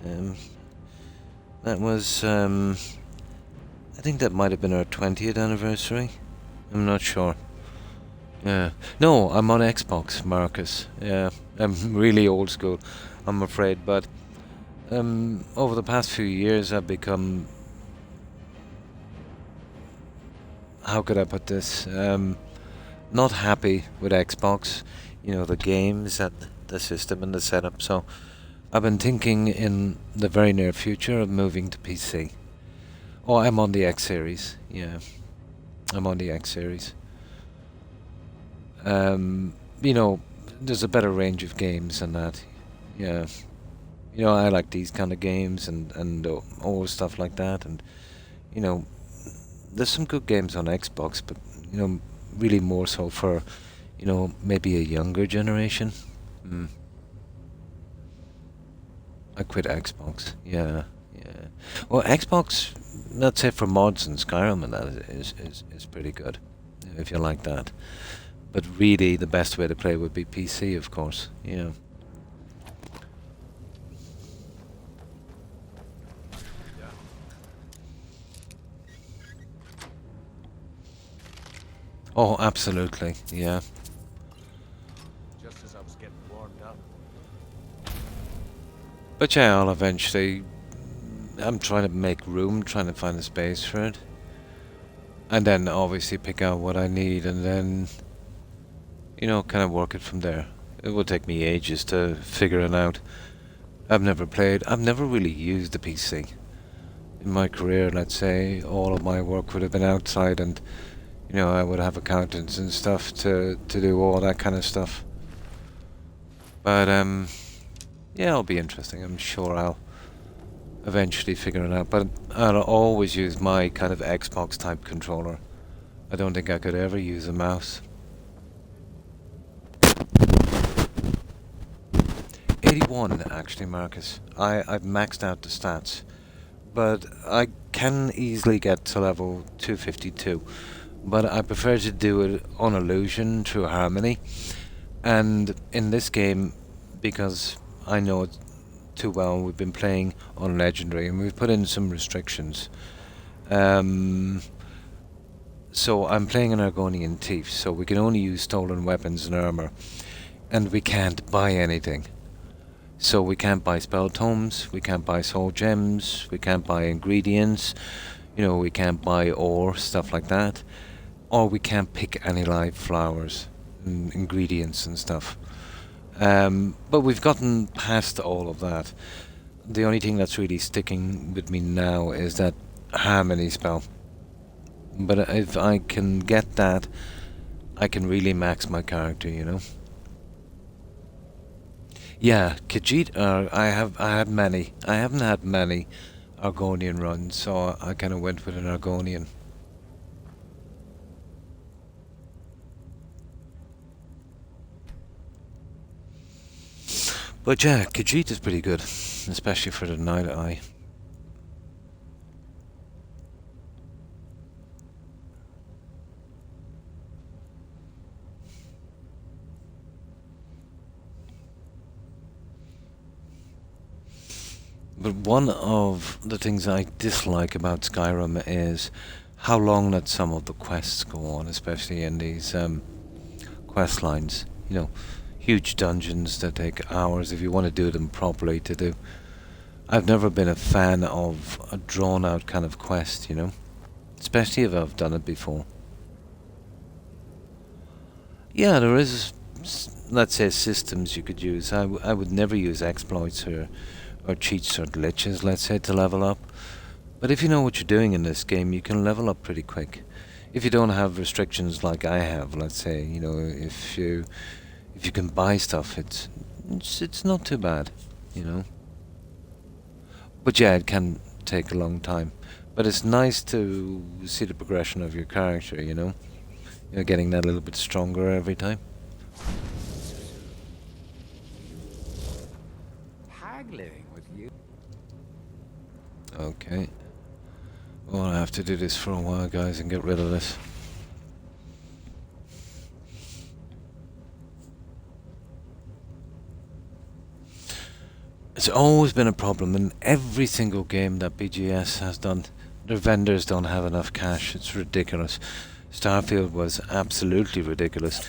That was, I think that might have been our 20th anniversary. I'm not sure. Yeah. No, I'm on Xbox, Marcus. Yeah, I'm really old school, I'm afraid, but over the past few years I've become, how could I put this, not happy with Xbox, you know, the games and the system and the setup, so I've been thinking in the very near future of moving to PC. Oh, I'm on the X series, yeah, I'm on the X series. You know, there's a better range of games than that, yeah. You know, I like these kind of games and all stuff like that, and you know, there's some good games on Xbox, but you know, really more so for, you know, maybe a younger generation. I quit Xbox. Yeah, yeah. Well, Xbox, let's say for mods and Skyrim and that is pretty good, if you like that. But really, the best way to play would be PC, of course. Yeah. Oh, absolutely, yeah. Just as I was getting warmed up. But yeah, I'll eventually... I'm trying to make room, trying to find a space for it. And then obviously pick out what I need and then, you know, kind of work it from there. It will take me ages to figure it out. I've never really used the PC. In my career, let's say, all of my work would have been outside and, you know, I would have accountants and stuff to do all that kind of stuff. But, yeah, it'll be interesting. I'm sure I'll eventually figure it out. But I'll always use my kind of Xbox type controller. I don't think I could ever use a mouse. 81, actually, Marcus. I've maxed out the stats. But I can easily get to level 252. But I prefer to do it on illusion through harmony, and in this game, because I know it too well, we've been playing on legendary and we've put in some restrictions. So I'm playing an Argonian thief, so we can only use stolen weapons and armor, and we can't buy anything. So we can't buy spell tomes, we can't buy soul gems, we can't buy ingredients. You know, we can't buy ore, stuff like that. Or we can't pick any live flowers and ingredients and stuff. But we've gotten past all of that. The only thing that's really sticking with me now is that harmony spell. But if I can get that, I can really max my character, you know. Yeah, Khajiit, I haven't had many Argonian runs, so I kind of went with an Argonian. But yeah, Khajiit is pretty good, especially for the Night Eye. But one of the things I dislike about Skyrim is how long that some of the quests go on, especially in these quest lines. You know, huge dungeons that take hours if you want to do them properly to do. I've never been a fan of a drawn-out kind of quest, you know, especially if I've done it before. Yeah, there is, let's say, systems you could use. I would never use exploits or cheats or glitches, let's say, to level up. But if you know what you're doing in this game, you can level up pretty quick. If you don't have restrictions like I have, let's say, you know, if you can buy stuff, it's not too bad, you know. But yeah, it can take a long time. But it's nice to see the progression of your character, you know. You're getting that a little bit stronger every time. Haggling with you. Okay. Well, I have to do this for a while, guys, and get rid of this. It's always been a problem in every single game that BGS has done. Their vendors don't have enough cash. It's ridiculous. Starfield was absolutely ridiculous.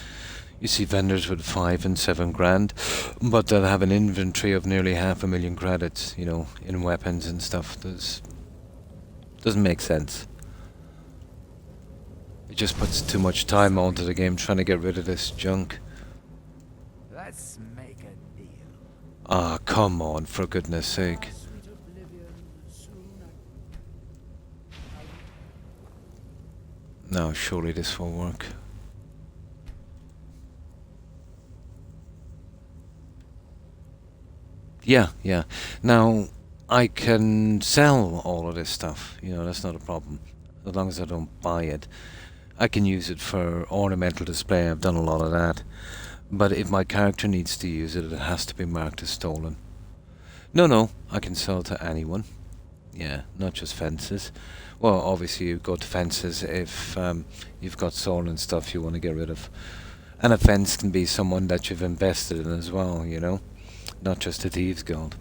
You see vendors with 5 and 7 grand, but they'll have an inventory of nearly 500,000 credits, you know, in weapons and stuff. Doesn't make sense. It just puts too much time onto the game trying to get rid of this junk. Let's make a deal. Ah, come on, for goodness sake. No, surely this will work. Yeah. Now, I can sell all of this stuff, you know, that's not a problem. As long as I don't buy it. I can use it for ornamental display, I've done a lot of that. But if my character needs to use it, it has to be marked as stolen. No, I can sell to anyone. Yeah, not just fences. Well, obviously you go to fences if you've got stolen stuff you want to get rid of. And a fence can be someone that you've invested in as well, you know? Not just a thieves' guild.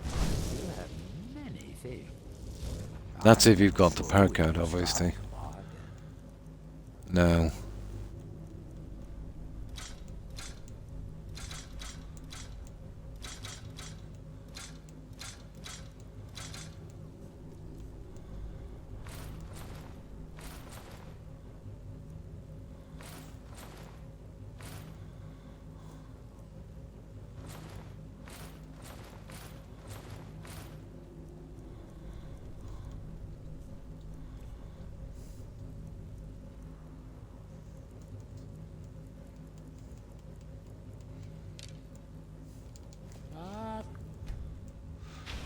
You have many things. That's if you've got the perk out, obviously. No.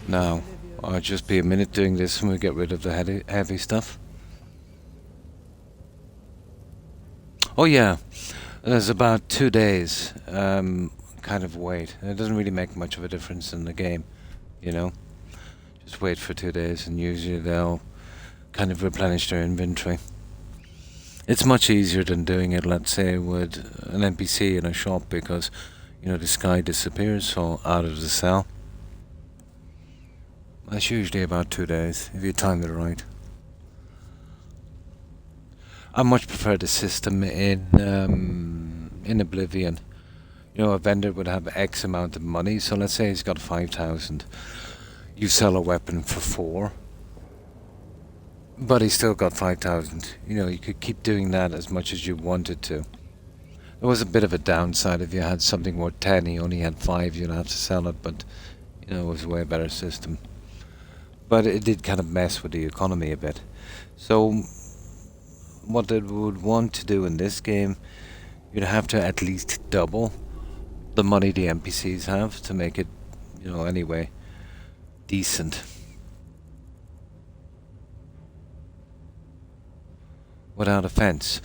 Now, I'll just be a minute doing this and we get rid of the heavy stuff. Oh yeah, there's about 2 days kind of wait. It doesn't really make much of a difference in the game, you know. Just wait for 2 days and usually they'll kind of replenish their inventory. It's much easier than doing it, let's say, with an NPC in a shop because, you know, the sky disappears so out of the cell. That's usually about 2 days, if you time it right. I much prefer the system in Oblivion. You know, a vendor would have X amount of money, so let's say he's got 5,000. You sell a weapon for 4, But he still got 5,000. You know, you could keep doing that as much as you wanted to. There was a bit of a downside. If you had something worth 10, he only had 5, you'd have to sell it, but, you know, it was a way better system. But it did kind of mess with the economy a bit. So, what they would want to do in this game, you'd have to at least double the money the NPCs have to make it, you know, anyway, decent. Without a fence.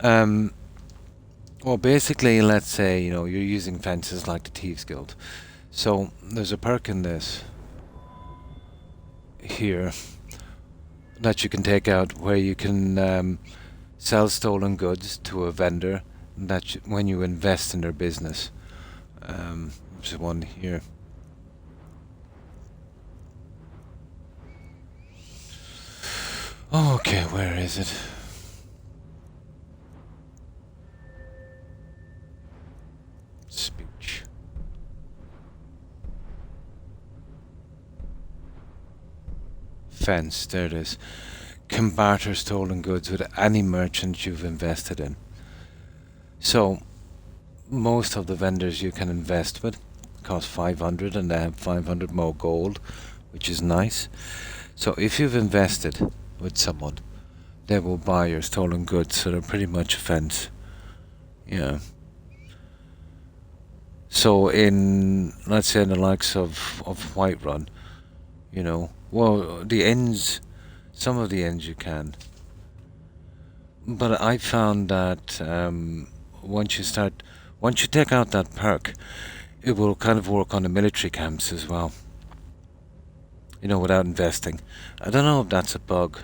Well, basically, let's say, you know, you're using fences like the Thieves Guild. So, there's a perk in this here that you can take out where you can sell stolen goods to a vendor that when you invest in their business. There's one here. Okay, where is it? Speech. Fence, there it is. Can barter stolen goods with any merchant you've invested in. So, most of the vendors you can invest with cost 500 and they have 500 more gold, which is nice. So if you've invested with someone, they will buy your stolen goods, so they're pretty much a fence. Yeah. So in, let's say in the likes of Whiterun, you know, well, the inns, some of the inns you can. But I found that once you take out that perk, it will kind of work on the military camps as well. You know, without investing. I don't know if that's a bug,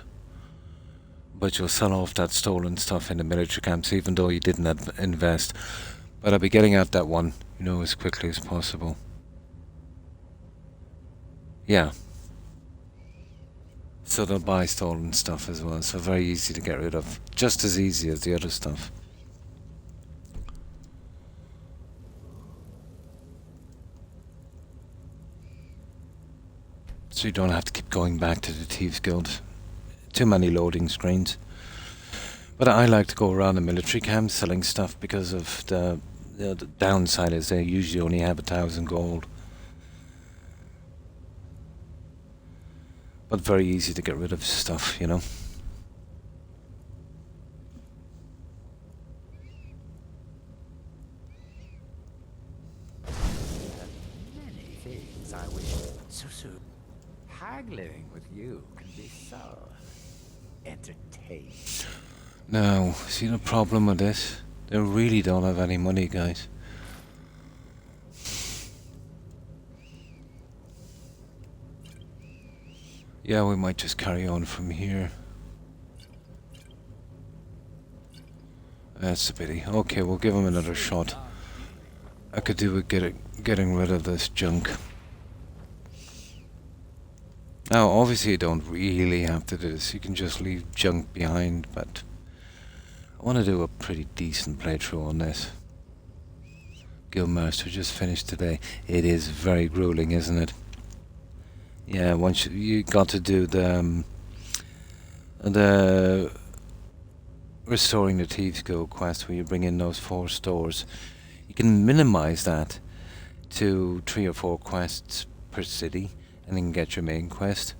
but you'll sell off that stolen stuff in the military camps even though you didn't invest. But I'll be getting out that one, you know, as quickly as possible. Yeah. So they'll buy stolen stuff as well, so very easy to get rid of. Just as easy as the other stuff. So you don't have to keep going back to the Thieves Guild. Too many loading screens. But I like to go around the military camps selling stuff because of the downside is they usually only have 1,000 gold. But very easy to get rid of stuff, you know. Many things I wish so soon. Haggling with you can be so entertaining. Now, see the problem with this? They really don't have any money, guys. Yeah, we might just carry on from here. That's a pity. Okay, we'll give him another shot. I could do with getting rid of this junk. Now, obviously you don't really have to do this. You can just leave junk behind, but I want to do a pretty decent playthrough on this. Guildmaster just finished today. It is very grueling, isn't it? Yeah, once you got to do the Restoring the Thieves Guild quest where you bring in those 4 stores. You can minimize that to 3 or 4 quests per city and then get your main quest,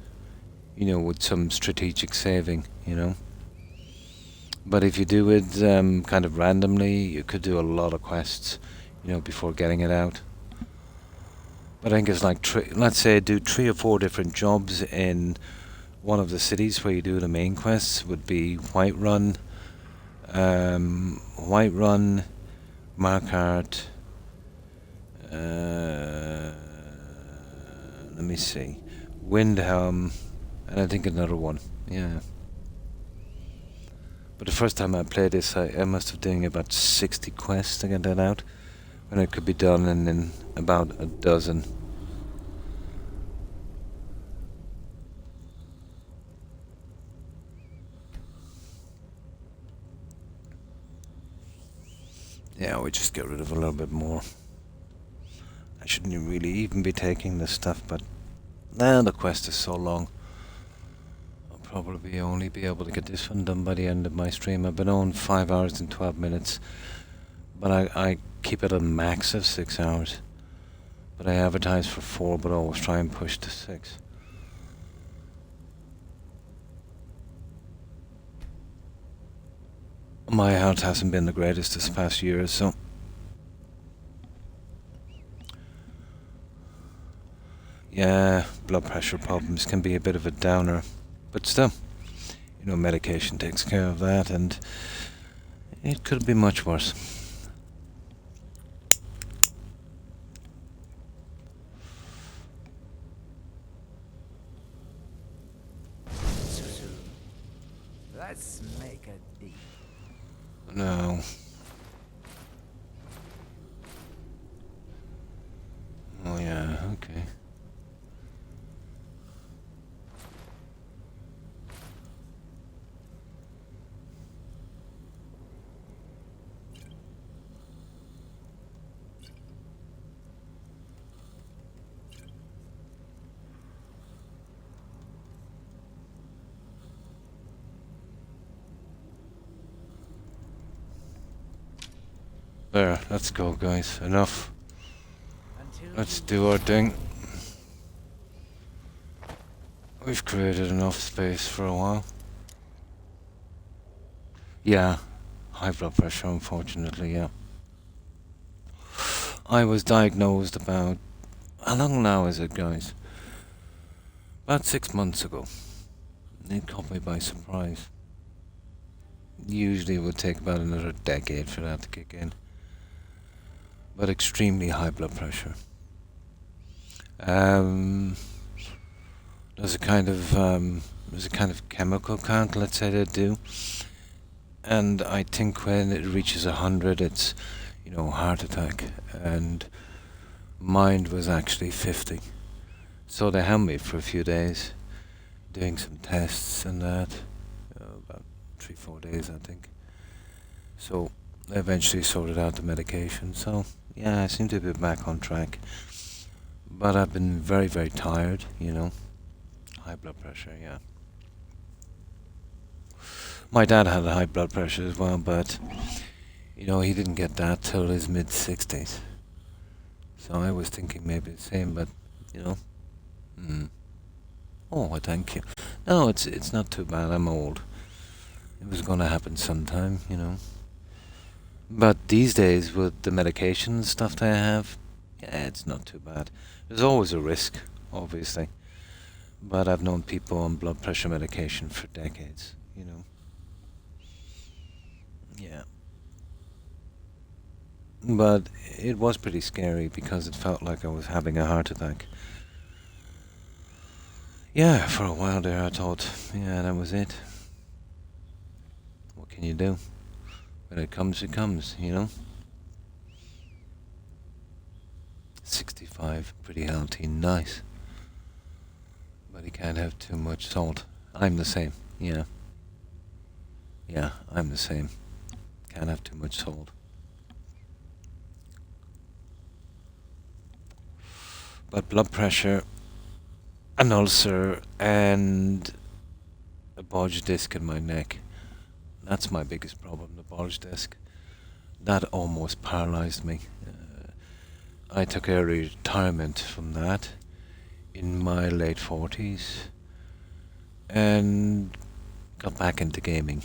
you know, with some strategic saving, you know. But if you do it kind of randomly, you could do a lot of quests, you know, before getting it out. But I think it's like, let's say do 3 or 4 different jobs in one of the cities where you do the main quests. Would be Whiterun, Markart, let me see, Windhelm, and I think another one, yeah. But the first time I played this, I must have doing about 60 quests to get that out, when it could be done in about a dozen. Yeah, we just get rid of a little bit more. I shouldn't really even be taking this stuff, but the quest is so long. I'll probably only be able to get this one done by the end of my stream. I've been on 5 hours and 12 minutes, but I keep it a max of 6 hours. But I advertise for 4, but always try and push to 6. My health hasn't been the greatest this past year, so yeah, blood pressure problems can be a bit of a downer, but still, you know, medication takes care of that, and it could be much worse. Let's make a deal. No. Oh yeah, okay. There, let's go, guys. Enough. Let's do our thing. We've created enough space for a while. Yeah, high blood pressure, unfortunately, yeah. I was diagnosed about... How long now is it, guys? About 6 months ago. It caught me by surprise. Usually it would take about another decade for that to kick in. But extremely high blood pressure. There's a kind of chemical count, let's say they do, and I think when it reaches 100, it's, you know, heart attack, and mine was actually 50. So they held me for a few days, doing some tests and that, about 3-4 days, I think. So they eventually sorted out the medication. So yeah, I seem to be back on track. But I've been very, very tired, you know. High blood pressure, yeah. My dad had high blood pressure as well, but, you know, he didn't get that till his mid-60s. So I was thinking maybe the same, but, you know. Oh, thank you. No, it's not too bad. I'm old. It was going to happen sometime, you know. But these days, with the medication and stuff that I have, yeah, it's not too bad. There's always a risk, obviously. But I've known people on blood pressure medication for decades, you know. Yeah. But it was pretty scary because it felt like I was having a heart attack. Yeah, for a while there I thought, yeah, that was it. What can you do? When it comes, you know. 65, pretty healthy, nice. But you can't have too much salt. I'm the same, yeah. Yeah, I'm the same. Can't have too much salt. But blood pressure, an ulcer, and a bulged disc in my neck. That's my biggest problem, the bulged disc. That almost paralyzed me. I took early retirement from that in my late 40s and got back into gaming.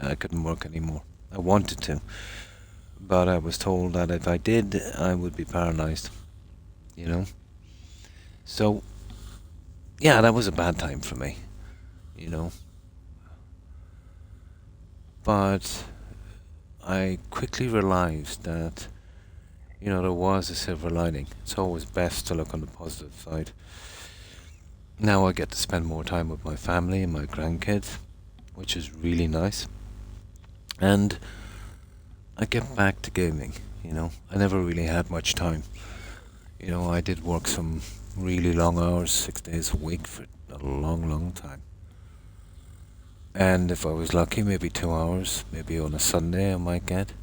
I couldn't work anymore. I wanted to, but I was told that if I did, I would be paralyzed, you know. So, yeah, that was a bad time for me, you know. But I quickly realized that, you know, there was a silver lining. It's always best to look on the positive side. Now I get to spend more time with my family and my grandkids, which is really nice. And I get back to gaming, you know. I never really had much time. You know, I did work some really long hours, 6 days a week for a long, long time. And if I was lucky, maybe 2 hours, maybe on a Sunday I might get,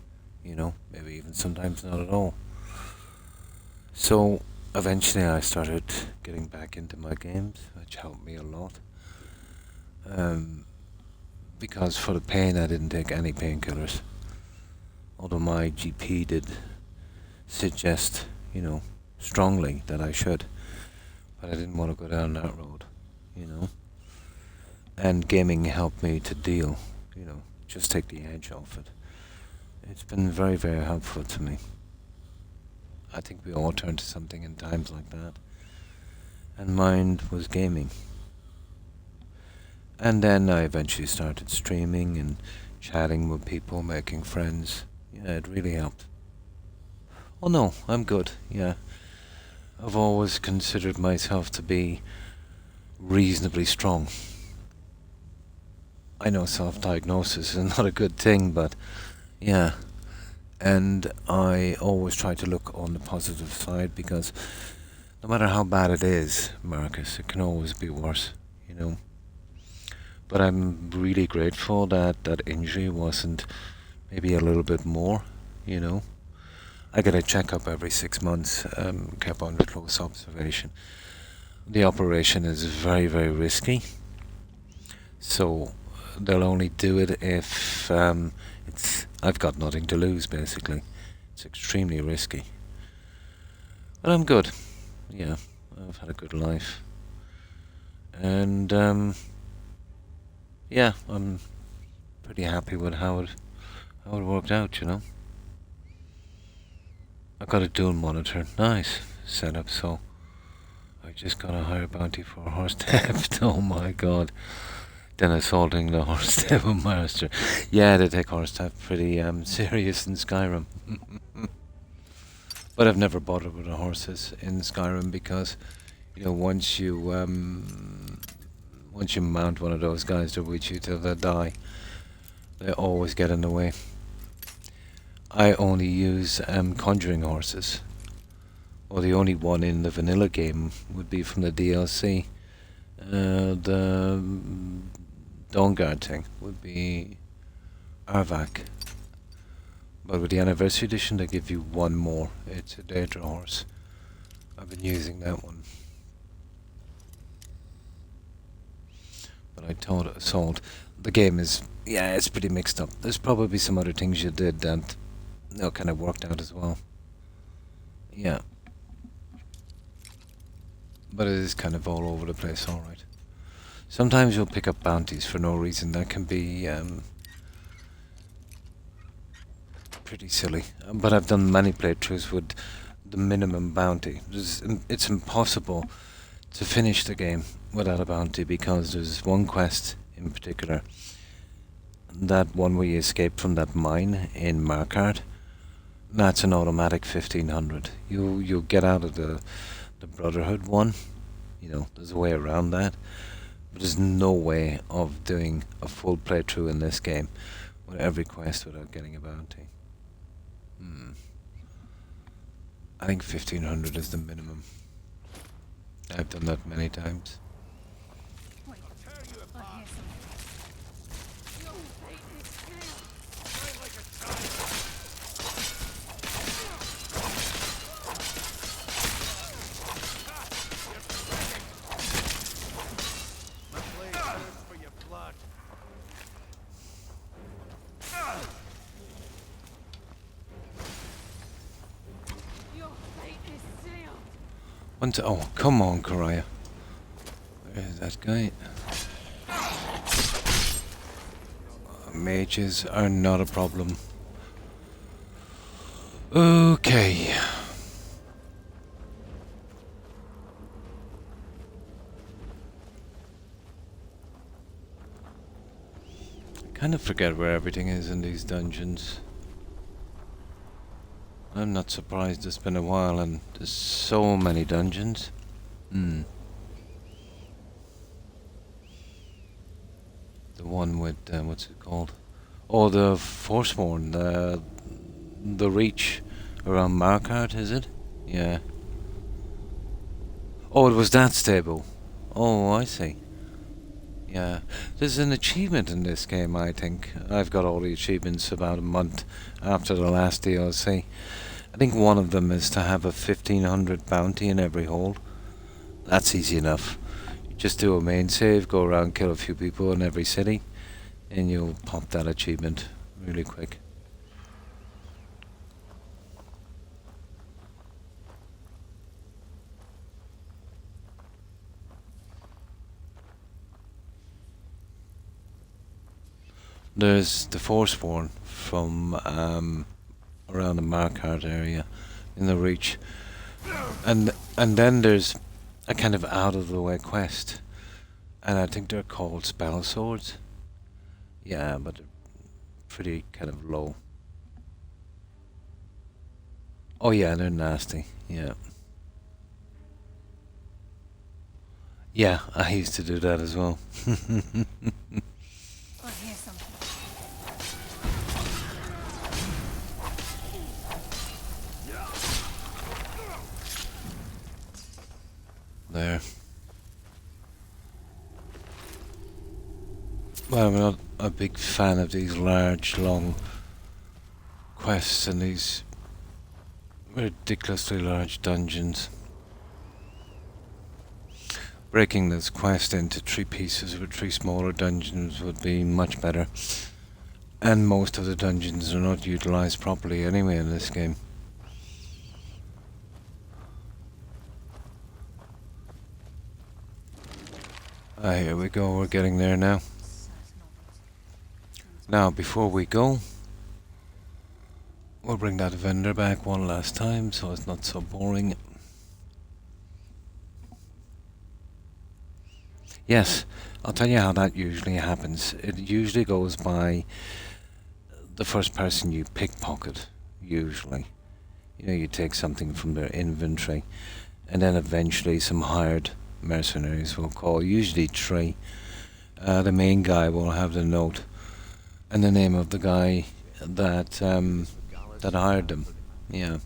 you know, maybe even sometimes not at all. So eventually I started getting back into my games, which helped me a lot. Because for the pain I didn't take any painkillers. Although my GP did suggest, strongly that I should. But I didn't want to go down that road, And gaming helped me to deal, just take the edge off it. It's been very, very helpful to me. I think we all turn to something in times like that. And mine was gaming. And then I eventually started streaming and chatting with people, making friends. Yeah, it really helped. Oh no, I'm good, yeah. I've always considered myself to be reasonably strong. I know self-diagnosis is not a good thing, but yeah. And I always try to look on the positive side because no matter how bad it is, Marcus, it can always be worse, But I'm really grateful that that injury wasn't maybe a little bit more, I get a checkup every 6 months, kept under close observation. The operation is very, very risky, so they'll only do it if I've got nothing to lose, basically. It's extremely risky. But I'm good. Yeah, I've had a good life. And, yeah, I'm pretty happy with how it worked out, I got a dual monitor, nice setup, so I just got a higher bounty for horse theft. Oh my god. Then assaulting the horse theft master. Yeah, they take horse theft pretty serious in Skyrim. But I've never bothered with the horses in Skyrim because, once you mount one of those guys, they're with you till they die. They always get in the way. I only use conjuring horses. Or the only one in the vanilla game would be from the DLC. The Dawnguard thing would be Arvak. But with the anniversary edition they give you one more. It's a Daedra horse. I've been using that one. But I thought Assault. The game is, it's pretty mixed up. There's probably some other things you did that kind of worked out as well. Yeah. But it is kind of all over the place, alright. Sometimes you'll pick up bounties for no reason. That can be pretty silly. But I've done many playthroughs with the minimum bounty. It's impossible to finish the game without a bounty because there's one quest in particular. That one where you escape from that mine in Markard. That's an automatic 1500. You'll get out of the Brotherhood one. There's a way around that. But there's no way of doing a full playthrough in this game with every quest without getting a bounty. I think 1500 is the minimum. I've done that many times. Oh, come on, Karaya. Where's that guy? Mages are not a problem. Okay. I kind of forget where everything is in these dungeons. I'm not surprised it's been a while and there's so many dungeons. The one with, what's it called? Oh, the Forsworn, the Reach around Markard, is it? Yeah. Oh, it was that stable. Oh, I see. Yeah. There's an achievement in this game, I think. I've got all the achievements about a month after the last DLC. I think one of them is to have a 1500 bounty in every hole. That's easy enough. You Just do a main save, go around, kill a few people in every city, and you'll pop that achievement really quick. There's the Forsworn from around the Markart area in the Reach, and then there's a kind of out of the way quest, and I think they're called spell swords. Yeah, but they're pretty kind of low. Oh yeah, they're nasty. Yeah. Yeah, I used to do that as well. I hear something. There. Well, I'm not a big fan of these large, long quests and these ridiculously large dungeons. Breaking this quest into 3 pieces with 3 smaller dungeons would be much better. And most of the dungeons are not utilized properly anyway in this game. Ah, here we go, we're getting there now. Now, before we go, we'll bring that vendor back one last time so it's not so boring. Yes, I'll tell you how that usually happens. It usually goes by the first person you pickpocket, usually. You know, you take something from their inventory, and then eventually some hired mercenaries will call, usually 3. The main guy will have the note and the name of the guy that that hired them. Yeah.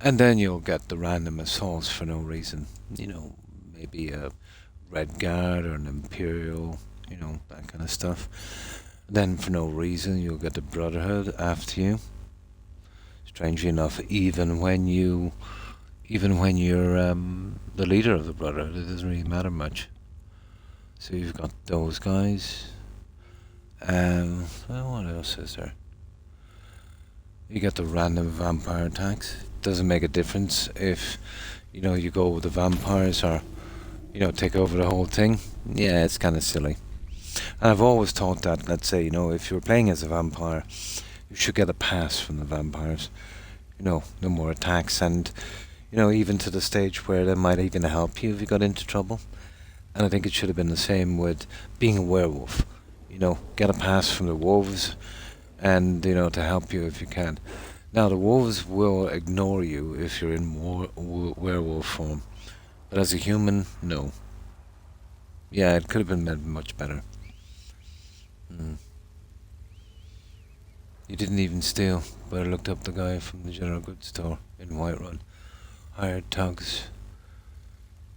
And then you'll get the random assaults for no reason. You know, maybe a Red Guard or an Imperial, you know, that kind of stuff. Then for no reason you'll get the Brotherhood after you. Strangely enough, even when you're the leader of the Brotherhood, it doesn't really matter much. So you've got those guys. Well, what else is there? You get the random vampire attacks. Doesn't make a difference if, you know, you go with the vampires or, you know, take over the whole thing. Yeah, it's kind of silly. And I've always thought that, let's say, you know, if you're playing as a vampire, you should get a pass from the vampires. You know, no more attacks, and, you know, even to the stage where they might even help you if you got into trouble. And I think it should have been the same with being a werewolf. You know, get a pass from the wolves, and, you know, to help you if you can. Now, the wolves will ignore you if you're in werewolf form. But as a human, no. Yeah, it could have been made much better. You didn't even steal, but I looked up the guy from the general goods store in Whiterun. Hired thugs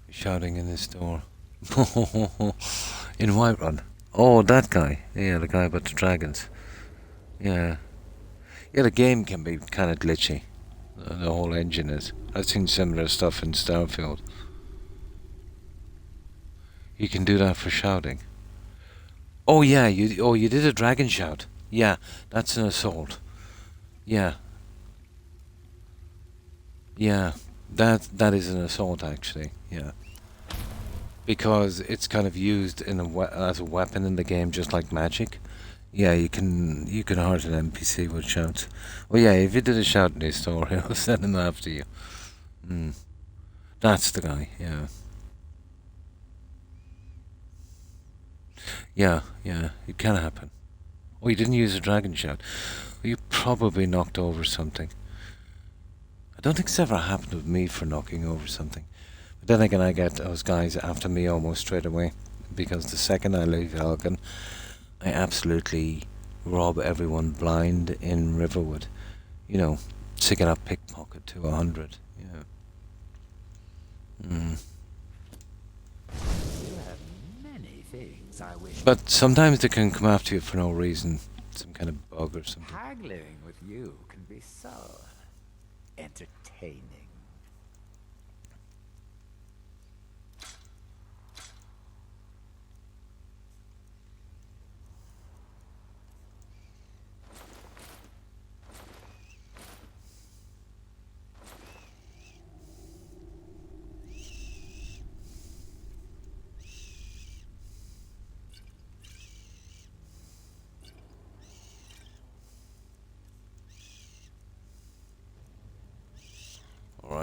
shouting in his store. In Whiterun. Oh, that guy. Yeah, the guy about the dragons. Yeah. Yeah, the game can be kind of glitchy. The whole engine is. I've seen similar stuff in Starfield. You can do that for shouting. Oh yeah, you did a dragon shout. Yeah, that's an assault. Yeah. Yeah, that is an assault actually. Yeah. Because it's kind of used in as a weapon in the game, just like magic. Yeah, you can hurt an NPC with shouts. Oh yeah, if you did a shout in this store, he'll send him after you. That's the guy. Yeah. Yeah, it can happen. Oh, you didn't use a dragon shout. Well, you probably knocked over something. I don't think it's ever happened with me for knocking over something. But then again, I get those guys after me almost straight away. Because the second I leave Elgin, I absolutely rob everyone blind in Riverwood. You know, sticking up pickpocket to 100. Yeah. I wish. But sometimes they can come after you for no reason. Some kind of bug or something. Haggling with you can be so entertaining.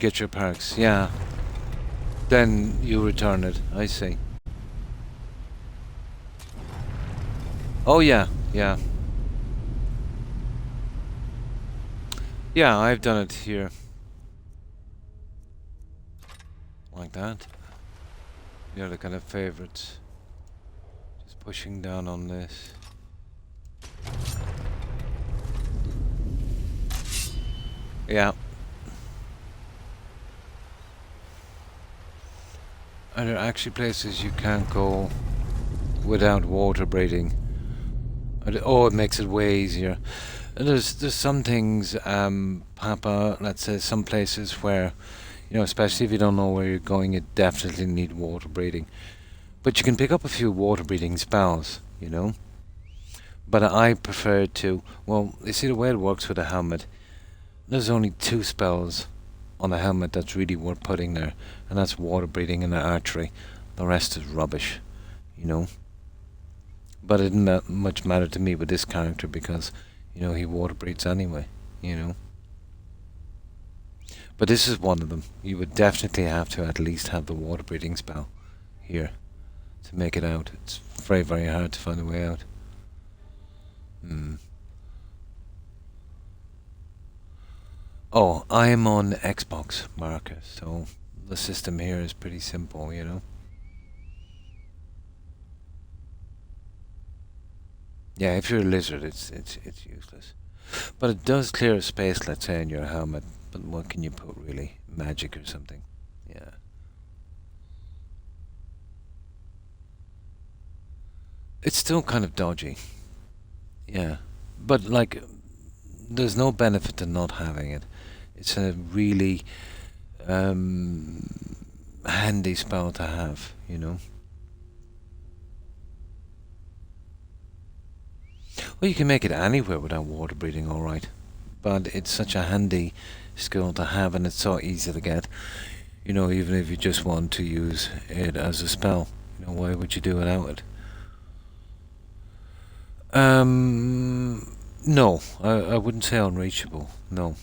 get your perks, yeah. Then you return it, I see. Oh yeah, yeah. Yeah, I've done it here. Like that. You're the kind of favorites. Just pushing down on this. Yeah. Are there actually places you can't go without water breathing? Oh, it makes it way easier. There's some things, Papa, let's say some places where, you know, especially if you don't know where you're going, you definitely need water breathing. But you can pick up a few water breathing spells, you know. But I prefer to, well, you see the way it works with a helmet, there's only 2 spells on a helmet that's really worth putting there, and that's water breathing and archery. The rest is rubbish, you know. But it didn't much matter to me with this character because, you know, he water breathes anyway, you know. But this is one of them. You would definitely have to at least have the water breathing spell here to make it out. It's very, very hard to find a way out. Oh, I'm on Xbox, Marcus, so the system here is pretty simple, you know. Yeah, if you're a lizard, it's useless. But it does clear a space, let's say, in your helmet. But what can you put, really? Magic or something? Yeah. It's still kind of dodgy. Yeah. But, like, there's no benefit to not having it. It's a really handy spell to have, you know. Well, you can make it anywhere without water breathing, alright. But it's such a handy skill to have, and it's so easy to get. You know, even if you just want to use it as a spell. You know, why would you do without it? No. I wouldn't say unreachable. No.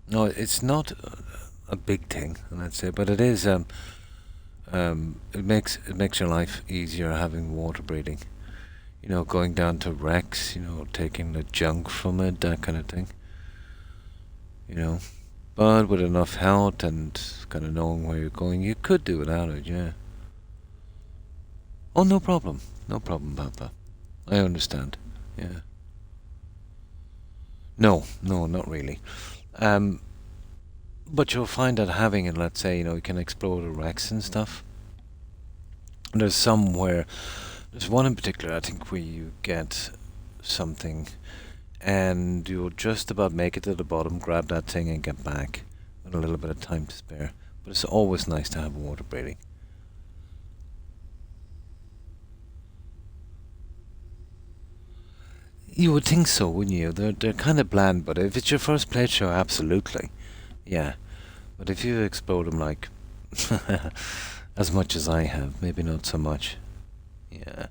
No, it's not a big thing, let's say, but it is, it makes your life easier having water breathing. You know, going down to wrecks, you know, taking the junk from it, that kind of thing. You know, but with enough health and kind of knowing where you're going, you could do without it, yeah. Oh, no problem. No problem, Papa. I understand, yeah. No, not really. But you'll find that having it, let's say, you know, you can explore the wrecks and stuff. There's some where, there's one in particular, I think, where you get something and you'll just about make it to the bottom, grab that thing and get back with a little bit of time to spare. But it's always nice to have water breathing. You would think so, wouldn't you? They're kind of bland, but if it's your first playthrough, absolutely. Yeah. But if you explore them like as much as I have, maybe not so much. Yeah.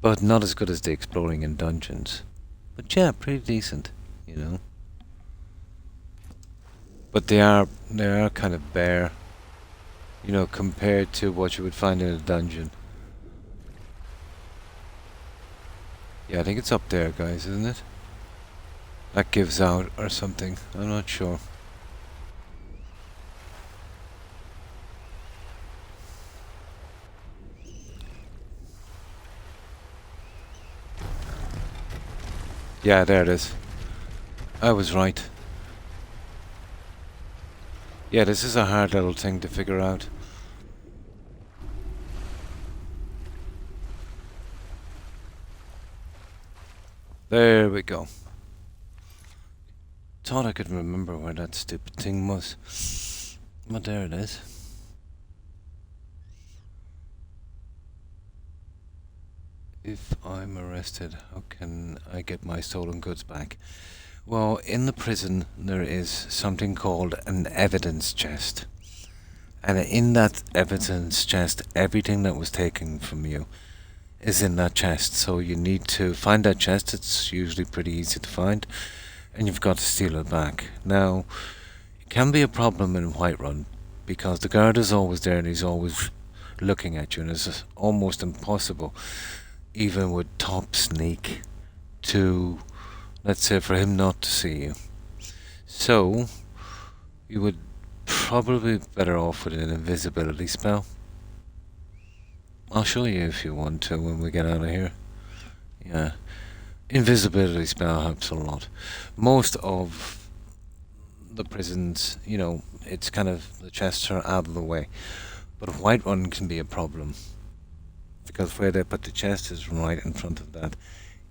But not as good as the exploring in dungeons. But yeah, pretty decent, you know. But they are kind of bare, you know, compared to what you would find in a dungeon. Yeah, I think it's up there, guys, isn't it? That gives out or something. I'm not sure. Yeah, there it is. I was right. Yeah, this is a hard little thing to figure out. There we go. Thought I could remember where that stupid thing was. But there it is. If I'm arrested, how can I get my stolen goods back? Well, in the prison there is something called an evidence chest. And in that evidence chest, everything that was taken from you is in that chest. So you need to find that chest. It's usually pretty easy to find. and you've got to steal it back. Now, it can be a problem in Whiterun because the guard is always there and he's always looking at you, and it's almost impossible, even with top sneak, to, let's say, for him not to see you. So, you would probably be better off with an invisibility spell. I'll show you if you want to when we get out of here. Yeah. Invisibility spell helps a lot. Most of the prisons, you know, it's kind of the chests are out of the way. But Whiterun can be a problem. Because where they put the chest is right in front of that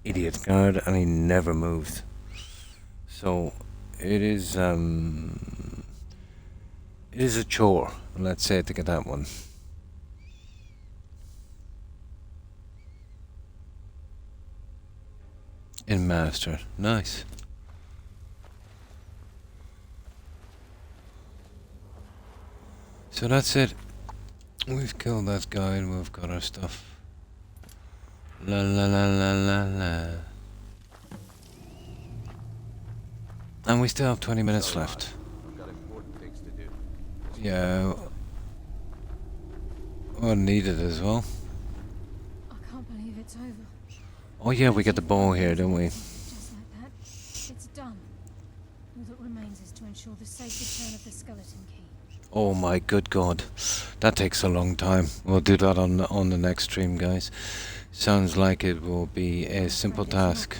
idiot guard and he never moves. So it is a chore, let's say, to get that one. In Master. Nice. So that's it. We've killed that guy and we've got our stuff. La la la la la la. And we still have 20 minutes left. I've got important things to do. Yeah. Well, needed as well. I can't believe it's over. Oh yeah, we get the ball here, don't we? Just like that. It's done. All that remains is to ensure the safe return of the skeleton key. Oh my good god. That takes a long time. We'll do that on the next stream, guys. Sounds like it will be a simple task.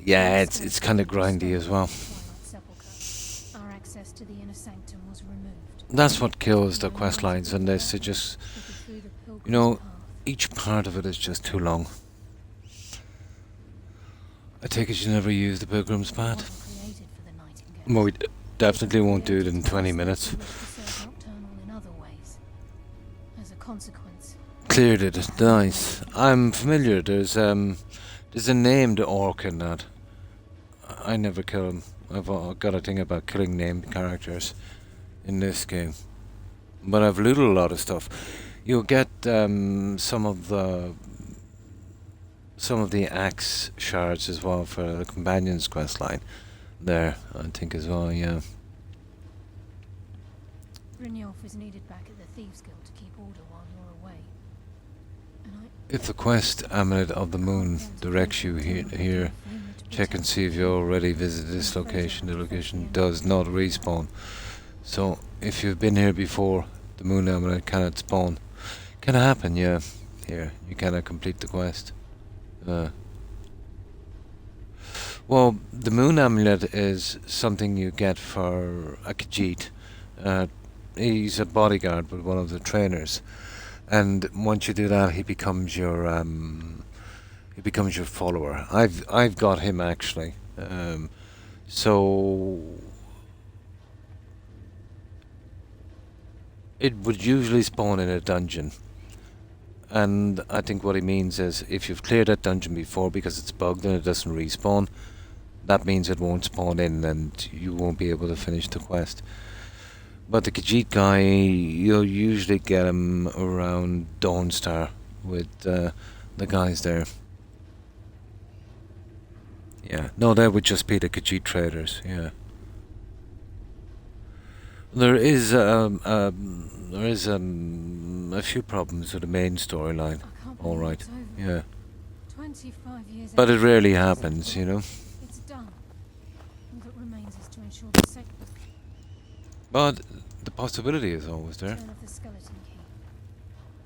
Yeah, it's kind of grindy as well. Our access to the inner sanctum was removed. That's what kills the quest lines in this. It just, you know, each part of it is just too long. I take it you never used the Pilgrim's Path? Well, we definitely won't do it in 20 minutes. As a consequence. Cleared it, nice. I'm familiar, there's a named orc in that. I never kill him. I've got a thing about killing named characters in this game. But I've looted a lot of stuff. You'll get some of the axe shards as well for the companion's quest line. There, I think as well, yeah. Brynjolf is needed back at the Thieves Guild to keep order while you're away. If the quest Amulet of the Moon directs you here, check and see if you already visited this location. The location does not respawn. So, if you've been here before, the Moon Amulet cannot spawn. Can happen, yeah. Here, you cannot complete the quest. Well, the Moon Amulet is something you get for a Khajiit. He's a bodyguard with one of the trainers. And once you do that, he becomes your follower. I've got him actually. So it would usually spawn in a dungeon. And I think what he means is if you've cleared that dungeon before because it's bugged and it doesn't respawn, that means it won't spawn in and you won't be able to finish the quest. But the Khajiit guy, you'll usually get him around Dawnstar with the guys there. Yeah, no, that would just be the Khajiit traders, yeah. There is a few problems with the main storyline. All right, yeah. 25 years But it rarely happens, you know. It's done. All that remains is to ensure the safe But the possibility is always there. return of the skeleton key.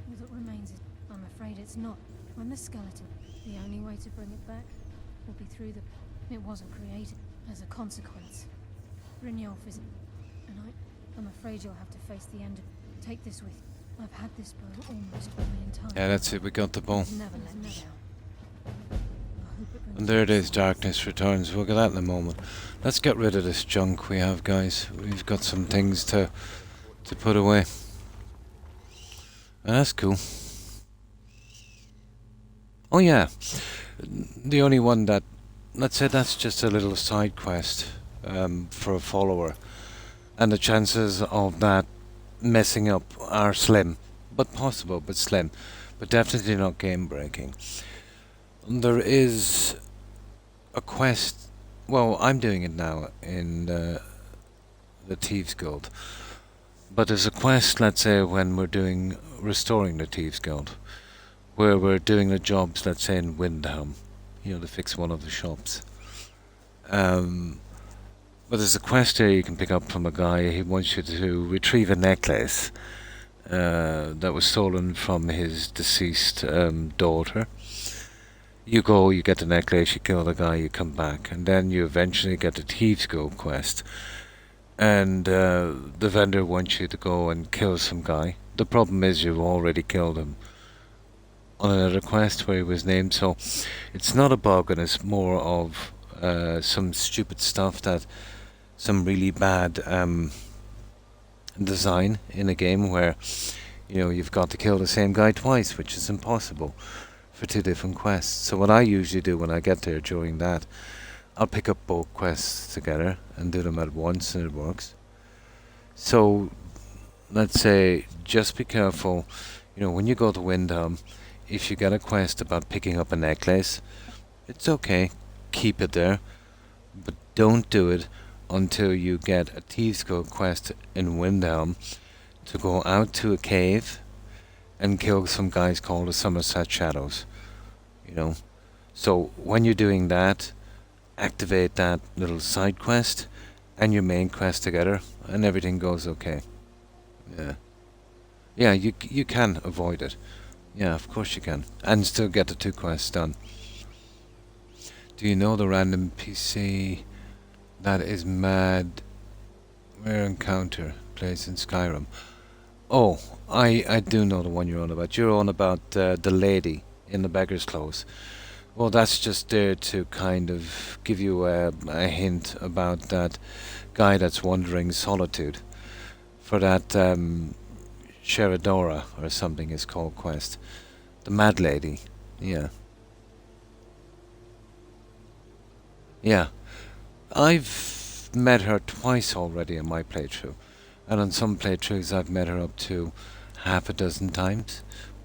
All that remains is, I'm afraid it's not. When the skeleton, the only way to bring it back will be through the. It wasn't created as a consequence. Brynjolf isn't, and I'm afraid you'll have to face the end of. Take this with you. I've had this bow almost for my entire. Yeah, that's it. We got the ball. Never let me down. And there it is. Darkness returns. We'll get that in a moment. Let's get rid of this junk we have, guys. We've got some things to put away. And that's cool. Oh yeah, the only one that, let's say that's just a little side quest for a follower, and the chances of that messing up are slim, but possible, but slim, but definitely not game breaking. There is a quest well, I'm doing it now in the Thieves Guild. But there's a quest, let's say, when we're doing restoring the Thieves Guild, where we're doing the jobs, let's say, in Windhelm, you know, to fix one of the shops. But there's a quest here you can pick up from a guy. He wants you to retrieve a necklace that was stolen from his deceased daughter. You go, you get the necklace, you kill the guy, you come back, and then you eventually get the Thieves Guild quest. And the vendor wants you to go and kill some guy. The problem is you've already killed him on another quest where he was named, so it's not a bug, and it's more of some stupid stuff that some really bad design in a game where, you know, you've got to kill the same guy twice, which is impossible for 2 different quests. So what I usually do when I get there during that, I'll pick up both quests together and do them at once, and it works. So let's say just be careful, you know, when you go to Windhelm, if you get a quest about picking up a necklace, it's okay, keep it there, but don't do it until you get a Thieves Guild quest in Windhelm to go out to a cave and kill some guys called the Somerset Shadows, you know. So when you're doing that, activate that little side quest and your main quest together, and everything goes okay. Yeah. Yeah, you can avoid it. Yeah, of course you can. And still get the 2 quests done. Do you know the random PC that is mad rare encounter place in Skyrim? Oh, I do know the one you're on about. You're on about the lady in the beggar's clothes. Well, that's just there to kind of give you a hint about that guy that's wandering solitude. For that Sheradora or something is called quest. The Mad Lady. Yeah. Yeah. I've met her twice already in my playthrough. And on some playthroughs I've met her up to half a dozen times.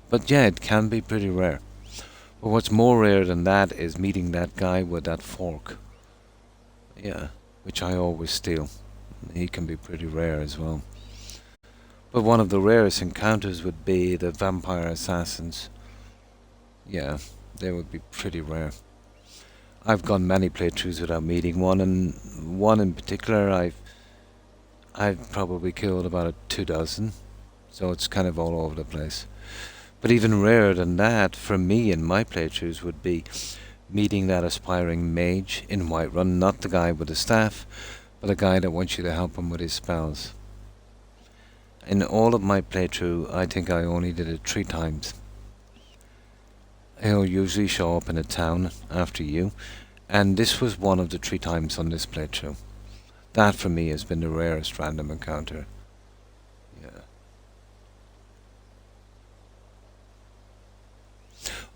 But yeah, it can be pretty rare. But what's more rare than that is meeting that guy with that fork. Yeah, which I always steal. He can be pretty rare as well. But one of the rarest encounters would be the vampire assassins. Yeah, they would be pretty rare. I've gone many playthroughs without meeting one, and one in particular I've probably killed about 24, so it's kind of all over the place. But even rarer than that, for me in my playthroughs, would be meeting that aspiring mage in Whiterun, not the guy with the staff, but a guy that wants you to help him with his spells. In all of my playthrough, I think I only did it 3 times. He'll usually show up in a town after you, and this was one of the 3 times on this playthrough. That for me has been the rarest random encounter. Yeah.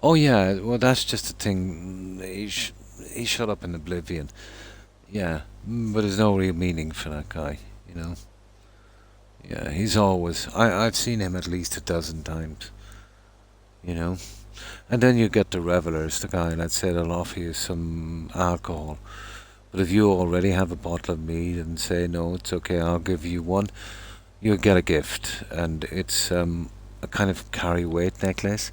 Oh yeah, well that's just the thing. He shut up in oblivion. Yeah, but there's no real meaning for that guy, you know. Yeah, he's always... I've seen him at least 12 times, you know. And then you get the revelers, the guy, let's say, they'll offer you some alcohol. But if you already have a bottle of mead and say, no, it's okay, I'll give you one, you'll get a gift. And it's a kind of carry-weight necklace,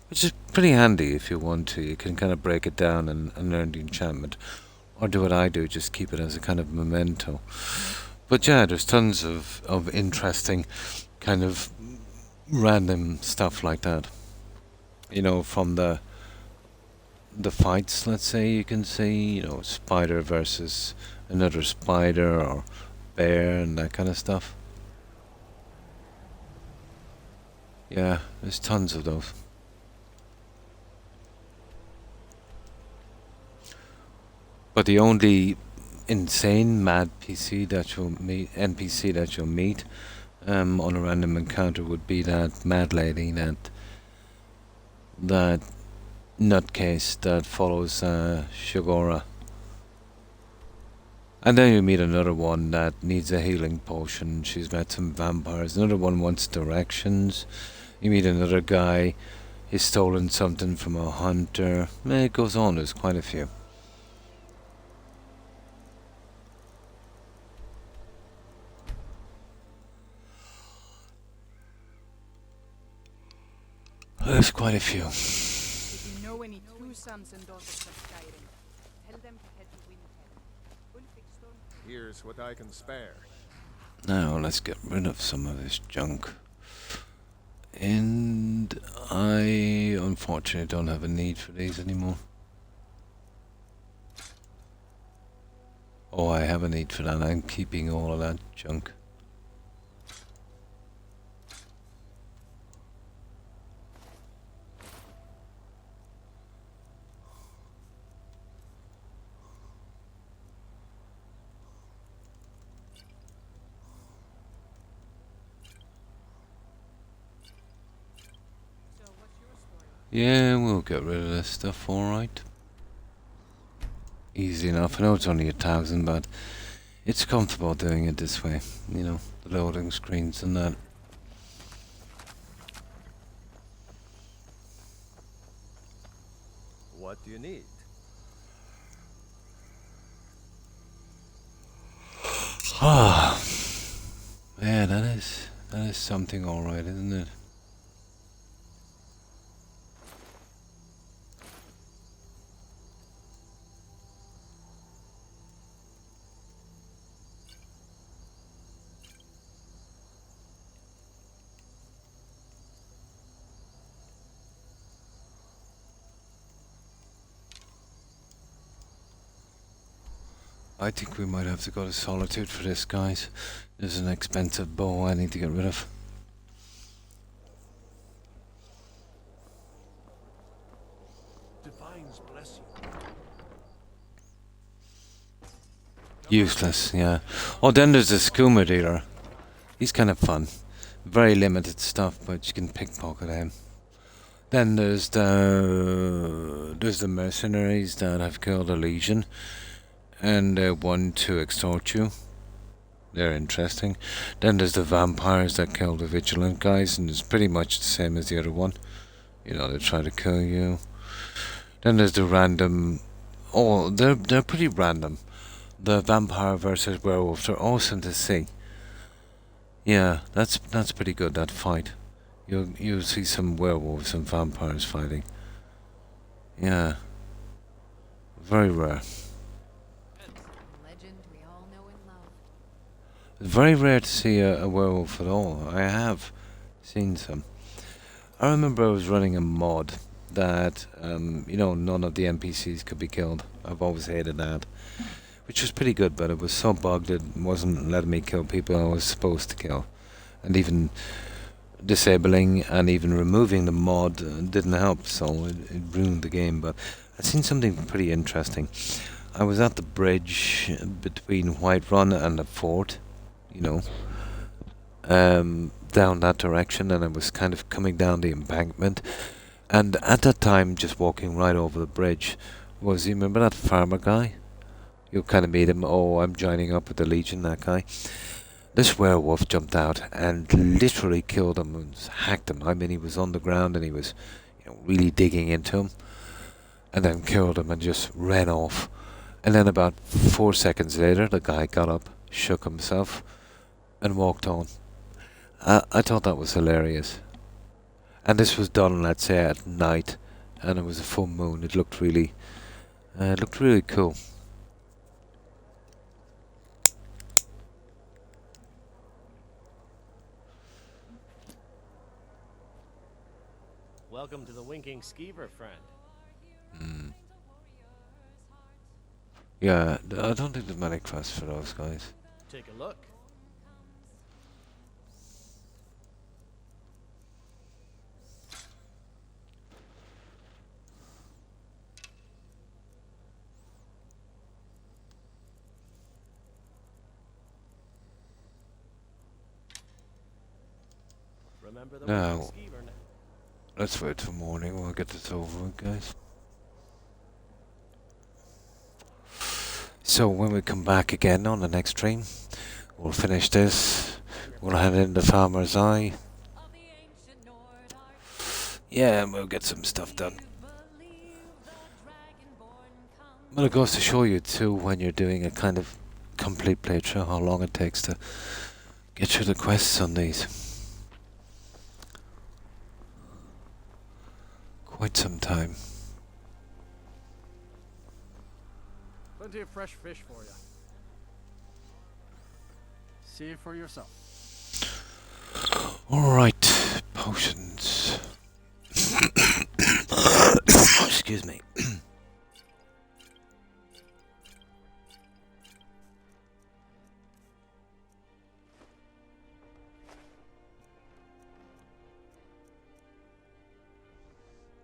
which is pretty handy if you want to. You can kind of break it down and learn the enchantment. Or do what I do, just keep it as a kind of memento. But yeah, there's tons of interesting kind of random stuff like that. You know, from the fights, let's say, you can see, you know, spider versus another spider or bear and that kind of stuff. Yeah, there's tons of those. But the only insane mad NPC that you'll meet on a random encounter would be that mad lady, that nutcase that follows Shigora. And then you meet another one that needs a healing potion. She's met some vampires. Another one wants directions. You meet another guy. He's stolen something from a hunter. It goes on. There's quite a few. There's quite a few. If you know any true sons and daughters of Skyrim, tell them to head to Windhelm. Here's what I can spare. Now let's get rid of some of this junk. And I unfortunately don't have a need for these anymore. Oh, I have a need for that. I'm keeping all of that junk. Yeah, we'll get rid of this stuff, alright. Easy enough. I know it's only 1,000, but it's comfortable doing it this way. You know, the loading screens and that. What do you need? Ah, yeah, that is something alright, isn't it? I think we might have to go to Solitude for this, guys. There's an expensive bow I need to get rid of. Divines bless you. Useless, yeah. Oh, then there's the skooma dealer. He's kind of fun. Very limited stuff, but you can pickpocket him. Then there's the mercenaries that have killed a legion. And one to extort you. They're interesting. Then there's the vampires that kill the vigilant guys, and it's pretty much the same as the other one. You know, they try to kill you. Then there's the random. Oh, they're pretty random. The vampire versus werewolf. They're awesome to see. Yeah, that's pretty good. That fight. You'll see some werewolves and vampires fighting. Yeah. Very rare. It's very rare to see a werewolf at all. I have seen some. I remember I was running a mod that, you know, none of the NPCs could be killed. I've always hated that. Which was pretty good, but it was so bugged it wasn't letting me kill people I was supposed to kill. And even disabling and even removing the mod didn't help, so it ruined the game. But I've seen something pretty interesting. I was at the bridge between Whiterun and the fort. You know, down that direction, and I was kind of coming down the embankment, and at that time, just walking right over the bridge, you remember that farmer guy? You kind of meet him, oh, I'm joining up with the Legion, that guy. This werewolf jumped out and literally killed him and hacked him. I mean, he was on the ground and he was, you know, really digging into him, and then killed him and just ran off. And then about 4 seconds later, the guy got up, shook himself, and walked on. I thought that was hilarious. And this was done, let's say, at night, and it was a full moon. It looked really cool. Welcome to the Winking Skeever, friend. Yeah, I don't think there's many quests for those guys. Take a look. Remember the Now, Winking Skeever now. Let's wait till morning. We'll get this over with, guys. So when we come back again on the next stream, we'll finish this. We'll head into Farmer's Eye. Yeah, and we'll get some stuff done. But it goes to show you too, when you're doing a kind of complete playthrough, how long it takes to get through the quests on these. quite some time. Plenty of fresh fish for you. See it for yourself. Alright, potions. Excuse me.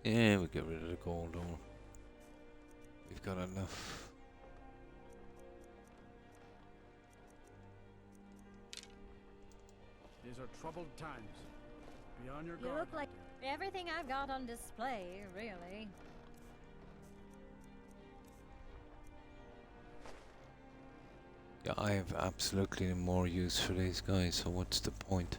Yeah, we get rid of the gold ore. We've got enough. These are troubled times. Be on your You guard. look like everything I've got on display, really. Yeah, I have absolutely no more use for these guys, so what's the point?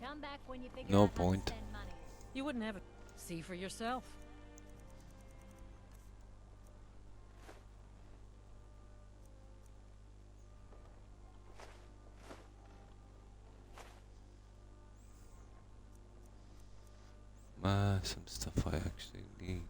Come back when you figure No out how to point. spend money. You wouldn't have it. See for yourself. Some stuff I actually need.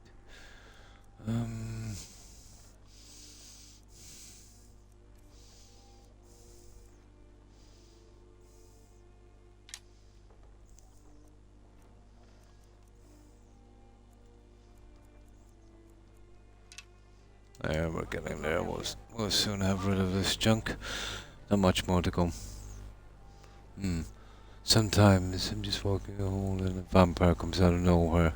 There, we're getting there. We'll soon have rid of this junk. Not much more to go. Sometimes I'm just walking a hole and a vampire comes out of nowhere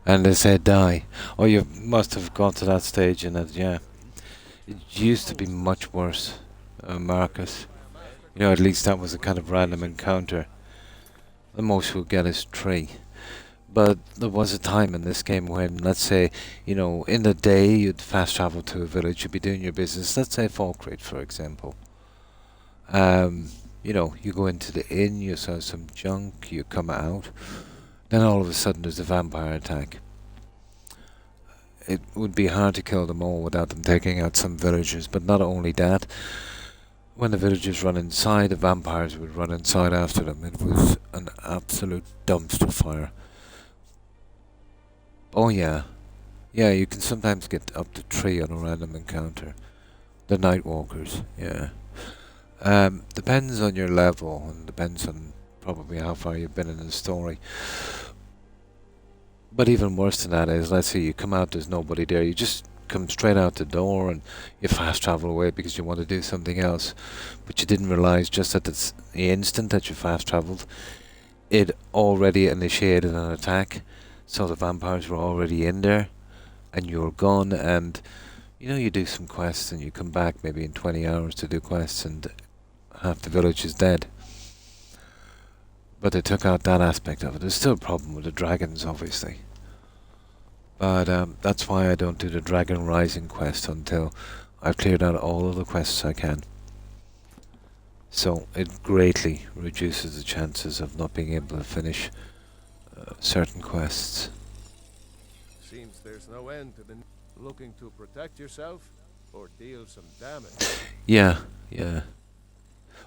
and they say die. Oh, you must have got to that stage in it, yeah. It used to be much worse, Marcus. You know, at least that was a kind of random encounter. The most we'll get is 3. But there was a time in this game when, let's say, you know, in the day you'd fast travel to a village, you'd be doing your business, let's say Falkreath, for example. You know, you go into the inn, you sell some junk, you come out, then all of a sudden there's a vampire attack. It would be hard to kill them all without them taking out some villagers, but not only that, when the villagers run inside, the vampires would run inside after them. It was an absolute dumpster fire. Oh yeah. Yeah, you can sometimes get up to 3 on a random encounter. The Nightwalkers, yeah. Depends on your level and depends on probably how far you've been in the story. But even worse than that is, let's say you come out, there's nobody there, you just come straight out the door and you fast travel away because you want to do something else. But you didn't realize just at the instant that you fast traveled, it already initiated an attack. So the vampires were already in there and you were gone, and you know, you do some quests and you come back maybe in 20 hours to do quests and half the village is dead. But they took out that aspect of it. There's still a problem with the dragons, obviously. But that's why I don't do the Dragon Rising quest until I've cleared out all of the quests I can. So it greatly reduces the chances of not being able to finish certain quests. Seems there's no end to the looking to protect yourself or deal some damage. Yeah, yeah.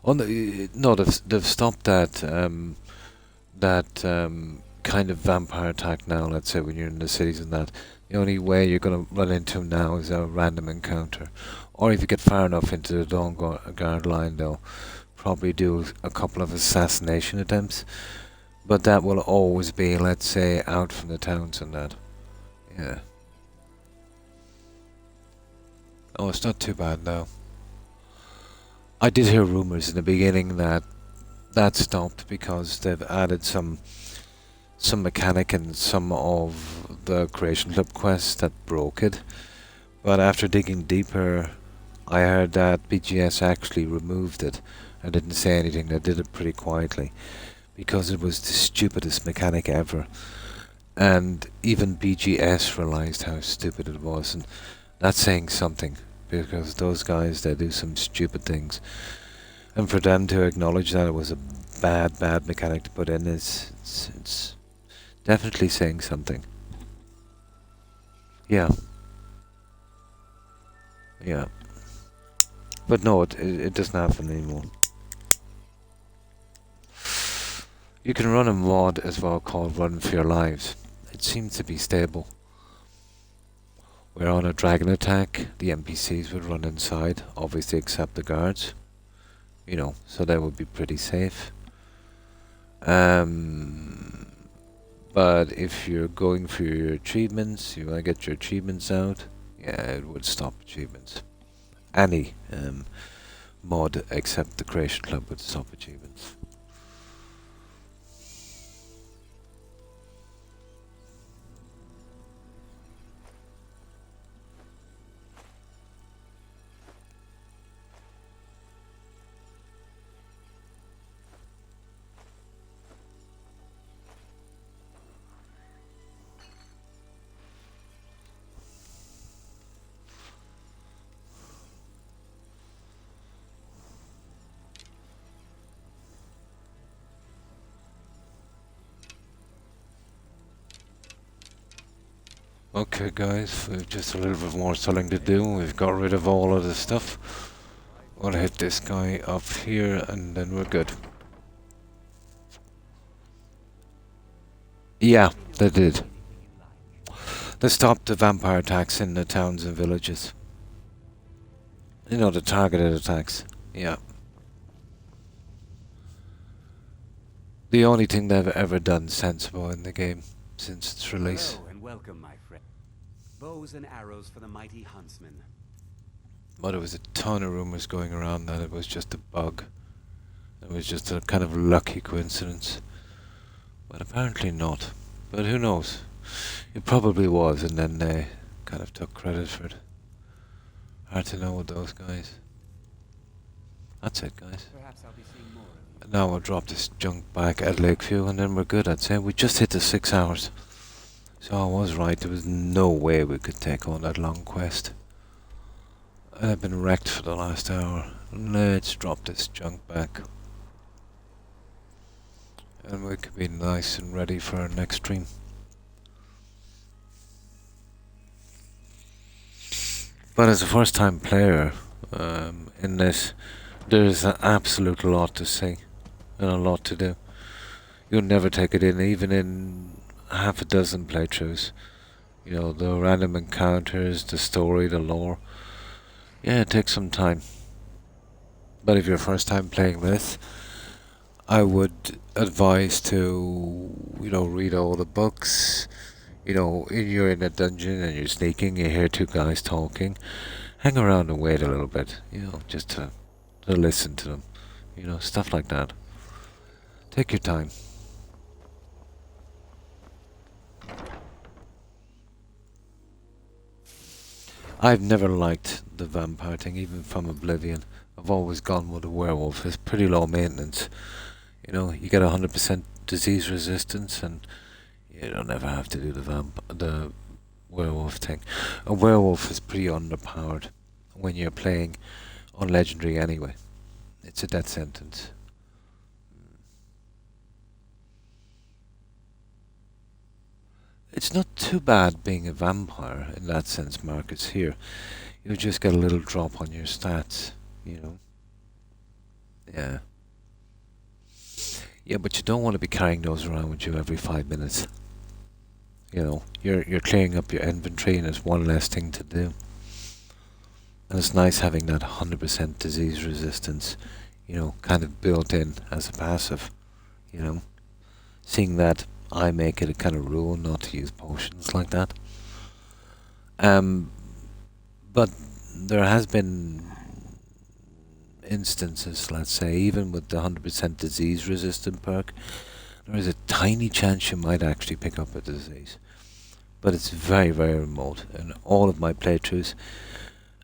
Oh no, they've stopped that kind of vampire attack now. Let's say when you're in the cities and that, the only way you're going to run into them now is a random encounter, or if you get far enough into the Dawn Guard line, they'll probably do a couple of assassination attempts. But that will always be, let's say, out from the towns and that. Yeah. Oh, it's not too bad now. I did hear rumours in the beginning that stopped because they've added some mechanic in some of the Creation Club quests that broke it. But after digging deeper, I heard that BGS actually removed it and didn't say anything. They did it pretty quietly because it was the stupidest mechanic ever. And even BGS realised how stupid it was, and that's saying something, because those guys, they do some stupid things. And for them to acknowledge that it was a bad mechanic to put in, it's Definitely saying something. Yeah. Yeah. But no, it doesn't happen anymore. You can run a mod as well called Run for Your Lives. It seems to be stable. Where on a dragon attack, the NPCs would run inside, obviously except the guards. You know, so that would be pretty safe. But if you're going for your achievements, you want to get your achievements out, yeah, it would stop achievements. Any mod except the Creation Club would stop achievements. Okay guys, we've just a little bit more selling to do. We've got rid of all of the stuff. We'll hit this guy up here and then we're good. Yeah, they did. They stopped the vampire attacks in the towns and villages. You know, the targeted attacks. Yeah. The only thing they've ever done sensible in the game since its release. Hello and welcome, my friend. Bows and arrows for the mighty huntsman. But there was a ton of rumors going around that it was just a bug. It was just a kind of lucky coincidence. But apparently not. But who knows? It probably was, and then they kind of took credit for it. Hard to know with those guys. That's it, guys. Perhaps I'll be seeing more of you. Now we'll drop this junk back at Lakeview, and then we're good, I'd say. We just hit the 6 hours. So I was right, there was no way we could take on that long quest. I've been wrecked for the last hour. Let's drop this junk back. And we could be nice and ready for our next stream. But as a first time player in this, there's an absolute lot to see and a lot to do. You'll never take it in, even in half a dozen playthroughs. You know, the random encounters, the story, the lore. Yeah, it takes some time. But if you're first time playing this, I would advise to, you know, read all the books. You know, you're in a dungeon and you're sneaking, you hear two guys talking. Hang around and wait a little bit, you know, just to listen to them. You know, stuff like that. Take your time. I've never liked the vampire thing, even from Oblivion. I've always gone with a werewolf. It's pretty low maintenance. You know, you get 100% disease resistance, and you don't ever have to do the werewolf thing. A werewolf is pretty underpowered when you're playing on Legendary anyway. It's a death sentence. It's not too bad being a vampire in that sense, Marcus. Here, you just get a little drop on your stats, you know. Yeah. Yeah, but you don't want to be carrying those around with you every 5 minutes. You know, you're clearing up your inventory and it's one less thing to do. And it's nice having that 100% disease resistance, you know, kind of built in as a passive, you know. Seeing that, I make it a kind of rule not to use potions like that. But there has been instances, let's say, even with the 100% disease resistant perk, there is a tiny chance you might actually pick up a disease. But it's very, very remote. In all of my playthroughs,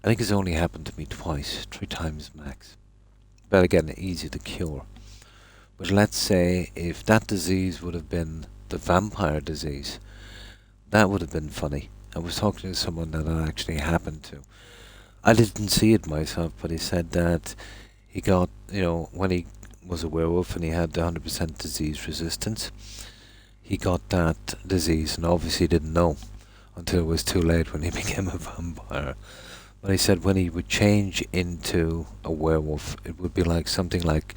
I think it's only happened to me twice, 3 times max. But again, easy to cure. But let's say if that disease would have been the vampire disease, that would have been funny. I was talking to someone that it actually happened to. I didn't see it myself, but he said that he got, you know, when he was a werewolf and he had the 100% disease resistance, he got that disease and obviously didn't know until it was too late when he became a vampire. But he said when he would change into a werewolf, it would be like something like,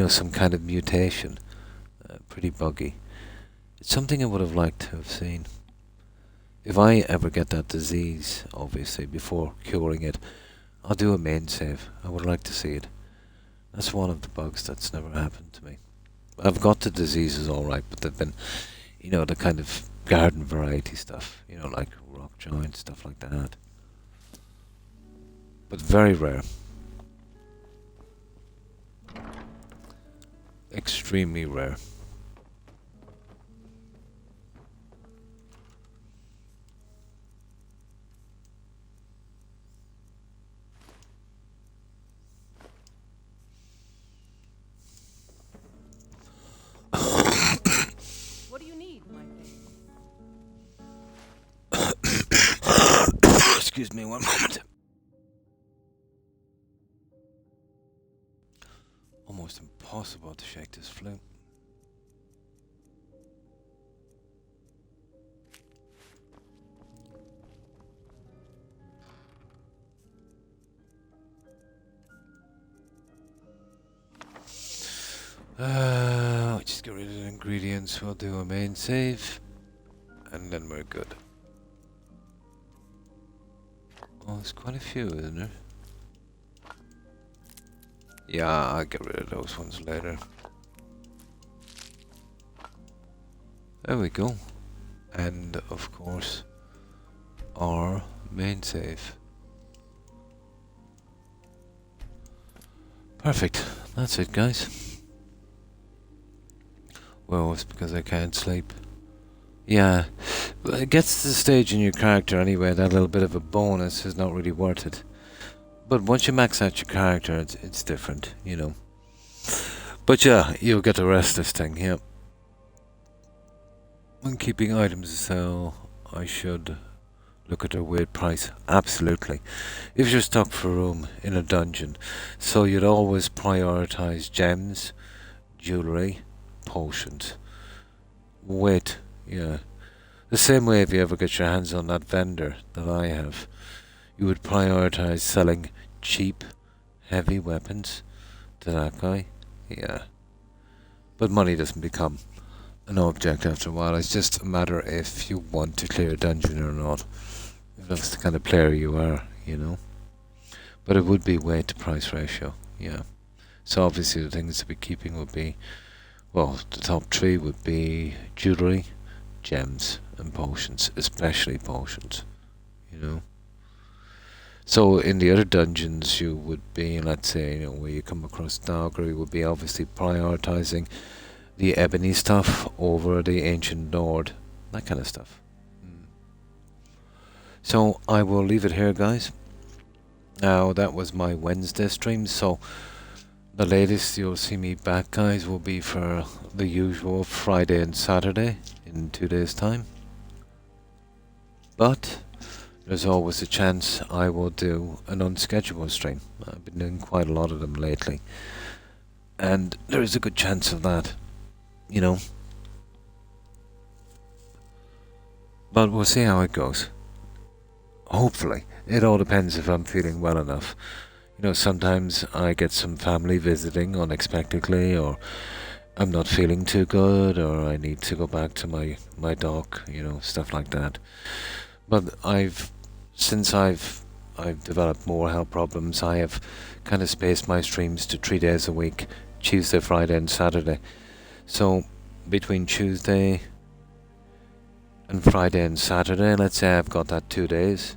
some kind of mutation. Pretty buggy. It's something I would have liked to have seen. If I ever get that disease, obviously, before curing it, I'll do a main save. I would like to see it. That's one of the bugs that's never happened to me. I've got the diseases alright, but they've been, the kind of garden variety stuff, like rock joint, stuff like that. But very rare. Extremely rare. What do you need, my Excuse me one moment. Almost impossible to shake this flute. I'll just get rid of the ingredients. We'll do a main save, and then we're good. Oh, there's quite a few, isn't there? Yeah, I'll get rid of those ones later. There we go. And, of course, our main save. Perfect. That's it, guys. Well, it's because I can't sleep. Yeah, it gets to the stage in your character anyway, that little bit of a bonus is not really worth it. But once you max out your character, it's different, But yeah, you'll get the rest of this thing, yep. When keeping items to sell, I should look at their weight price. Absolutely. If you're stuck for room in a dungeon, so you'd always prioritize gems, jewelry, potions. Weight, yeah. The same way if you ever get your hands on that vendor that I have, you would prioritize selling cheap, heavy weapons to that guy. Yeah. But money doesn't become an object after a while. It's just a matter if you want to clear a dungeon or not. If that's the kind of player you are, But it would be weight to price ratio, yeah. So obviously the things to be keeping would be, well, the top three would be jewelry, gems, and potions, especially potions, So in the other dungeons you would be, let's say, where you come across Dogger, you would be obviously prioritizing the ebony stuff over the ancient Nord, that kind of stuff. So I will leave it here, guys. Now that was my Wednesday stream, so the latest you'll see me back, guys, will be for the usual Friday and Saturday in 2 days' time. But there's always a chance I will do an unscheduled stream. I've been doing quite a lot of them lately. And there is a good chance of that, But we'll see how it goes. Hopefully. It all depends if I'm feeling well enough. Sometimes I get some family visiting unexpectedly, or I'm not feeling too good, or I need to go back to my doc, stuff like that. But since I've developed more health problems, I have kind of spaced my streams to 3 days a week, Tuesday, Friday and Saturday. So between Tuesday and Friday and Saturday, let's say I've got that 2 days.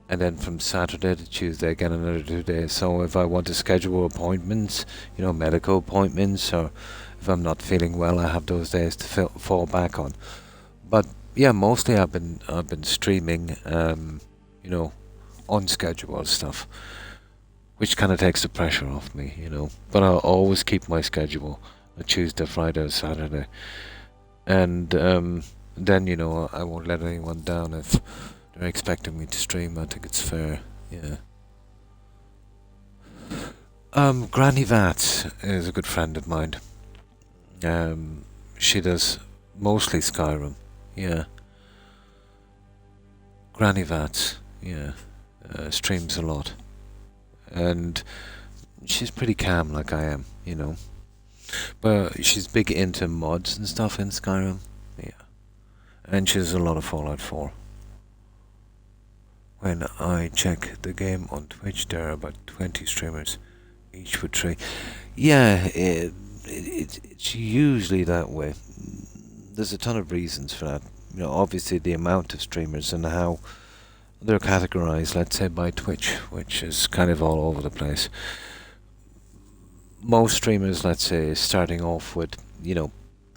And then from Saturday to Tuesday again another 2 days. So if I want to schedule appointments, medical appointments, or if I'm not feeling well, I have those days to fall back on. But yeah, mostly I've been streaming, unscheduled stuff, which kind of takes the pressure off me, But I'll always keep my schedule, a Tuesday, Friday, Saturday, and then I won't let anyone down if they're expecting me to stream. I think it's fair, yeah. Granny Vats is a good friend of mine. She does Mostly Skyrim, yeah. Granny Vats, yeah. Streams a lot. And she's pretty calm like I am, you know. But she's big into mods and stuff in Skyrim, yeah. And she has a lot of Fallout 4. When I check the game on Twitch, there are about 20 streamers, each with 3. Yeah, it's usually that way. There's a ton of reasons for that. You know, obviously the amount of streamers and how they're categorized, let's say, by Twitch, which is kind of all over the place. Most streamers, let's say, starting off with, you know,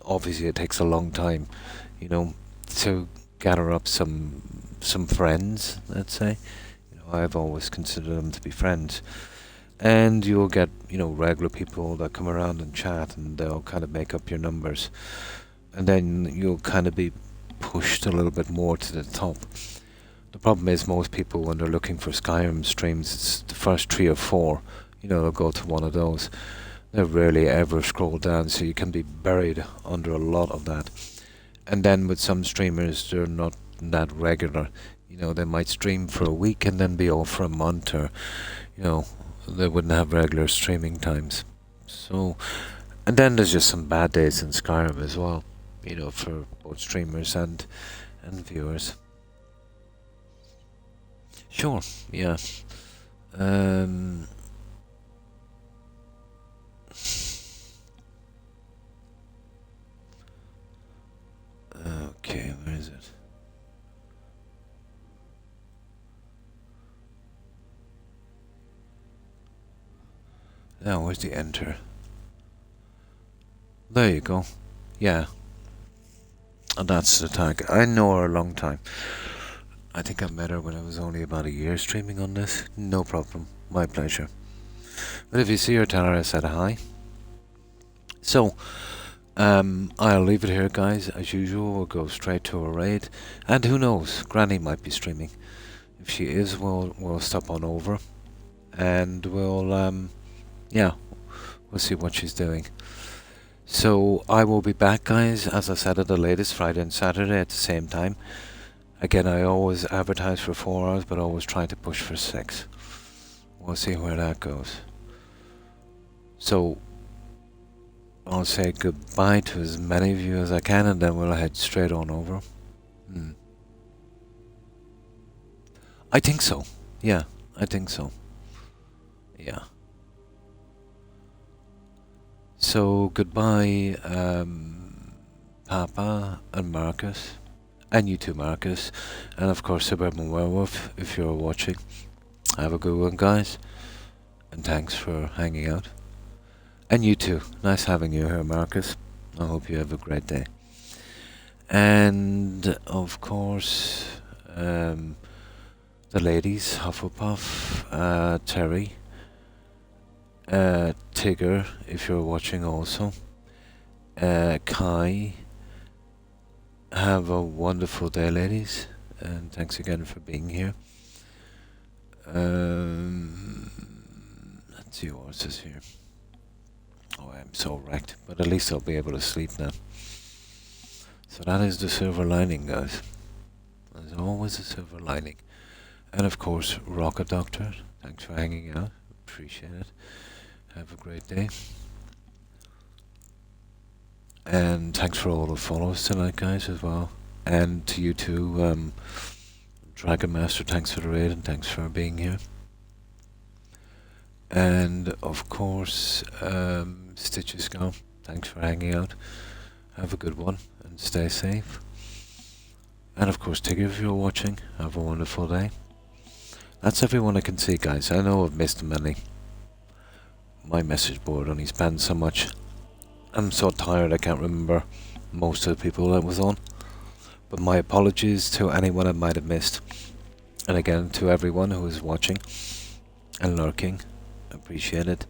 obviously it takes a long time, you know, to gather up some friends, let's say. You know, I've always considered them to be friends. And you'll get, you know, regular people that come around and chat, and they'll kind of make up your numbers. And then you'll kind of be pushed a little bit more to the top. The problem is most people, when they're looking for Skyrim streams, it's the first 3 or 4. You know, they'll go to one of those. They rarely ever scroll down, so you can be buried under a lot of that. And then with some streamers, they're not that regular. You know, they might stream for a week and then be off for a month, or, you know, they wouldn't have regular streaming times. So, and then there's just some bad days in Skyrim as well, you know, for both streamers and viewers. Sure, yeah. Okay, where is it? Now, where's the enter? There you go. Yeah. And that's the tag. I know her a long time. I think I met her when I was only about a year streaming on this. No problem. My pleasure. But if you see her, tell her I said hi. So, I'll leave it here, guys. As usual, we'll go straight to a raid. And who knows, Granny might be streaming. If she is, we'll stop on over. And we'll, yeah, we'll see what she's doing. So, I will be back, guys, as I said, at the latest, Friday and Saturday at the same time. Again, I always advertise for 4 hours, but always try to push for 6. We'll see where that goes. So, I'll say goodbye to as many of you as I can, and then we'll head straight on over. I think so. Yeah, I think so. Yeah. So, goodbye, Papa and Marcus. And you too, Marcus. And of course, Suburban Werewolf, if you're watching. Have a good one, guys. And thanks for hanging out. And you too. Nice having you here, Marcus. I hope you have a great day. And, of course, the ladies, Hufflepuff, Terry, Tigger, if you're watching also, Kai. Have a wonderful day, ladies, and thanks again for being here. Let's see what else is here. Oh, I'm so wrecked, but at least I'll be able to sleep now. So that is the silver lining, guys. There's always a silver lining. And of course, Rocket Doctor, thanks for hanging out. Appreciate it. Have a great day. And thanks for all the follows tonight, guys, as well. And to you too, Dragon Master, thanks for the raid and thanks for being here. And of course, Stitches Go, thanks for hanging out. Have a good one and stay safe. And of course, Tigger, if you're watching, have a wonderful day. That's everyone I can see, guys. I know I've missed many. My message board only spans so much. I'm so tired I can't remember most of the people that was on. But my apologies to anyone I might have missed. And again, to everyone who is watching and lurking. Appreciate it.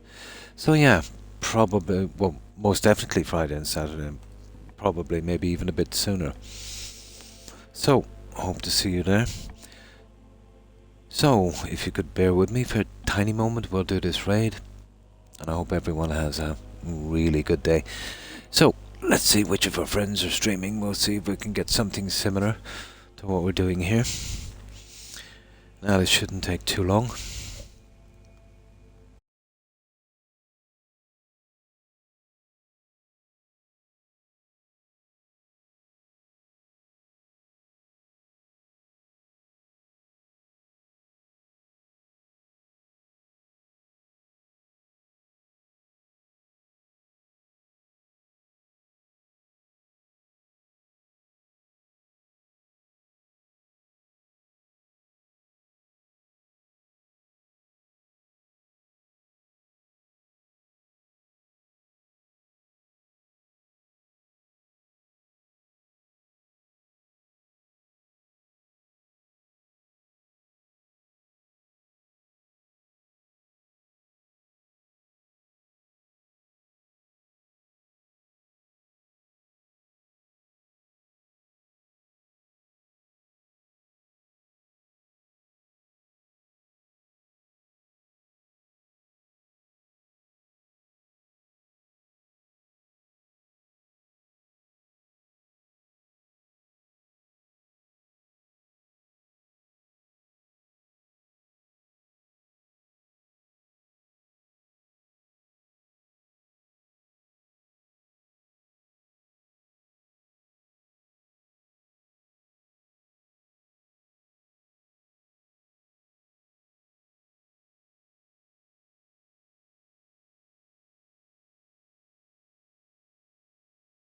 So yeah, probably, well, most definitely Friday and Saturday. Probably, maybe even a bit sooner. So, hope to see you there. So, if you could bear with me for a tiny moment, we'll do this raid. And I hope everyone has a really good day. So, let's see which of our friends are streaming. We'll see if we can get something similar to what we're doing here. Now this shouldn't take too long.